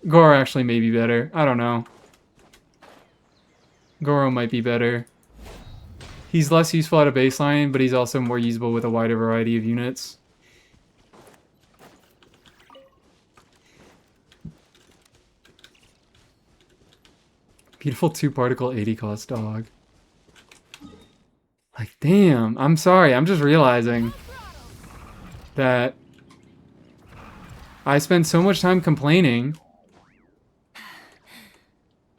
Goro actually may be better. I don't know. Goro might be better. He's less useful at a baseline, but he's also more usable with a wider variety of units. Beautiful 2-particle 80 cost dog. Like, damn. I'm sorry. I'm just realizing that I spend so much time complaining.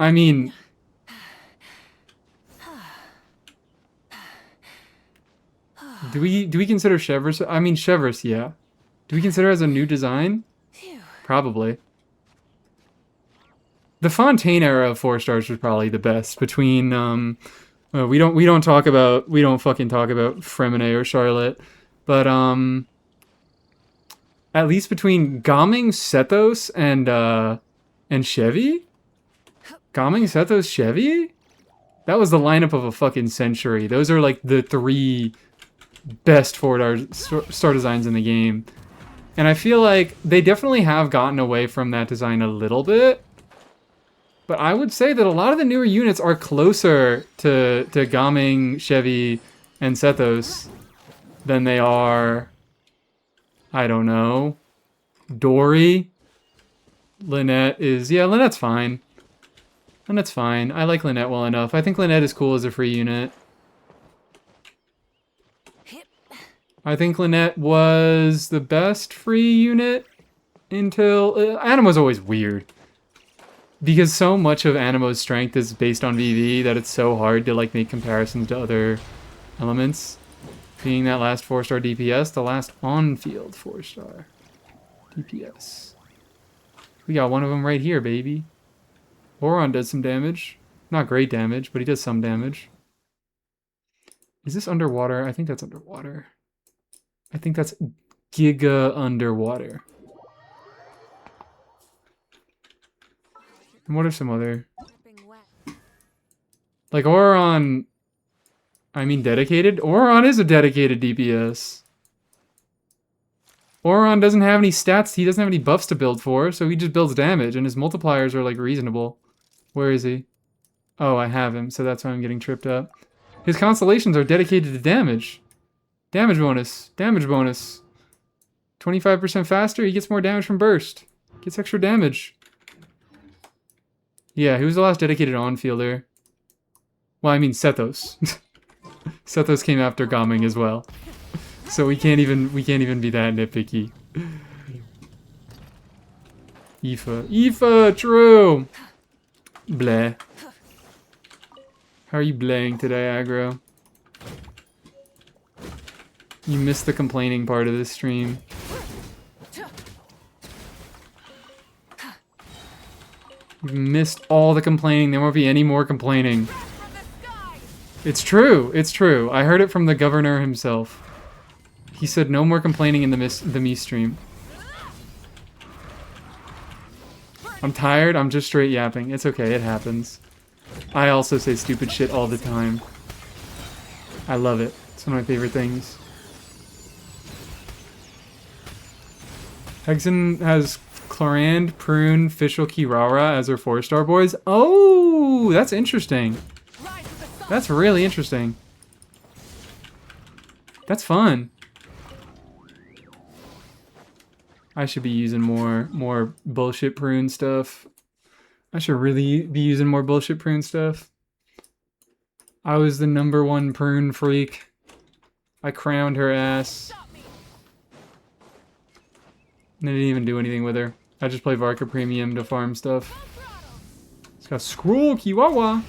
I mean... Do we consider Chevrolet? I mean, Chevrolet, yeah. Do we consider it as a new design? Probably. The Fontaine era of 4-stars was probably the best between we don't fucking talk about Fremine or Charlotte, but at least between Gaming, Sethos, and Chevy? Gaming, Sethos, Chevy? That was the lineup of a fucking century. Those are like the 3 best 4-star designs in the game. And I feel like they definitely have gotten away from that design a little bit. But I would say that a lot of the newer units are closer to Gaming, Chevy, and Sethos than they are, I don't know, Dory. Lynette is... Yeah, Lynette's fine. Lynette's fine. I like Lynette well enough. I think Lynette is cool as a free unit. I think Lynette was the best free unit until... Animo's always weird. Because so much of Animo's strength is based on VV that it's so hard to like make comparisons to other elements. Being that last 4-star DPS, the last on-field 4-star DPS. We got one of them right here, baby. Oron does some damage. Not great damage, but he does some damage. Is this underwater? I think that's underwater. I think that's Giga underwater. And what are some other... Like Oron... I mean dedicated? Oron is a dedicated DPS. Oron doesn't have any stats, he doesn't have any buffs to build for, so he just builds damage, and his multipliers are like reasonable. Where is he? Oh, I have him, so that's why I'm getting tripped up. His constellations are dedicated to damage. Damage bonus. Damage bonus. 25% faster, he gets more damage from burst. Gets extra damage. Yeah, who was the last dedicated on-fielder? Well, I mean Sethos. Sethos came after Gaming as well. So we can't even be that nitpicky. Aoife, true! Bleh. How are you blaying today, aggro? You missed the complaining part of this stream. You've missed all the complaining. There won't be any more complaining. It's true. It's true. I heard it from the governor himself. He said no more complaining in the me stream. I'm tired. I'm just straight yapping. It's okay. It happens. I also say stupid shit all the time. I love it. It's one of my favorite things. Hexen has Clorand, Prune, Fischl, Kirara as her 4-star boys. Oh, that's interesting. That's really interesting. That's fun. I should be using more bullshit Prune stuff. I should really be using more bullshit Prune stuff. I was the #1 Prune freak. I crowned her ass. And I didn't even do anything with her. I just play Varka Premium to farm stuff. It's got Scroll Kiwawa.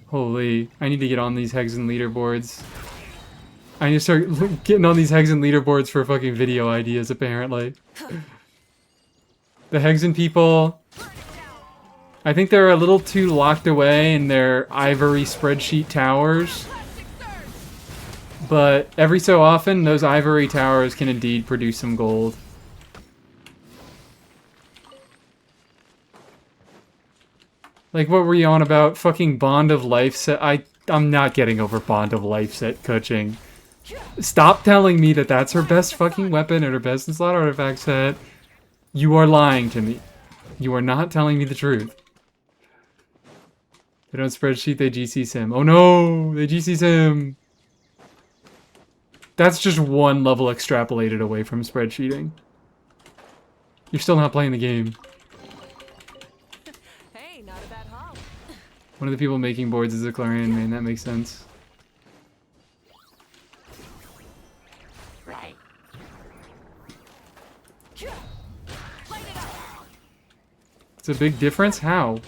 Holy, I need to get on these Hexen leaderboards. I need to start getting on these Hexen leaderboards for fucking video ideas, apparently. The Hexen people, I think they're a little too locked away in their ivory spreadsheet towers. But every so often, those ivory towers can indeed produce some gold. Like, what were you on about? Fucking Bond of Life set? I'm not getting over Bond of Life set coaching. Stop telling me that that's her best fucking weapon and her best in slot artifact set. You are lying to me. You are not telling me the truth. They don't spreadsheet, they GC sim. Oh no! They GC sim! That's just one level extrapolated away from spreadsheeting. You're still not playing the game. Hey, not a bad haul. One of the people making boards is a Clorand main, that makes sense. Right. It's a big difference? How?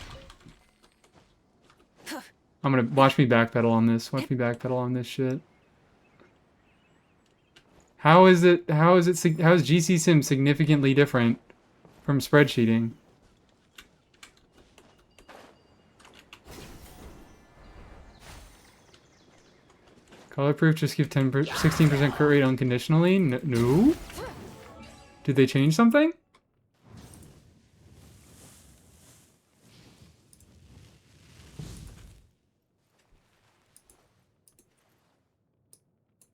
I'm gonna watch me backpedal on this. Watch me backpedal on this shit. How is GC Sim significantly different from spreadsheeting? Colorproof just give 16% crit rate unconditionally? No? Did they change something?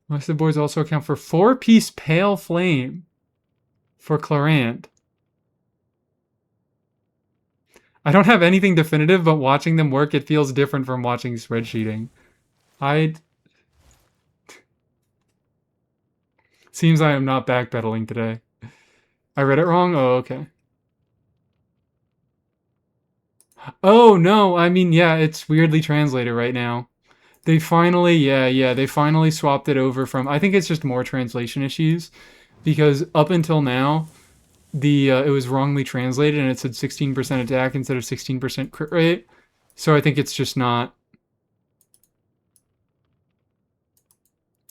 Most of the boards also account for 4-piece Pale Flame for Clorand. I don't have anything definitive, but watching them work, it feels different from watching spreadsheeting. Seems I am not backpedaling today. I read it wrong? Oh, okay. Oh, no, I mean, yeah, it's weirdly translated right now. They finally, they finally swapped it over from, I think it's just more translation issues, because up until now, it was wrongly translated and it said 16% attack instead of 16% crit rate. So I think it's just not,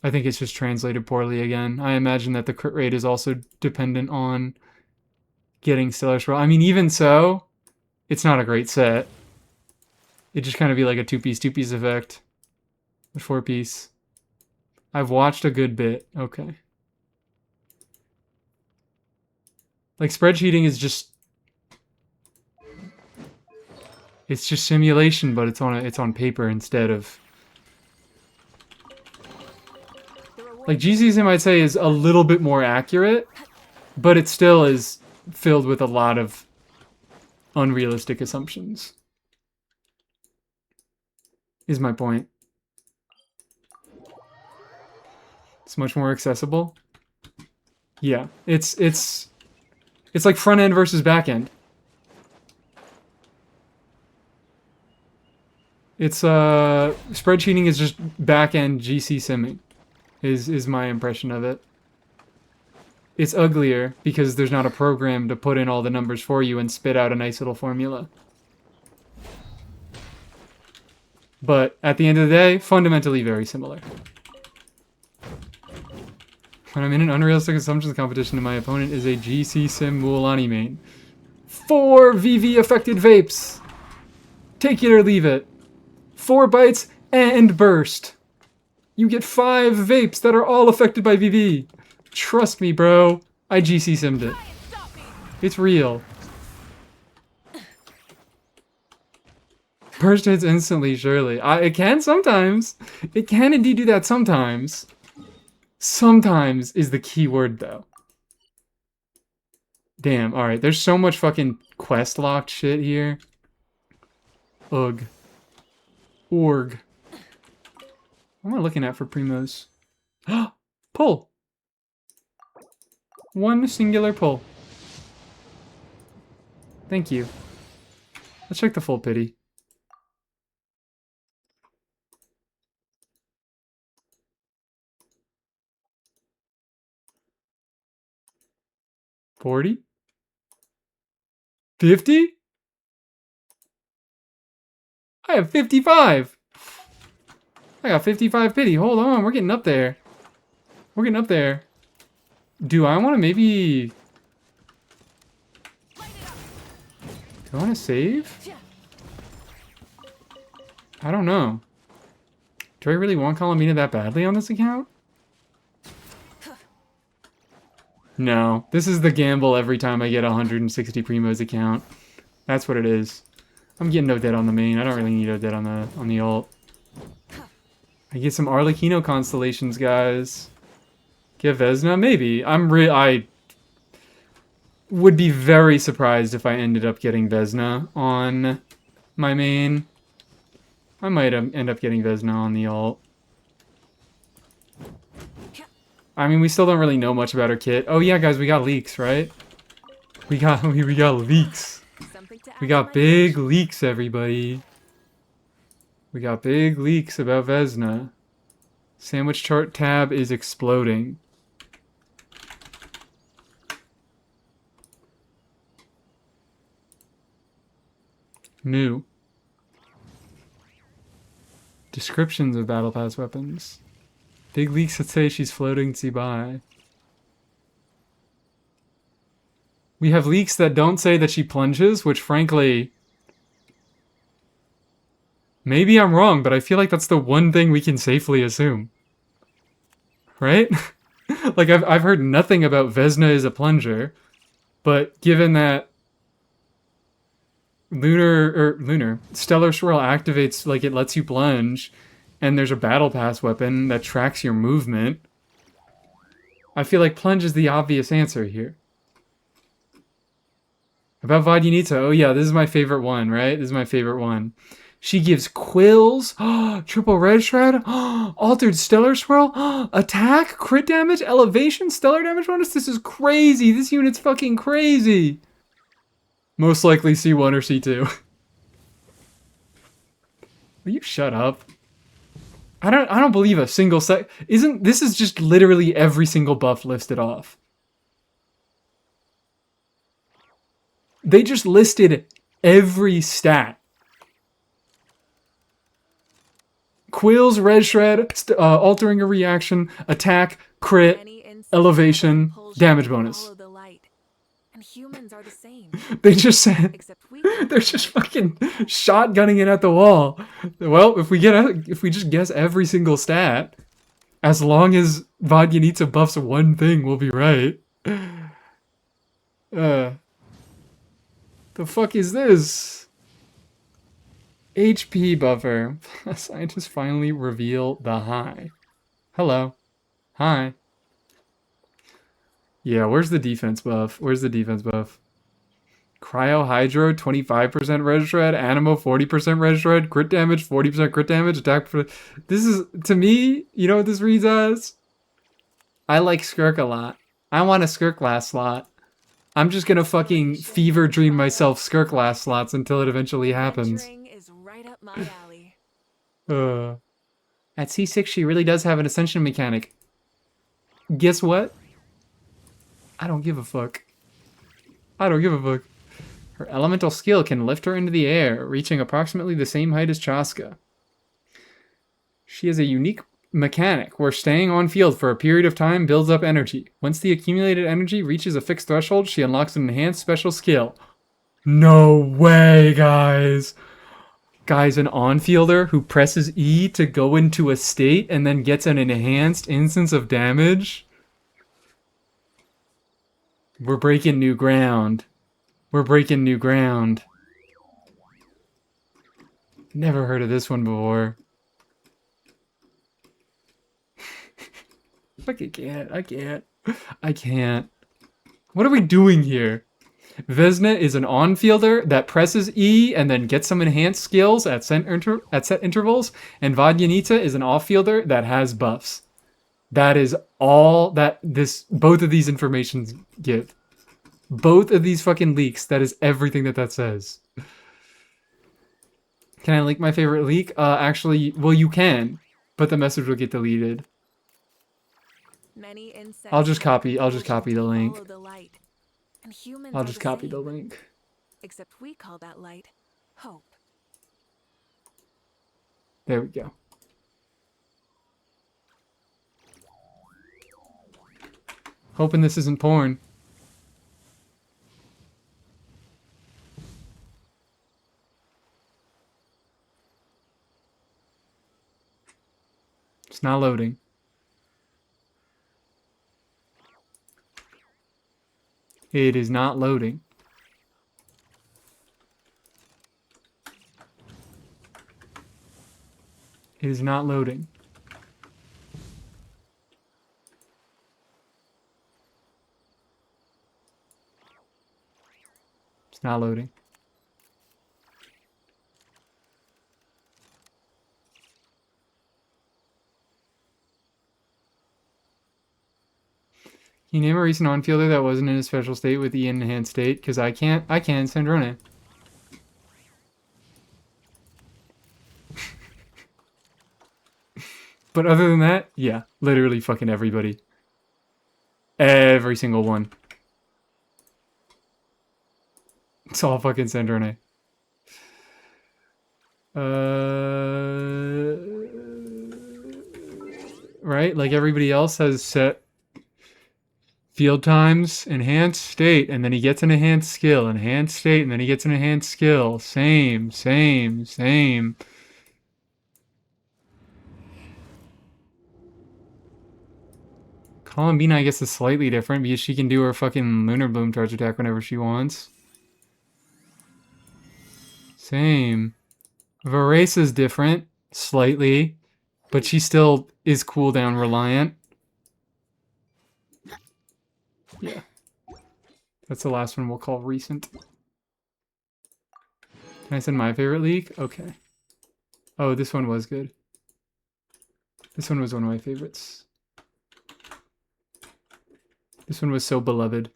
I think it's just translated poorly again. I imagine that the crit rate is also dependent on getting Stellar Swirl. I mean, even so, it's not a great set. It'd just kind of be like a two-piece effect. The 4-piece. I've watched a good bit. Okay. Like, spreadsheeting is just... It's just simulation, but it's on paper instead of... Like, GCSM, I'd say, is a little bit more accurate, but it still is filled with a lot of unrealistic assumptions. Is my point. It's much more accessible. Yeah, it's like front end versus back end. It's spreadsheeting is just back end GC simming. Is my impression of it. It's uglier because there's not a program to put in all the numbers for you and spit out a nice little formula. But at the end of the day, fundamentally very similar. When I'm in an unrealistic assumptions competition and my opponent is a GC Sim Mualani main. 4 VV affected vapes. Take it or leave it. 4 bites and burst. You get 5 vapes that are all affected by VV. Trust me, bro. I GC simmed it. It's real. Burst hits instantly, surely. It can sometimes. It can indeed do that sometimes. Sometimes is the key word, though. Damn, alright. There's so much fucking quest-locked shit here. Ugh. Org. What am I looking at for primos? Pull! One singular pull. Thank you. Let's check the full pity. $40? $50? I have 55! I got 55 pity. Hold on, we're getting up there. We're getting up there. Do I want to maybe... Do I want to save? I don't know. Do I really want Colomina that badly on this account? No. This is the gamble every time I get a 160 Primos account. That's what it is. I'm getting Odette on the main. I don't really need Odette on the ult. I get some Arlecchino constellations, guys. Get Vesna? Maybe. I would be very surprised if I ended up getting Vesna on my main. I might end up getting Vesna on the ult. I mean, we still don't really know much about her kit. Oh yeah, guys, we got leaks, right? We got leaks. We got big leaks, everybody. We got big leaks about Vesna. Sandwich chart tab is exploding. New. Descriptions of Battle Pass weapons. Big leaks that say she's floating by. We have leaks that don't say that she plunges, which frankly... Maybe I'm wrong, but I feel like that's the one thing we can safely assume. Right? Like, I've heard nothing about Vesna as a plunger, but given that Stellar Swirl activates, like, it lets you plunge, and there's a Battle Pass weapon that tracks your movement, I feel like plunge is the obvious answer here. About Vodyanica, oh yeah, this is my favorite one, right? This is my favorite one. She gives quills, triple red shred, altered stellar swirl, attack, crit damage, elevation, stellar damage bonus. This is crazy. This unit's fucking crazy. Most likely C1 or C2. Will you shut up? I don't believe a single this is just literally every single buff listed off. They just listed every stat. Quills, red shred, altering a reaction, attack, crit, elevation, damage bonus. And humans are the same. They just said Except we they're just fucking shotgunning it at the wall. Well, if we just guess every single stat, as long as Vodyanica buffs one thing, we'll be right. The fuck is this? HP buffer. Scientists finally reveal the high. Hello. Hi. Yeah, where's the defense buff? Where's the defense buff? Cryo Hydro, 25% red shred. Animo, 40% red shred. Crit damage, 40% crit damage. Attack for... This is, to me, you know what this reads as? I like Skirk a lot. I want a Skirk last slot. I'm just gonna fucking fever dream myself Skirk last slots until it eventually happens. is right up my alley. At C6, she really does have an ascension mechanic. Guess what? I don't give a fuck. I don't give a fuck. Her elemental skill can lift her into the air, reaching approximately the same height as Chaska. She has a unique mechanic where staying on field for a period of time builds up energy. Once the accumulated energy reaches a fixed threshold, she unlocks an enhanced special skill. No way, guys. Guys, an on-fielder who presses E to go into a state and then gets an enhanced instance of damage. We're breaking new ground. We're breaking new ground. Never heard of this one before. Fucking can't. I can't. I can't. What are we doing here? Vesna is an on-fielder that presses E and then gets some enhanced skills at set intervals, and Vodyanita is an off-fielder that has buffs. That is all that both of these informations give. Both of these fucking leaks, that is everything that says. Can I link my favorite leak? Actually, well, you can, but the message will get deleted. Many insects I'll just copy the link. follow the light. And humans I'll are just the copy the same, link. except we call that light hope. There we go. Hoping this isn't porn. It's not loading. It is not loading. It is not loading. It's not loading. Can you name a recent on-fielder that wasn't in a special state with the enhanced state? Because I can, Sandrone. But other than that, yeah, literally fucking everybody. Every single one. It's all fucking Sandrone. Right? Like everybody else has set field times, enhanced state, and then he gets an enhanced skill, enhanced state, and then he gets an enhanced skill. Same. Columbina, I guess, is slightly different because she can do her fucking Lunar Bloom charge attack whenever she wants. Same. Verace's different, slightly, but she still is cooldown reliant. Yeah. That's the last one we'll call recent. Can I send my favorite leak? Okay. Oh, this one was good. This one was one of my favorites. This one was so beloved.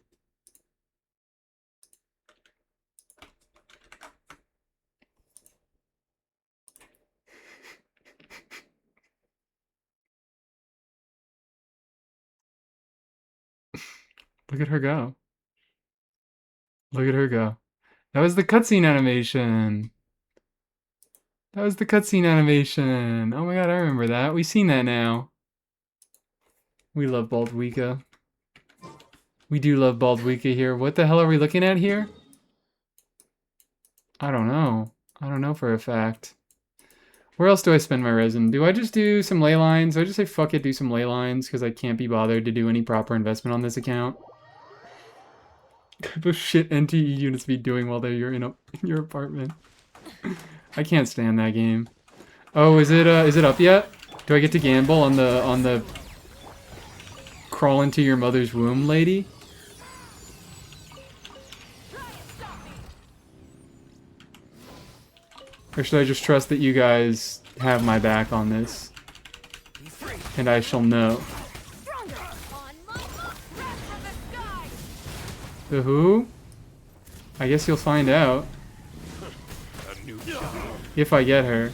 Look at her go. Look at her go. That was the cutscene animation. That was the cutscene animation. Oh my god, I remember that. We've seen that now. We love Baldwika. We do love Baldwika here. What the hell are we looking at here? I don't know. I don't know for a fact. Where else do I spend my resin? Do I just do some ley lines? Do I just say fuck it, do some ley lines? Because I can't be bothered to do any proper investment on this account. What type of shit NTE units be doing while they're in your apartment? I can't stand that game. Oh, is it up yet? Do I get to gamble on the crawl into your mother's womb lady? Or should I just trust that you guys have my back on this? And I shall know. The who? I guess you'll find out. If I get her.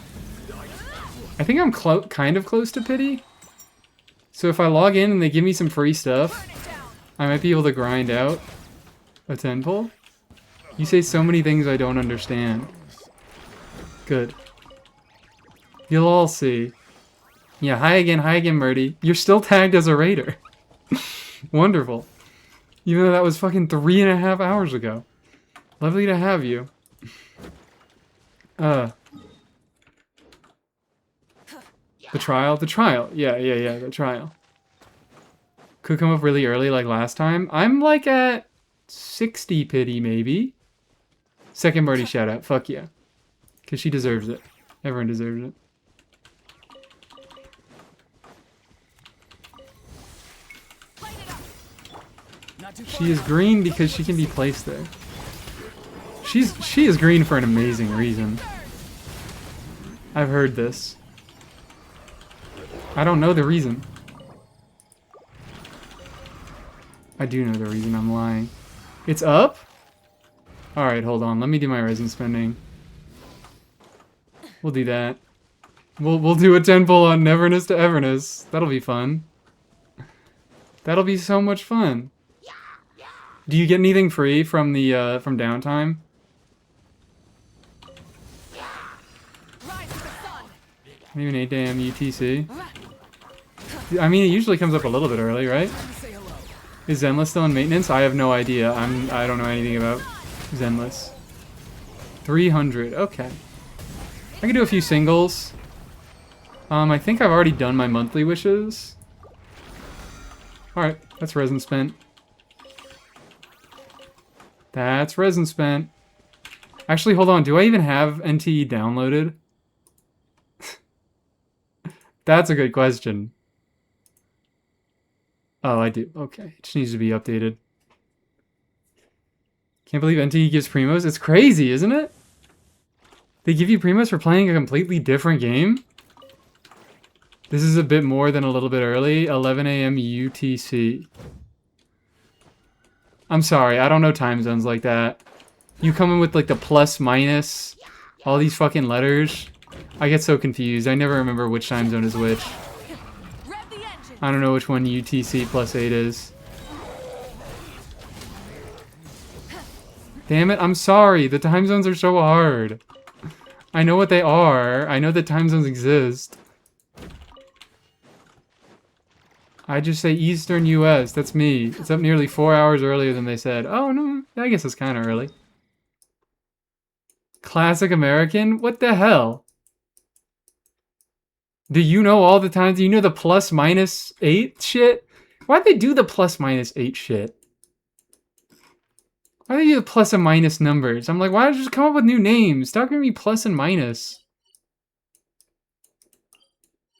I think I'm kind of close to pity. So if I log in and they give me some free stuff, I might be able to grind out a 10 pull. You say so many things I don't understand. Good. You'll all see. Yeah, hi again, Murdy. You're still tagged as a raider. Wonderful. Even though that was fucking 3.5 hours ago. Lovely to have you. The trial? The trial. Yeah, the trial. Could come up really early like last time. I'm like at 60 pity, maybe. Second birdie shout out. Fuck yeah. Because she deserves it. Everyone deserves it. She is green because she can be placed there. She is green for an amazing reason. I've heard this. I don't know the reason. I do know the reason, I'm lying. It's up? Alright, hold on. Let me do my resin spending. We'll do that. We'll do a 10 pull on Neverness to Everness. That'll be fun. That'll be so much fun. Do you get anything free from the from downtime? Maybe an 8 a.m. UTC. I mean, it usually comes up a little bit early, right? Is Zenless still in maintenance? I have no idea. I don't know anything about Zenless. 300. Okay. I can do a few singles. I think I've already done my monthly wishes. Alright, that's resin spent. That's resin spent. Actually, hold on. Do I even have NTE downloaded? That's a good question. Oh, I do. Okay. It just needs to be updated. Can't believe NTE gives primos. It's crazy, isn't it? They give you primos for playing a completely different game? This is a bit more than a little bit early. 11 a.m. UTC. I'm sorry, I don't know time zones like that. You come in with like the plus, minus, all these fucking letters. I get so confused. I never remember which time zone is which. I don't know which one UTC plus 8 is. Damn it, I'm sorry. The time zones are so hard. I know what they are. I know that time zones exist. I just say Eastern US. That's me. It's up nearly 4 hours earlier than they said. Oh, no. I guess it's kind of early. Classic American? What the hell? Do you know all the times? Do you know the plus minus 8 shit? Why'd they do the plus minus 8 shit? Why do they do the plus and minus numbers? I'm like, why don't you just come up with new names? Stop giving me plus and minus.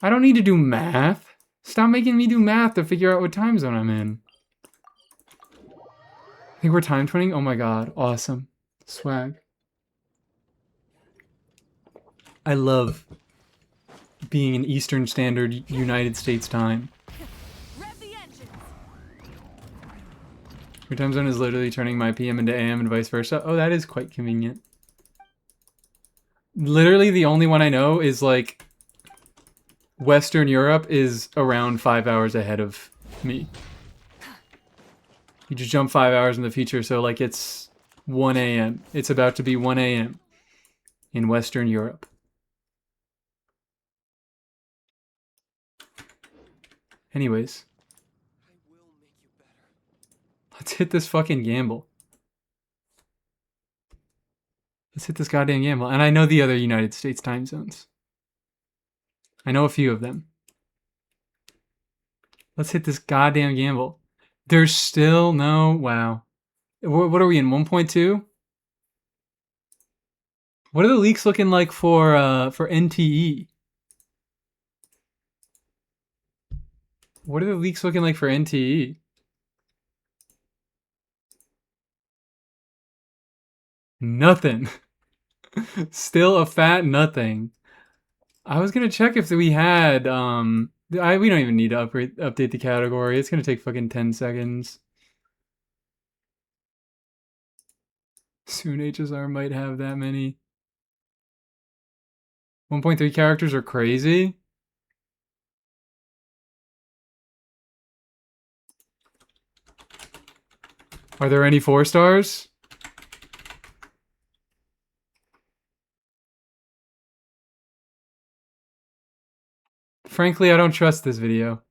I don't need to do math. Stop making me do math to figure out what time zone I'm in. I think we're time twinning. Oh my god. Awesome. Swag. I love being in Eastern Standard United States time. Your time zone is literally turning my PM into AM and vice versa. Oh, that is quite convenient. Literally the only one I know is like Western Europe is around 5 hours ahead of me. You just jump 5 hours in the future, so like it's 1 a.m. It's about to be 1 a.m. in Western Europe. Anyways. Let's hit this fucking gamble. Let's hit this goddamn gamble. And I know the other United States time zones. I know a few of them. Let's hit this goddamn gamble. There's still no... Wow. What are we in? 1.2? What are the leaks looking like for NTE? What are the leaks looking like for NTE? Nothing. Still a fat nothing. I was gonna check if we had, we don't even need to update the category. It's gonna take fucking 10 seconds. Soon HSR might have that many. 1.3 characters are crazy. Are there any 4 stars? Frankly, I don't trust this video.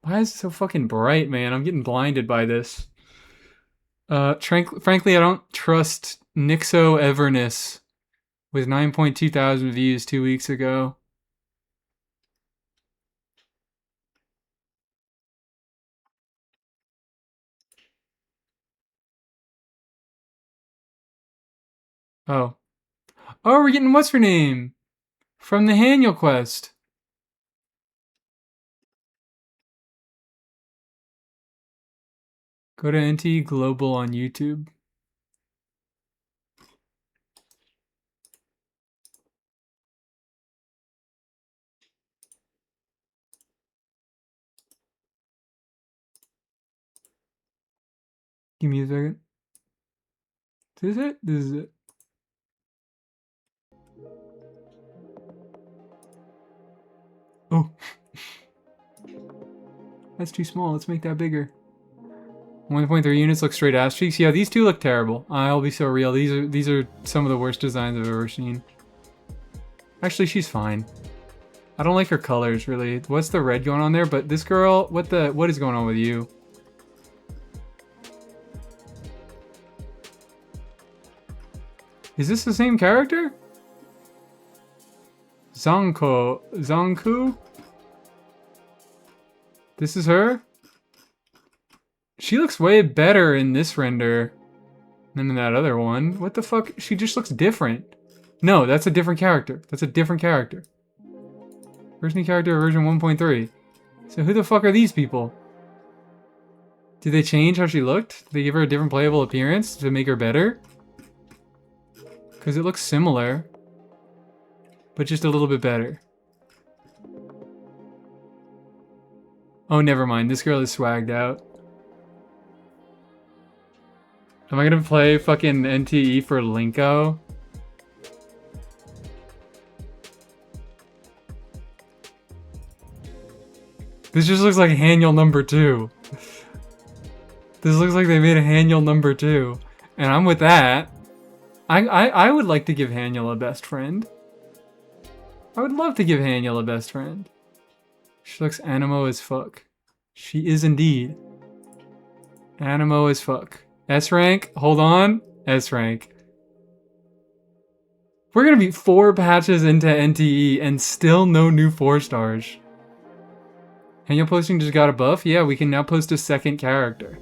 Why is it so fucking bright, man? I'm getting blinded by this. Frankly, I don't trust Nixo Everness with 9.2 thousand views 2 weeks ago. Oh. Oh, we're getting what's her name? From the Haniel quest. Go to NT Global on YouTube. Give me a second. This is it? This is it. Oh. That's too small. Let's make that bigger. 1.3 units look straight ass cheeks. Yeah, these two look terrible. I'll be so real. These are some of the worst designs I've ever seen. Actually, she's fine. I don't like her colors really. What's the red going on there? But this girl, what is going on with you? Is this the same character? Zonku? This is her? She looks way better in this render than in that other one. What the fuck? She just looks different. No, that's a different character. That's a different character. Version character version 1.3. So who the fuck are these people? Did they change how she looked? Did they give her a different playable appearance to make her better? Because it looks similar, but just a little bit better. Oh, never mind. This girl is swagged out. Am I gonna play fucking NTE for Linko? This just looks like Haniel number 2. This looks like they made a Haniel number 2. And I'm with that. I would like to give Haniel a best friend. I would love to give Haniel a best friend. She looks animo as fuck. She is indeed. Animo as fuck. S rank, hold on. S rank. We're gonna be 4 patches into NTE and still no new 4 stars. Haniel posting just got a buff? Yeah, we can now post a second character.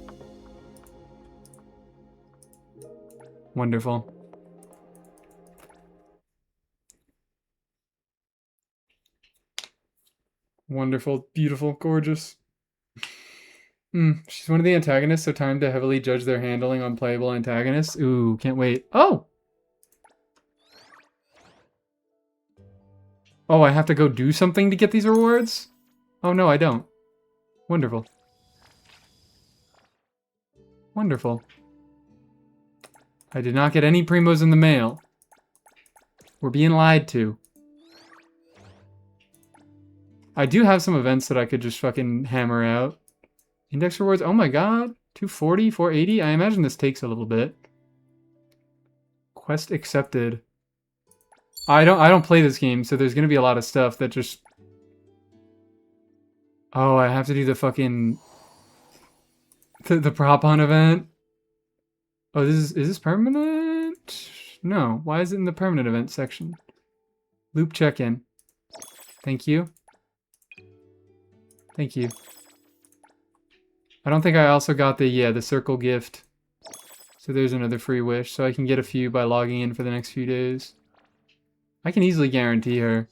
Wonderful. Wonderful, beautiful, gorgeous. She's one of the antagonists, so time to heavily judge their handling on playable antagonists. Ooh, can't wait. Oh! Oh, I have to go do something to get these rewards? Oh no, I don't. Wonderful. Wonderful. I did not get any primos in the mail. We're being lied to. I do have some events that I could just fucking hammer out. Index rewards, oh my god. 240, 480? I imagine this takes a little bit. Quest accepted. I don't play this game, so there's gonna be a lot of stuff that just... Oh, I have to do the fucking... The prop hunt event? Oh, is this permanent? No, why is it in the permanent event section? Loop check-in. Thank you. Thank you. I don't think I also got the circle gift. So there's another free wish, so I can get a few by logging in for the next few days. I can easily guarantee her.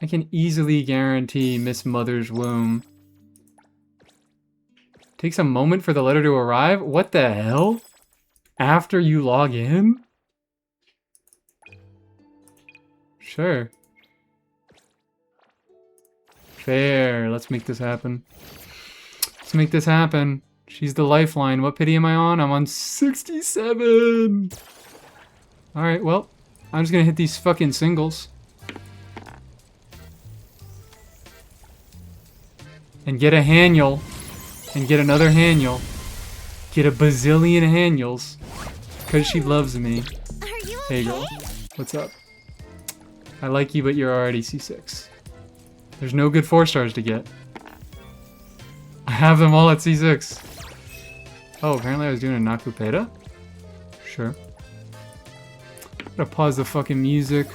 I can easily guarantee Miss Mother's Womb. Takes a moment for the letter to arrive? What the hell? After you log in? Sure. Fair. Let's make this happen. Let's make this happen. She's the lifeline. What pity am I on? I'm on 67! Alright, well, I'm just gonna hit these fucking singles. And get a Haniel. And get another Haniel. Get a bazillion Haniels. Because she loves me. Hey girl. What's up? I like you, but you're already C6. There's no good 4 stars to get. I have them all at C6. Oh, apparently I was doing a Nakupeta? Sure. Gotta pause the fucking music.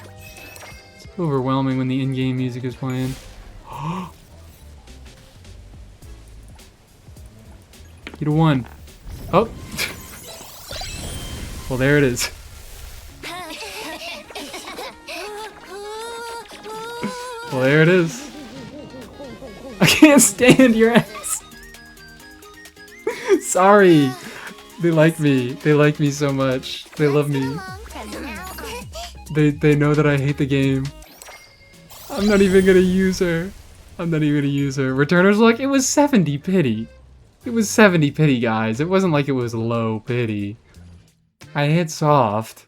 It's overwhelming when the in-game music is playing. Get a 1. Oh! Well, there it is. Well, there it is. I can't stand your ass. Sorry. They like me. They like me so much. They love me. They know that I hate the game. I'm not even gonna use her. I'm not even gonna use her. Returner's like, it was 70 pity. It was 70 pity, guys. It wasn't like it was low pity. I hit soft.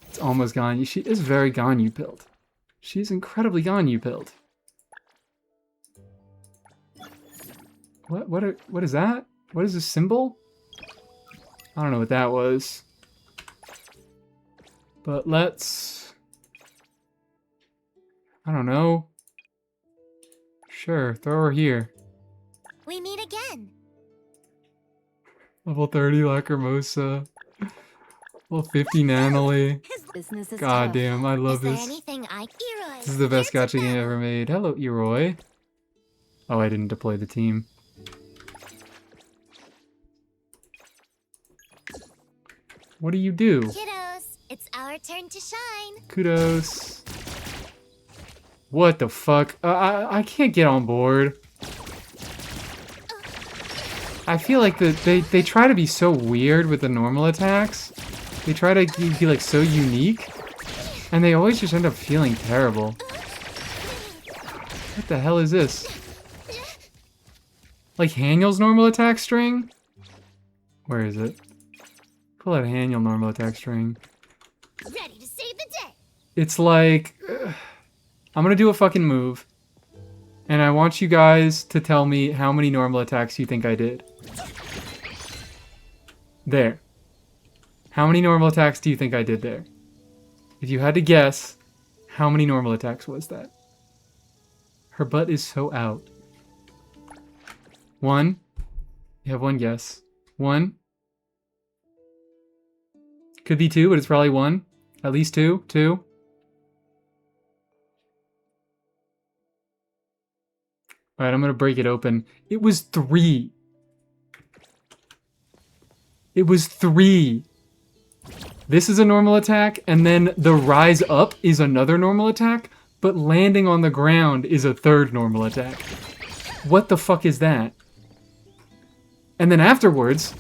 It's almost gone. She is very Ganyu pilled. She's incredibly Ganyu pilled. What is that? What is this symbol? I don't know what that was. But let's... I don't know. Sure, throw her here. We meet again. Level 30 Lacrimosa. Level 50 Nanalie. Business is God tough. damn, I love Is there this. anything I... Eroi, This is the best here's a gacha game bell. ever made. Hello, Eroi. Oh, I didn't deploy the team. What do you do? Kiddos, it's our turn to shine. Kudos. What the fuck? I can't get on board. I feel like they try to be so weird with the normal attacks. They try to be like so unique. And they always just end up feeling terrible. What the hell is this? Like Haniel's normal attack string? Where is it? Pull out Haniel normal attack string. Ready to save the day. It's like... I'm gonna do a fucking move. And I want you guys to tell me how many normal attacks you think I did. There. How many normal attacks do you think I did there? If you had to guess, how many normal attacks was that? Her butt is so out. 1. You have 1 guess. 1. Could be 2, but it's probably 1. At least 2. 2. Alright, I'm gonna break it open. It was 3. It was 3. This is a normal attack, and then the rise up is another normal attack, but landing on the ground is a 3rd normal attack. What the fuck is that? And then afterwards,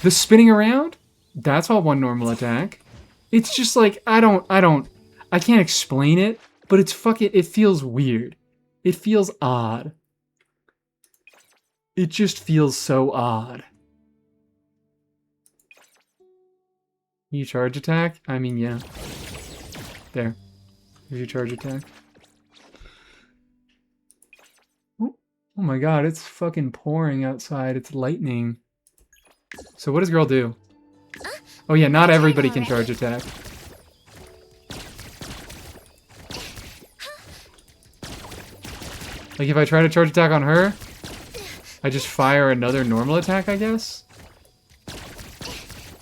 the spinning around, that's all 1 normal attack. It's just like, I can't explain it, but it's fucking, it feels weird. It feels odd. It just feels so odd. You charge attack? I mean, yeah. There. Here's your charge attack. Oh my god, it's fucking pouring outside. It's lightning. So what does girl do? Oh yeah, not everybody can charge attack. Like if I try to charge attack on her, I just fire another normal attack, I guess?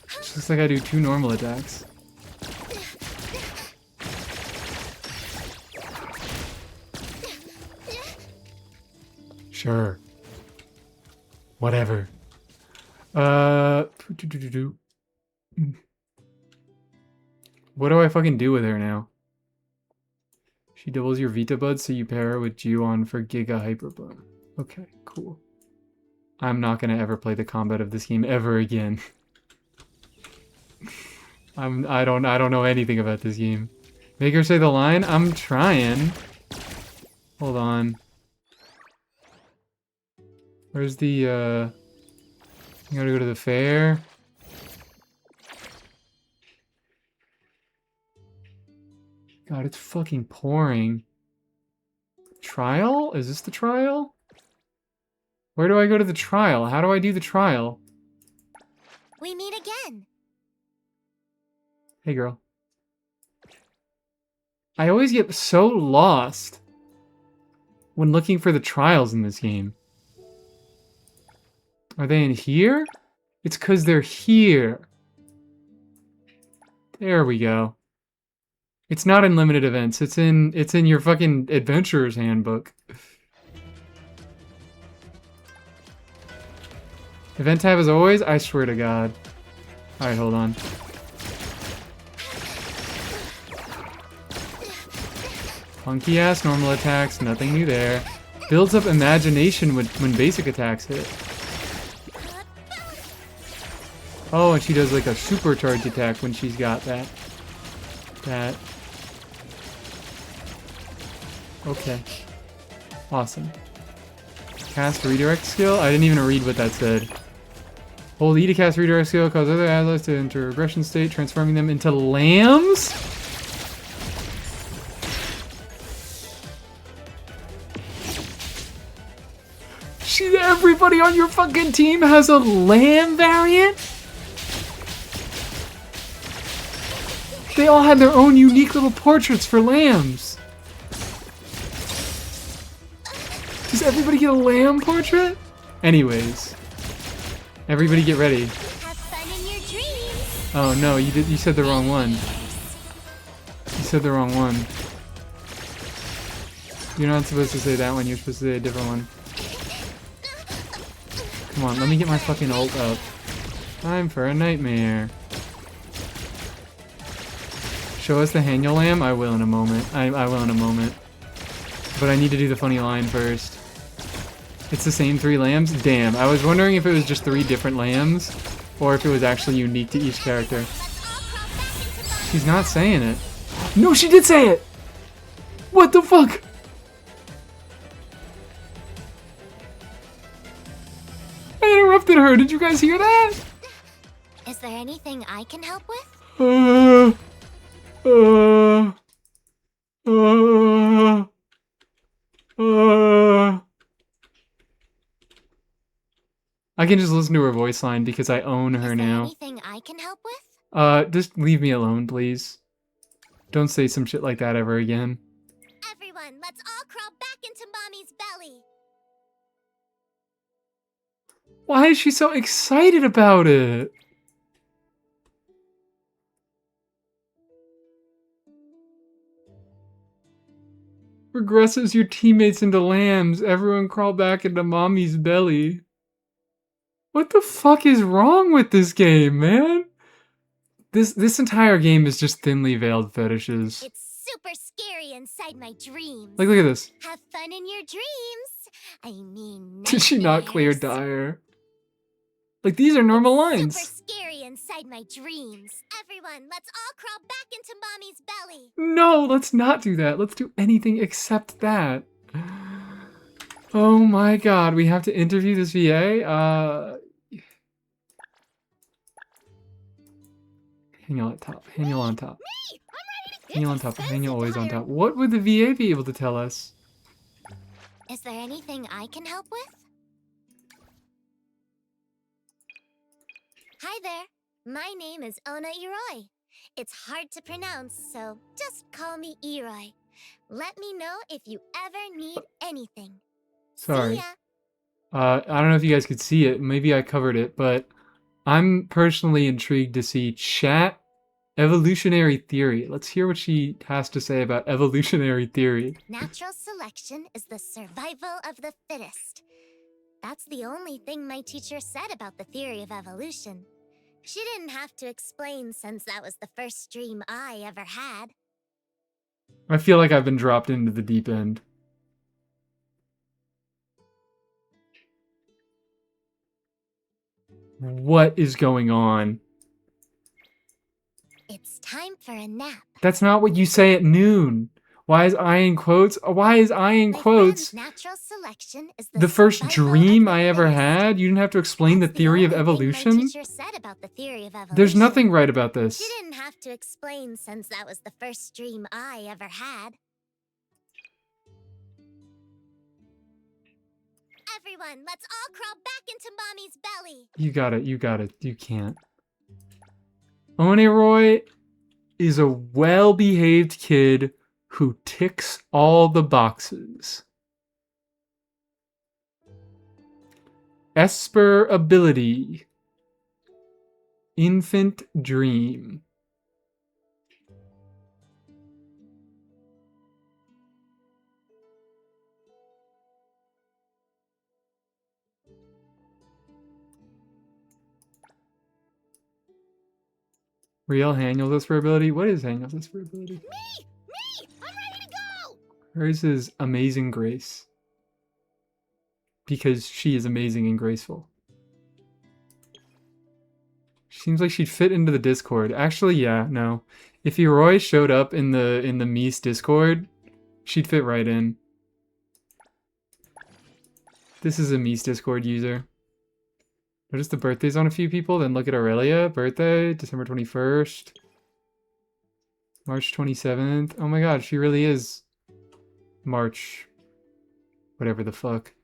Just looks like I do 2 normal attacks. Sure. Whatever. What do I fucking do with her now? She doubles your Vita Bud, so you pair her with Ju-on for Giga Hyper Boom. Okay, cool. I'm not gonna ever play the combat of this game ever again. I don't know anything about this game. Make her say the line? I'm trying. Hold on. Where's the I gotta go to the fair. God, it's fucking pouring. Trial? Is this the trial? Where do I go to the trial? How do I do the trial? We meet again. Hey, girl. I always get so lost when looking for the trials in this game. Are they in here? It's because they're here. There we go. It's not in limited events. It's in your fucking adventurer's handbook. Event tab as always? I swear to God. Alright, hold on. Funky ass normal attacks, nothing new there. Builds up imagination when basic attacks hit. Oh, and she does like a supercharged attack when she's got that. Okay. Awesome. Cast redirect skill? I didn't even read what that said. Hold E to cast redirect skill, cause other allies to enter regression state, transforming them into lambs? Everybody on your fucking team has a lamb variant? They all had their own unique little portraits for lambs. Does everybody get a lamb portrait? Anyways. Everybody get ready. Have fun in your dreams. Oh no, you said the wrong one. You said the wrong one. You're not supposed to say that one, you're supposed to say a different one. Come on, let me get my fucking ult up. Time for a nightmare. Show us the Haniel lamb? I will in a moment. I will in a moment. But I need to do the funny line first. It's the same 3 lambs? Damn, I was wondering if it was just 3 different lambs, or if it was actually unique to each character. She's not saying it. No, she did say it! What the fuck? I interrupted her, did you guys hear that? Is there anything I can help with? I can just listen to her voice line because I own her Is there now. anything I can help with? Just leave me alone, please. Don't say some shit like that ever again. Everyone, let's all crawl back into Mommy's belly. Why is she so excited about it? Regresses your teammates into lambs. Everyone crawl back into Mommy's belly. What the fuck is wrong with this game, man? This entire game is just thinly veiled fetishes. It's super scary inside my dreams. Like, look at this. Have fun in your dreams. I mean, Did she not clear nightmares. Dyer? Like, these are normal lines. Super scary inside my dreams. Everyone, let's all crawl back into Mommy's belly. No, let's not do that. Let's do anything except that. Oh my god, we have to interview this VA? Haniel at top. Haniel on top. Haniel on top. Haniel always on top. What would the VA be able to tell us? Is there anything I can help with? Hi there. My name is Ona Iroi. It's hard to pronounce, so just call me Iroi. Let me know if you ever need anything. Sorry. See ya. I don't know if you guys could see it. Maybe I covered it, but I'm personally intrigued to see chat evolutionary theory. Let's hear what she has to say about evolutionary theory. Natural selection is the survival of the fittest. That's the only thing my teacher said about the theory of evolution. She didn't have to explain since that was the first dream I ever had. I feel like I've been dropped into the deep end. What is going on? It's time for a nap. That's not what you say at noon. Why is I in quotes? Why is I in My quotes friend, natural selection is the first survival of dream the I ever fittest. had? You didn't have to explain the That's theory of only thing my evolution? teacher said about the theory of evolution. There's nothing right about this. She didn't have to explain since that was the first dream I ever had. Everyone, let's all crawl back into Mommy's belly. You got it, you got it. You can't. Oneroy is a well-behaved kid who ticks all the boxes. Esper ability. Infant dream. Real Haniel's Esper ability? What is Haniel's Esper ability? Me! I'm ready to go! Hers is Amazing Grace. Because she is amazing and graceful. Seems like she'd fit into the Discord. Actually, yeah, no. If Yoroi showed up in the Mies Discord, she'd fit right in. This is a Mies Discord user. Notice the birthdays on a few people, then look at Aurelia. Birthday, December 21st. March 27th. Oh my god, she really is March. Whatever the fuck.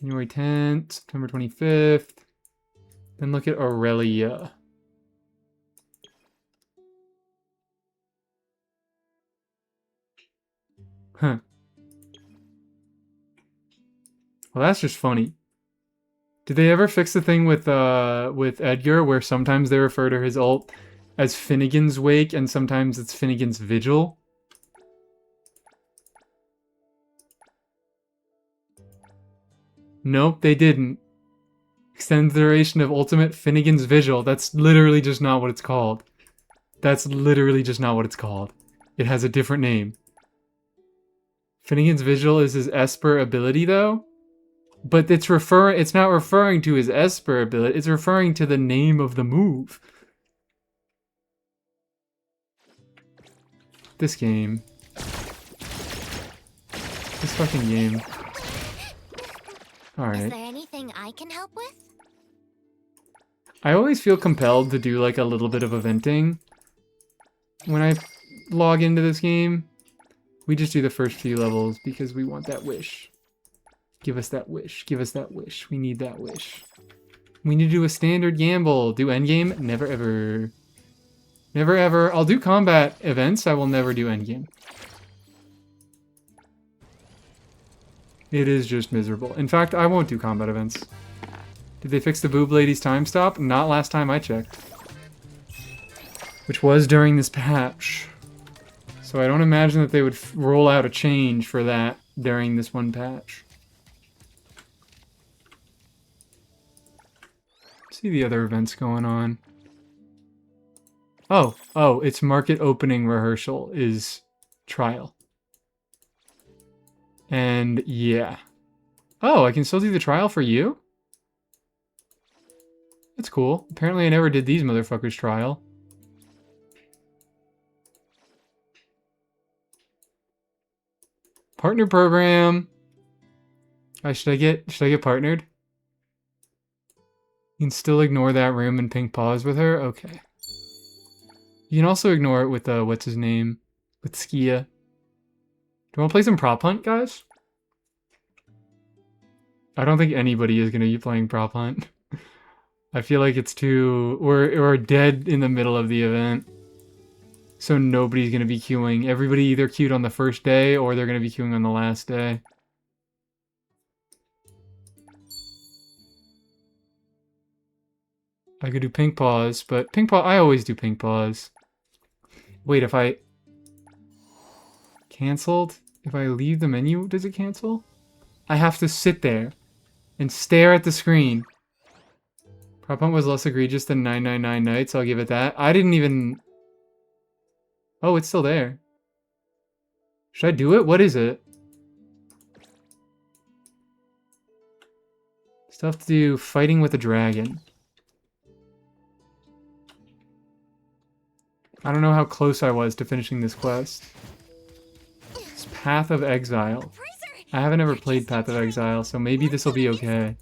January 10th, September 25th. Then look at Aurelia. Huh. Well, that's just funny. Did they ever fix the thing with Edgar where sometimes they refer to his ult as Finnegan's Wake and sometimes it's Finnegan's Vigil? Nope, they didn't. Extended duration of ultimate Finnegan's Vigil. That's literally just not what it's called. That's literally just not what it's called. It has a different name. Finnegan's Vigil is his Esper ability though. But it's not referring to his Esper ability, it's referring to the name of the move. This game. This fucking game. Is Alright. there anything I can help with? I always feel compelled to do like a little bit of eventing when I log into this game. We just do the first few levels because we want that wish. Give us that wish. Give us that wish. We need that wish. We need to do a standard gamble. Do endgame? Never ever. Never ever. I'll do combat events. I will never do endgame. It is just miserable. In fact, I won't do combat events. Did they fix the boob lady's time stop? Not last time I checked. Which was during this patch. So I don't imagine that they would roll out a change for that during this one patch. See the other events going on. Oh, it's market opening rehearsal is trial. And yeah. Oh, I can still do the trial for you? That's cool. Apparently I never did these motherfuckers' trial. Partner program. Should I get partnered? You can still ignore that room and pink paws with her? Okay. You can also ignore it with, what's his name? With Skia. Do you want to play some prop hunt, guys? I don't think anybody is going to be playing prop hunt. I feel like it's too... We're dead in the middle of the event. So nobody's going to be queuing. Everybody either queued on the first day or they're going to be queuing on the last day. I could do pink paws, but pink paw, I always do pink paws. Wait, if I canceled, if I leave the menu, does it cancel? I have to sit there and stare at the screen. Prop hunt was less egregious than 999 Nights, I'll give it that. I didn't even... Oh, it's still there. Should I do it? What is it? Stuff to do, fighting with a dragon. I don't know how close I was to finishing this quest. It's Path of Exile. I haven't ever played Path of Exile, so maybe this will be okay.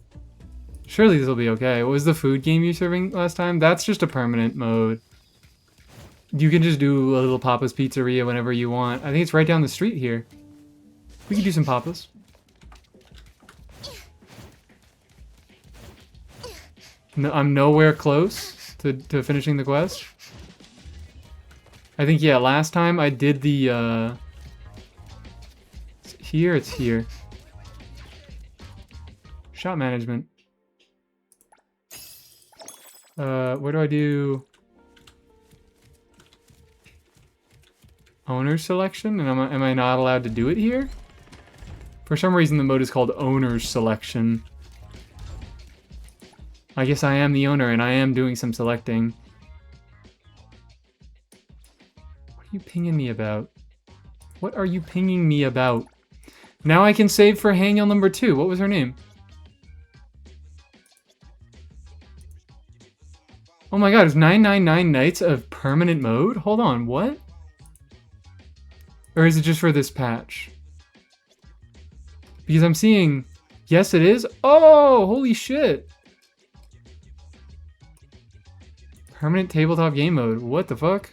Surely this will be okay. What was the food game you serving last time? That's just a permanent mode. You can just do a little Papa's Pizzeria whenever you want. I think it's right down the street here. We could do some Papa's. No, I'm nowhere close to finishing the quest. I think, yeah, last time I did the, it's here. Shot management. Where do I do owner selection? And am I not allowed to do it here? For some reason the mode is called owner's selection. I guess I am the owner and I am doing some selecting. What are you pinging me about? What are you pinging me about? Now I can save for Haniel number 2. What was her name? Oh my god, is 999 nights of permanent mode? Hold on, what? Or is it just for this patch? Because I'm seeing... Yes, it is? Oh, holy shit! Permanent tabletop game mode. What the fuck?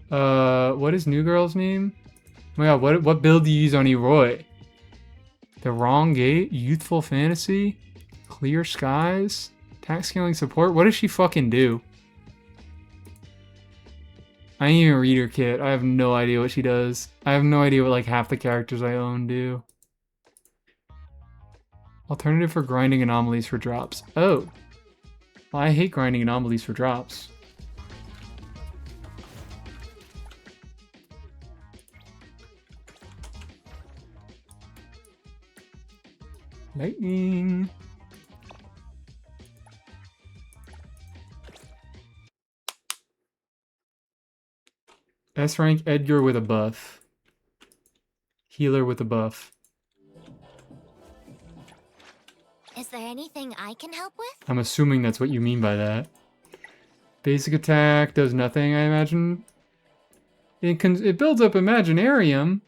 What is New Girl's name? Oh my god, what build do you use on Eroy? The Wrong Gate? Youthful Fantasy? Clear Skies? Tax scaling support? What does she fucking do? I didn't even read her kit. I have no idea what she does. I have no idea what like half the characters I own do. Alternative for grinding anomalies for drops. Oh. Well, I hate grinding anomalies for drops. Lightning. S rank Edgar with a buff. Healer with a buff. Is there anything I can help with? I'm assuming that's what you mean by that. Basic attack does nothing, I imagine. It builds up Imaginarium.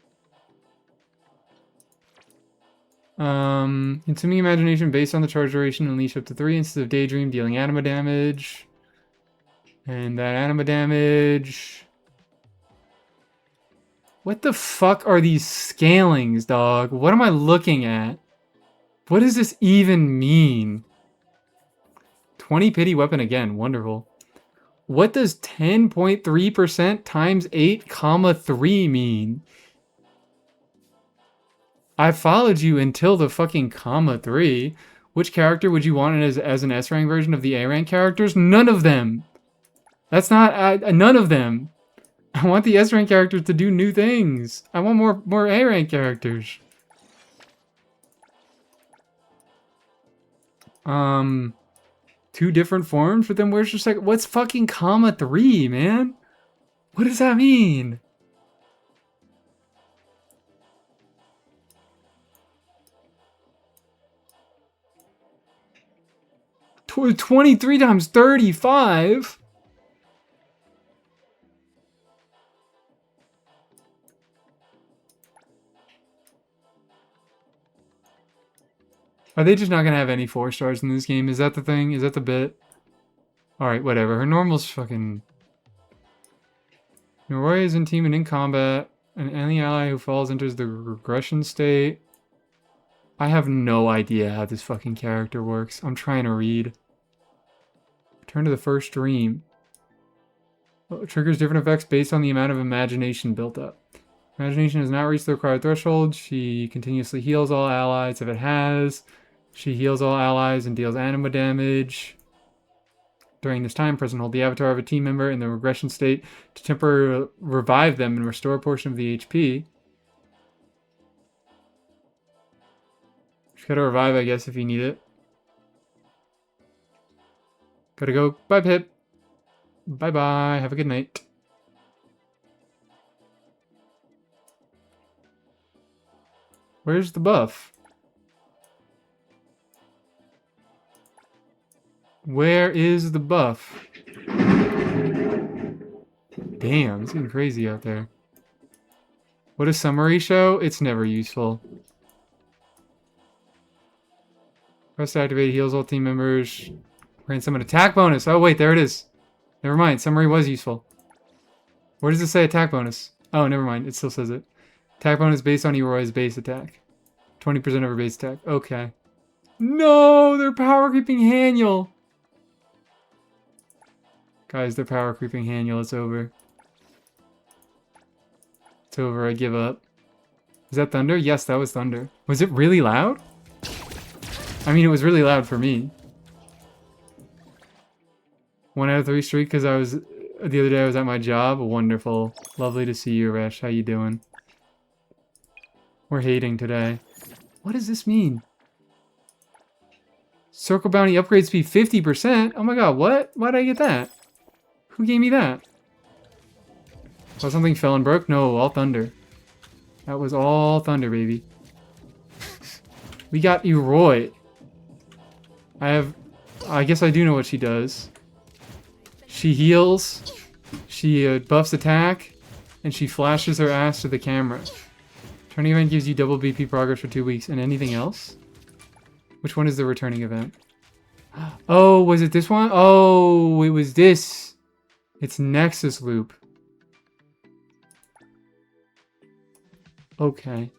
Consuming imagination based on the charge duration, unleash up to 3 instances of daydream, dealing anima damage. And that anima damage... What the fuck are these scalings, dog? What am I looking at? What does this even mean? 20 pity weapon again, wonderful. What does 10.3% times 8 comma 3 mean? I followed you until the fucking comma 3. Which character would you want as an S rank version of the A rank characters? None of them. That's not none of them. I want the S rank characters to do new things. I want more A rank characters. Two different forms, but then where's your second? What's fucking comma 3, man? What does that mean? Tw 23 times 35? Are they just not gonna have any 4 stars in this game? Is that the thing? Is that the bit? Alright, whatever. Her normal's fucking... Noroi is in team and in combat. And any ally who falls enters the regression state. I have no idea how this fucking character works. I'm trying to read. Return to the first dream. Oh, it triggers different effects based on the amount of imagination built up. Imagination has not reached the required threshold. She continuously heals all allies. If it has... She heals all allies and deals anima damage. During this time, press and hold the avatar of a team member in the regression state to temporarily revive them and restore a portion of the HP. Just gotta revive, I guess, if you need it. Gotta go. Bye, Pip. Bye-bye. Have a good night. Where's the buff? Where is the buff? Damn, it's getting crazy out there. What does summary show? It's never useful. Press to activate, heals all team members. Grant some an attack bonus. Oh wait, there it is. Never mind, summary was useful. Where does it say attack bonus? Oh, never mind, it still says it. Attack bonus based on Eroy's base attack. 20% of her base attack. Okay. No, they're power creeping Haniel. Guys, they're power creeping Haniel. It's over. It's over. I give up. Is that thunder? Yes, that was thunder. Was it really loud? I mean, it was really loud for me. 1 out of 3 streak because I was... The other day I was at my job. Wonderful. Lovely to see you, Resh. How you doing? We're hating today. What does this mean? Circle bounty upgrade speed 50%? Oh my god, what? Why did I get that? Who gave me that? Oh, something fell and broke? No, all thunder. That was all thunder, baby. We got Eroi. I guess I do know what she does. She heals, she buffs attack, and she flashes her ass to the camera. Returning event gives you double BP progress for 2 weeks. And anything else? Which one is the returning event? Oh, was it this one? Oh, it was this. It's Nexus Loop. Okay.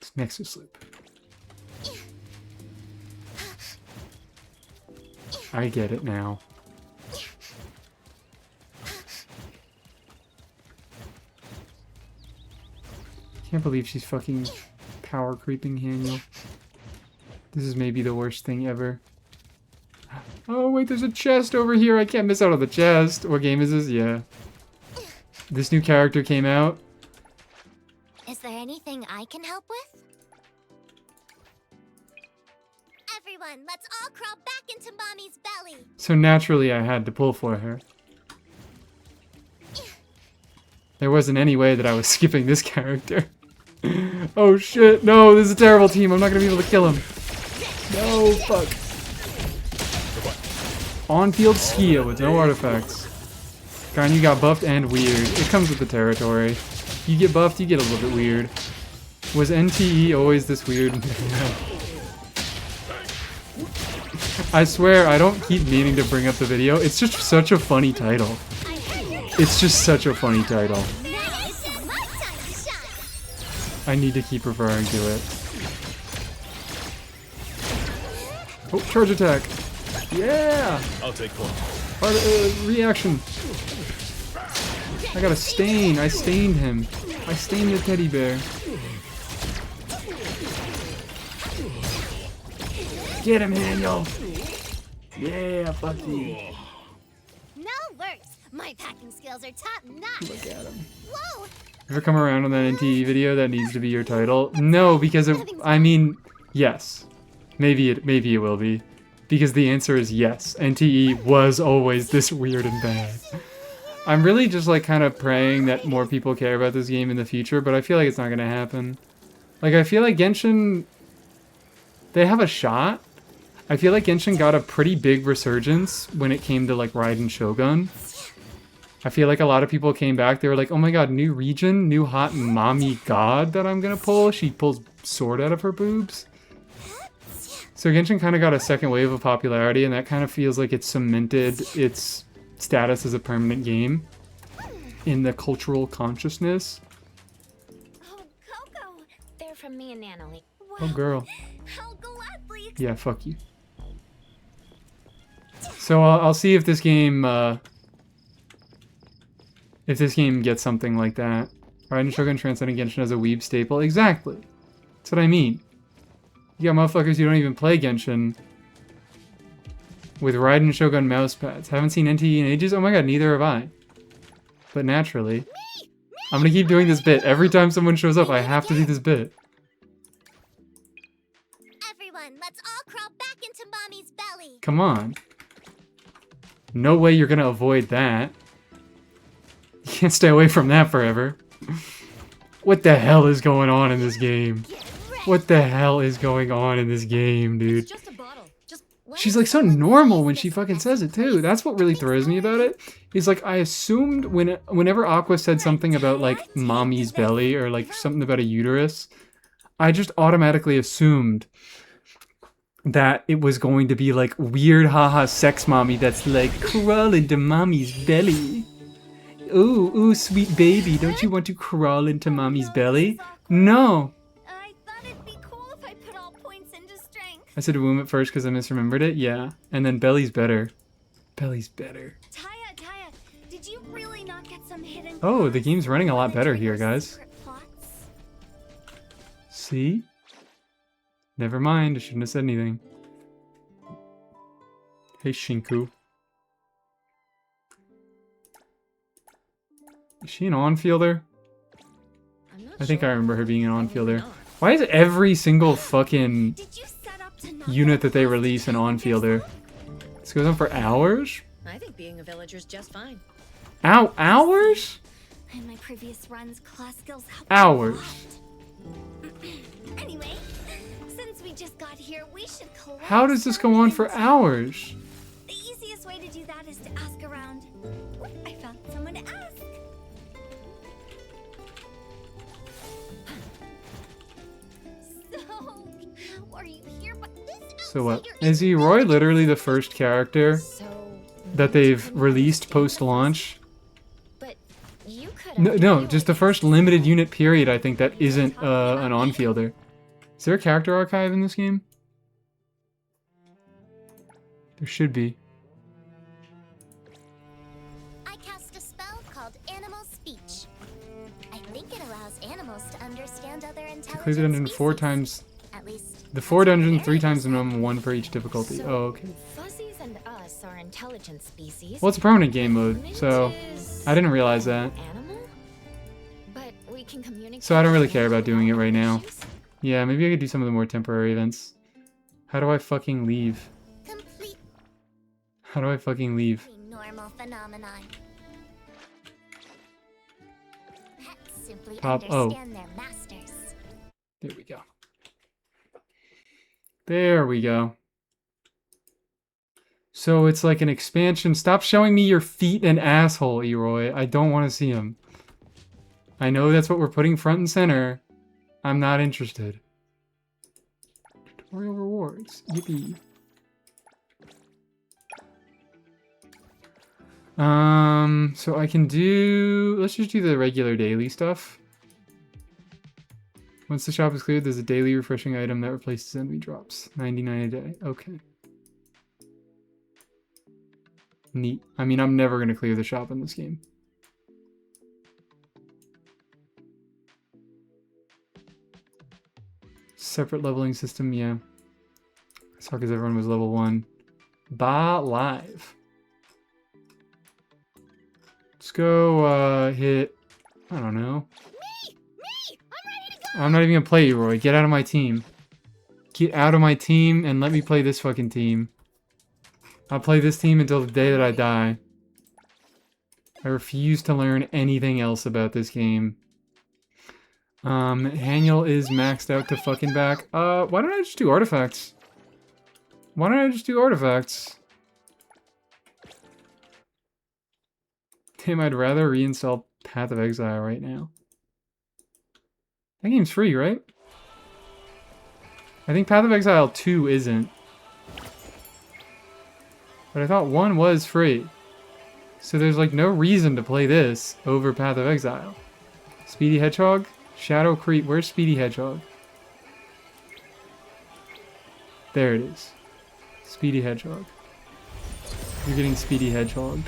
It's Nexus Loop. I get it now. Can't believe she's fucking power creeping Haniel. This is maybe the worst thing ever. Oh wait, there's a chest over here. I can't miss out on the chest. What game is this? Yeah. This new character came out. Is there anything I can help with? Everyone, let's all crawl back into Mommy's belly. So naturally I had to pull for her. There wasn't any way that I was skipping this character. Oh shit, no, this is a terrible team. I'm not gonna be able to kill him. No, fuck. On-field Skia with no artifacts. Guy, you got buffed and weird. It comes with the territory. You get buffed, you get a little bit weird. Was NTE always this weird? I swear, I don't keep meaning to bring up the video. It's just such a funny title. It's just such a funny title. I need to keep referring to it. Oh, charge attack. Yeah! I'll take point. Reaction. I got a stain. I stained him. I stained the teddy bear. Get him, Daniel. Yeah, fuck you. No worse. My packing skills are top notch. Look at him. Whoa! Ever come around on that NTE video that needs to be your title? No, because I mean, yes. Maybe it will be. Because the answer is yes. NTE was always this weird and bad. I'm really just like kind of praying that more people care about this game in the future, but I feel like it's not gonna happen. Like, I feel like Genshin, they have a shot. I feel like Genshin got a pretty big resurgence when it came to like Raiden Shogun. I feel like a lot of people came back, they were like, oh my god, new region, new hot mommy god that I'm gonna pull. She pulls sword out of her boobs. So Genshin kind of got a second wave of popularity, and that kind of feels like it cemented its status as a permanent game in the cultural consciousness. Oh, Coco! They're from me and Natalie. Oh, girl. How gladly. Yeah, fuck you. So I'll see if this game gets something like that. Raiden Shogun transcending Genshin as a weeb staple. Exactly. That's what I mean. You got motherfuckers who don't even play Genshin with Raiden Shogun mousepads. Haven't seen NTE in ages? Oh my god, neither have I. But naturally. I'm gonna keep doing this bit. Every time someone shows up, I have to do this bit. Everyone, let's all crawl back into Mommy's belly. Come on. No way you're gonna avoid that. You can't stay away from that forever. What the hell is going on in this game? What the hell is going on in this game, dude? Just a bottle. Just She's like so normal when she fucking says it too. That's what really throws me about it. Is like I assumed whenever Aqua said something about like mommy's belly or like something about a uterus, I just automatically assumed that it was going to be like weird haha sex mommy that's like crawl into mommy's belly. Ooh, ooh, sweet baby, don't you want to crawl into mommy's belly? No. I thought it'd be cool if I put all points into strength. I said womb at first because I misremembered it. Yeah. And then belly's better. Belly's better. Taya, did you really not get some hidden Oh, the plots? game's running a lot better here, guys. Secret plots? See? Never mind, I shouldn't have said anything. Hey, Shinku. Is she an on-fielder? I think I remember her being an on-fielder. Why is every single fucking unit that they release an on-fielder? This goes on for hours? I think being a villager's just fine. Hours? In my previous runs, class skills helped Hours. a lot. Anyway, since we just got here, we should collect How does this go on for hours? The easiest way to do that is to ask around. Oh, I found someone to ask. So, how are you here? But this So what? outsider Is Roy literally the first character So that they've released post-launch? but you could No, just the first limited unit period, I think, that isn't an on-fielder. Is there a character archive in this game? There should be. I cast a spell called Animal Speech. I think it allows animals to understand other intelligent Clear the dungeon 4 species. times. At least The 4 dungeons, 3 very times the minimum, 1 for each difficulty. So, Oh, okay. Fuzzies and us are intelligent species. Well, it's a permanent game mode, so Ninjas I didn't realize that. Animal? But we can communicate. So I don't really care about doing it right now. Issues? Yeah, maybe I could do some of the more temporary events. How do I fucking leave? completely How do I fucking leave? normal phenomenon. Pets simply Pop- oh. understand their masters. There we go. There we go. So it's like an expansion. Stop showing me your feet and asshole, Eroy. I don't want to see them. I know that's what we're putting front and center. I'm not interested. Tutorial rewards. Yippee. So I can do... Let's just do the regular daily stuff. Once the shop is cleared, there's a daily refreshing item that replaces enemy drops. 99 a day. Okay. Neat. I mean, I'm never going to clear the shop in this game. Separate leveling system, yeah. That's because everyone was level 1. Ba live. Let's go hit... I don't know. I'm not even gonna play you, Roy. Get out of my team. Get out of my team and let me play this fucking team. I'll play this team until the day that I die. I refuse to learn anything else about this game. Haniel is maxed out to fucking back. Why don't I just do artifacts? Why don't I just do artifacts? Damn, I'd rather reinstall Path of Exile right now. That game's free, right? I think Path of Exile 2 isn't. But I thought 1 was free. So there's like no reason to play this over Path of Exile. Speedy Hedgehog? Shadow Creep. Where's Speedy Hedgehog? There it is. Speedy Hedgehog. You're getting Speedy Hedgehogged.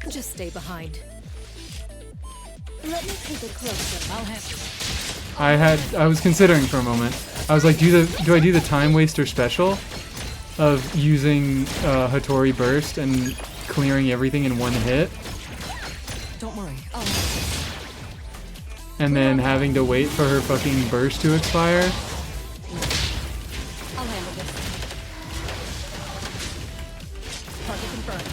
Just stay behind. Let me take a closer. I'll have. I was considering for a moment. I was like, do I do the time waster special of using Hattori Burst and clearing everything in one hit, Don't worry. and then having to wait for her fucking burst to expire? I'll handle this. Target confirmed.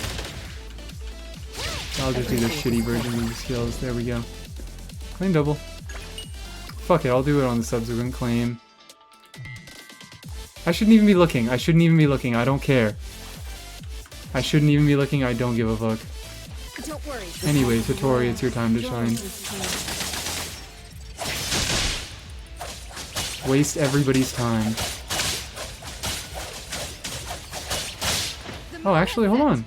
I'll just do the shitty version of the skills. There we go. Claim double. Fuck it, I'll do it on the subsequent claim. I shouldn't even be looking. I shouldn't even be looking. I don't care. I shouldn't even be looking. I don't give a fuck. Don't worry. Anyways, Hattori, it's your time to shine. Waste everybody's time. Oh, actually, hold on.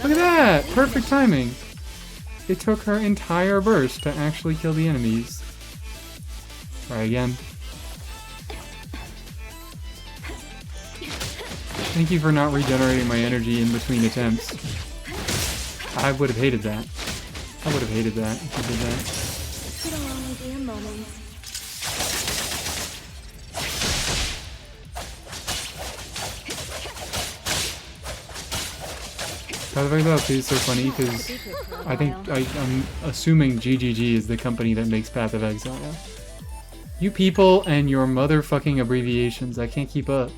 Look at that! Perfect timing. It took her entire burst to actually kill the enemies. Try again. Thank you for not regenerating my energy in between attempts. I would have hated that. I would have hated that if you did that. Path of Exile 2 is so funny because I'm assuming GGG is the company that makes Path of Exile. You people and your motherfucking abbreviations, I can't keep up.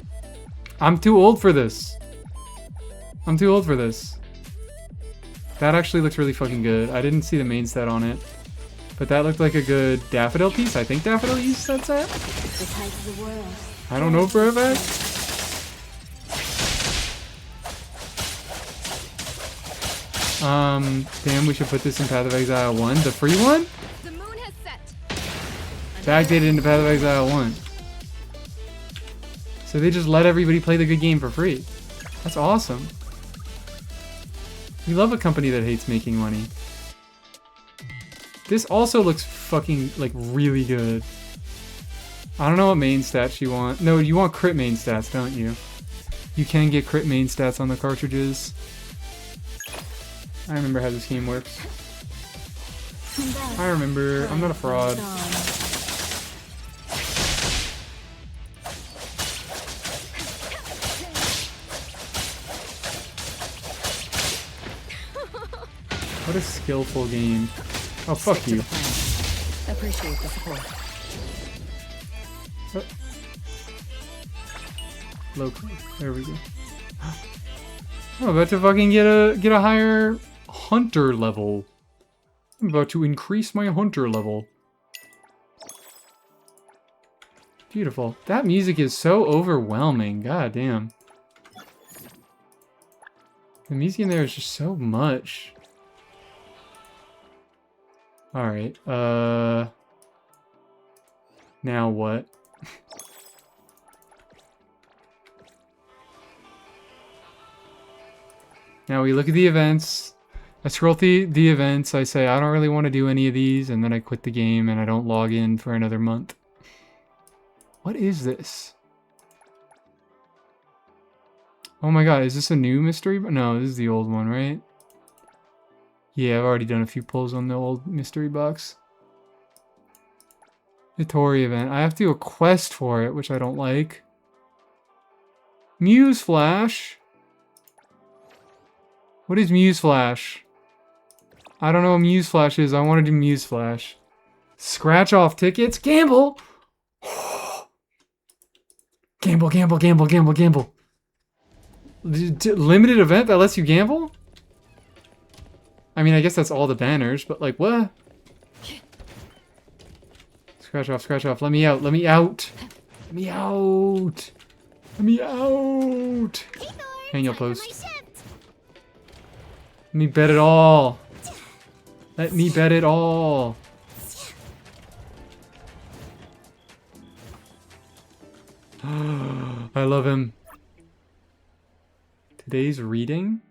I'm too old for this. I'm too old for this. That actually looks really fucking good. I didn't see the main stat on it. But that looked like a good Daffodil piece. I think Daffodil used that set. I don't know for a fact. Damn, we should put this in Path of Exile 1. The free one? The moon has set. Backdated into Path of Exile 1. So they just let everybody play the good game for free. That's awesome. We love a company that hates making money. This also looks fucking, like, really good. I don't know what main stats you want. No, you want crit main stats, don't you? You can get crit main stats on the cartridges. I remember how this game works. I remember. I'm not a fraud. What a skillful game. Oh, fuck you. Appreciate the support. Local. There we go. I'm about to fucking get a higher hunter level. I'm about to increase my hunter level. Beautiful. That music is so overwhelming. God damn. The music in there is just so much. Alright, now what? Now we look at the events. I scroll through the events. I say, I don't really want to do any of these. And then I quit the game and I don't log in for another month. What is this? Oh my god, is this a new mystery? No, this is the old one, right? Yeah, I've already done a few pulls on the old mystery box. Vittori event. I have to do a quest for it, which I don't like. Muse Flash. What is Muse Flash? I don't know what Muse Flash is. I want to do Muse Flash. Scratch off tickets? Gamble! Gamble, gamble, gamble, gamble, gamble. Limited event that lets you gamble? I mean, I guess that's all the banners, but like, what? Scratch off, scratch off. Let me out, let me out. Let me out. Let me out. Manual post. Let me bet it all. Let me bet it all. I love him. Today's reading.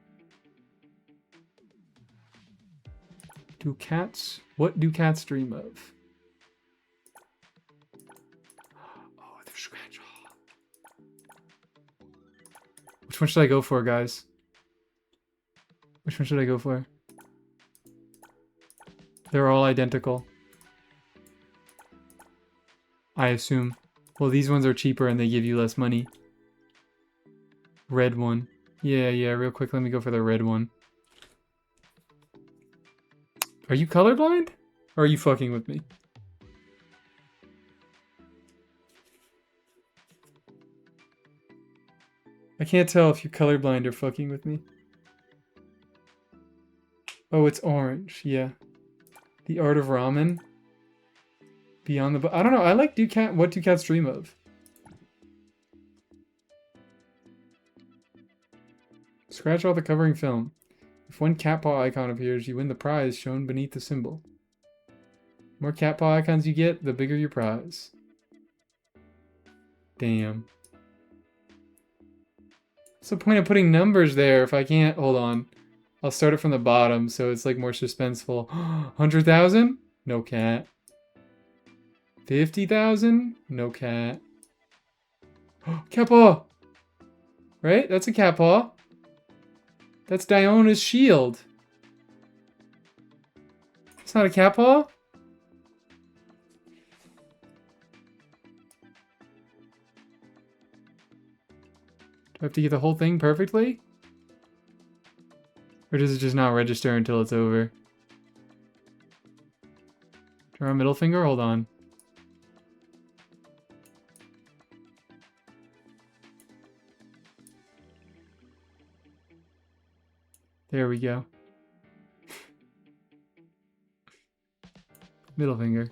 What do cats dream of? Oh, they're scratch off. Which one should I go for, guys? Which one should I go for? They're all identical. I assume. Well, these ones are cheaper and they give you less money. Red one. Yeah, real quick, let me go for the red one. Are you colorblind? Or are you fucking with me? I can't tell if you're colorblind or fucking with me. Oh, it's orange. Yeah. The Art of Ramen. Beyond the... I don't know. I like What Do Cats Dream Of? Scratch all the covering film. If one cat paw icon appears, you win the prize shown beneath the symbol. The more cat paw icons you get, the bigger your prize. Damn. What's the point of putting numbers there if I can't... Hold on. I'll start it from the bottom so it's like more suspenseful. 100,000? No cat. 50,000? No cat. Cat paw! Right? That's a cat paw. That's Diona's shield. It's not a cat paw? Do I have to get the whole thing perfectly? Or does it just not register until it's over? Draw a middle finger? Hold on. There we go. Middle finger.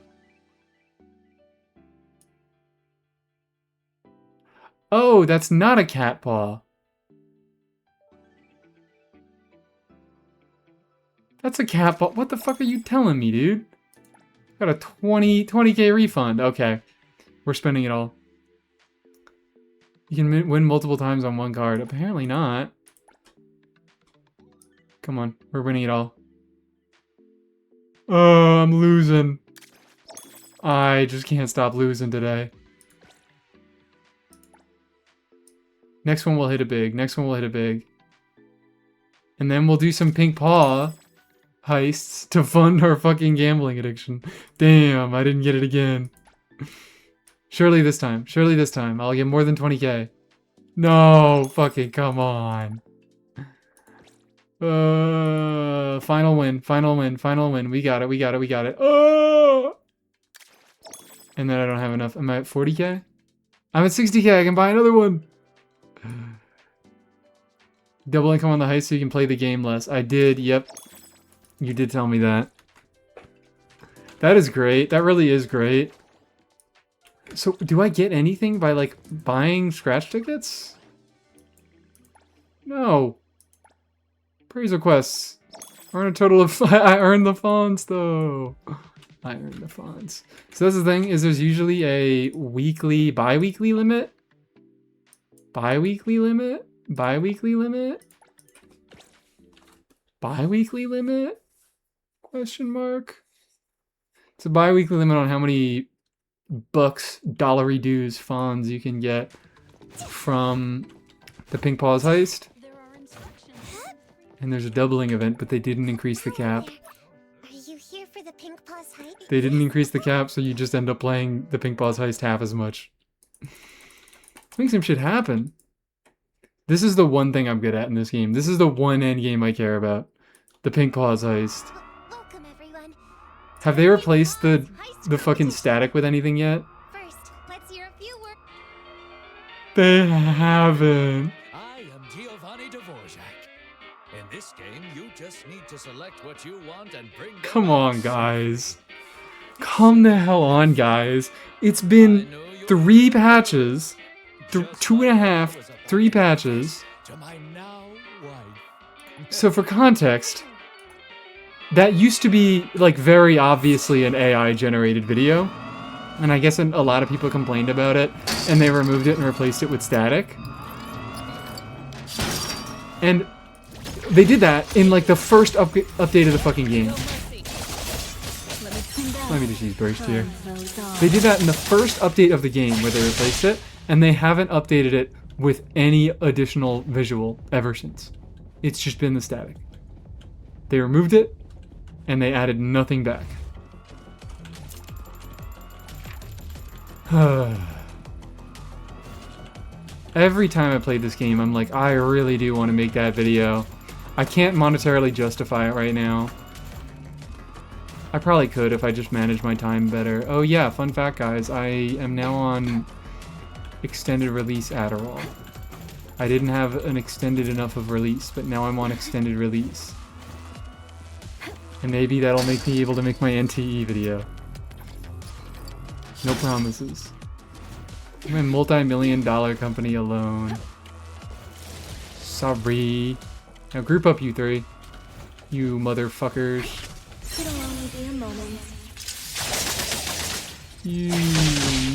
Oh, that's not a cat paw. That's a cat paw. What the fuck are you telling me, dude? Got a 20K refund. Okay. We're spending it all. You can win multiple times on one card. Apparently not. Come on. We're winning it all. Oh, I'm losing. I just can't stop losing today. Next one will hit it big. Next one will hit it big. And then we'll do some pink paw heists to fund our fucking gambling addiction. Damn, I didn't get it again. Surely this time. Surely this time. I'll get more than 20K. No, fucking come on. Final win. Final win. Final win. We got it. We got it. We got it. Oh! And then I don't have enough. Am I at 40K? I'm at 60K. I can buy another one. Double income on the heist so you can play the game less. I did, yep. You did tell me that. That is great. That really is great. So, do I get anything by, like, buying scratch tickets? No. Appraisal quests. Earn a total of... I earned the fonts, though. I earned the fonts. So that's the thing, is there's usually a weekly, bi-weekly limit. Bi-weekly limit? Bi-weekly limit? Bi-weekly limit? Question mark. It's a bi-weekly limit on how many bucks, dollary dues, fonds you can get from the Pink Paws heist. There are instructions. And there's a doubling event, but they didn't increase the cap. Are you here for the Pink Paws heist? They didn't increase the cap, so you just end up playing the Pink Paws heist half as much. Make some shit happen. This is the one thing I'm good at in this game. This is the one end game I care about. The Pink Paws heist. Welcome, everyone. Have they replaced the fucking static with anything yet? First, let's hear a few words. They haven't. I am Giovanni Dvorak. In this game, you just need to select what you want and bring them Come up. on, guys. Come the hell on, guys. It's been 3 patches. 2.5, 3 patches. To my now wife. So for context, that used to be, like, very obviously an AI-generated video. And I guess a lot of people complained about it, and they removed it and replaced it with static. And they did that in, like, the first update of the fucking game. Let me just use burst here. They did that in the first update of the game where they replaced it, and they haven't updated it with any additional visual ever since. It's just been the static. They removed it, and they added nothing back. Every time I played this game, I'm like, I really do want to make that video. I can't monetarily justify it right now. I probably could if I just managed my time better. Oh yeah, fun fact, guys. I am now on extended release Adderall. I didn't have an extended enough of release, but now I'm on extended release. And maybe that'll make me able to make my NTE video. No promises. I'm a multi-million-dollar company alone. Sorry. Now group up, you 3. You motherfuckers. It'll only be a moment. You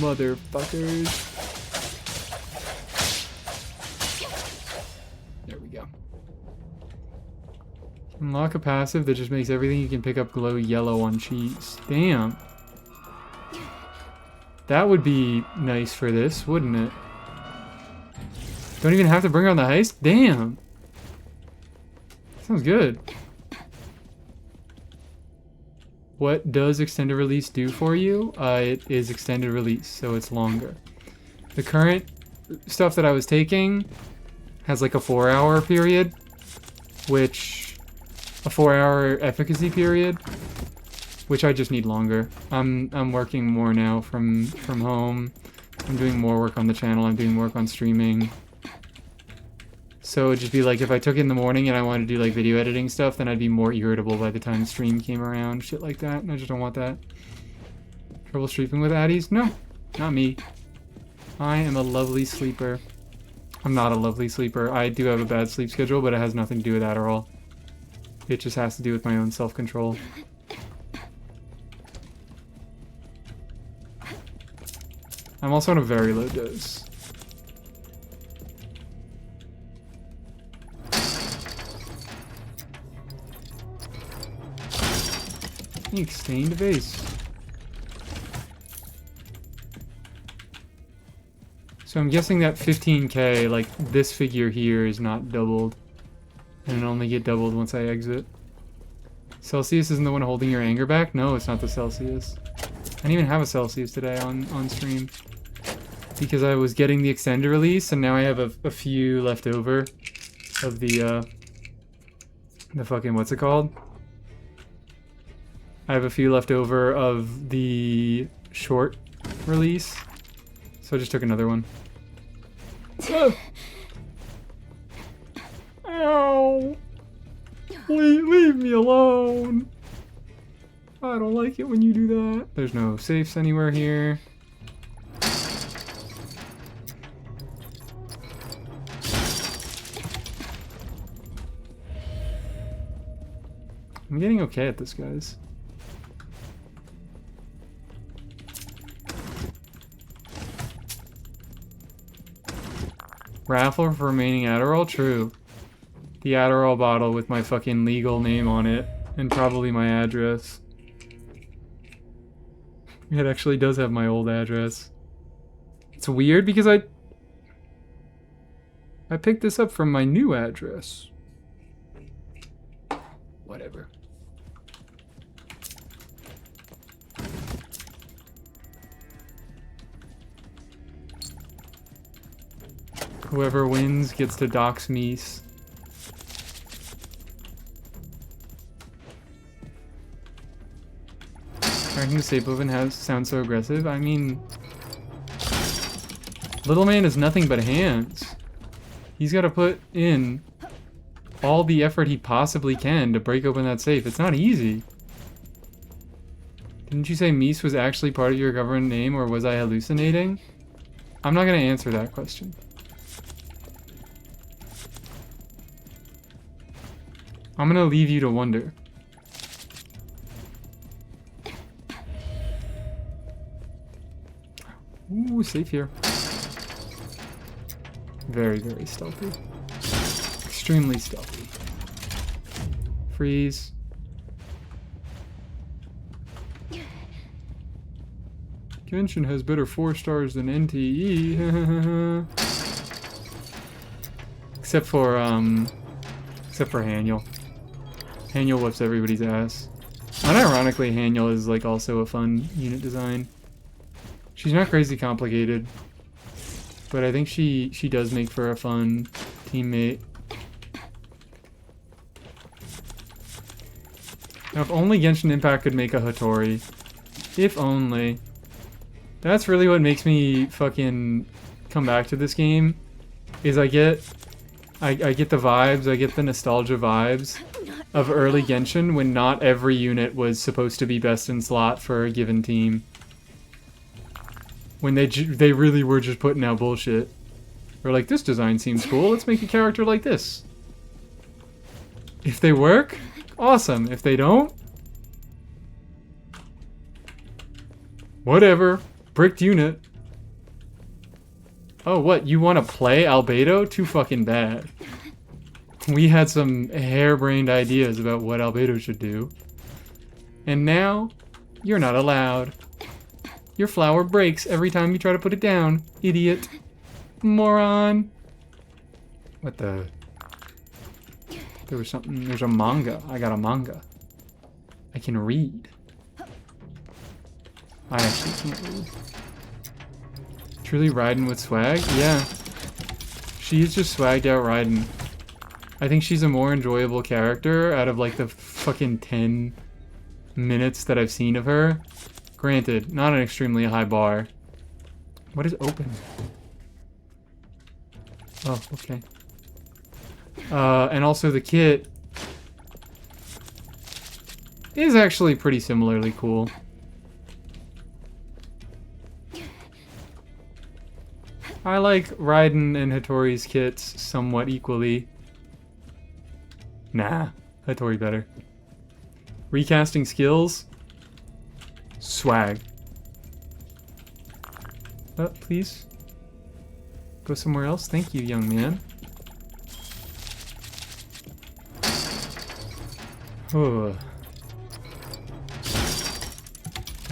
motherfuckers. There we go. Unlock a passive that just makes everything you can pick up glow yellow on cheese. Damn. That would be nice for this, wouldn't it? Don't even have to bring her on the heist? Damn. Sounds good. What does extended release do for you? It is extended release, so it's longer. The current stuff that I was taking has like a 4-hour period, which a 4-hour efficacy period, which I just need longer. I'm working more now from home. I'm doing more work on the channel. I'm doing work on streaming. So it'd just be like if I took it in the morning and I wanted to do like video editing stuff, then I'd be more irritable by the time stream came around, shit like that. And I just don't want that. Trouble sleeping with Addies? No, not me. I am a lovely sleeper. I'm not a lovely sleeper. I do have a bad sleep schedule, but it has nothing to do with Adderall. It just has to do with my own self-control. I'm also on a very low dose. Stained vase. So I'm guessing that 15k, like this figure here, is not doubled. And it'll only get doubled once I exit. Celsius isn't the one holding your anger back? No, it's not the Celsius. I didn't even have a Celsius today on stream. Because I was getting the extended release, and now I have a few left over of the fucking, what's it called? I have a few left over of the short release. So I just took another one. Ow! Leave me alone! I don't like it when you do that. There's no safes anywhere here. I'm getting okay at this, guys. Raffle for remaining Adderall? True. The Adderall bottle with my fucking legal name on it. And probably my address. It actually does have my old address. It's weird because I picked this up from my new address. Whatever. Whoever wins gets to dox Mies. Ranking Stapleton sounds so aggressive. I mean, little man is nothing but hands. He's got to put in all the effort he possibly can to break open that safe. It's not easy. Didn't you say Mies was actually part of your government name, or was I hallucinating? I'm not going to answer that question. I'm gonna leave you to wonder. Ooh, safe here. Very, very stealthy. Extremely stealthy. Freeze. Genshin has better 4 stars than NTE. Except for Haniel. Haniel whips everybody's ass. Unironically, Haniel is like also a fun unit design. She's not crazy complicated, but I think she does make for a fun teammate. Now, if only Genshin Impact could make a Hattori. If only. That's really what makes me fucking come back to this game. Is I get the vibes, I get the nostalgia vibes of early Genshin when not every unit was supposed to be best in slot for a given team. When they really were just putting out bullshit. Or like, this design seems cool, let's make a character like this. If they work, awesome. If they don't, whatever. Bricked unit. Oh, what? You want to play Albedo? Too fucking bad. We had some harebrained ideas about what Albedo should do. And now, you're not allowed. Your flower breaks every time you try to put it down. Idiot. Moron. What the? There was something. There's a manga. I got a manga. I can read. I actually can't read. Truly riding with swag? Yeah. She is just swagged out riding. I think she's a more enjoyable character out of like the fucking 10 minutes that I've seen of her. Granted, not an extremely high bar. What is open? Oh, okay. And also the kit is actually pretty similarly cool. I like Raiden and Hattori's kits somewhat equally. Nah, Hattori better. Recasting skills? Swag. Please. Go somewhere else. Thank you, young man. Oh.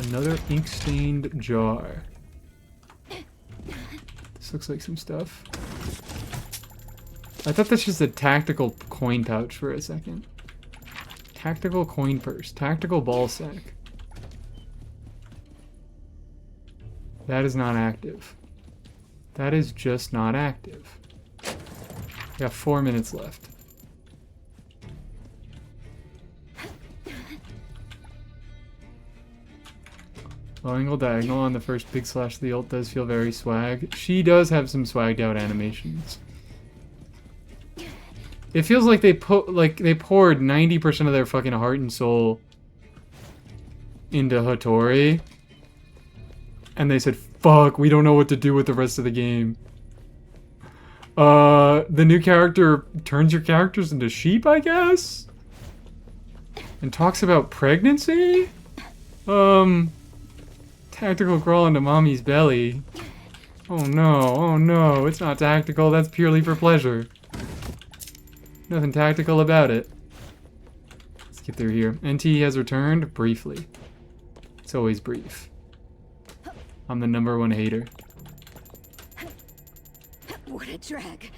Another ink-stained jar. This looks like some stuff. I thought that's just a tactical coin pouch for a second. Tactical coin purse. Tactical ball sack. That is not active. That is just not active. We got 4 minutes left. Low angle diagonal on the first big slash of the ult does feel very swag. She does have some swagged out animations. It feels like they poured 90% of their fucking heart and soul into Hattori. And they said, fuck, we don't know what to do with the rest of the game. The new character turns your characters into sheep, I guess? And talks about pregnancy? Tactical crawl into mommy's belly. Oh no, it's not tactical, that's purely for pleasure. Nothing tactical about it. Let's get through here. NT has returned briefly. It's always brief. I'm the #1 hater. What a drag.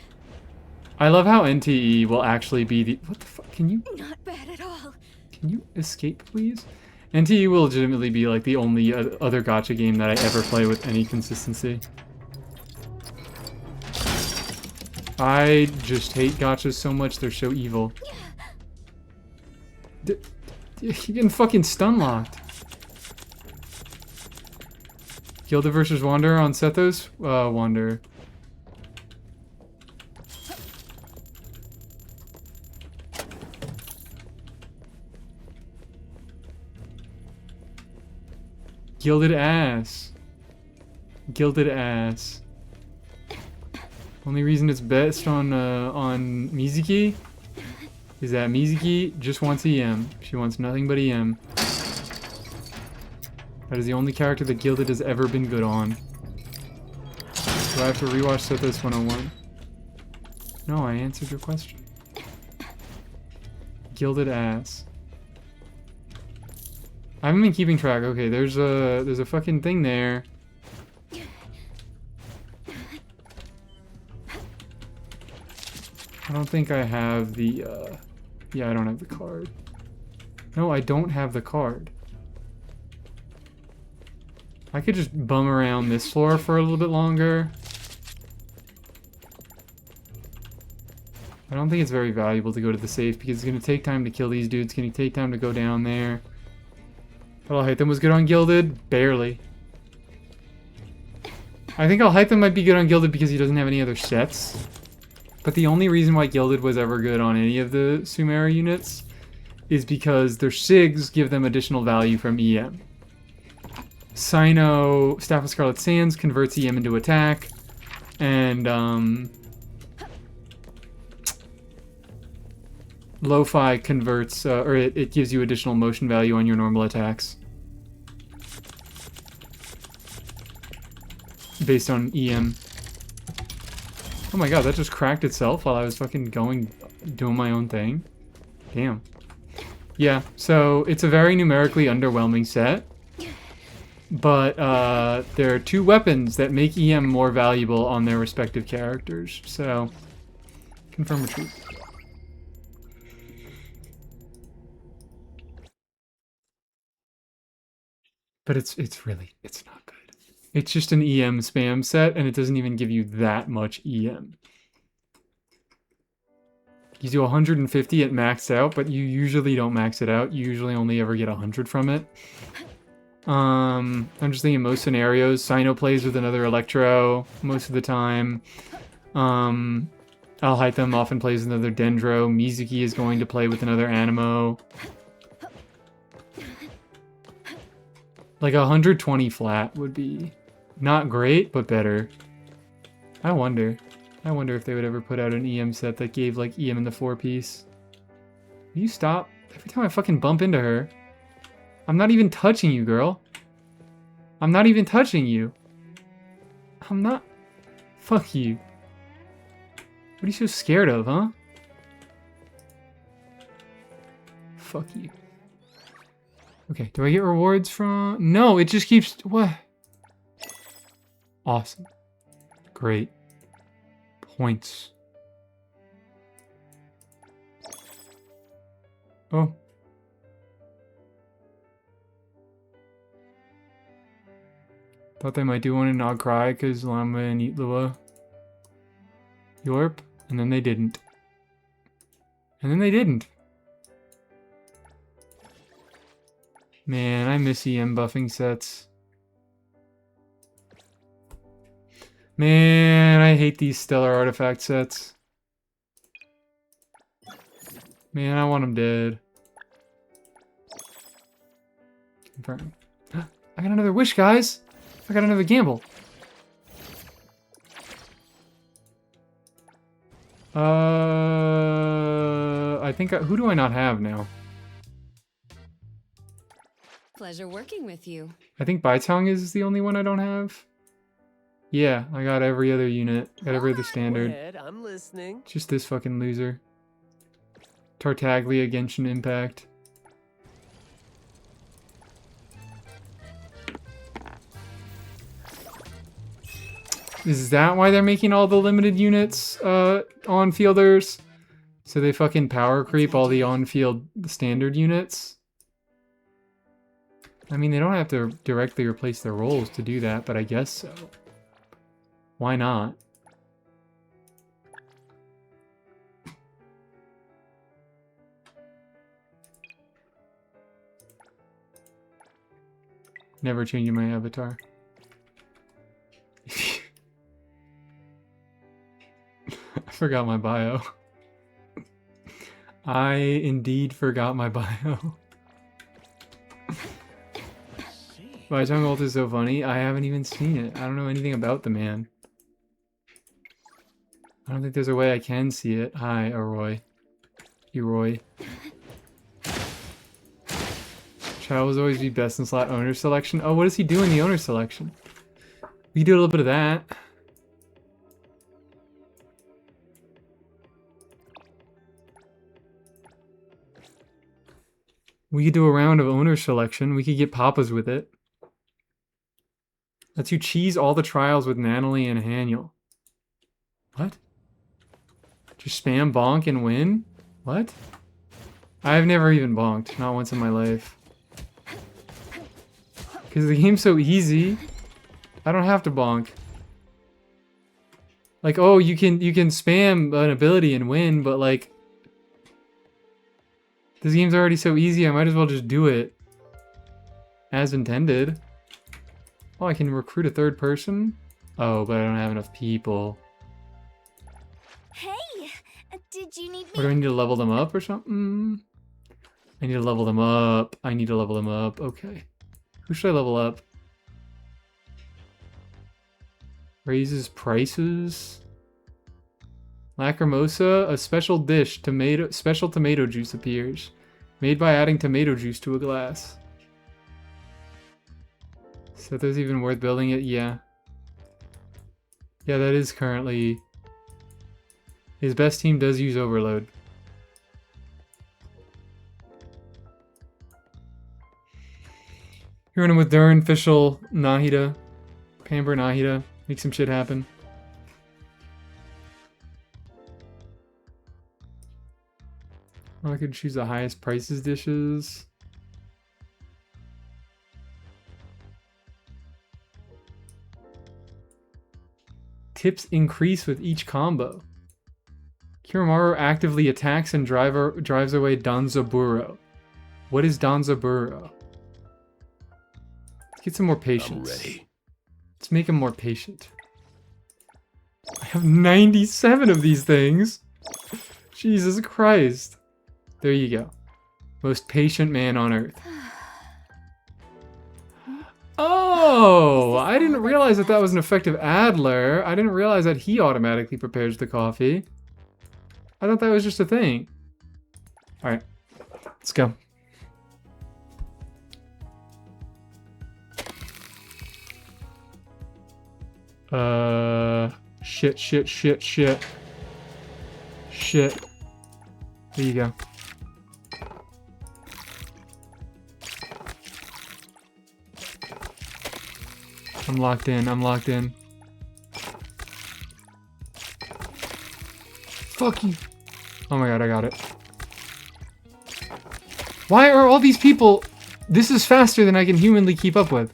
I love how NTE will actually be the... What the fuck? Can you... Not bad at all. Can you escape, please? NTE will legitimately be like the only other gacha game that I ever play with any consistency. I just hate gachas so much, they're so evil. You're getting fucking stun locked. Gilda versus Wander on Sethos? Wander. Gilded ass. Gilded ass. Only reason it's best on Mizuki is that Mizuki just wants EM. She wants nothing but EM. That is the only character that Gilded has ever been good on. Do I have to rewatch Sethos 101? No, I answered your question. Gilded ass. I haven't been keeping track. Okay, there's a fucking thing there. I don't think I have the, yeah, I don't have the card. No, I don't have the card. I could just bum around this floor for a little bit longer. I don't think it's very valuable to go to the safe because it's going to take time to kill these dudes. It's going to take time to go down there. But Alhaitham was good on Gilded? Barely. I think Alhaitham might be good on Gilded because he doesn't have any other sets. But the only reason why Gilded was ever good on any of the Sumeru units is because their SIGs give them additional value from EM. Sino, Staff of Scarlet Sands converts EM into attack, and Lo-Fi converts, or it gives you additional motion value on your normal attacks. Based on EM. Oh my god, that just cracked itself while I was fucking doing my own thing. Damn. Yeah, so it's a very numerically underwhelming set. But there are two weapons that make EM more valuable on their respective characters. So, confirm retreat. But it's not good. It's just an EM spam set, and it doesn't even give you that much EM. You do 150 at max out, but you usually don't max it out. You usually only ever get 100 from it. I'm just thinking most scenarios. Sino plays with another Electro most of the time. Alhaitham often plays with another Dendro. Mizuki is going to play with another Animo. Like 120 flat would be not great, but better. I wonder if they would ever put out an EM set that gave like EM in the 4-piece. Will you stop? Every time I fucking bump into her. I'm not even touching you, girl. I'm not even touching you. I'm not. Fuck you. What are you so scared of, huh? Fuck you. Okay, do I get rewards from... No, it just keeps... What? Awesome. Great. Points. Oh. Thought they might do one in Nagcry because Lama and Itlua. Yorp. And then they didn't. And then they didn't. Man, I miss EM buffing sets. Man, I hate these stellar artifact sets. Man, I want them dead. Confirm. I got another wish, guys! I got another gamble. I think who do I not have now? Pleasure working with you. I think Baitong is the only one I don't have. Yeah, I got every other unit. Got every other standard. Go ahead, I'm listening. Just this fucking loser. Tartaglia, Genshin Impact. Is that why they're making all the limited units on fielders? So they fucking power creep all the on-field standard units? I mean, they don't have to directly replace their roles to do that, but I guess so. Why not? Never changing my avatar. I forgot my bio. I indeed forgot my bio. Baizhang ult is so funny. I haven't even seen it. I don't know anything about the man. I don't think there's a way I can see it. Hi, Aroy. Eroy. Child will always be best in slot owner selection. Oh, what does he do in the owner selection? We can do a little bit of that. We could do a round of owner selection. We could get Papas with it. Lets you cheese all the trials with Natalie and Haniel. What? Just spam bonk and win? What? I've never even bonked. Not once in my life. Because the game's so easy. I don't have to bonk. Like, oh, you can spam an ability and win, but like... This game's already so easy, I might as well just do it. As intended. Oh, I can recruit a third person? Oh, but I don't have enough people. Hey, did you need Or do I me? need to level them up or something? I need to level them up. I need to level them up. Okay. Who should I level up? Raises prices? Lacrimosa, a special dish, special tomato juice appears. Made by adding tomato juice to a glass. So there's even worth building it? Yeah. Yeah, that is currently... His best team does use Overload. You're running with Durin, Fischl, Nahida. Pamber, Nahida. Make some shit happen. Or I could choose the highest prices dishes. Tips increase with each combo. Kiromaru actively attacks and drives away Danzaburo. What is Danzaburo? Let's get some more patience. I'm ready. Let's make him more patient. I have 97 of these things. Jesus Christ. There you go. Most patient man on earth. Oh, I didn't realize that that was an effective Adler. I didn't realize that he automatically prepares the coffee. I thought that was just a thing. All right, let's go. Shit. There you go. I'm locked in. Fuck you. Oh my god, I got it. Why are all these people... This is faster than I can humanly keep up with.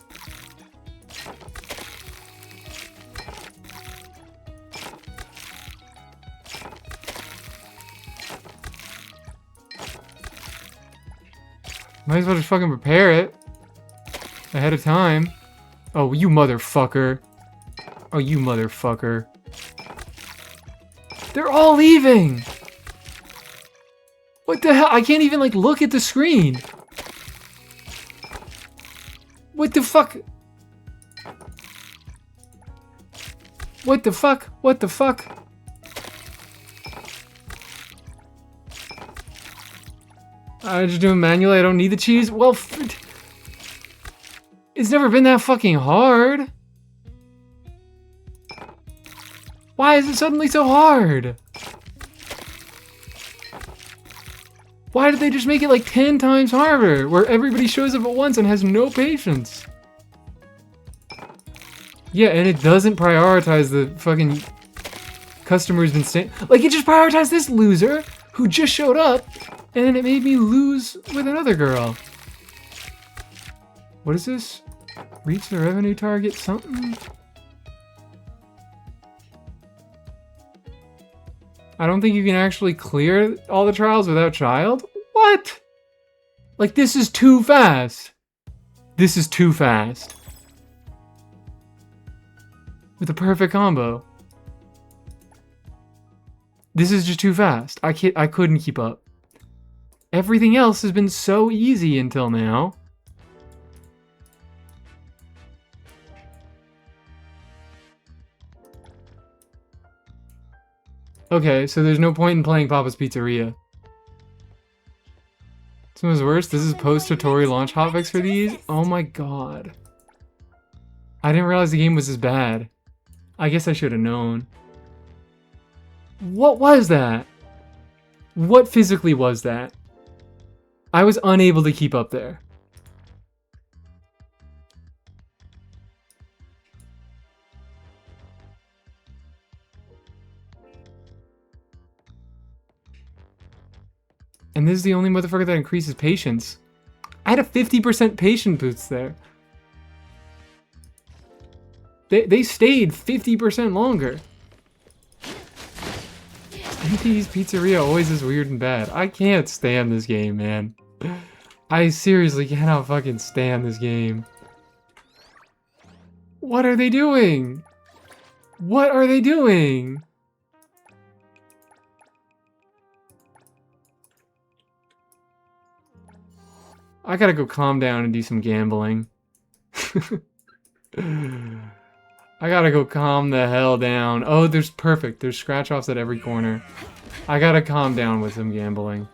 Might as well just fucking prepare it ahead of time. Oh, you motherfucker. Oh, you motherfucker. They're all leaving! What the hell? I can't even, like, look at the screen. What the fuck? What the fuck? What the fuck? I'm just doing manually. I don't need the cheese. Well, it's never been that fucking hard. Why is it suddenly so hard? Why did they just make it like 10 times harder, where everybody shows up at once and has no patience? Yeah, and it doesn't prioritize the fucking customer who's been staying. Like, it just prioritized this loser who just showed up, and then it made me lose with another girl. What is this? Reach the revenue target, something? I don't think you can actually clear all the trials without child? What? Like, this is too fast. This is too fast. With a perfect combo. This is just too fast. I couldn't keep up. Everything else has been so easy until now. Okay, so there's no point in playing Papa's Pizzeria. Someone's worse. This is post-tutorial launch hotfix for these? Oh my god. I didn't realize the game was this bad. I guess I should have known. What was that? What physically was that? I was unable to keep up there. And this is the only motherfucker that increases patience. I had a 50% patient boost there. They stayed 50% longer. NP's Pizzeria always is weird and bad. I can't stand this game, man. I seriously cannot fucking stand this game. What are they doing? What are they doing? I gotta go calm down and do some gambling. I gotta go calm the hell down. Oh, there's perfect. There's scratch-offs at every corner. I gotta calm down with some gambling.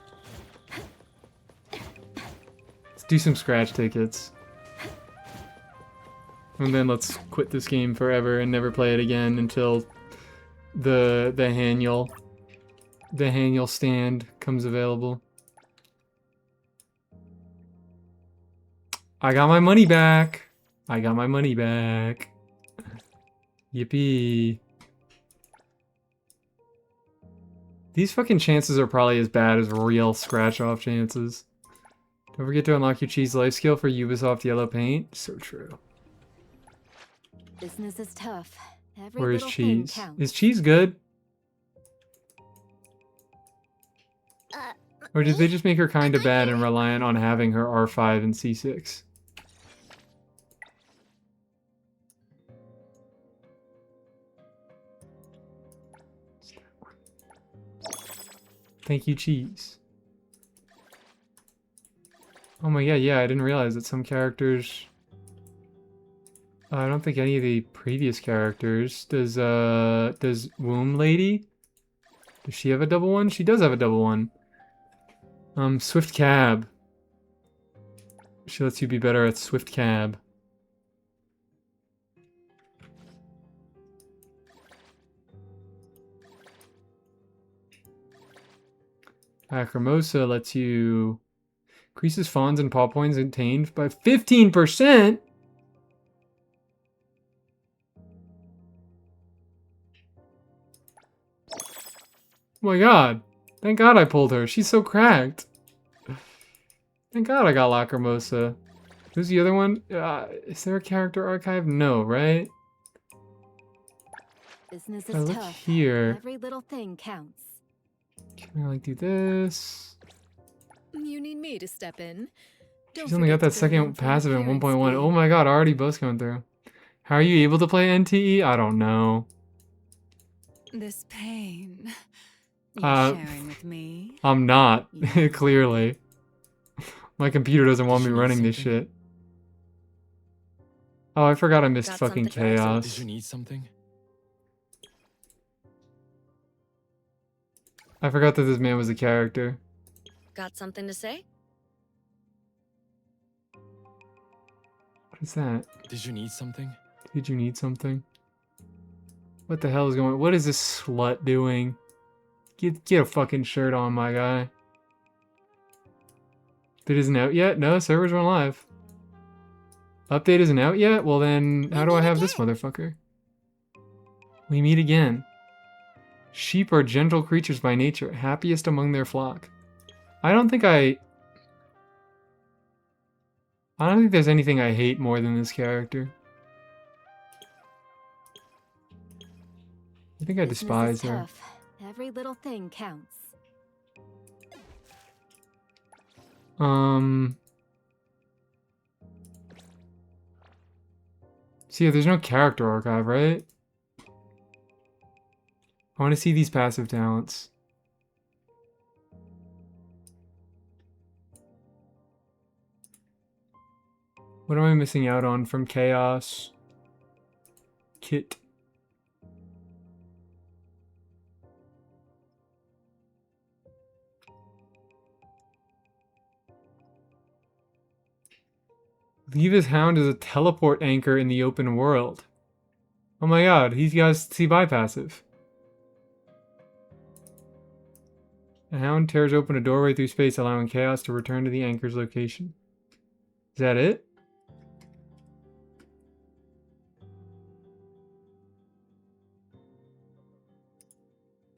Let's do some scratch tickets. And then let's quit this game forever and never play it again until the Haniel stand comes available. I got my money back. I got my money back. Yippee. These fucking chances are probably as bad as real scratch-off chances. Don't forget to unlock your cheese life skill for Ubisoft Yellow Paint. So true. Business is tough. Every Where is little thing cheese? counts. Is cheese good? Or did they me? just make her kind of I'm bad and here. reliant on having her R5 and C6? Thank you, cheese. Oh my god, yeah, I didn't realize that some characters... I don't think any of the previous characters... Does Womb Lady? Does she have a double one? She does have a double one. Swift Cab. She lets you be better at Swift Cab. Acrimosa lets you... Increases fawns and paw points obtained by 15%? Oh my god. Thank god I pulled her. She's so cracked. Thank god I got Lacrimosa. Who's the other one? Is there a character archive? No, right? Business If I is look tough. here, Every little thing counts. can I like do this? You need me to step in. She's only got that second passive in 1.1. Oh my god, already both going through. How are you able to play NTE? I don't know. This pain. Uh, You're sharing with me. I'm not, Yeah. clearly. My computer doesn't want Did me you need running this something? shit. Oh, I forgot I missed Got fucking something to try, Did chaos. you need something? I forgot that this man was a character. Got something to say? What is that? Did you need something? Did you need something? What the hell is going on? What is this slut doing? Get a fucking shirt on, my guy. It isn't out yet? No, servers aren't live. Update isn't out yet? Well then, how do I have this motherfucker? We meet again. Sheep are gentle creatures by nature, happiest among their flock. I don't think there's anything I hate more than this character. I think I Business is despise her. tough. Every little thing counts. See, yeah, there's no character archive, right? I want to see these passive talents. What am I missing out on from Chaos? Kit. Leave his hound as a teleport anchor in the open world. Oh my god, he's got C by passive. The hound tears open a doorway through space, allowing Chaos to return to the anchor's location. Is that it?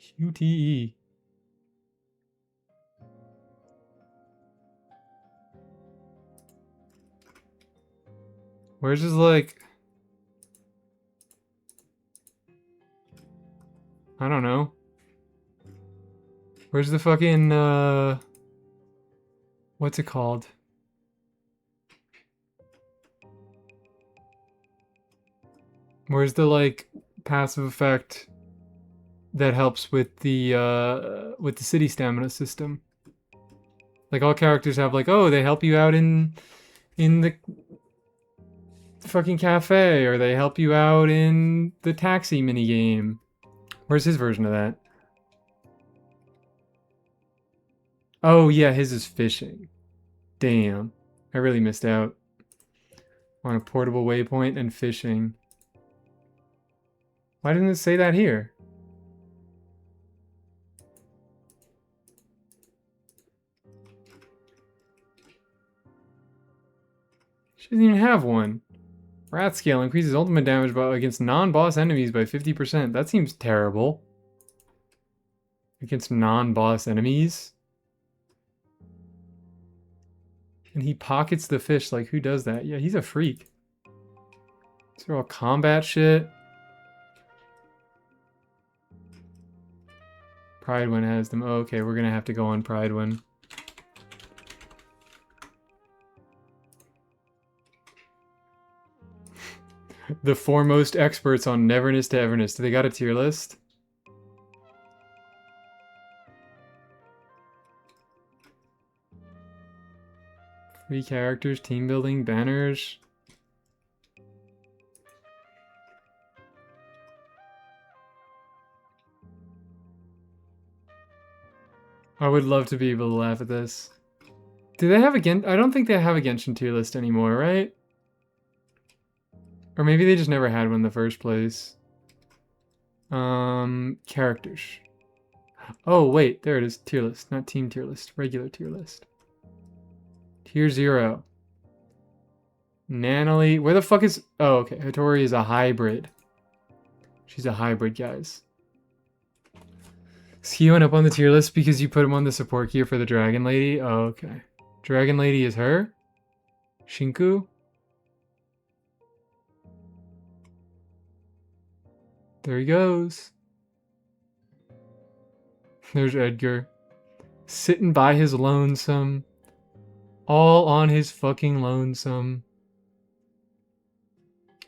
QTE. Where's his, like... I don't know. Where's the fucking, what's it called? Where's the, like, passive effect that helps with the city stamina system? Like, all characters have, like, oh, they help you out in the fucking cafe, or they help you out in the taxi minigame. Where's his version of that? Oh, yeah, his is fishing. Damn. I really missed out on a portable waypoint and fishing. Why didn't it say that here? She doesn't even have one. Wrath Scale increases ultimate damage against non-boss enemies by 50%. That seems terrible. Against non-boss enemies? And he pockets the fish. Like, who does that? Yeah, he's a freak. These are all combat shit. Pride has them. Oh, okay, we're gonna have to go on Pride. The foremost experts on Neverness to Everness. Do they got a tier list? Free characters, team building, banners. I would love to be able to laugh at this. Do they have a Gen? I don't think they have a Genshin tier list anymore, right? Or maybe they just never had one in the first place. Characters. Oh, wait, there it is. Tier list, not team tier list. Regular tier list. Tier 0. Nanalie. Where the fuck is... Oh, okay. Hattori is a hybrid. She's a hybrid, guys. Is he went up on the tier list because you put him on the support gear for the Dragon Lady? Oh, okay. Dragon Lady is her? Shinku? There he goes. There's Edgar. Sitting by his lonesome. All on his fucking lonesome.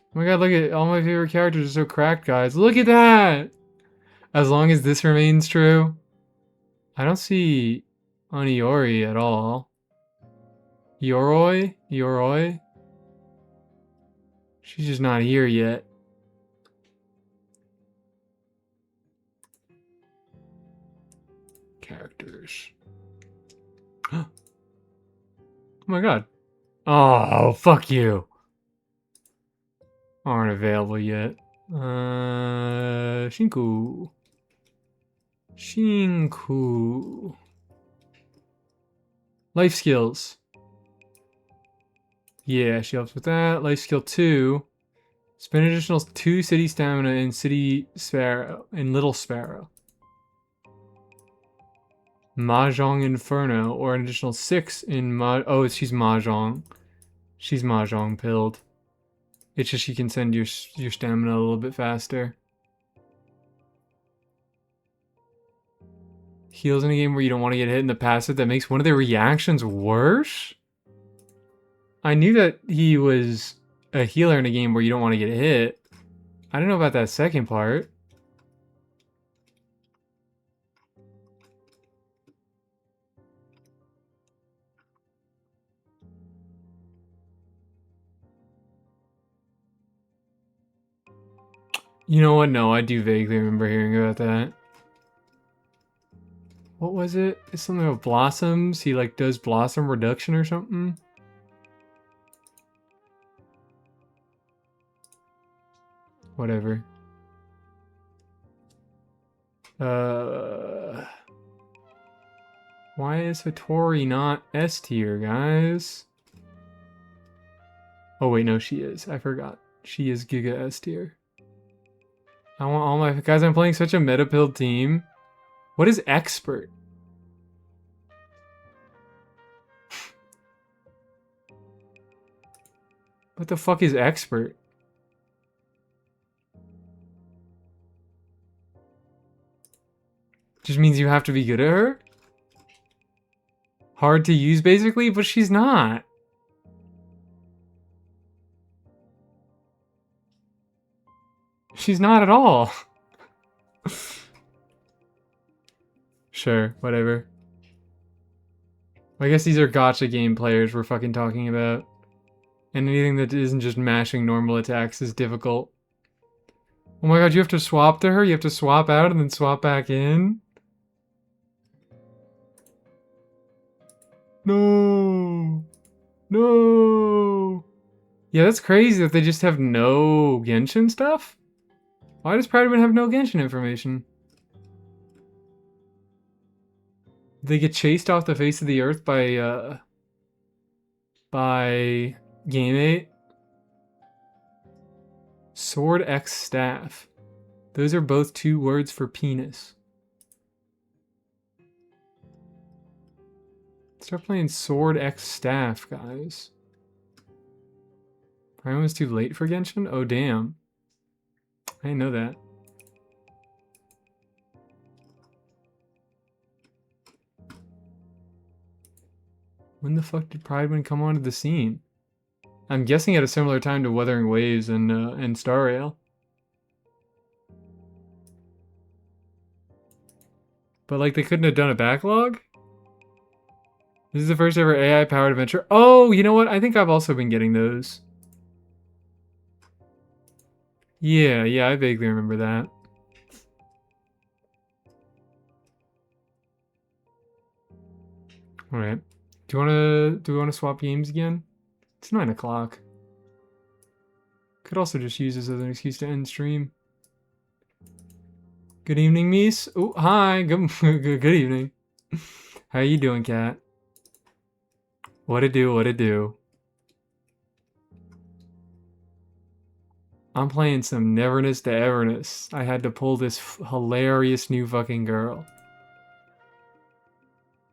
Oh my god, look at all my favorite characters are so cracked, guys. Look at that! As long as this remains true. I don't see Oniori at all. Yoroi? Yoroi? She's just not here yet. Characters. Oh my god. Oh, fuck you. Aren't available yet. Shinku. Shinku. Life skills. Yeah, she helps with that. Life skill 2. Spend additional 2 city stamina in City Sparrow. In Little Sparrow. Mahjong Inferno. Or an additional 6 in Oh, she's Mahjong. She's Mahjong pilled. It's just you can send your stamina a little bit faster. Heals in a game where you don't want to get hit in the passive that makes one of their reactions worse? I knew that he was a healer in a game where you don't want to get hit. I don't know about that second part. You know what? No, I do vaguely remember hearing about that. What was it? It's something about blossoms. He like does blossom reduction or something. Whatever. Why is Hattori not S tier, guys? Oh wait, no, she is. I forgot. She is Giga S tier. I want all my guys. I'm playing such a meta pilled team. What is expert? What the fuck is expert? Just means you have to be good at her? Hard to use basically, but she's not. She's not at all. Sure, whatever. I guess these are gacha game players we're fucking talking about. And anything that isn't just mashing normal attacks is difficult. Oh my god, you have to swap to her? You have to swap out and then swap back in? No. No. Yeah, that's crazy that they just have no Genshin stuff? Why does Pride have no Genshin information? They get chased off the face of the earth by Game 8. Sword X Staff. Those are both 2 words for penis. Start playing Sword X Staff, guys. Prime was too late for Genshin? Oh, damn. I didn't know that. When the fuck did Pridewind come onto the scene? I'm guessing at a similar time to Wuthering Waves and Star Rail. But like they couldn't have done a backlog? This is the first ever AI powered adventure. Oh, you know what? I think I've also been getting those. Yeah, I vaguely remember that. All right. Do we wanna swap games again? It's 9 o'clock. Could also just use this as an excuse to end stream. Good evening, Mies. Oh, hi. Good evening. How you doing, cat? What it do? What it do? I'm playing some Neverness to Everness. I had to pull this hilarious new fucking girl.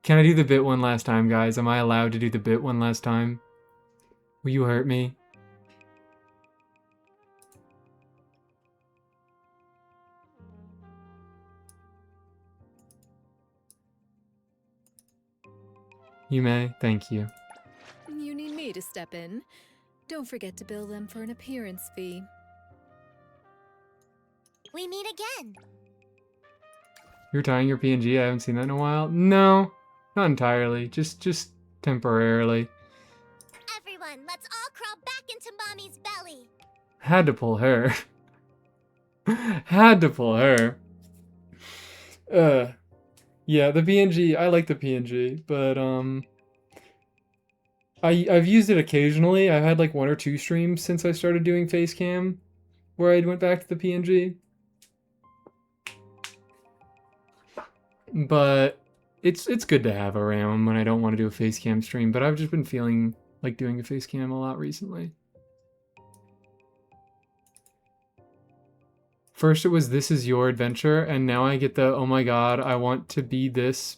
Can I do the bit one last time, guys? Am I allowed to do the bit one last time? Will you hurt me? You may. Thank you. You need me to step in. Don't forget to bill them for an appearance fee. We meet again. You're tying your PNG? I haven't seen that in a while. No, not entirely. Just temporarily. Everyone, let's all crawl back into Mommy's belly. Had to pull her. Had to pull her. Yeah, the PNG. I like the PNG, but I've used it occasionally. I've had like 1 or 2 streams since I started doing face cam, where I went back to the PNG. But it's good to have around when I don't want to do a face cam stream. But I've just been feeling like doing a face cam a lot recently. First it was This Is Your Adventure, and now I get the, oh my god, I want to be this.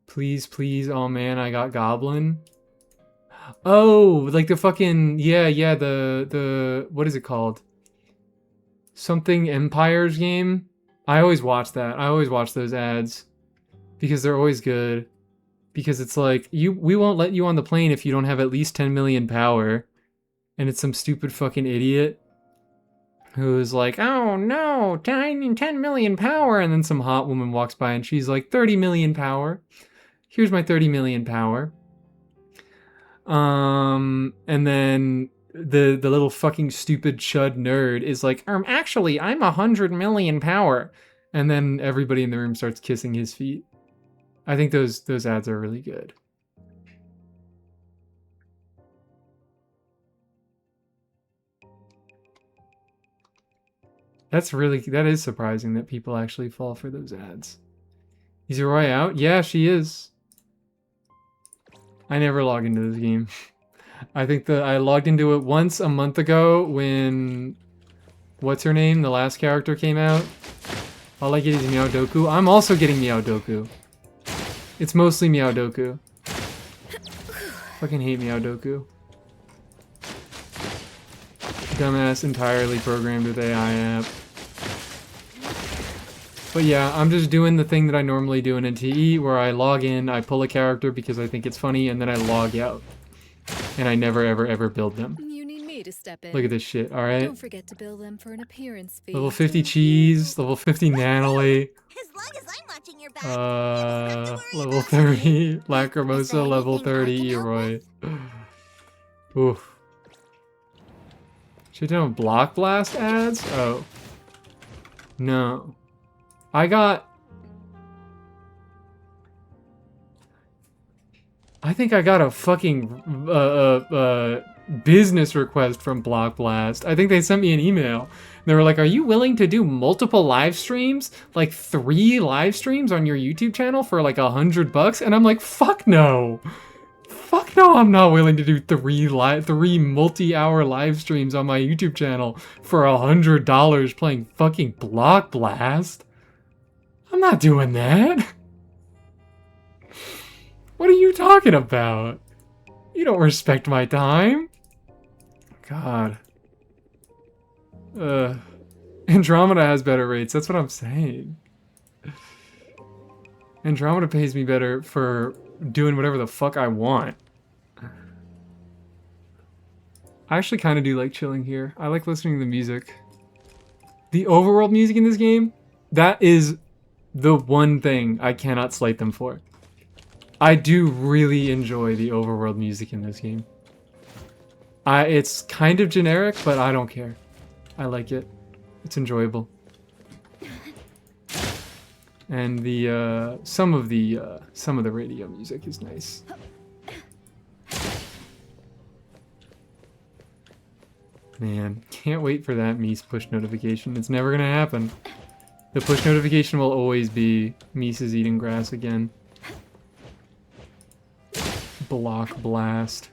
Please, please, oh man, I got Goblin. Oh, like the fucking, yeah, the, what is it called? Something Empires game? I always watch that. I always watch those ads. Because they're always good. Because it's like, we won't let you on the plane if you don't have at least 10 million power. And it's some stupid fucking idiot who's like, oh no, 10 million power. And then some hot woman walks by and she's like, 30 million power. Here's my 30 million power. And then the little fucking stupid chud nerd is like, actually, I'm 100 million power. And then everybody in the room starts kissing his feet. I think those ads are really good. That is surprising that people actually fall for those ads. Is Roy out? Yeah, she is. I never log into this game. I think I logged into it once a month ago when, what's her name? The last character came out. All I get is Meowdoku. I'm also getting Meowdoku. It's mostly Meowdoku. Fucking hate Meowdoku. Dumbass, entirely programmed with AI app. But yeah, I'm just doing the thing that I normally do in NTE, where I log in, I pull a character because I think it's funny, and then I log out. And I never ever build them. You need me to step in. Look at this shit, alright? Don't forget to bill them for an appearance fee. Level 50 Cheese, level 50 Nanily. As long as I'm watching your back. Level 30 Lacrimosa, level 30 Eroy. Oof. Should I do Block Blast ads? Oh. No. I think I got a fucking business request from Block Blast. I think they sent me an email. They were like, are you willing to do multiple live streams? Like 3 live streams on your YouTube channel for like $100? And I'm like, fuck no. Fuck no, I'm not willing to do 3 multi-hour live streams on my YouTube channel for $100 playing fucking Block Blast. I'm not doing that. What are you talking about? You don't respect my time. God. Andromeda has better rates. That's what I'm saying. Andromeda pays me better for doing whatever the fuck I want. I actually kind of do like chilling here. I like listening to the music. The overworld music in this game, that is the one thing I cannot slight them for. I do really enjoy the overworld music in this game. It's kind of generic, but I don't care. I like it. It's enjoyable. And the some of the radio music is nice. Man, can't wait for that Mies push notification. It's never gonna happen. The push notification will always be Mies is eating grass again. Block blast.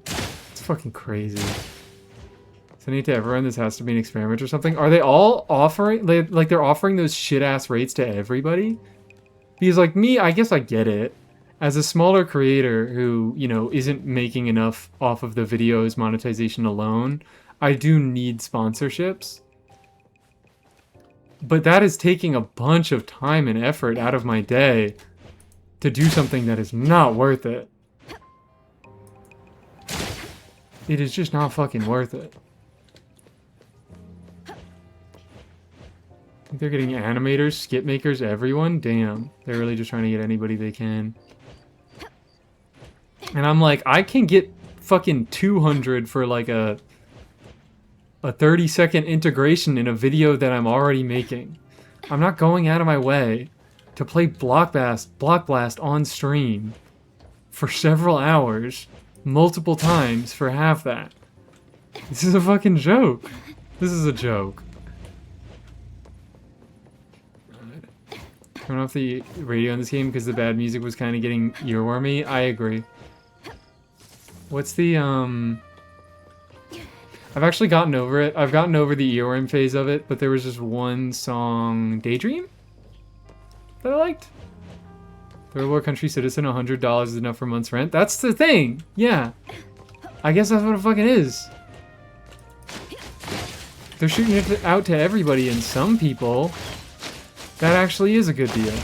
It's fucking crazy. Sending it to everyone, this has to be an experiment or something. Are they all offering, like they're offering those shit-ass rates to everybody? Because like me, I guess I get it. As a smaller creator who, you know, isn't making enough off of the videos monetization alone, I do need sponsorships. But that is taking a bunch of time and effort out of my day to do something that is not worth it. It is just not fucking worth it. I think they're getting animators, skip makers, everyone? Damn. They're really just trying to get anybody they can. And I'm like, I can get fucking 200 for like a 30-second integration in a video that I'm already making. I'm not going out of my way to play Block Blast on stream for several hours, multiple times for half that. This is a fucking joke. This is a joke. Turn off the radio in this game because the bad music was kind of getting earwormy. I agree. What's the, I've actually gotten over it. I've gotten over the earworm phase of it, but there was just one song, Daydream, that I liked. Third world country citizen, $100 is enough for a month's rent. That's the thing! Yeah. I guess that's what it fucking is. They're shooting it out to everybody, and some people, that actually is a good deal.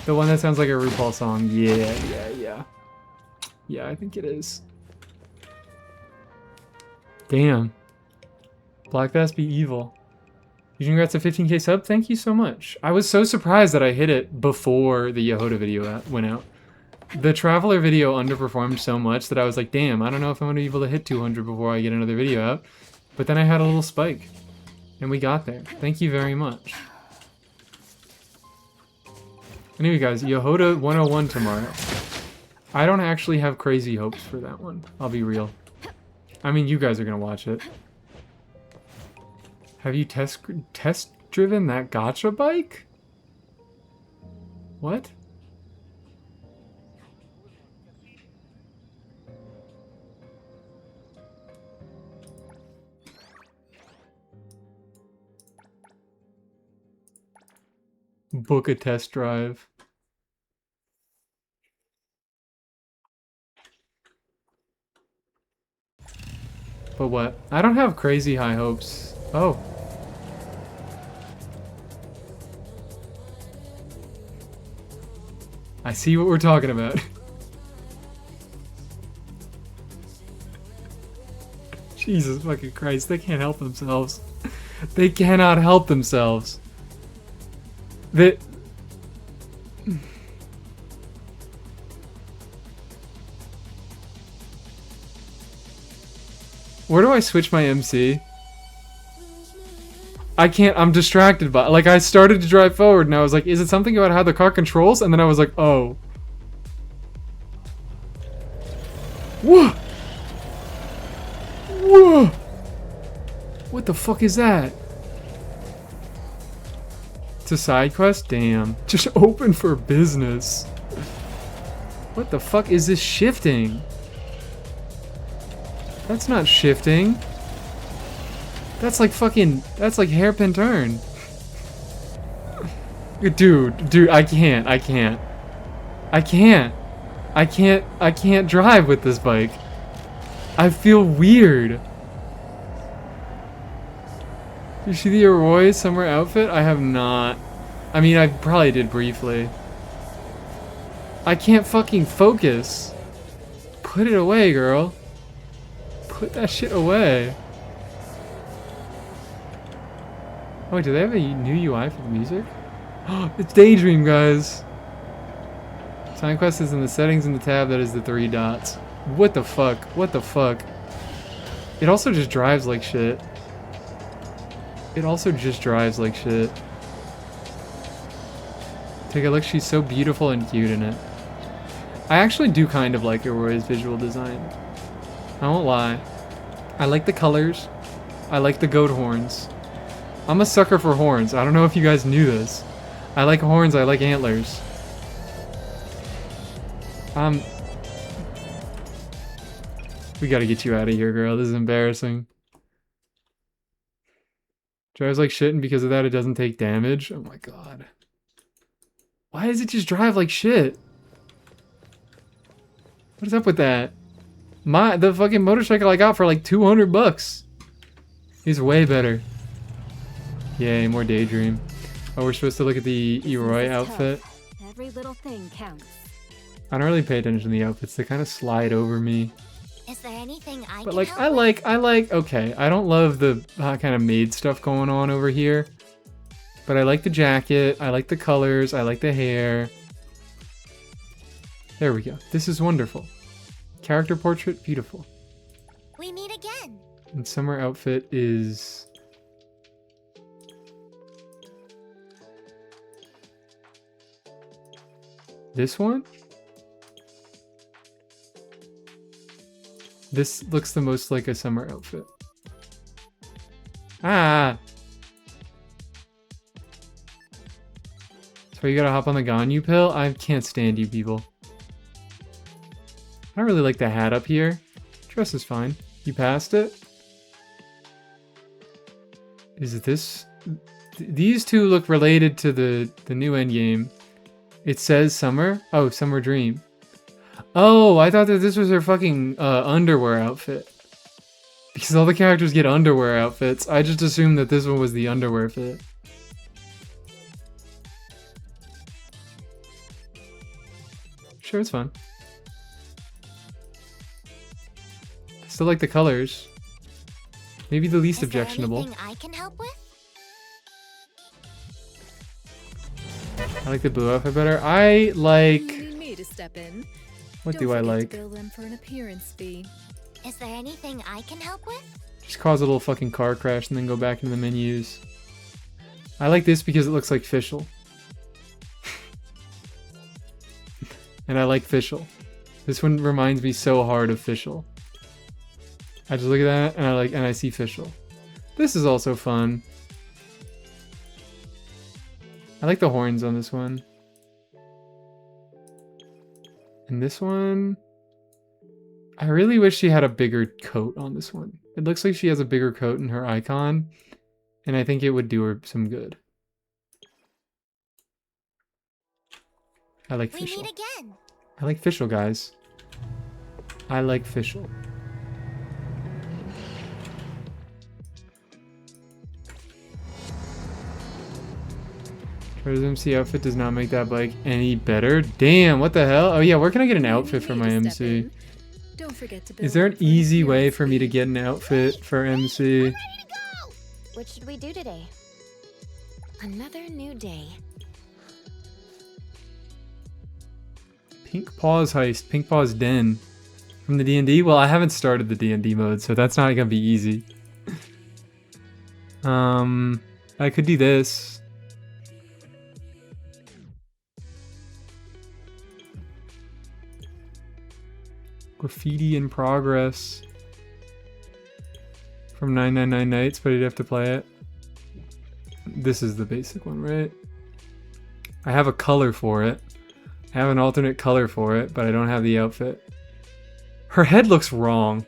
The one that sounds like a RuPaul song. Yeah. Yeah, I think it is. Damn. Black Bass be evil. Congrats to 15k sub. Thank you so much. I was so surprised that I hit it before the Yehoda video went out. The Traveler video underperformed so much that I was like, damn, I don't know if I'm going to be able to hit 200 before I get another video out. But then I had a little spike. And we got there. Thank you very much. Anyway, guys, Yehoda 101 tomorrow. I don't actually have crazy hopes for that one. I'll be real. I mean, you guys are going to watch it. Have you test driven that gotcha bike? What? Book a test drive. But what? I don't have crazy high hopes. Oh. I see what we're talking about. Jesus fucking Christ, they can't help themselves. They cannot help themselves. That... Where do I switch my MC? I can't, I'm distracted by, like, I started to drive forward and I was like, is it something about how the car controls? And then I was like, oh. Whoa! Whoa! What the fuck is that? It's a side quest? Damn. Just open for business. What the fuck is this shifting? That's not shifting. That's like fucking, that's like hairpin turn. Dude, I can't drive with this bike. I feel weird. You see the Arroy summer outfit? I have not. I mean, I probably did briefly. I can't fucking focus. Put it away, girl. Put that shit away. Oh, wait, do they have a new UI for the music? It's Daydream, guys. Time Quest is in the settings in the tab that is the 3 dots. What the fuck? What the fuck? It also just drives like shit. It also just drives like shit. Take a look, she's so beautiful and cute in it. I actually do kind of like Aurora's visual design. I won't lie. I like the colors. I like the goat horns. I'm a sucker for horns. I don't know if you guys knew this. I like horns, I like antlers. We gotta get you out of here, girl. This is embarrassing. Drives like shit, and because of that, it doesn't take damage. Oh my god. Why does it just drive like shit? What is up with that? The fucking motorcycle I got for like 200 bucks. He's way better. Yay, more Daydream. Oh, we're supposed to look at the Eroi outfit. Every little thing counts. I don't really pay attention to the outfits. They kind of slide over me. Is there anything I But can like, help with? I like, okay. I don't love the kind of maid stuff going on over here. But I like the jacket. I like the colors. I like the hair. There we go. This is wonderful. Character portrait, beautiful. We meet again. And summer outfit is... this one? This looks the most like a summer outfit. Ah! So you gotta hop on the Ganyu pill? I can't stand you people. I don't really like the hat up here. Dress is fine. You passed it? Is it this? These two look related to the new endgame. It says summer? Oh, Summer Dream. Oh, I thought that this was her fucking underwear outfit. Because all the characters get underwear outfits. I just assumed that this one was the underwear fit. Sure, it's fun. I still like the colors. Maybe the least Is there objectionable. anything I can help with? I like the blue outfit better. I like... You need me to step in. What Don't do I forget like? To bill them for an appearance fee. Is there anything I can help with? Just cause a little fucking car crash and then go back into the menus. I like this because it looks like Fischl. And I like Fischl. This one reminds me so hard of Fischl. I just look at that and I see Fischl. This is also fun. I like the horns on this one. And this one... I really wish she had a bigger coat on this one. It looks like she has a bigger coat in her icon. And I think it would do her some good. I like We Fischl. meet again. I like Fischl, guys. I like Fischl. Trevor's MC outfit does not make that bike any better. Damn, what the hell? Oh yeah, where can I get an outfit for my MC? Don't forget to bill Is there an them for an easy way appearance for me to fee. get an outfit for MC? What should we do today? Another new day. Pink Paws Heist, Pink Paws Den. From the D&D? Well, I haven't started the D&D mode, so that's not gonna be easy. I could do this. Graffiti in progress. From 999 Nights, but you'd have to play it. This is the basic one, right? I have a color for it. I have an alternate color for it, but I don't have the outfit. Her head looks wrong.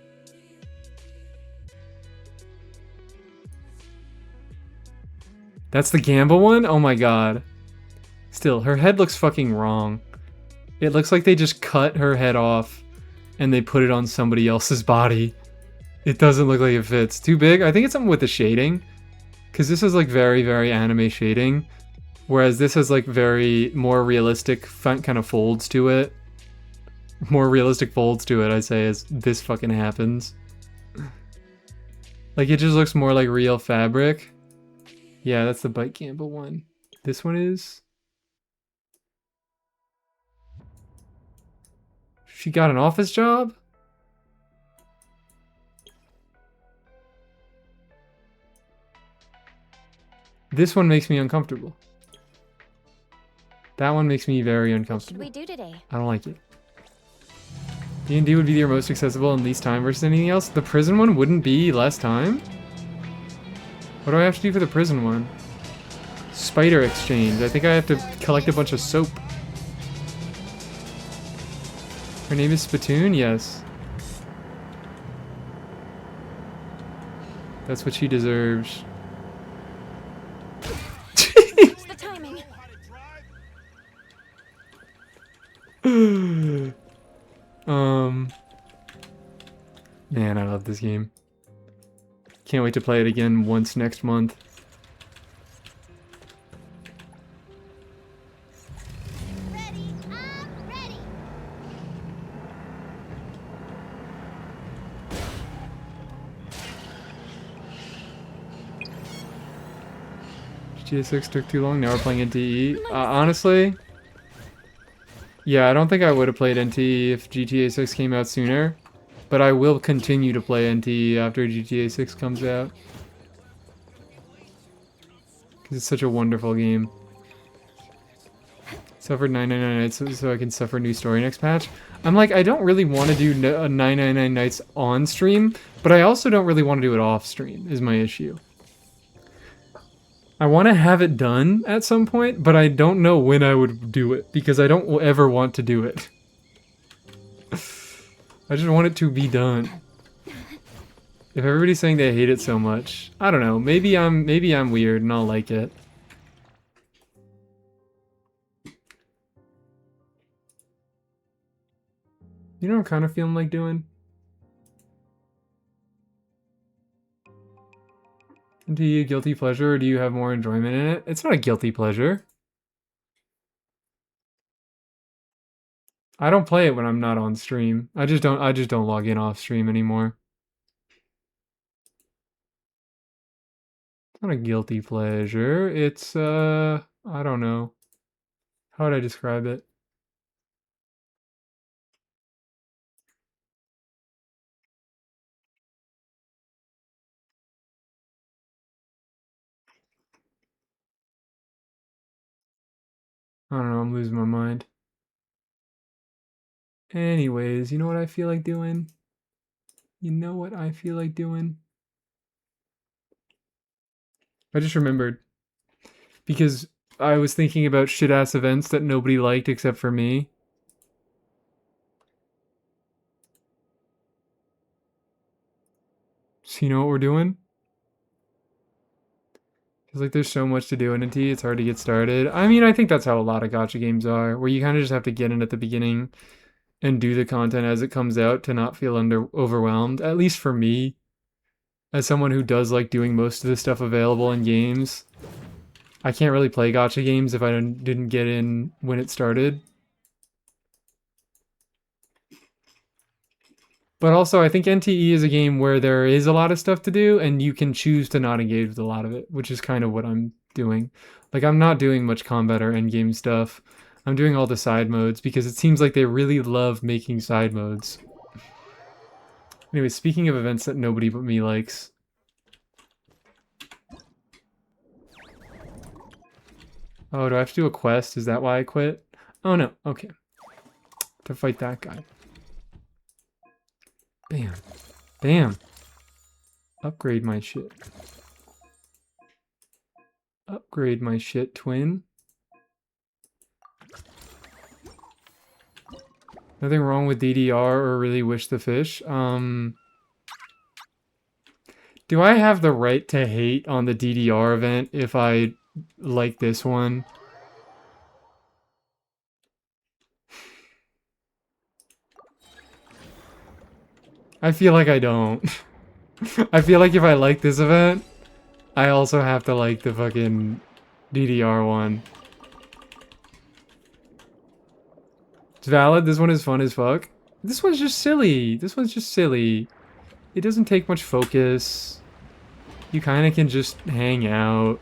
That's the Gamba one? Oh my god. Still, her head looks fucking wrong. It looks like they just cut her head off and they put it on somebody else's body. It doesn't look like it fits. Too big? I think it's something with the shading. Because this is like very, very anime shading. Whereas this has like very more realistic kind of folds to it. More realistic folds to it, I say, as this fucking happens. Like, it just looks more like real fabric. Yeah, that's the Bite Gamble one. This one is... She got an office job? This one makes me uncomfortable. That one makes me very uncomfortable. What should we do today? I don't like it. D&D would be your most accessible and least time versus anything else. The prison one wouldn't be less time? What do I have to do for the prison one? Spider exchange. I think I have to collect a bunch of soap. Her name is Spittoon? Yes. That's what she deserves. What's the timing? Man, I love this game. Can't wait to play it again once next month. Ready, I'm ready. GTA 6 took too long, now we're playing NTE. Honestly, yeah, I don't think I would have played NTE if GTA 6 came out sooner. But I will continue to play NTE after GTA 6 comes out. Because it's such a wonderful game. Suffered 999 nights so I can suffer new story next patch. I'm like, I don't really want to do 999 nights on stream, but I also don't really want to do it off stream, is my issue. I want to have it done at some point, but I don't know when I would do it, because I don't ever want to do it. I just want it to be done. If everybody's saying they hate it so much, I don't know. Maybe I'm weird and I'll like it. You know what I'm kind of feeling like doing? Do you guilty pleasure or do you have more enjoyment in it? It's not a guilty pleasure. I don't play it when I'm not on stream. I just don't log in off stream anymore. It's not a guilty pleasure. It's I don't know. How would I describe it? I don't know, I'm losing my mind. Anyways, you know what I feel like doing? You know what I feel like doing? I just remembered. Because I was thinking about shit-ass events that nobody liked except for me. So you know what we're doing? Because like there's so much to do in a T, it's hard to get started. I mean, I think that's how a lot of gacha games are, where you kind of just have to get in at the beginning and do the content as it comes out to not feel overwhelmed. At least for me, as someone who does like doing most of the stuff available in games, I can't really play gacha games if I didn't get in when it started. But also, I think NTE is a game where there is a lot of stuff to do, and you can choose to not engage with a lot of it, which is kind of what I'm doing. Like, I'm not doing much combat or endgame stuff. I'm doing all the side modes, because it seems like they really love making side modes. Anyway, speaking of events that nobody but me likes. Oh, do I have to do a quest? Is that why I quit? Oh no, okay. To fight that guy. Bam. Bam. Upgrade my shit. Upgrade my shit, twin. Nothing wrong with DDR or really wish the fish. Do I have the right to hate on the DDR event if I like this one? I feel like I don't. I feel like if I like this event, I also have to like the fucking DDR one. It's valid. This one is fun as fuck. This one's just silly. This one's just silly. It doesn't take much focus. You kind of can just hang out,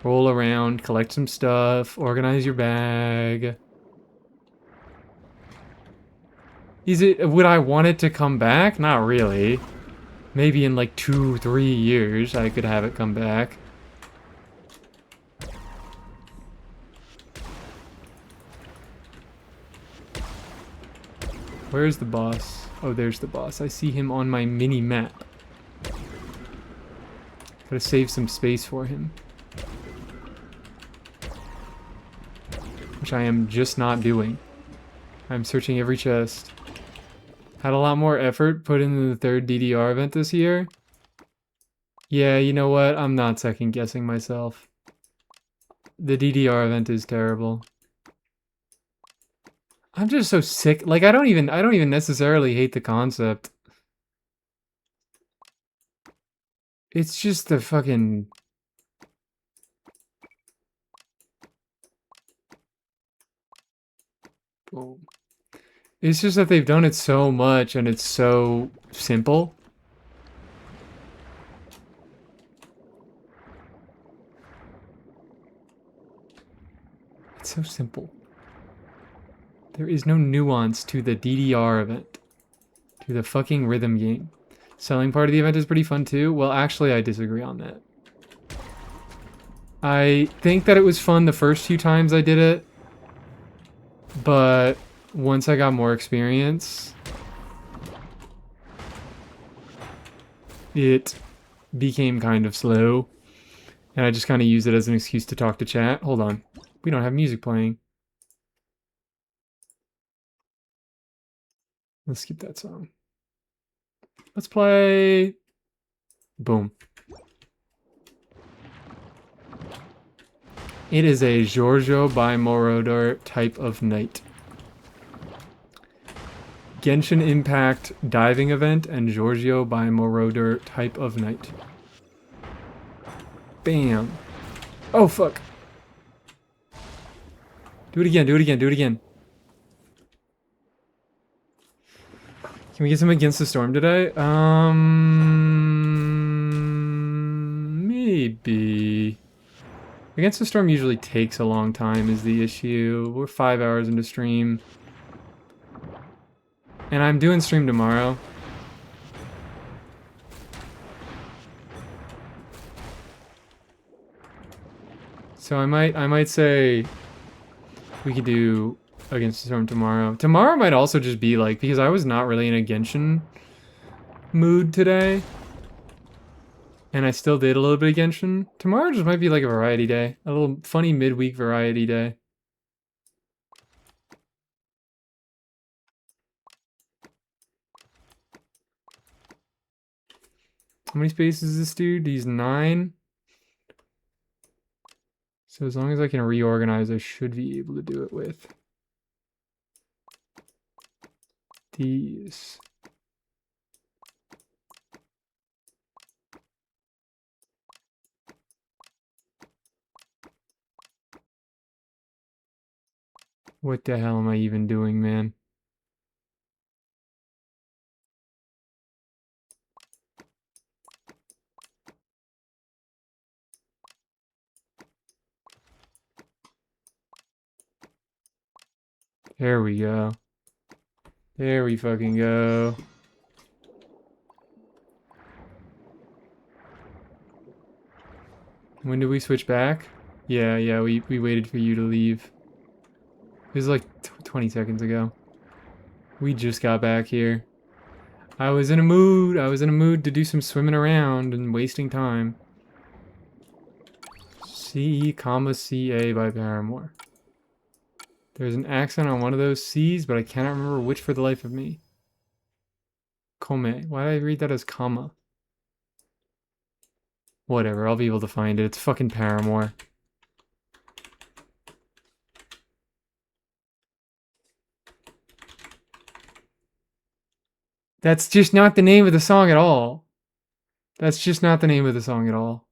roll around, collect some stuff, organize your bag. Would I want it to come back? Not really. Maybe in like 2-3 years I could have it come back. Where's the boss? Oh, there's the boss. I see him on my mini map. Gotta save some space for him. Which I am just not doing. I'm searching every chest. Had a lot more effort put into the third DDR event this year. Yeah, you know what? I'm not second guessing myself. The DDR event is terrible. I'm just so sick. Like I don't even necessarily hate the concept. It's just the fucking boom. It's just that they've done it so much and it's so simple. It's so simple. There is no nuance to the DDR event. To the fucking rhythm game. Selling part of the event is pretty fun too. Well, actually, I disagree on that. I think that it was fun the first few times I did it. But once I got more experience, it became kind of slow. And I just kind of used it as an excuse to talk to chat. Hold on. We don't have music playing. Let's skip that song. Let's play... Boom. It is a Giorgio by Moroder type of night. Genshin Impact diving event and Giorgio by Moroder type of night. Bam. Oh, fuck. Do it again, do it again, do it again. Can we get some Against the Storm today? Maybe. Against the Storm usually takes a long time is the issue. We're 5 hours into stream. And I'm doing stream tomorrow. So I might say we could do Against the Storm tomorrow. Tomorrow might also just be like, because I was not really in a Genshin mood today. And I still did a little bit of Genshin. Tomorrow just might be like a variety day. A little funny midweek variety day. How many spaces is this dude? He's 9. So as long as I can reorganize, I should be able to do it with these. What the hell am I even doing, man? There we go. There we fucking go. When did we switch back? Yeah, we waited for you to leave. It was like 20 seconds ago. We just got back here. I was in a mood. I was in a mood to do some swimming around and wasting time. C, CA by Paramore. There's an accent on one of those C's, but I cannot remember which for the life of me. Come. Why did I read that as comma? Whatever, I'll be able to find it. It's fucking Paramore. That's just not the name of the song at all. That's just not the name of the song at all.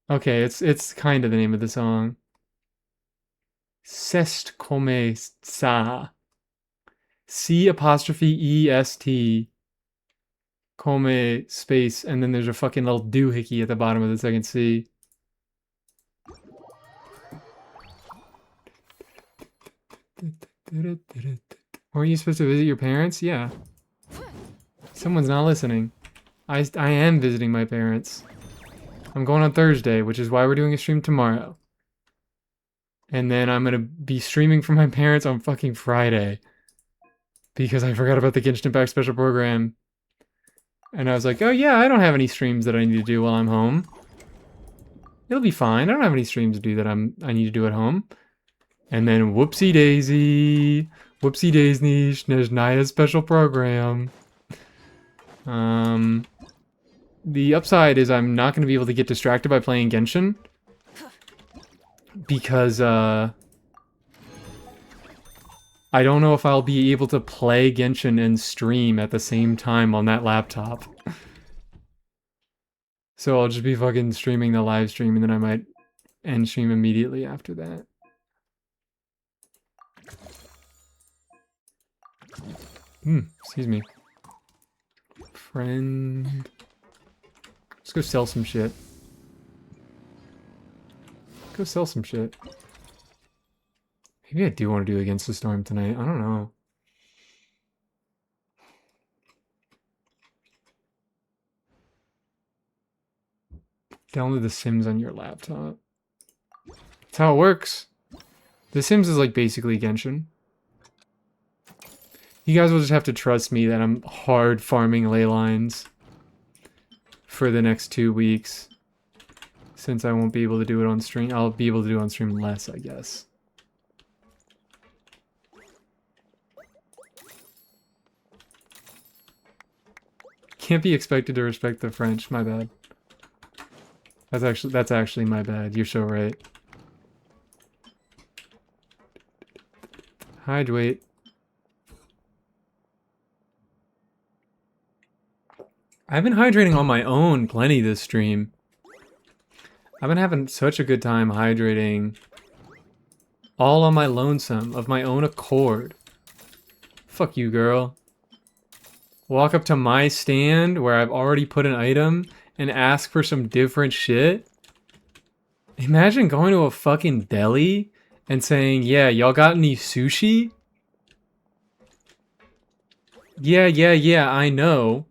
Okay, it's kind of the name of the song. Cest come sa. C apostrophe E-S-T. Come space. And then there's a fucking little doohickey at the bottom of the second C. Weren't you supposed to visit your parents? Yeah. Someone's not listening. I am visiting my parents. I'm going on Thursday, which is why we're doing a stream tomorrow. And then I'm gonna be streaming for my parents on fucking Friday. Because I forgot about the Genshin Impact special program. And I was like, oh yeah, I don't have any streams that I need to do while I'm home. It'll be fine. I don't have any streams to do that I need to do at home. And then whoopsie daisy. Whoopsie daisy. There's not a special program. The upside is I'm not going to be able to get distracted by playing Genshin. Because, I don't know if I'll be able to play Genshin and stream at the same time on that laptop. So I'll just be fucking streaming the live stream and then I might end stream immediately after that. Excuse me. Friend. Let's go sell some shit. Go sell some shit. Maybe I do want to do Against the Storm tonight. I don't know. Download The Sims on your laptop. That's how it works. The Sims is like basically Genshin. You guys will just have to trust me that I'm hard farming ley lines for the next 2 weeks. Since I won't be able to do it on stream. I'll be able to do it on stream less, I guess. Can't be expected to respect the French, my bad. That's actually my bad. You're so right. Hydrate. I've been hydrating on my own plenty this stream. I've been having such a good time hydrating all on my lonesome, of my own accord. Fuck you, girl. Walk up to my stand where I've already put an item and ask for some different shit. Imagine going to a fucking deli and saying, yeah, y'all got any sushi? Yeah, I know.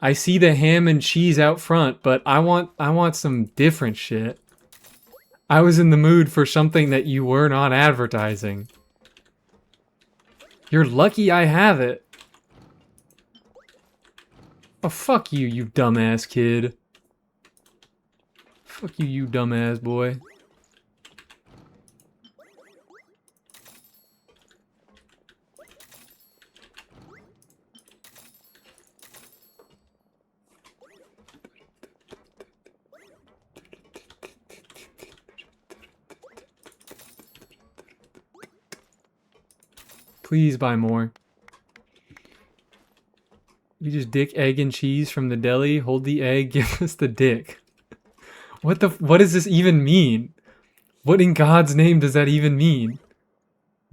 I see the ham and cheese out front, but I want some different shit. I was in the mood for something that you were not advertising. You're lucky I have it. Oh, fuck you, you dumbass kid. Fuck you, you dumbass boy. Please buy more. You just dick, egg, and cheese from the deli. Hold the egg, give us the dick. What does this even mean? What in God's name does that even mean?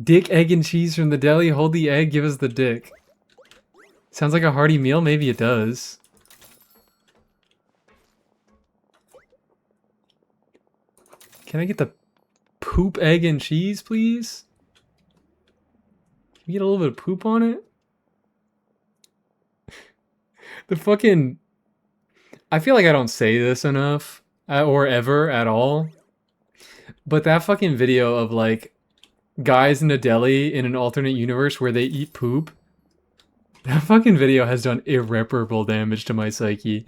Dick, egg, and cheese from the deli. Hold the egg, give us the dick. Sounds like a hearty meal. Maybe it does. Can I get the poop, egg, and cheese, please? Can we get a little bit of poop on it? The fucking... I feel like I don't say this enough, or ever at all. But that fucking video of, like, guys in a deli in an alternate universe where they eat poop, that fucking video has done irreparable damage to my psyche.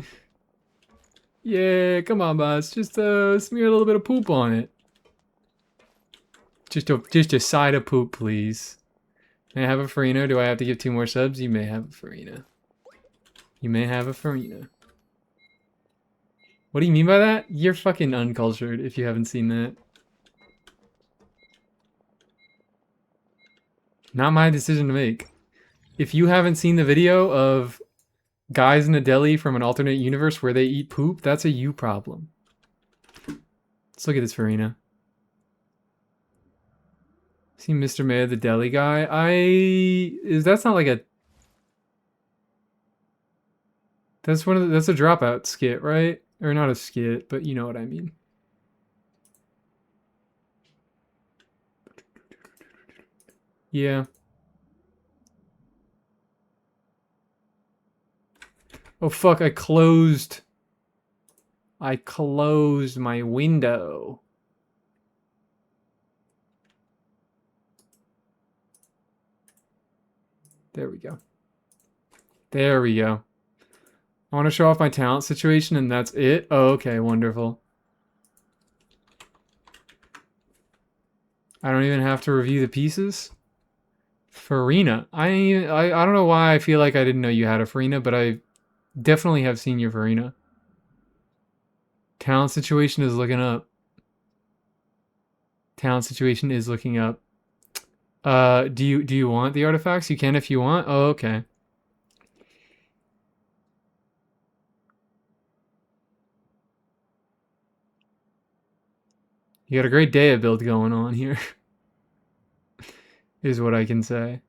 Yeah, come on, boss. Just smear a little bit of poop on it. Just a side of poop, please. May I have a Farina? Do I have to give 2 more subs? You may have a Farina. You may have a Farina. What do you mean by that? You're fucking uncultured if you haven't seen that. Not my decision to make. If you haven't seen the video of guys in a deli from an alternate universe where they eat poop, that's a you problem. Let's look at this Farina. See Mr. Mayo, the deli guy. That's not like a. That's that's a dropout skit, right? Or not a skit, but you know what I mean. Yeah. Oh fuck, I closed my window. There we go. There we go. I want to show off my talent situation and that's it? Oh, okay, wonderful. I don't even have to review the pieces? Farina. I don't know why I feel like I didn't know you had a Farina, but I definitely have seen your Farina. Talent situation is looking up. Talent situation is looking up. Do you want the artifacts? You can if you want. Oh, okay. You got a great Dea build going on here. Is what I can say.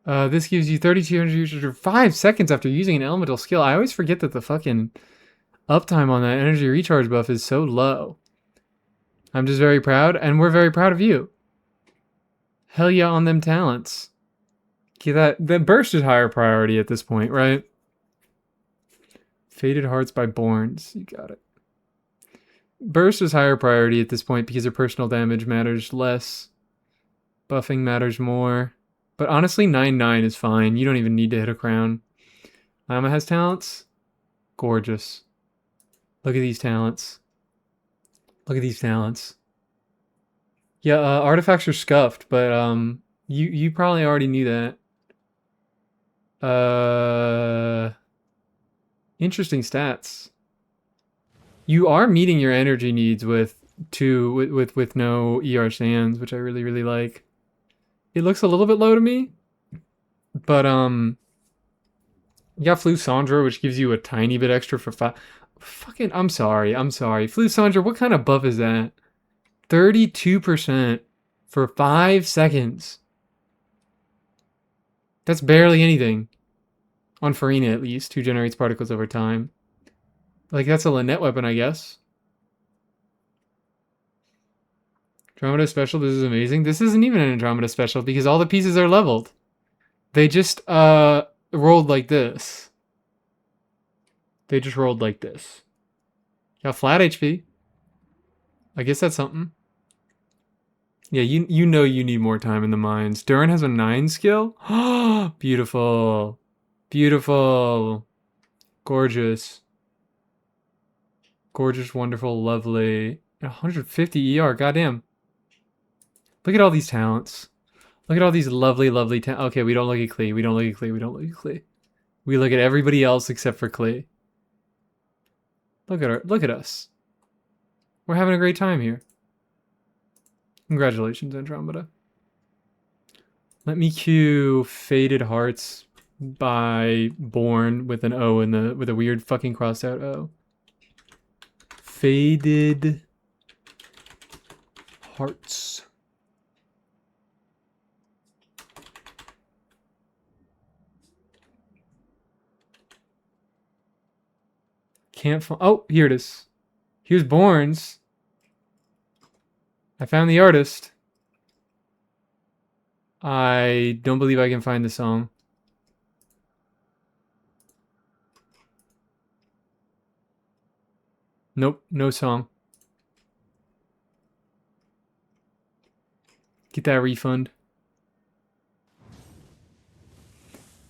This gives you 3,200 users for 5 seconds after using an elemental skill. I always forget that the fucking uptime on that energy recharge buff is so low. I'm just very proud, and we're very proud of you. Hell yeah on them talents. Okay, that burst is higher priority at this point, right? Faded Hearts by Borns. You got it. Burst is higher priority at this point because your personal damage matters less. Buffing matters more. But honestly, 9/9 is fine. You don't even need to hit a crown. Lama has talents. Gorgeous. Look at these talents. Look at these talents. Yeah, artifacts are scuffed, but you probably already knew that. Interesting stats. You are meeting your energy needs with no ER sands, which I really, really like. It looks a little bit low to me, but you got Flu Sandra, which gives you a tiny bit extra for 5. Fucking, I'm sorry. Flu Sandra, what kind of buff is that? 32% for 5 seconds. That's barely anything. On Farina, at least, who generates particles over time. Like, that's a Lynette weapon, I guess. Andromeda Special, this is amazing. This isn't even an Andromeda Special because all the pieces are leveled. They just, rolled like this. They just rolled like this. Got flat HP. I guess that's something. Yeah, you know you need more time in the mines. Durin has a 9 skill? Beautiful. Beautiful. Gorgeous. Gorgeous, wonderful, lovely. 150 ER, goddamn. Look at all these talents. Look at all these lovely, lovely talents. Okay, we don't look at Klee. We don't look at Klee. We don't look at Klee. We look at everybody else except for Klee. Look at her. Look at us. We're having a great time here. Congratulations, Andromeda. Let me cue Faded Hearts by Born with an O in the with a weird fucking crossed out O. Faded Hearts. Can't find. Oh, here it is. Here's Born's. I found the artist. I don't believe I can find the song. Nope, no song. Get that refund.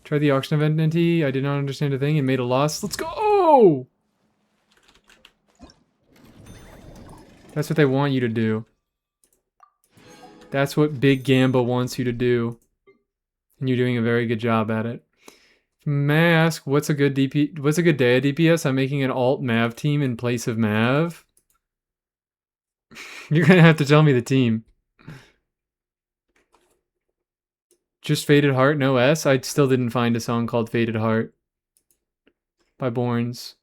Tried the auction event, NT. I did not understand a thing and made a loss. Let's go! That's what they want you to do. That's what Big Gamba wants you to do. And you're doing a very good job at it. May I ask, what's a good DP? What's a good day at DPS? I'm making an alt Mav team in place of Mav. You're gonna have to tell me the team. Just Faded Heart, no S? I still didn't find a song called Faded Heart by Borns.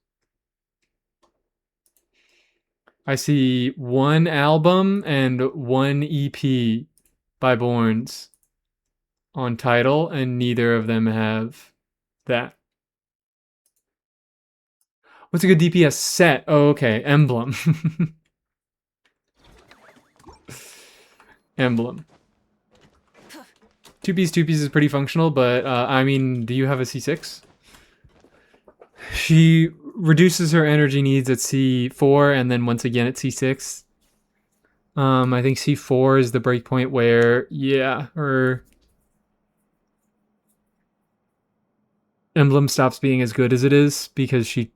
I see 1 album and 1 EP by Borns on title, and neither of them have that. What's a good DPS set? Oh, okay. Emblem. Emblem. Two piece is pretty functional, but I mean, do you have a C6? She reduces her energy needs at C4 and then once again at C6. I think C4 is the breakpoint where, yeah, her emblem stops being as good as it is because she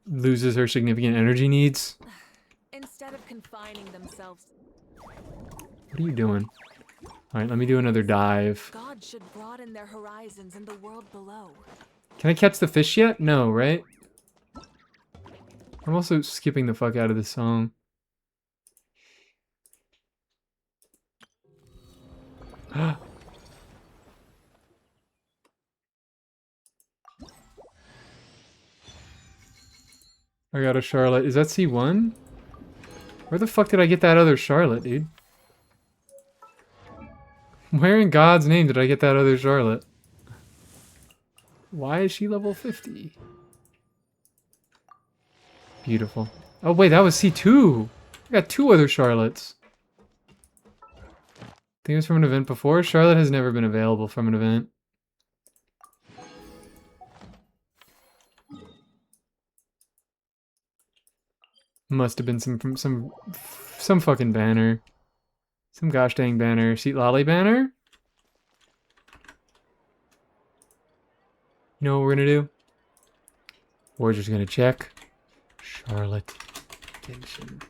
loses her significant energy needs. Instead of confining themselves, What are you doing? All right, let me do another dive. God should broaden their horizons in the world below. Can I catch the fish yet? No, right? I'm also skipping the fuck out of this song. I got a Charlotte. Is that C1? Where the fuck did I get that other Charlotte, dude? Where in God's name did I get that other Charlotte? Why is she level 50? Beautiful. Oh wait, that was C2! I got two other Charlottes. Think it was from an event before? Charlotte has never been available from an event. Must have been some fucking banner. Some gosh dang banner. Seat Lolly banner? You know what we're gonna do? We're just gonna check Charlotte Genshin.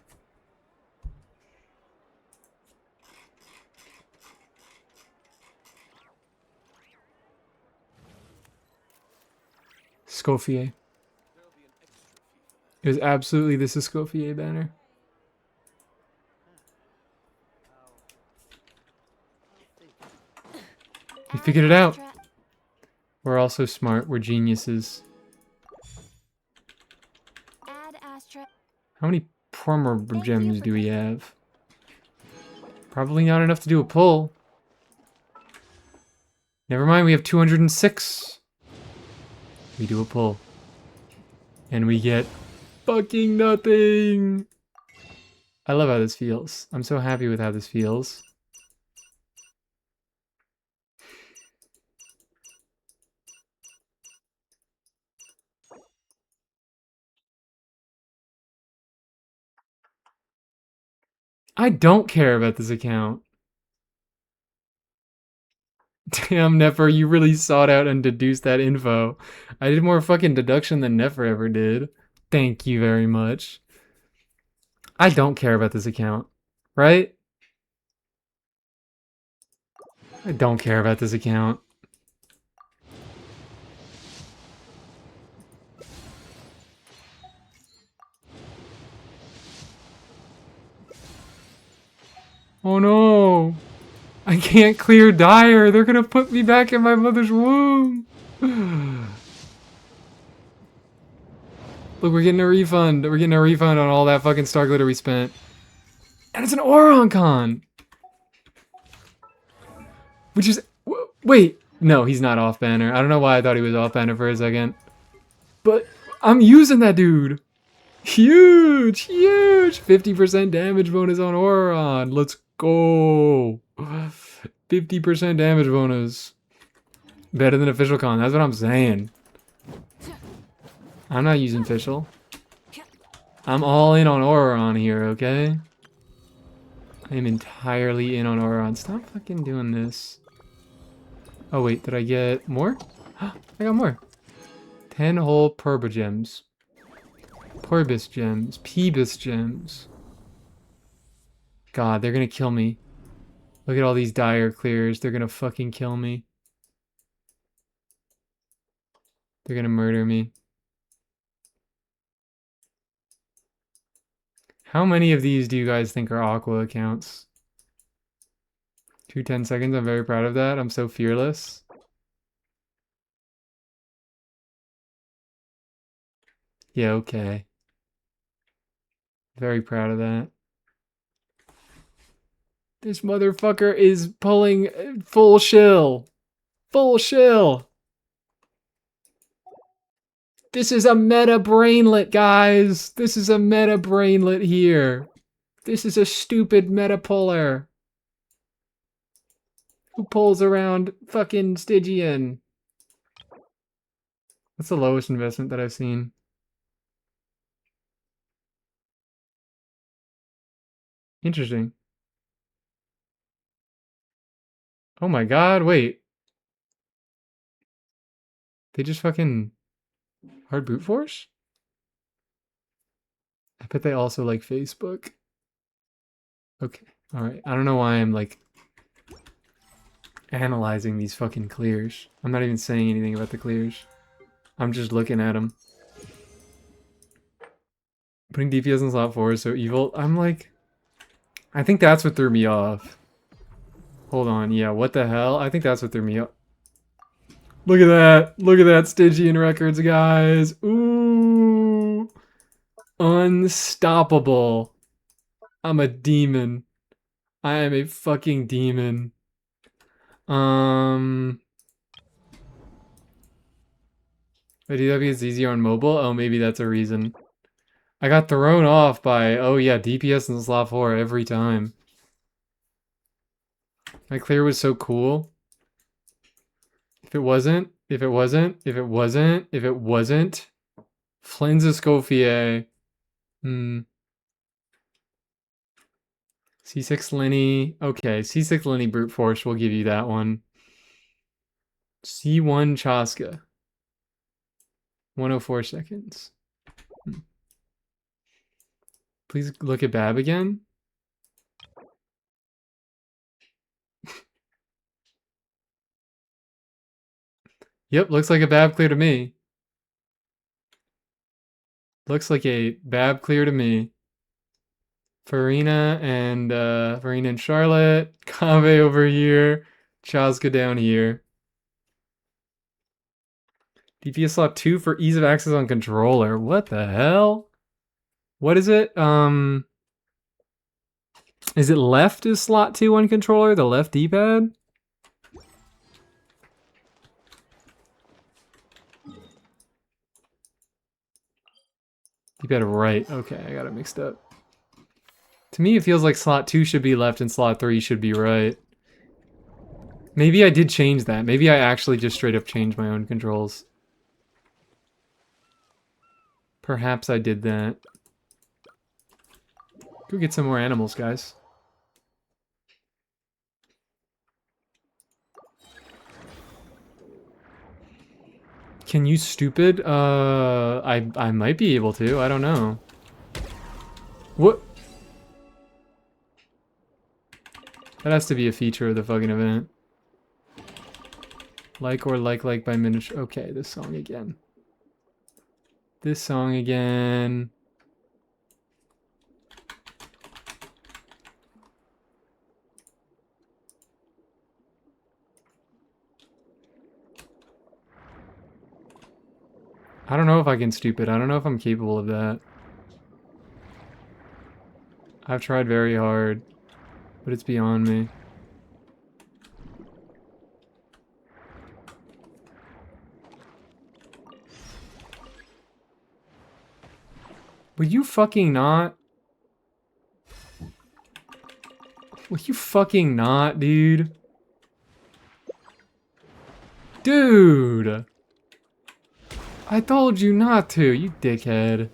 Scofier. It was absolutely this is Scofier banner. We figured it out. We're also smart. We're geniuses. Add Astra. How many promo gems do we have? Probably not enough to do a pull. Never mind, we have 206. We do a pull. And we get fucking nothing. I love how this feels. I'm so happy with how this feels. I don't care about this account. Damn, Nefer, you really sought out and deduced that info. I did more fucking deduction than Nefer ever did. Thank you very much. I don't care about this account, right? I don't care about this account. Oh no! I can't clear Dire! They're gonna put me back in my mother's womb! Look, we're getting a refund. We're getting a refund on all that fucking star glitter we spent. And it's an Oroncon! Which is... Wait! No, he's not off banner. I don't know why I thought he was off banner for a second. But I'm using that dude! Huge! Huge! 50% damage bonus on Auron. Let's go! 50% damage bonus. Better than official con. That's what I'm saying. I'm not using official. I'm all in on Auron here, okay? I am entirely in on Auron. Stop fucking doing this. Oh wait, did I get more? I got more. 10 whole Purba gems. Porbis gems. Peebus gems. God, they're gonna kill me. Look at all these dire clears. They're gonna fucking kill me. They're gonna murder me. How many of these do you guys think are Aqua accounts? 2 10 seconds. I'm very proud of that. I'm so fearless. Yeah, okay. Very proud of that. This motherfucker is pulling full shill. Full shill. This is a meta brainlet, guys. This is a meta brainlet here. This is a stupid meta puller. Who pulls around fucking Stygian? That's the lowest investment that I've seen. Interesting. Oh my god, wait. They just fucking hard brute force? I bet they also like Facebook. Okay, alright. I don't know why I'm like analyzing these fucking clears. I'm not even saying anything about the clears. I'm just looking at them. Putting DPS in slot 4 is so evil. I'm like... I think that's what threw me off. Hold on, yeah, what the hell? I think that's what threw me off. Look at that! Look at that Stygian records, guys! Ooh! Unstoppable. I'm a demon. I am a fucking demon. But DW is easier on mobile? Oh, maybe that's a reason. I got thrown off by, oh yeah, DPS in slot 4 every time. My clear was so cool. If it wasn't, Flynn's Escoffier. C6 Lenny. Okay, C6 Lenny Brute Force, we'll give you that one. C1 Chaska. 104 seconds. Please look at Bab again. Yep, looks like a Bab clear to me. Looks like a Bab clear to me. Farina and Charlotte. Kave over here. Chaska down here. DPS slot 2 for ease of access on controller. What the hell? What is it? Is it left is slot 2 on controller? The left D-pad? D-pad right. Okay, I got it mixed up. To me, it feels like slot 2 should be left and slot 3 should be right. Maybe I did change that. Maybe I actually just straight up changed my own controls. Perhaps I did that. Go get some more animals, guys. Can you stupid? I might be able to. I don't know. What? That has to be a feature of the fucking event. Like or like by miniature. Okay, this song again. This song again. I don't know if I can stupid. I don't know if I'm capable of that. I've tried very hard, but it's beyond me. Will you fucking not? Will you fucking not, dude? Dude! I told you not to, you dickhead.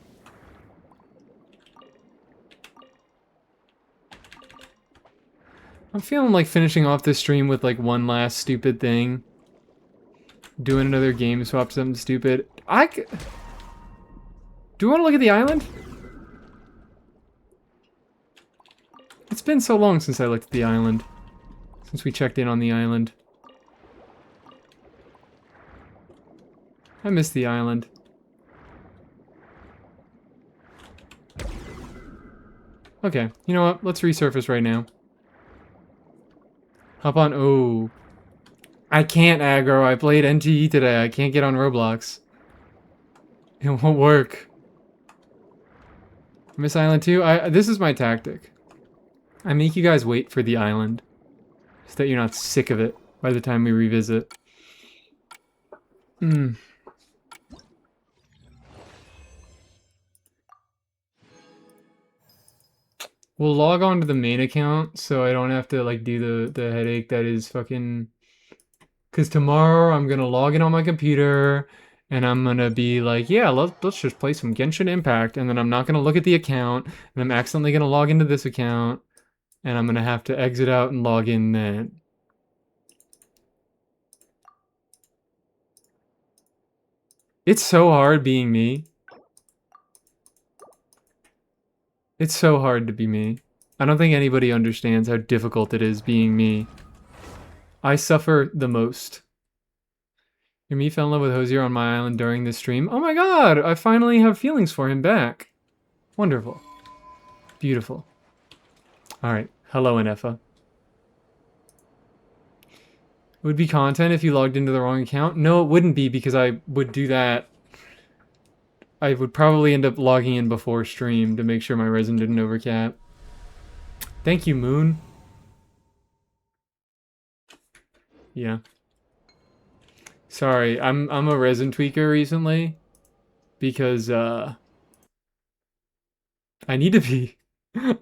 I'm feeling like finishing off this stream with like one last stupid thing. Doing another game swap, something stupid. Do you want to look at the island? It's been so long since I looked at the island. Since we checked in on the island. I miss the island. Okay, you know what? Let's resurface right now. Hop on. Oh. I can't aggro. I played NTE today. I can't get on Roblox. It won't work. Miss Island 2? This is my tactic. I make you guys wait for the island so that you're not sick of it by the time we revisit. Hmm. We'll log on to the main account so I don't have to like do the headache that is fucking. Because tomorrow I'm gonna log in on my computer and I'm gonna be like, yeah, let's just play some Genshin Impact, and then I'm not gonna look at the account, and I'm accidentally gonna log into this account, and I'm gonna have to exit out and log in then. It's so hard being me. It's so hard to be me. I don't think anybody understands how difficult it is being me. I suffer the most. Your me fell in love with Hosier on my island during this stream. Oh my god, I finally have feelings for him back. Wonderful. Beautiful. Alright, hello Inefa. It would be content if you logged into the wrong account? No, it wouldn't be, because I would do that. I would probably end up logging in before stream to make sure my resin didn't overcap. Thank you, Moon. Yeah. Sorry, I'm a resin tweaker recently because I need to be.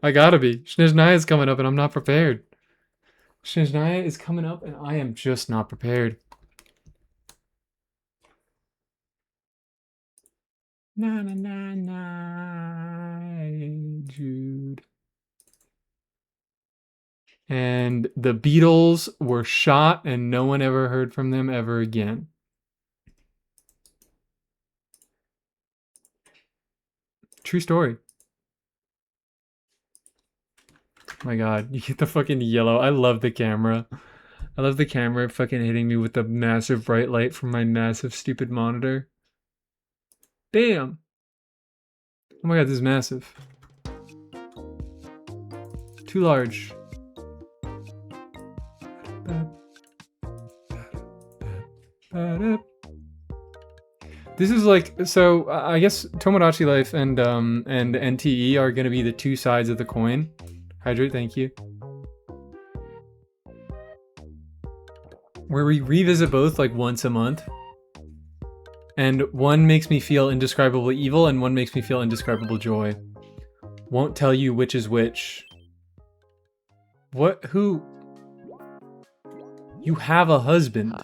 I gotta be. Snezhnaya is coming up and I'm not prepared. Snezhnaya is coming up and I am just not prepared. Na na na na, Jude. And the Beatles were shot and no one ever heard from them ever again. True story. Oh my god, you get the fucking yellow. I love the camera. I love the camera fucking hitting me with the massive bright light from my massive stupid monitor. Bam! Oh my god, this is massive. Too large. This is like, so I guess Tomodachi Life and NTE are gonna be the two sides of the coin. Hydrate, thank you. Where we revisit both like once a month. And one makes me feel indescribable evil and one makes me feel indescribable joy. Won't tell you which is which. What? Who? You have a husband.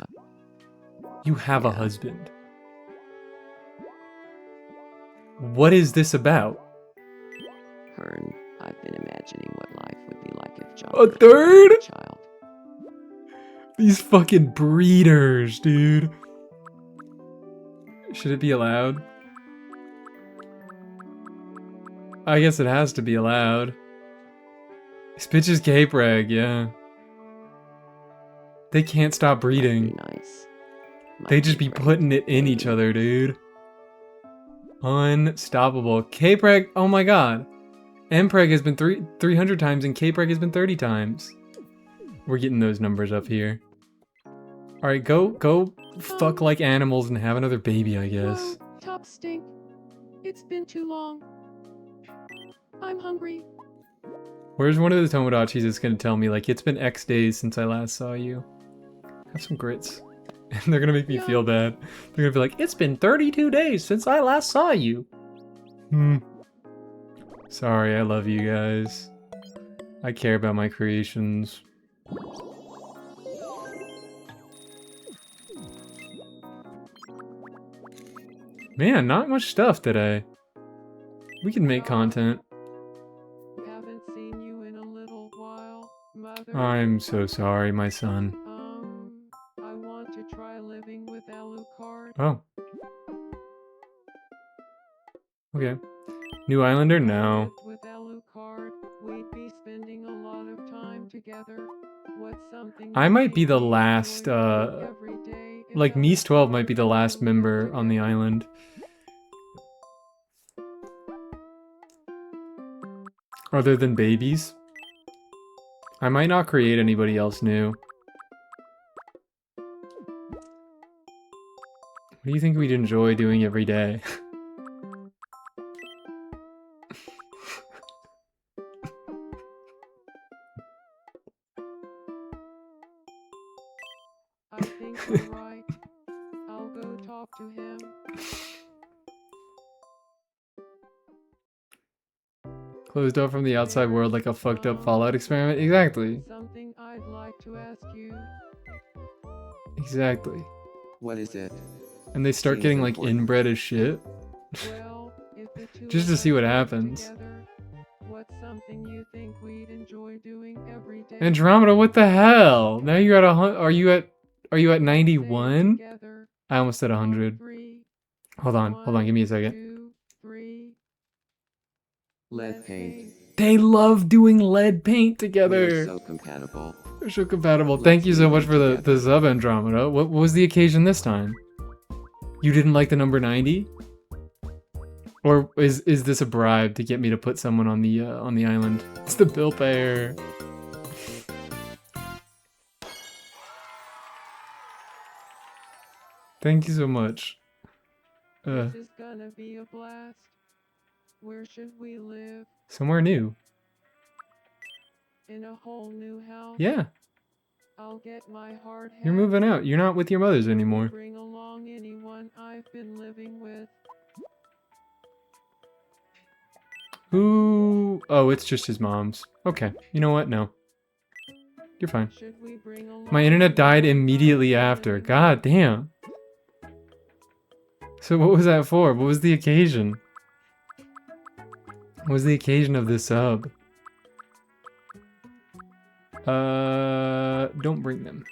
You have a husband. What is this about? Hearn, I've been imagining what life would be like if John A were third? a child. These fucking breeders, dude. Should it be allowed? I guess it has to be allowed. This bitch is Cape Rag, yeah. They can't stop breeding. Nice. They just be putting it in each other, dude. Unstoppable. Cape Rag, oh my god. Mpreg has been 300 times and Cape Rag has been 30 times. We're getting those numbers up here. Alright, go fuck like animals and have another baby, I guess. Top stink. It's been too long. I'm hungry. Where's one of the Tomodachis that's gonna tell me, like, it's been X days since I last saw you? Have some grits. And they're gonna make me feel bad. They're gonna be like, it's been 32 days since I last saw you. Sorry, I love you guys. I care about my creations. Man, not much stuff today. We can make content. Haven't seen you in a little while, Mother. I'm so sorry, my son. I want to try living with Alucard. Oh. Okay. New Islander? No. With Alucard, we'd be spending a lot of time together. What's something I might be the last, like, Mies 12 might be the last member on the island. Other than babies. I might not create anybody else new. What do you think we'd enjoy doing every day? I think you're right. I'll go talk to him. Closed off from the outside world like a fucked up Fallout experiment. Exactly. Something I'd like to ask you. Exactly. What is it? And they start Seems getting like important. inbred as shit. Well, if the two Just of to us see what work happens. together, what's something you think we'd enjoy doing every day? Andromeda, what the hell? Now you're at are you at 91? Together. I almost said On 100. three. Hold on, give me a second. 2, 3. Lead paint. They love doing lead paint We are together. so compatible. They're so compatible. Let's Thank you so do much it for the together. sub, Andromeda. What was the occasion this time? You didn't like the number 90? Or is this a bribe to get me to put someone on the island? It's the bill payer. Thank you so much. This is gonna be a blast. Where should we live? Somewhere new. In a whole new house? Yeah, I'll get my hard hat. you're moving out. You're not with your mothers anymore. Bring along anyone I've been living with. Who? Oh, it's just his mom's. Okay, you know what? No. You're fine. Should we bring along My internet died anyone immediately else after. living God damn. So what was that for? What was the occasion? What was the occasion of this sub? Don't bring them.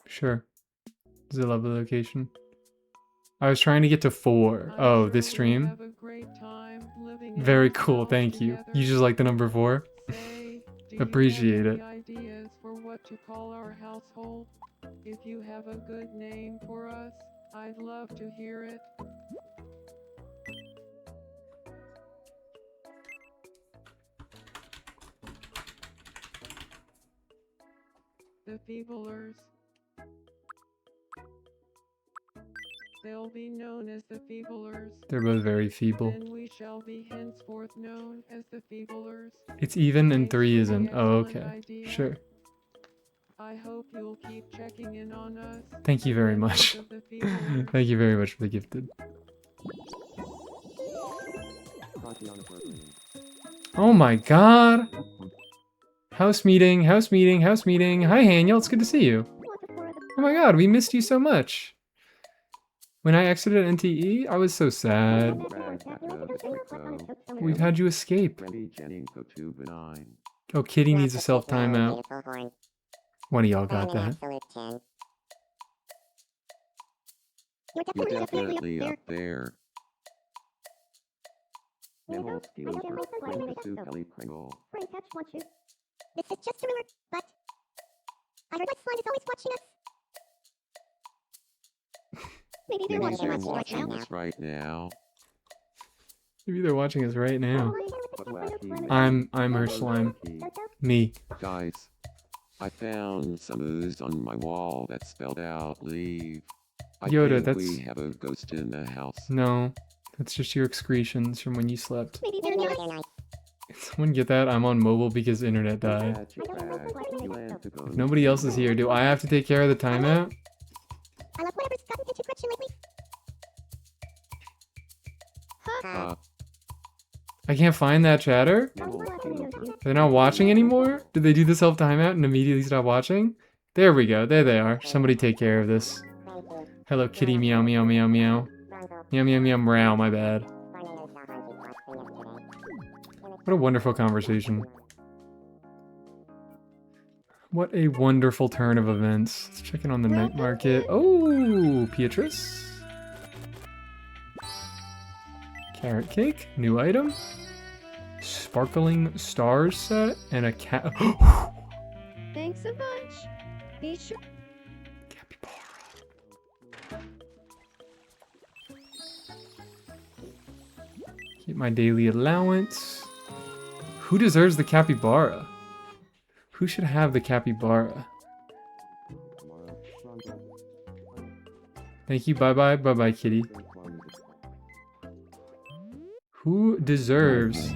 Sure. This is a lovely location. I was trying to get to 4. I'm Oh, sure this we'll stream? have a great time living in Very this cool, house thank you. together. You just like the number 4? Say, do you Appreciate have it. any ideas for what to call our household? If you have a good name for us, I'd love to hear it. The Feeblers. They'll be known as the Feeblers. They're both very feeble. Then we shall be henceforth known as the Feeblers. It's even and Thanks 3 for the isn't. Oh, excellent okay. idea. Sure. I hope you'll keep checking in on us. Thank you very Members much. of the Feeblers. Thank you very much for the gifted. Oh my god! House meeting, house meeting, house meeting. Hi, Haniel, it's good to see you. Oh my god, we missed you so much. When I exited NTE, I was so sad. We've had you escape. Oh, Kitty needs a self timeout. One of y'all got that. You're definitely up there. This is just a rumor, but I heard my slime is always watching us. Maybe they're Maybe watching they're us right watching now. us right now. Maybe they're watching us right now. What wacky I'm her slime. wacky. Me. Guys, I found some ooze on my wall that spelled out leave. I Yoda, think that's- we have a ghost in the house. No. That's just your excretions from when you slept. Maybe they're near us. Someone get that? I'm on mobile because internet died. Catch a crab, you land to go If nobody else is here, do I have to take care of the timeout? I love whatever's gotten into Gretchen lately. I can't find that chatter? They're not watching anymore? Did they do the self timeout and immediately stop watching? There we go. There they are. Somebody take care of this. Hello, kitty. Meow, meow, meow, meow. Meow, meow, meow, meow. My bad. What a wonderful conversation. What a wonderful turn of events. Let's check in on the night market. Oh, Beatrice. Carrot cake. New item. Sparkling stars set. And a cat. Thanks a bunch. Be sure. Keep my daily allowance. Who deserves the capybara? Who should have the capybara? Thank you. Bye bye. Bye bye, kitty. Who deserves?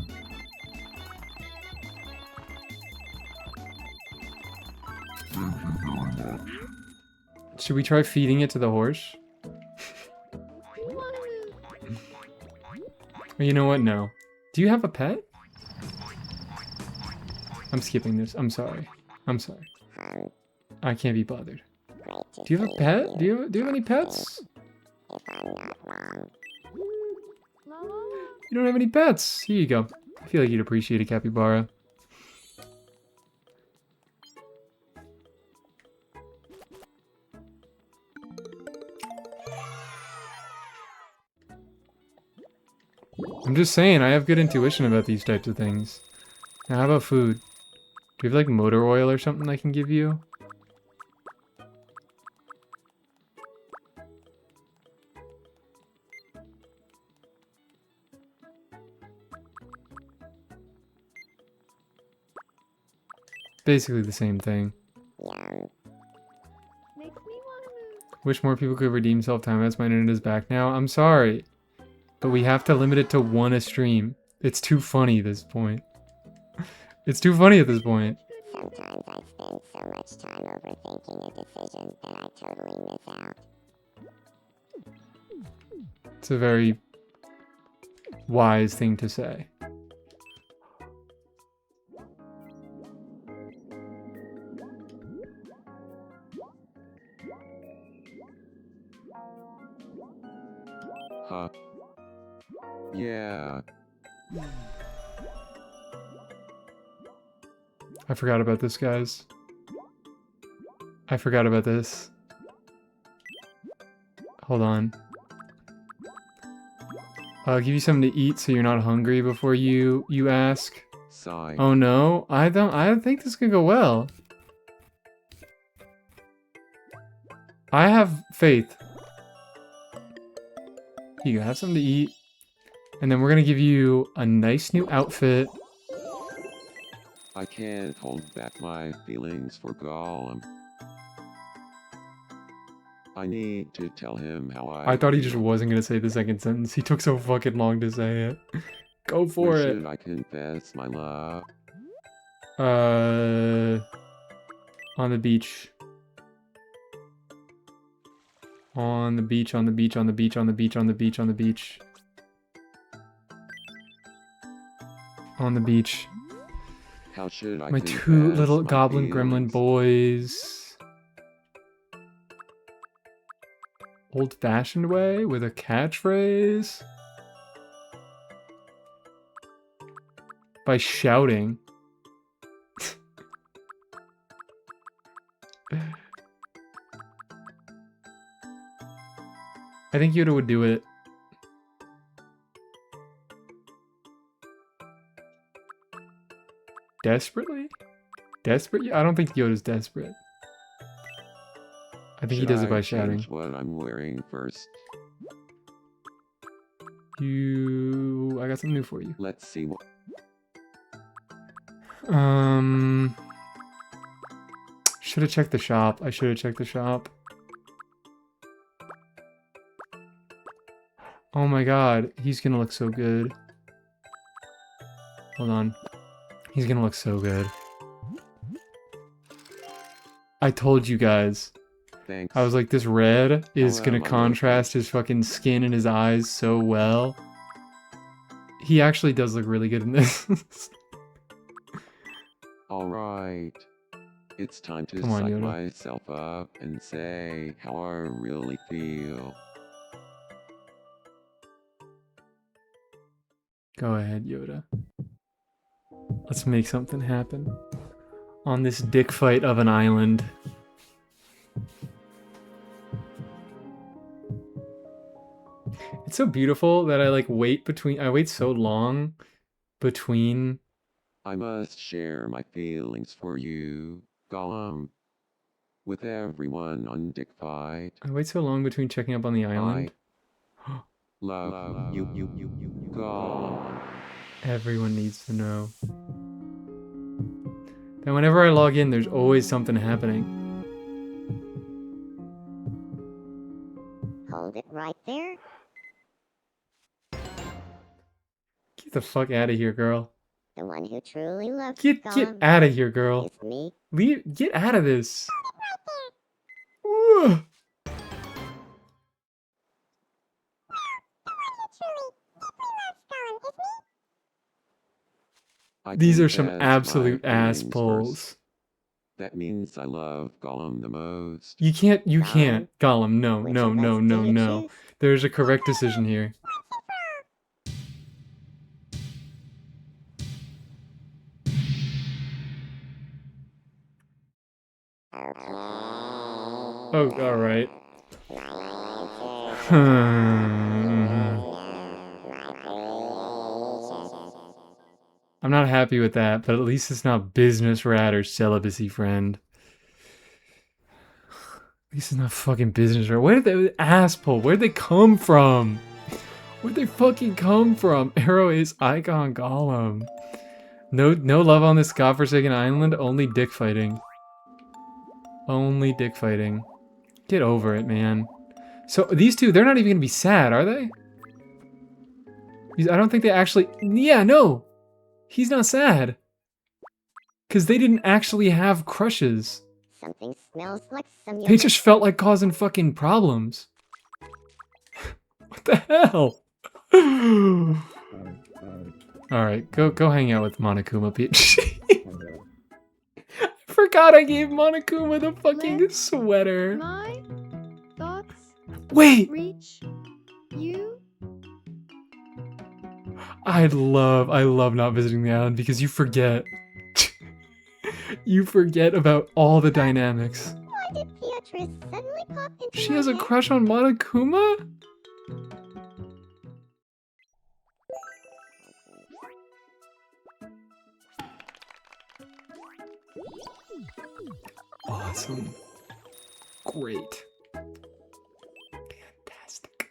Should we try feeding it to the horse? Or you know what? No. Do you have a pet? I'm skipping this. I'm sorry. I'm sorry. I can't be bothered. Do you have a pet? Do you have any pets? You don't have any pets. Here you go. I feel like you'd appreciate a capybara. I'm just saying, I have good intuition about these types of things. Now, how about food? Do you have like motor oil or something I can give you? Basically the same thing. Wish more people could redeem self-timeouts. My internet is back now. I'm sorry. But we have to limit it to one a stream. It's too funny at this point. It's too funny at this point. Sometimes I spend so much time overthinking a decision that I totally miss out. It's a very wise thing to say. Huh. Yeah. I forgot about this, guys. I forgot about this. Hold on. I'll give you something to eat so you're not hungry before you ask. Sigh. Oh no, I don't think this could go well. I have faith. Here you go, have something to eat. And then we're gonna give you a nice new outfit. I can't hold back my feelings for Gollum. I need to tell him how I thought he just feel. wasn't gonna say the second sentence. He took so fucking long to say it. Go for Where it. should I confess my love? On the beach. On the beach, on the beach, on the beach, on the beach, on the beach, on the beach. On the beach. How should I My confess two little my goblin feelings? gremlin boys. Old-fashioned way with a catchphrase? By shouting. I think Yoda would do it. Desperately? Desperate? I don't think Yoda's desperate. I think he Should does it I by change shouting. what I'm wearing first? I got something new for you. Let's see what. Should have checked the shop. I should have checked the shop. Oh my god, he's gonna look so good. Hold on. He's gonna look so good. I told you guys. Thanks. I was like, this red is How gonna am I contrast his fucking skin and his eyes so well. He actually does look really good in this. Alright. It's time to Come on, psych Yoda. myself up and say how I really feel. Go ahead, Yoda. Let's make something happen. On this dick fight of an island. It's so beautiful that I wait so long between. I must share my feelings for you, Gollum. With everyone on Dick Fight. I wait so long between checking up on the island. Love you, Gollum. Everyone needs to know. Then whenever I log in, there's always something happening. Hold it right there. Get the fuck out of here, girl. The one who truly loves Get Gollum out of here, girl. is me. Get out of this. Ugh. I These think are some that's absolute my ass feelings pulls. first. That means I love Gollum the most. You can't, Gollum, no, Which no, of no, us no, do you no. choose? There's a correct decision here. Oh, alright. I'm not happy with that, but at least it's not business rat or celibacy friend. At least it's not fucking business rat. Where did they asshole? Where'd they come from? Where'd they fucking come from? Arrow Ace Icon Gollum. No love on this godforsaken island. Only dick fighting. Only dick fighting. Get over it, man. So these two, they're not even gonna be sad, are they? I don't think they actually. Yeah, no. He's not sad. Because they didn't actually have crushes. Something smells like some They yogurt. just felt like causing fucking problems. What the hell? Alright, go hang out with Monokuma, Peach. I forgot I gave Monokuma the fucking sweater. My thoughts Wait! reach you. I love not visiting the island because you forget. You forget about all the dynamics. Why did Beatrice suddenly pop into She my has a head? crush on Monokuma? Awesome. Great. Fantastic.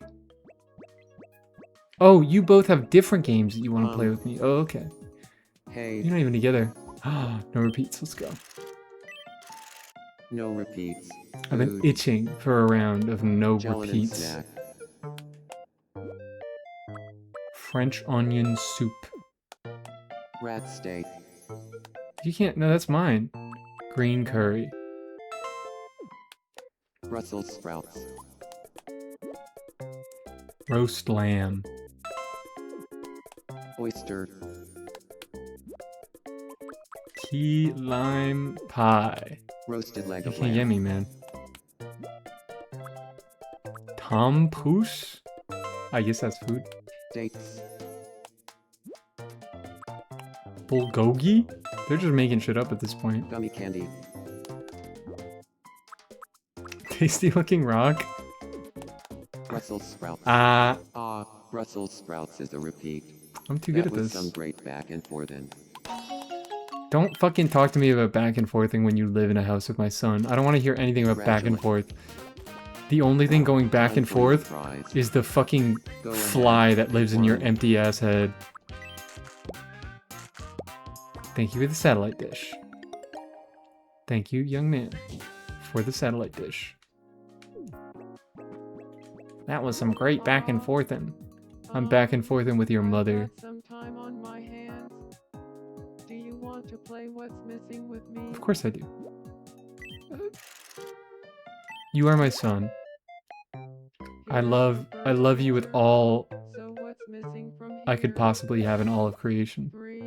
Oh, you both have different games that you want to play with me. Oh, okay. Hey, You're not even together. No repeats. Let's go. no repeats. I've been Food, itching for a round of no gelatin repeats. snack. French onion soup. Rat steak. You can't. No, that's mine. Green curry. Brussels sprouts. Roast lamb. Oyster. Key lime pie. Roasted leg You of can't get lamb. me, man. Tom Pouce? I guess that's food. Dates. Bulgogi? They're just making shit up at this point. Gummy candy. Tasty looking rock? Brussels sprouts. Ah, Brussels sprouts is a repeat. I'm too good That at was this. some great back and forth in. Don't fucking talk to me about back and forthing when you live in a house with my son. I don't want to hear anything about back and forth. The only thing going back and forth is the fucking fly that lives in your empty ass head. Thank you for the satellite dish. Thank you, young man, for the satellite dish. That was some great back and forthing. I'm back and forthing with your mother. Got some time on my hands. Do you want to play What's Missing with me? Of course I do. You are my son. I love you with all So what's missing from I could here? possibly have in all of creation. 3,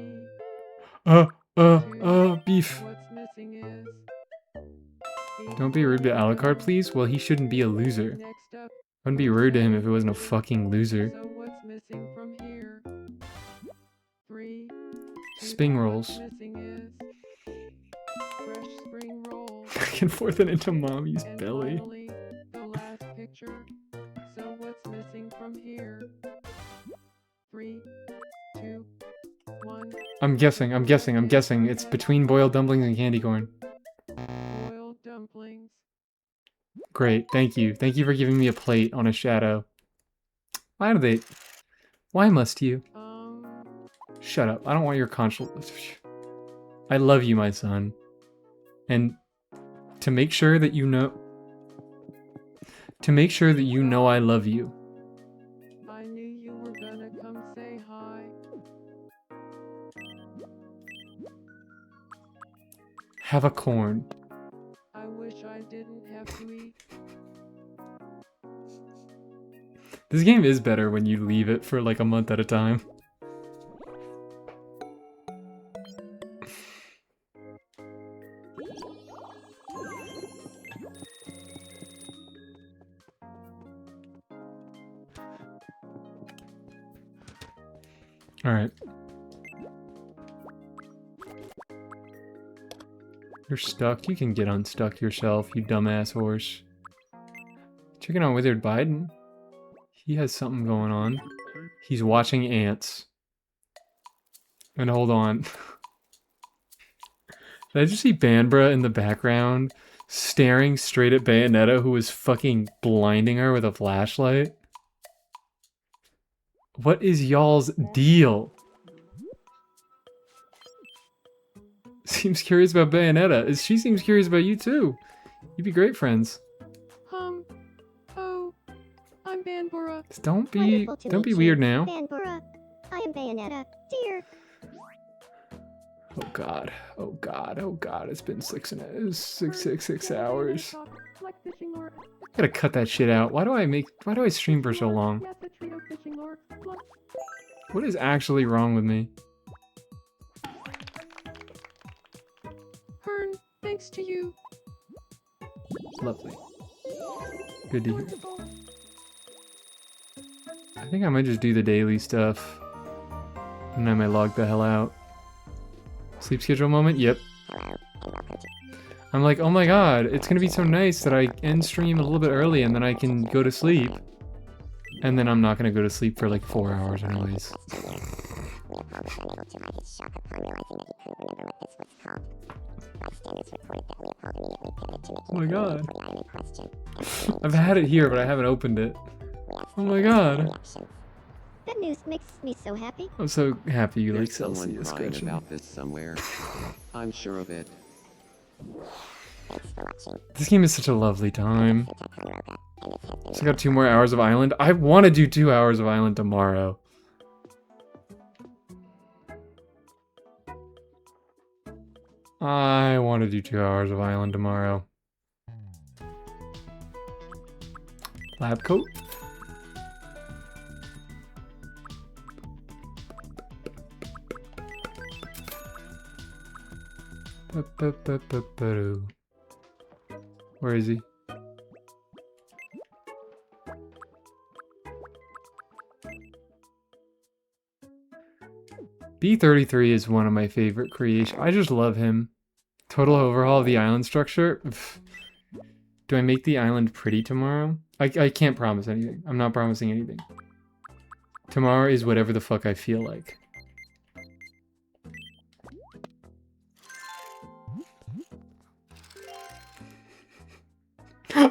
Beef. What's missing is Don't be rude to Alucard, please. Well, he shouldn't be a loser. next up. Wouldn't be rude to him if it wasn't a fucking loser. So what's missing from here? 3, Spring rolls. What's missing is fresh spring rolls. Back and forth and into mommy's And belly. finally, the last picture. So what's missing from here? 3, 2, 1. I'm guessing. It's between boiled dumplings and candy corn. Boiled dumplings. Great, thank you. Thank you for giving me a plate on a shadow. Why must you? Shut up. I don't want your conscience. I love you, my son. And to make sure that you know... to make sure that you know I love you. I knew you were gonna come say hi. Have a corn. I wish I didn't have to eat. This game is better when you leave it for like a month at a time. All right. You're stuck. You can get unstuck yourself, you dumbass horse. Checking on Withered Biden. He has something going on. He's watching ants. And hold on. Did I just see Banbra in the background staring straight at Bayonetta, who was fucking blinding her with a flashlight? What is y'all's deal? Seems curious about Bayonetta. She seems curious about you too. You'd be great friends. Oh, I'm Banbora. Don't be weird now. Banbora. I am Bayonetta. Dear. Oh god. Oh god. Oh god. It's been 6 hours. Like fishing lure. Gotta cut that shit out. Why do I stream for so long? Yes, a trio fishing lure. Look. What is actually wrong with me? Hearn, thanks to you. Lovely. Good to hear. I think I might just do the daily stuff. And I might log the hell out. Sleep schedule moment? Yep. I'm like, oh my god, it's gonna be so nice that I end stream a little bit early and then I can go to sleep. And then I'm not gonna go to sleep for like 4 hours anyways. Oh my god. I've had it here, but I haven't opened it. Oh my god. That news makes me so happy. I'm so happy you like There's someone Celsius, crying Gretchen. about this somewhere. I'm sure of it. This game is such a lovely time. So I got 2 more hours of Island. I want to do 2 hours of Island tomorrow. I want to do 2 hours of Island tomorrow. Lab coat? Where is he? B33 is one of my favorite creations. I just love him. Total overhaul of the island structure. Pff. Do I make the island pretty tomorrow? I can't promise anything. I'm not promising anything. Tomorrow is whatever the fuck I feel like.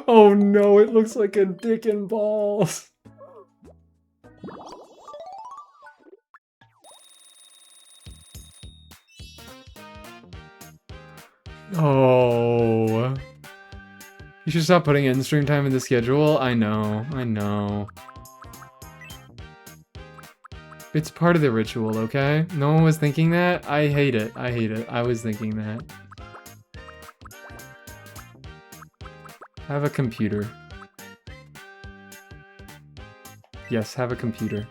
Oh no, it looks like a dick and balls. Oh. You should stop putting in stream time in the schedule. I know, I know. It's part of the ritual, okay? No one was thinking that. I hate it. I hate it. I was thinking that. Have a computer. Yes, have a computer.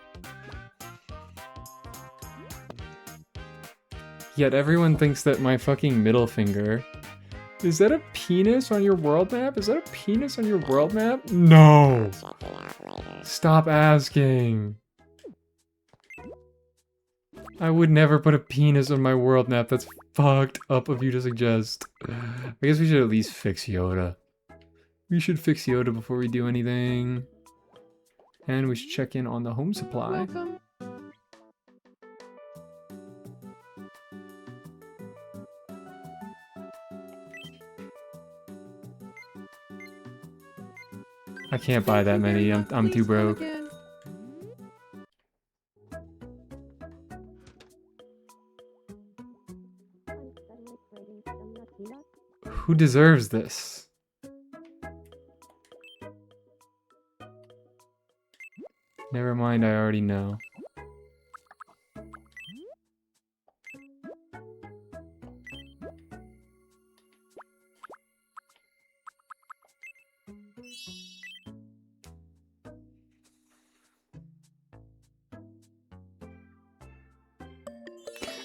Yet everyone thinks that my fucking middle finger... Is that a penis on your world map? Is that a penis on your world map? No! Stop asking. I would never put a penis on my world map. That's fucked up of you to suggest. I guess we should at least fix Yoda. We should fix Yoda before we do anything. And we should check in on the home supply. Welcome. I can't buy that many. I'm too broke. Who deserves this? Never mind, I already know.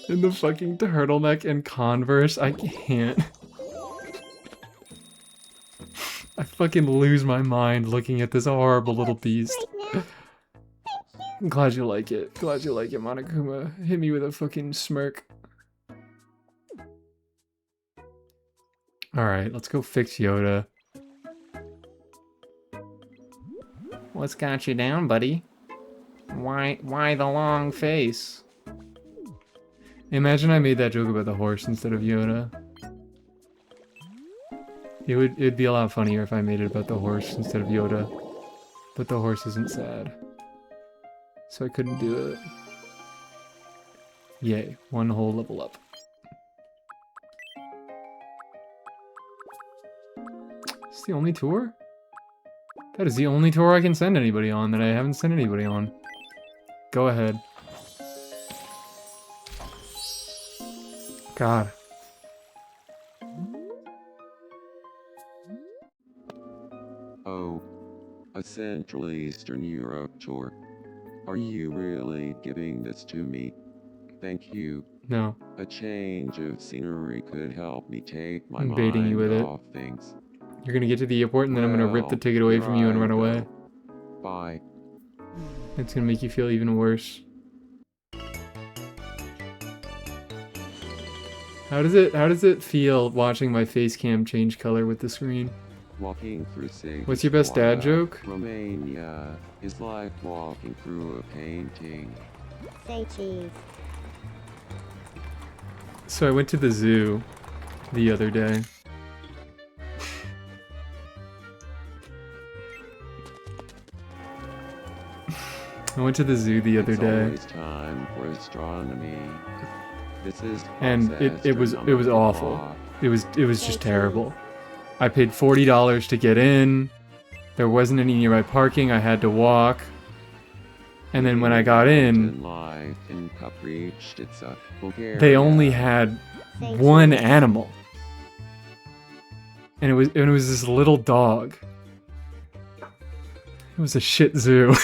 In the fucking turtleneck and Converse, I can't. I fucking lose my mind looking at this horrible little beast. I'm glad you like it. Glad you like it, Monokuma. Hit me with a fucking smirk. Alright, let's go fix Yoda. What's got you down, buddy? Why the long face? Imagine I made that joke about the horse instead of Yoda. It'd be a lot funnier if I made it about the horse instead of Yoda. But the horse isn't sad. So I couldn't do it. Yay, one whole level up. Is this the only tour? That is the only tour I can send anybody on that I haven't sent anybody on. Go ahead. God. Oh. A Central Eastern Europe tour. Are you really giving this to me? Thank you. No. A change of scenery could help me take my I'm baiting you mind with it. off things. You're gonna get to the airport and then I'm gonna rip the Well, ticket away from you and here run I away. go. Bye. It's gonna make you feel even worse. How does it feel watching my face cam change color with the screen? Walking through What's your best dad joke? Romania is like walking through a painting. Say cheese. So I went to the zoo the other day. I went to the zoo the other It's day. always time for astronomy. This is And it was awful. It was just terrible. I paid $40 to get in. There wasn't any nearby parking. I had to walk. And then when I got in, they only had one animal. And it was this little dog. It was a shit zoo.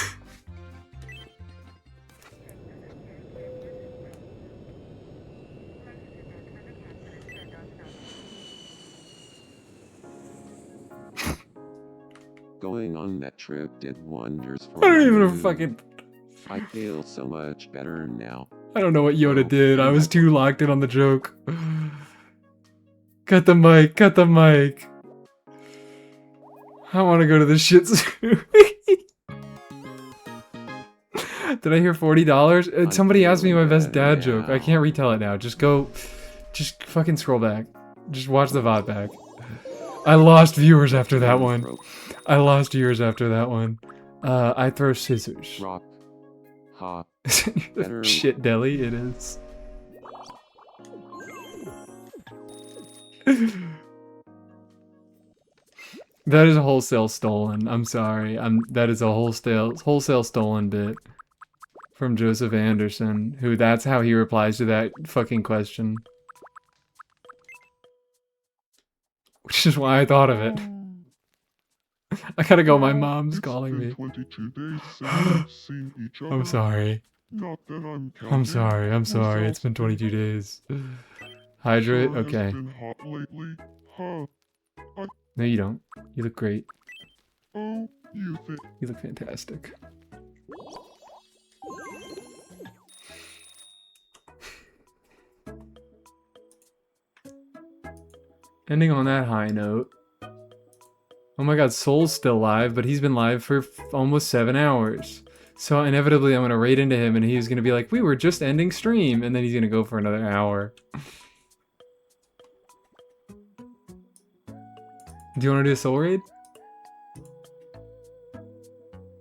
Going on that trip did wonders for I don't my even mood. fucking... I feel so much better now. I don't know what Yoda did. I was too locked in on the joke. Cut the mic. Cut the mic. I want to go to the shit zoo. Did I hear $40? Somebody asked me my best dad joke. I can't retell it now. Just fucking scroll back. Just watch the VOD back. I lost viewers after that one. I lost viewers after that one. I throw scissors. Rock. Hop. Shit deli, it is. That is a wholesale stolen. I'm sorry. That is a wholesale stolen bit from Joseph Anderson, who that's how he replies to that fucking question. Which is why I thought of it. I gotta go, my mom's calling me. 22 days since we've seen each other. I'm sorry. Not that I'm counting. I'm sorry. It's been 22 days. Hydrate? Sure Okay. has been hot lately, huh? No, you don't. You look great. Oh, you think? You look fantastic. Ending on that high note. Oh my god, Soul's still live, but he's been live for almost 7 hours. So inevitably I'm gonna raid into him and he's gonna be like, we were just ending stream, and then he's gonna go for another hour. Do you wanna do a soul raid?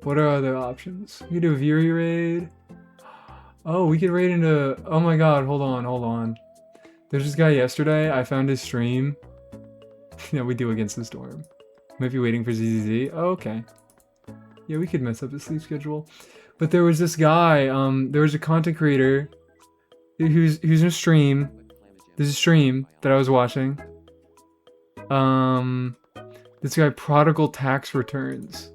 What are other options? We could do a Fury raid. Oh, we could raid into... Oh my god, hold on. There's this guy yesterday, I found his stream. Yeah, we do Against the Storm. Might be waiting for ZZZ. Oh, okay. Yeah, we could mess up his sleep schedule. But there was this guy, there was a content creator who's in a stream. There's a stream that I was watching. This guy Prodigal Tax Returns.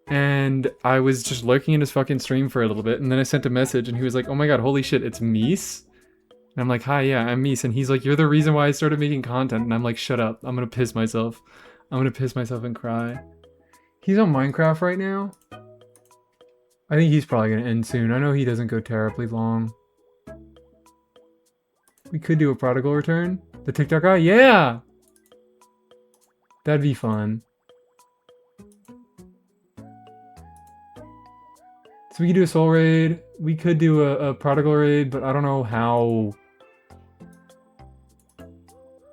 And I was just lurking in his fucking stream for a little bit, and then I sent a message and he was like, "Oh my god, holy shit, it's Mies?" And I'm like, "Hi, yeah, I'm Mies." And he's like, "You're the reason why I started making content." And I'm like, "Shut up. I'm gonna piss myself. I'm gonna piss myself and cry." He's on Minecraft right now. I think he's probably gonna end soon. I know he doesn't go terribly long. We could do a Prodigal Return. The TikTok guy? Yeah! That'd be fun. So we could do a soul raid. We could do a Prodigal raid, but I don't know how...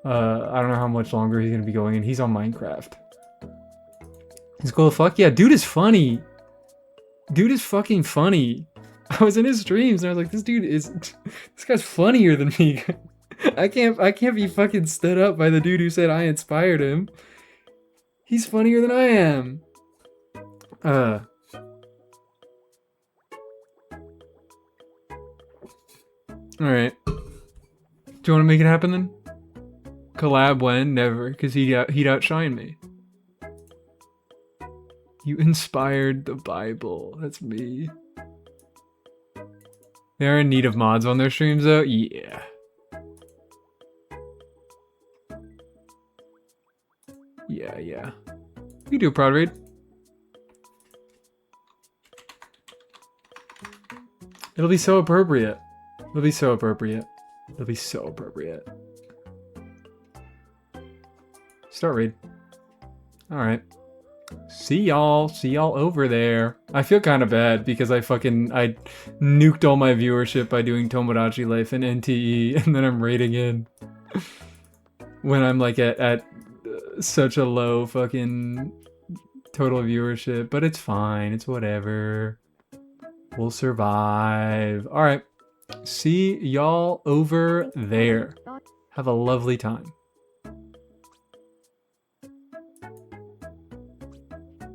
I don't know how much longer he's gonna be going, and he's on Minecraft. He's cool as fuck? Yeah, dude is funny. Dude is fucking funny. I was in his streams and I was like, this guy's funnier than me. I can't be fucking stood up by the dude who said I inspired him. He's funnier than I am. Alright. Do you want to make it happen then? Collab when? Never, because he'd outshine me. You inspired the Bible. That's me. They're in need of mods on their streams though? Yeah. Yeah. We can do a prod raid. It'll be so appropriate. It'll be so appropriate. It'll be so appropriate. Start raid. Alright. See y'all over there. I feel kind of bad because I nuked all my viewership by doing Tomodachi Life and NTE, and then I'm raiding in when I'm like at such a low fucking total viewership, but it's fine. It's whatever. We'll survive. All right. See y'all over there. Have a lovely time.